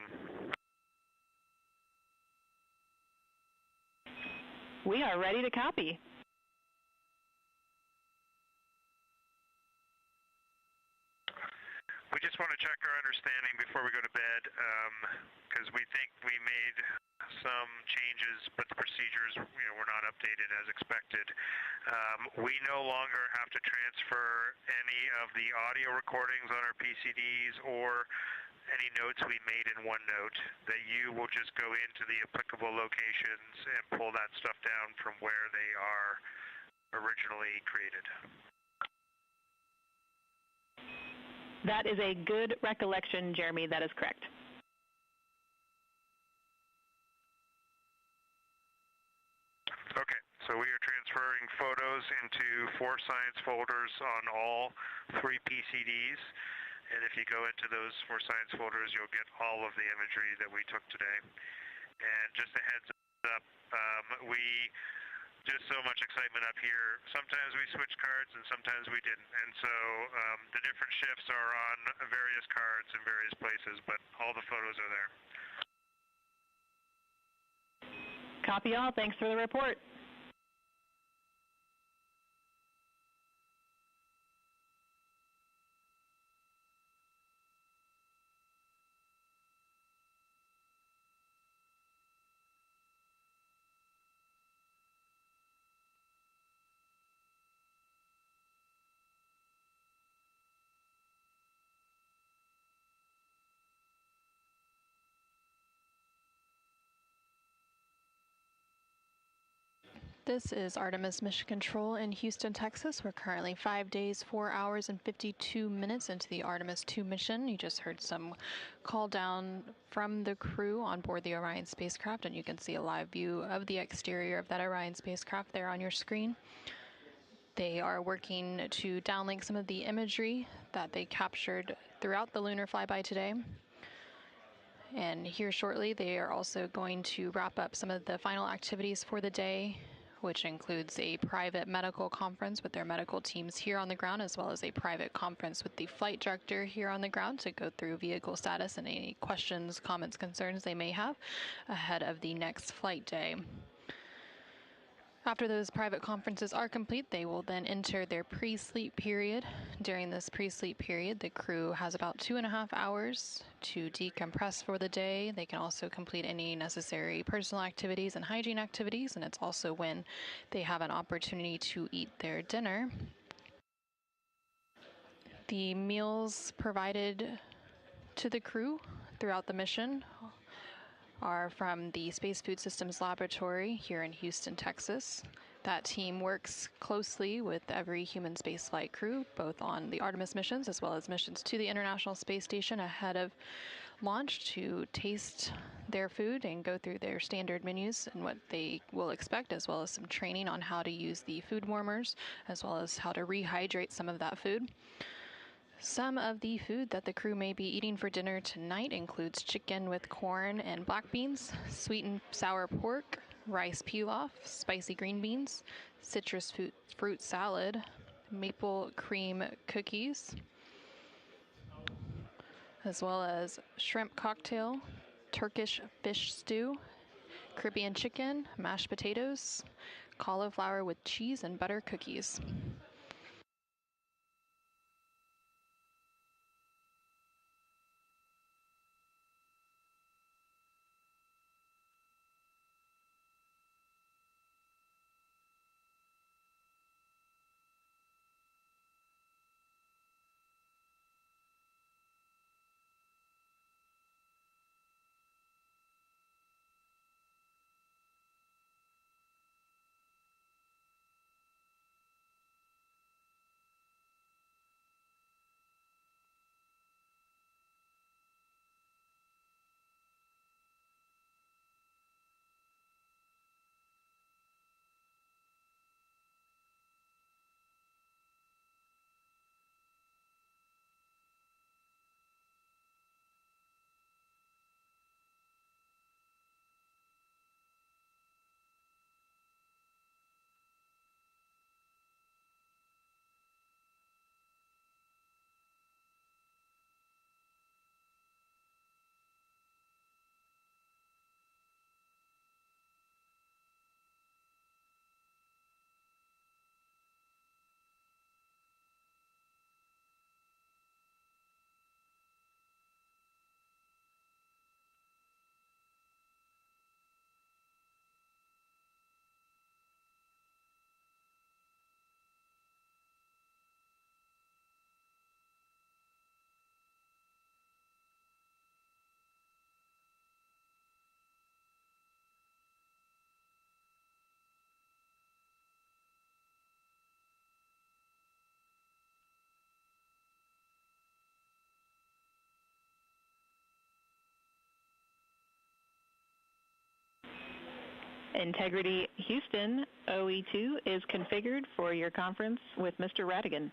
Speaker 17: We are ready to copy.
Speaker 1: We just want to check our understanding before we go to bed, because we think we made some changes, but the procedures, were not updated as expected. We no longer have to transfer any of the audio recordings on our PCDs or any notes we made in OneNote. That you will just go into the applicable locations and pull that stuff down from where they are originally created.
Speaker 17: That is a good recollection, Jeremy. That is correct.
Speaker 1: Okay, so we are transferring photos into 4 science folders on all 3 PCDs. And if you go into those 4 science folders, you'll get all of the imagery that we took today. And just a heads up, just so much excitement up here. Sometimes we switch cards and sometimes we didn't. And so the different shifts are on various cards in various places, but all the photos are there.
Speaker 17: Copy all. Thanks for the report.
Speaker 16: This is Artemis Mission Control in Houston, Texas. We're currently 5 days, 4 hours, and 52 minutes into the Artemis II mission. You just heard some call down from the crew on board the Orion spacecraft, and you can see a live view of the exterior of that Orion spacecraft there on your screen. They are working to downlink some of the imagery that they captured throughout the lunar flyby today. And here shortly, they are also going to wrap up some of the final activities for the day, which includes a private medical conference with their medical teams here on the ground, as well as a private conference with the flight director here on the ground to go through vehicle status and any questions, comments, concerns they may have ahead of the next flight day. After those private conferences are complete, they will then enter their pre-sleep period. During this pre-sleep period, the crew has about 2.5 hours to decompress for the day. They can also complete any necessary personal activities and hygiene activities, and it's also when they have an opportunity to eat their dinner. The meals provided to the crew throughout the mission are from the Space Food Systems Laboratory here in Houston, Texas. That team works closely with every human spaceflight crew, both on the Artemis missions as well as missions to the International Space Station ahead of launch, to taste their food and go through their standard menus and what they will expect, as well as some training on how to use the food warmers, as well as how to rehydrate some of that food. Some of the food that the crew may be eating for dinner tonight includes chicken with corn and black beans, sweet and sour pork, rice pilaf, spicy green beans, citrus fruit salad, maple cream cookies, as well as shrimp cocktail, Turkish fish stew, Caribbean chicken, mashed potatoes, cauliflower with cheese and butter cookies.
Speaker 17: Integrity Houston, OE2 is configured for your conference with Mr. Ratigan.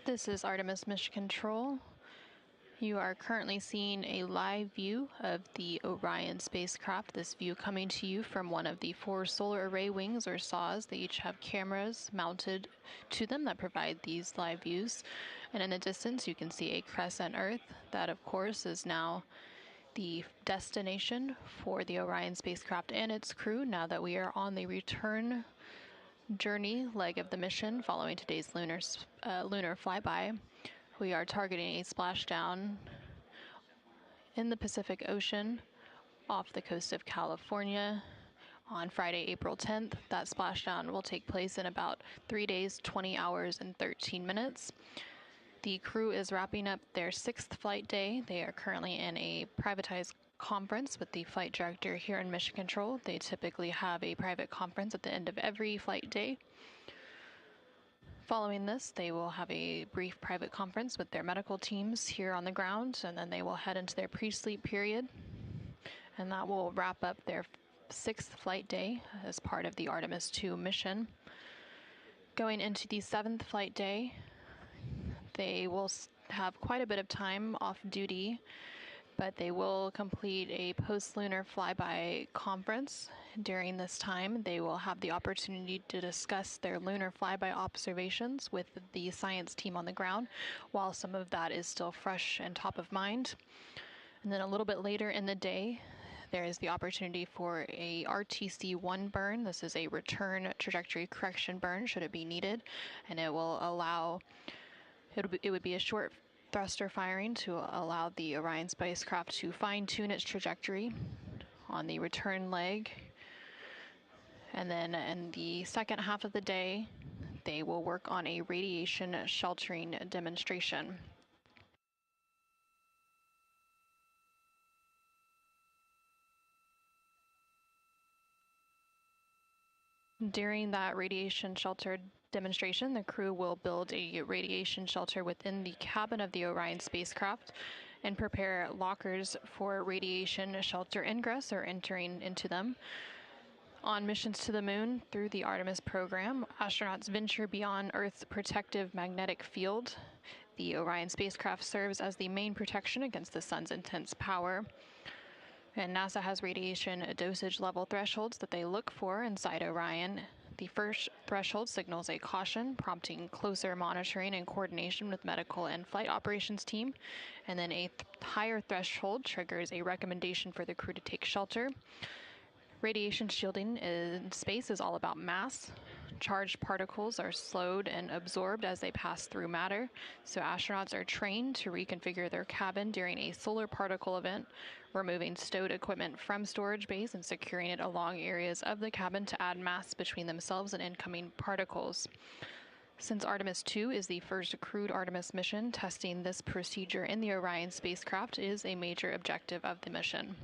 Speaker 16: This is Artemis Mission Control. You are currently seeing a live view of the Orion spacecraft. This view coming to you from one of the 4 solar array wings or SAWs. They each have cameras mounted to them that provide these live views. And in the distance, you can see a crescent Earth. That, of course, is now the destination for the Orion spacecraft and its crew now that we are on the return journey leg of the mission following today's lunar flyby. We are targeting a splashdown in the Pacific Ocean off the coast of California on Friday, April 10th. That splashdown will take place in about 3 days, 20 hours, and 13 minutes. The crew is wrapping up their 6th flight day. They are currently in a privatized conference with the flight director here in Mission Control. They typically have a private conference at the end of every flight day. Following this, they will have a brief private conference with their medical teams here on the ground, and then they will head into their pre-sleep period, and that will wrap up their 6th flight day as part of the Artemis II mission. Going into the 7th flight day, they will have quite a bit of time off duty, but they will complete a post-lunar flyby conference. During this time, they will have the opportunity to discuss their lunar flyby observations with the science team on the ground, while some of that is still fresh and top of mind. And then a little bit later in the day, there is the opportunity for a RTC-1 burn. This is a return trajectory correction burn, should it be needed, and it will allow, it would be a short thruster firing to allow the Orion spacecraft to fine-tune its trajectory on the return leg. And then in the second half of the day, they will work on a radiation sheltering demonstration. During that radiation shelter demonstration, the crew will build a radiation shelter within the cabin of the Orion spacecraft and prepare lockers for radiation shelter ingress or entering into them. On missions to the moon through the Artemis program, astronauts venture beyond Earth's protective magnetic field. The Orion spacecraft serves as the main protection against the sun's intense power. And NASA has radiation dosage level thresholds that they look for inside Orion. The first threshold signals a caution, prompting closer monitoring and coordination with medical and flight operations team. And then a higher threshold triggers a recommendation for the crew to take shelter. Radiation shielding in space is all about mass. Charged particles are slowed and absorbed as they pass through matter, so astronauts are trained to reconfigure their cabin during a solar particle event, removing stowed equipment from storage bays and securing it along areas of the cabin to add mass between themselves and incoming particles. Since Artemis II is the first crewed Artemis mission, testing this procedure in the Orion spacecraft is a major objective of the mission.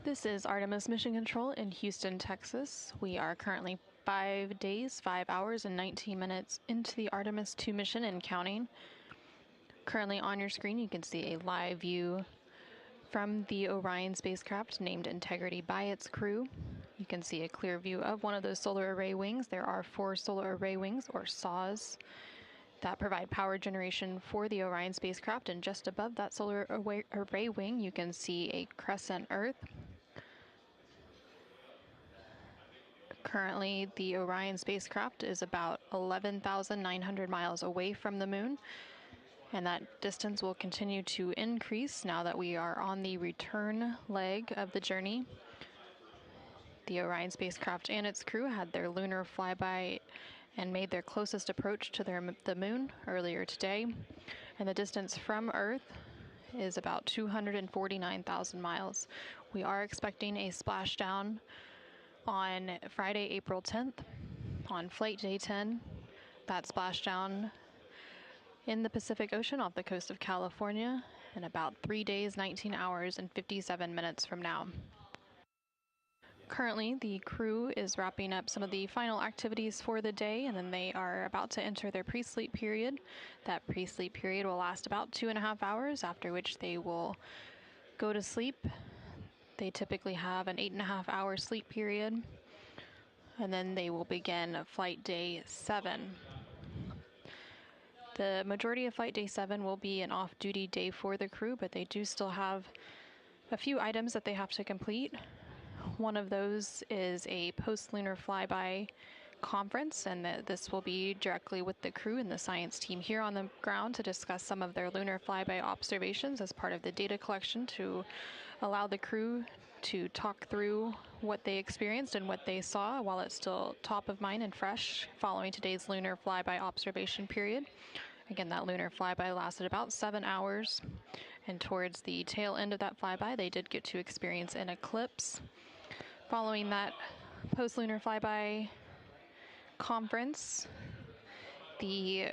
Speaker 16: This is Artemis Mission Control in Houston, Texas. We are currently 5 days, 5 hours, and 19 minutes into the Artemis II mission and counting. Currently on your screen, you can see a live view from the Orion spacecraft named Integrity by its crew. You can see a clear view of one of those solar array wings. There are 4 solar array wings, or SAWs, that provide power generation for the Orion spacecraft. And just above that solar array wing, you can see a crescent Earth. Currently, the Orion spacecraft is about 11,900 miles away from the moon, and that distance will continue to increase now that we are on the return leg of the journey. The Orion spacecraft and its crew had their lunar flyby and made their closest approach to the moon earlier today, and the distance from Earth is about 249,000 miles. We are expecting a splashdown on Friday, April 10th, on Flight Day 10. That splashdown in the Pacific Ocean off the coast of California in about 3 days, 19 hours, and 57 minutes from now. Currently, the crew is wrapping up some of the final activities for the day, and then they are about to enter their pre-sleep period. That pre-sleep period will last about 2.5 hours, after which they will go to sleep. They typically have an 8.5-hour sleep period, and then they will begin Flight Day 7. The majority of Flight Day 7 will be an off-duty day for the crew, but they do still have a few items that they have to complete. One of those is a post-lunar flyby conference, and this will be directly with the crew and the science team here on the ground to discuss some of their lunar flyby observations as part of the data collection to allow the crew to talk through what they experienced and what they saw while it's still top of mind and fresh following today's lunar flyby observation period. Again, that lunar flyby lasted about 7 hours, and towards the tail end of that flyby, they did get to experience an eclipse. Following that post-lunar flyby conference, the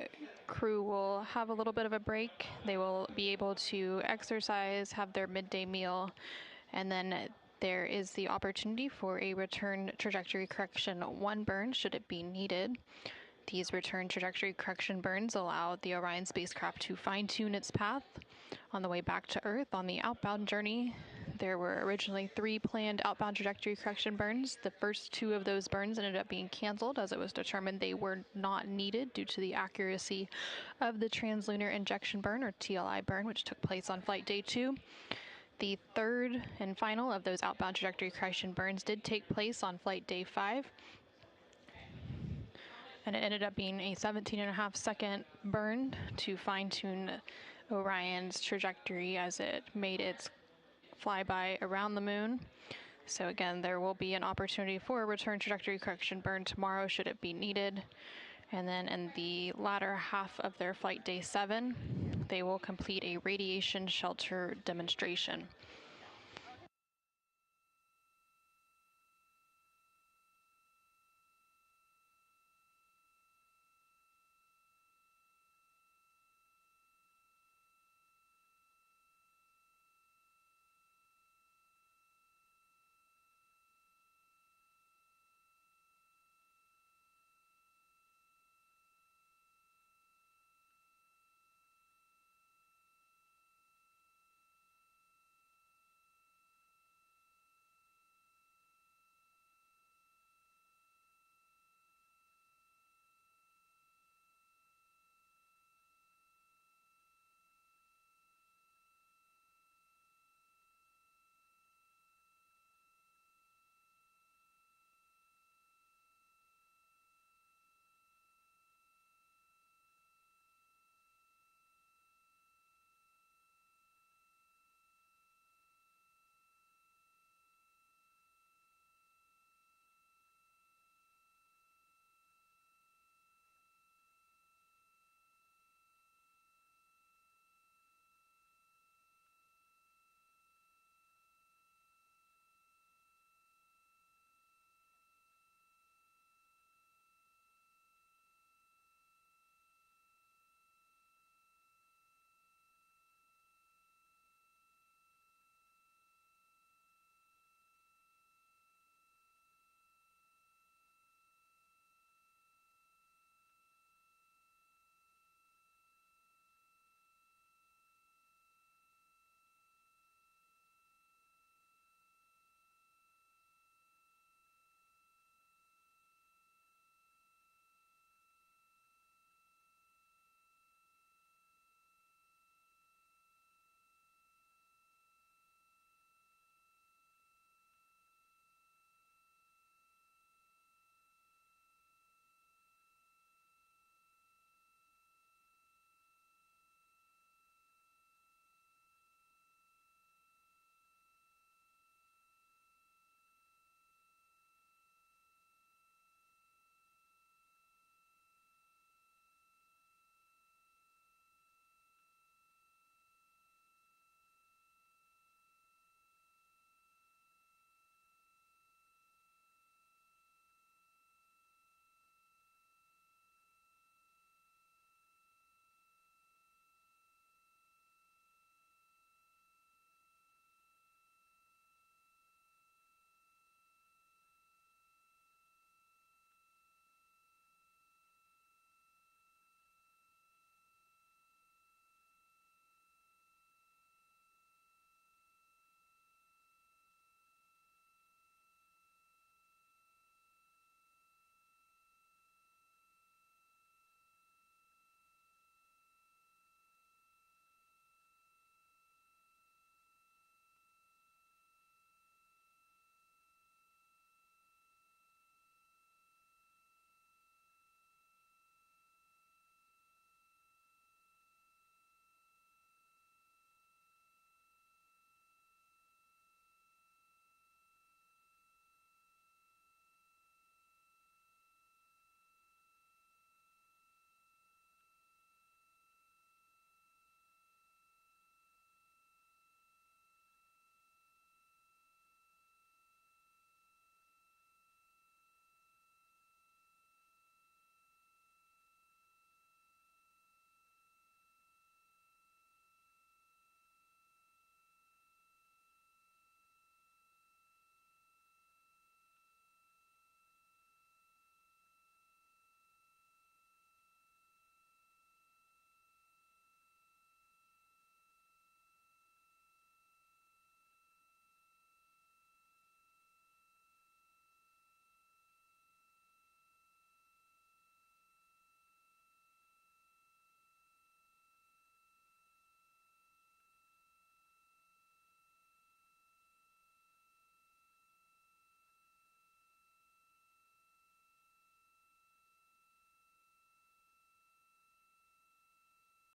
Speaker 16: crew will have a little bit of a break. They will be able to exercise, have their midday meal, and then there is the opportunity for a return trajectory correction 1 burn should it be needed. These return trajectory correction burns allow the Orion spacecraft to fine-tune its path on the way back to Earth. On the outbound journey, there were originally 3 planned outbound trajectory correction burns. The first 2 of those burns ended up being canceled as it was determined they were not needed due to the accuracy of the translunar injection burn, or TLI burn, which took place on Flight Day 2. The third and final of those outbound trajectory correction burns did take place on Flight Day 5, and it ended up being a 17.5-second burn to fine-tune Orion's trajectory as it made its flyby around the moon. So again, there will be an opportunity for a return trajectory correction burn tomorrow should it be needed. And then in the latter half of their Flight Day 7, they will complete a radiation shelter demonstration.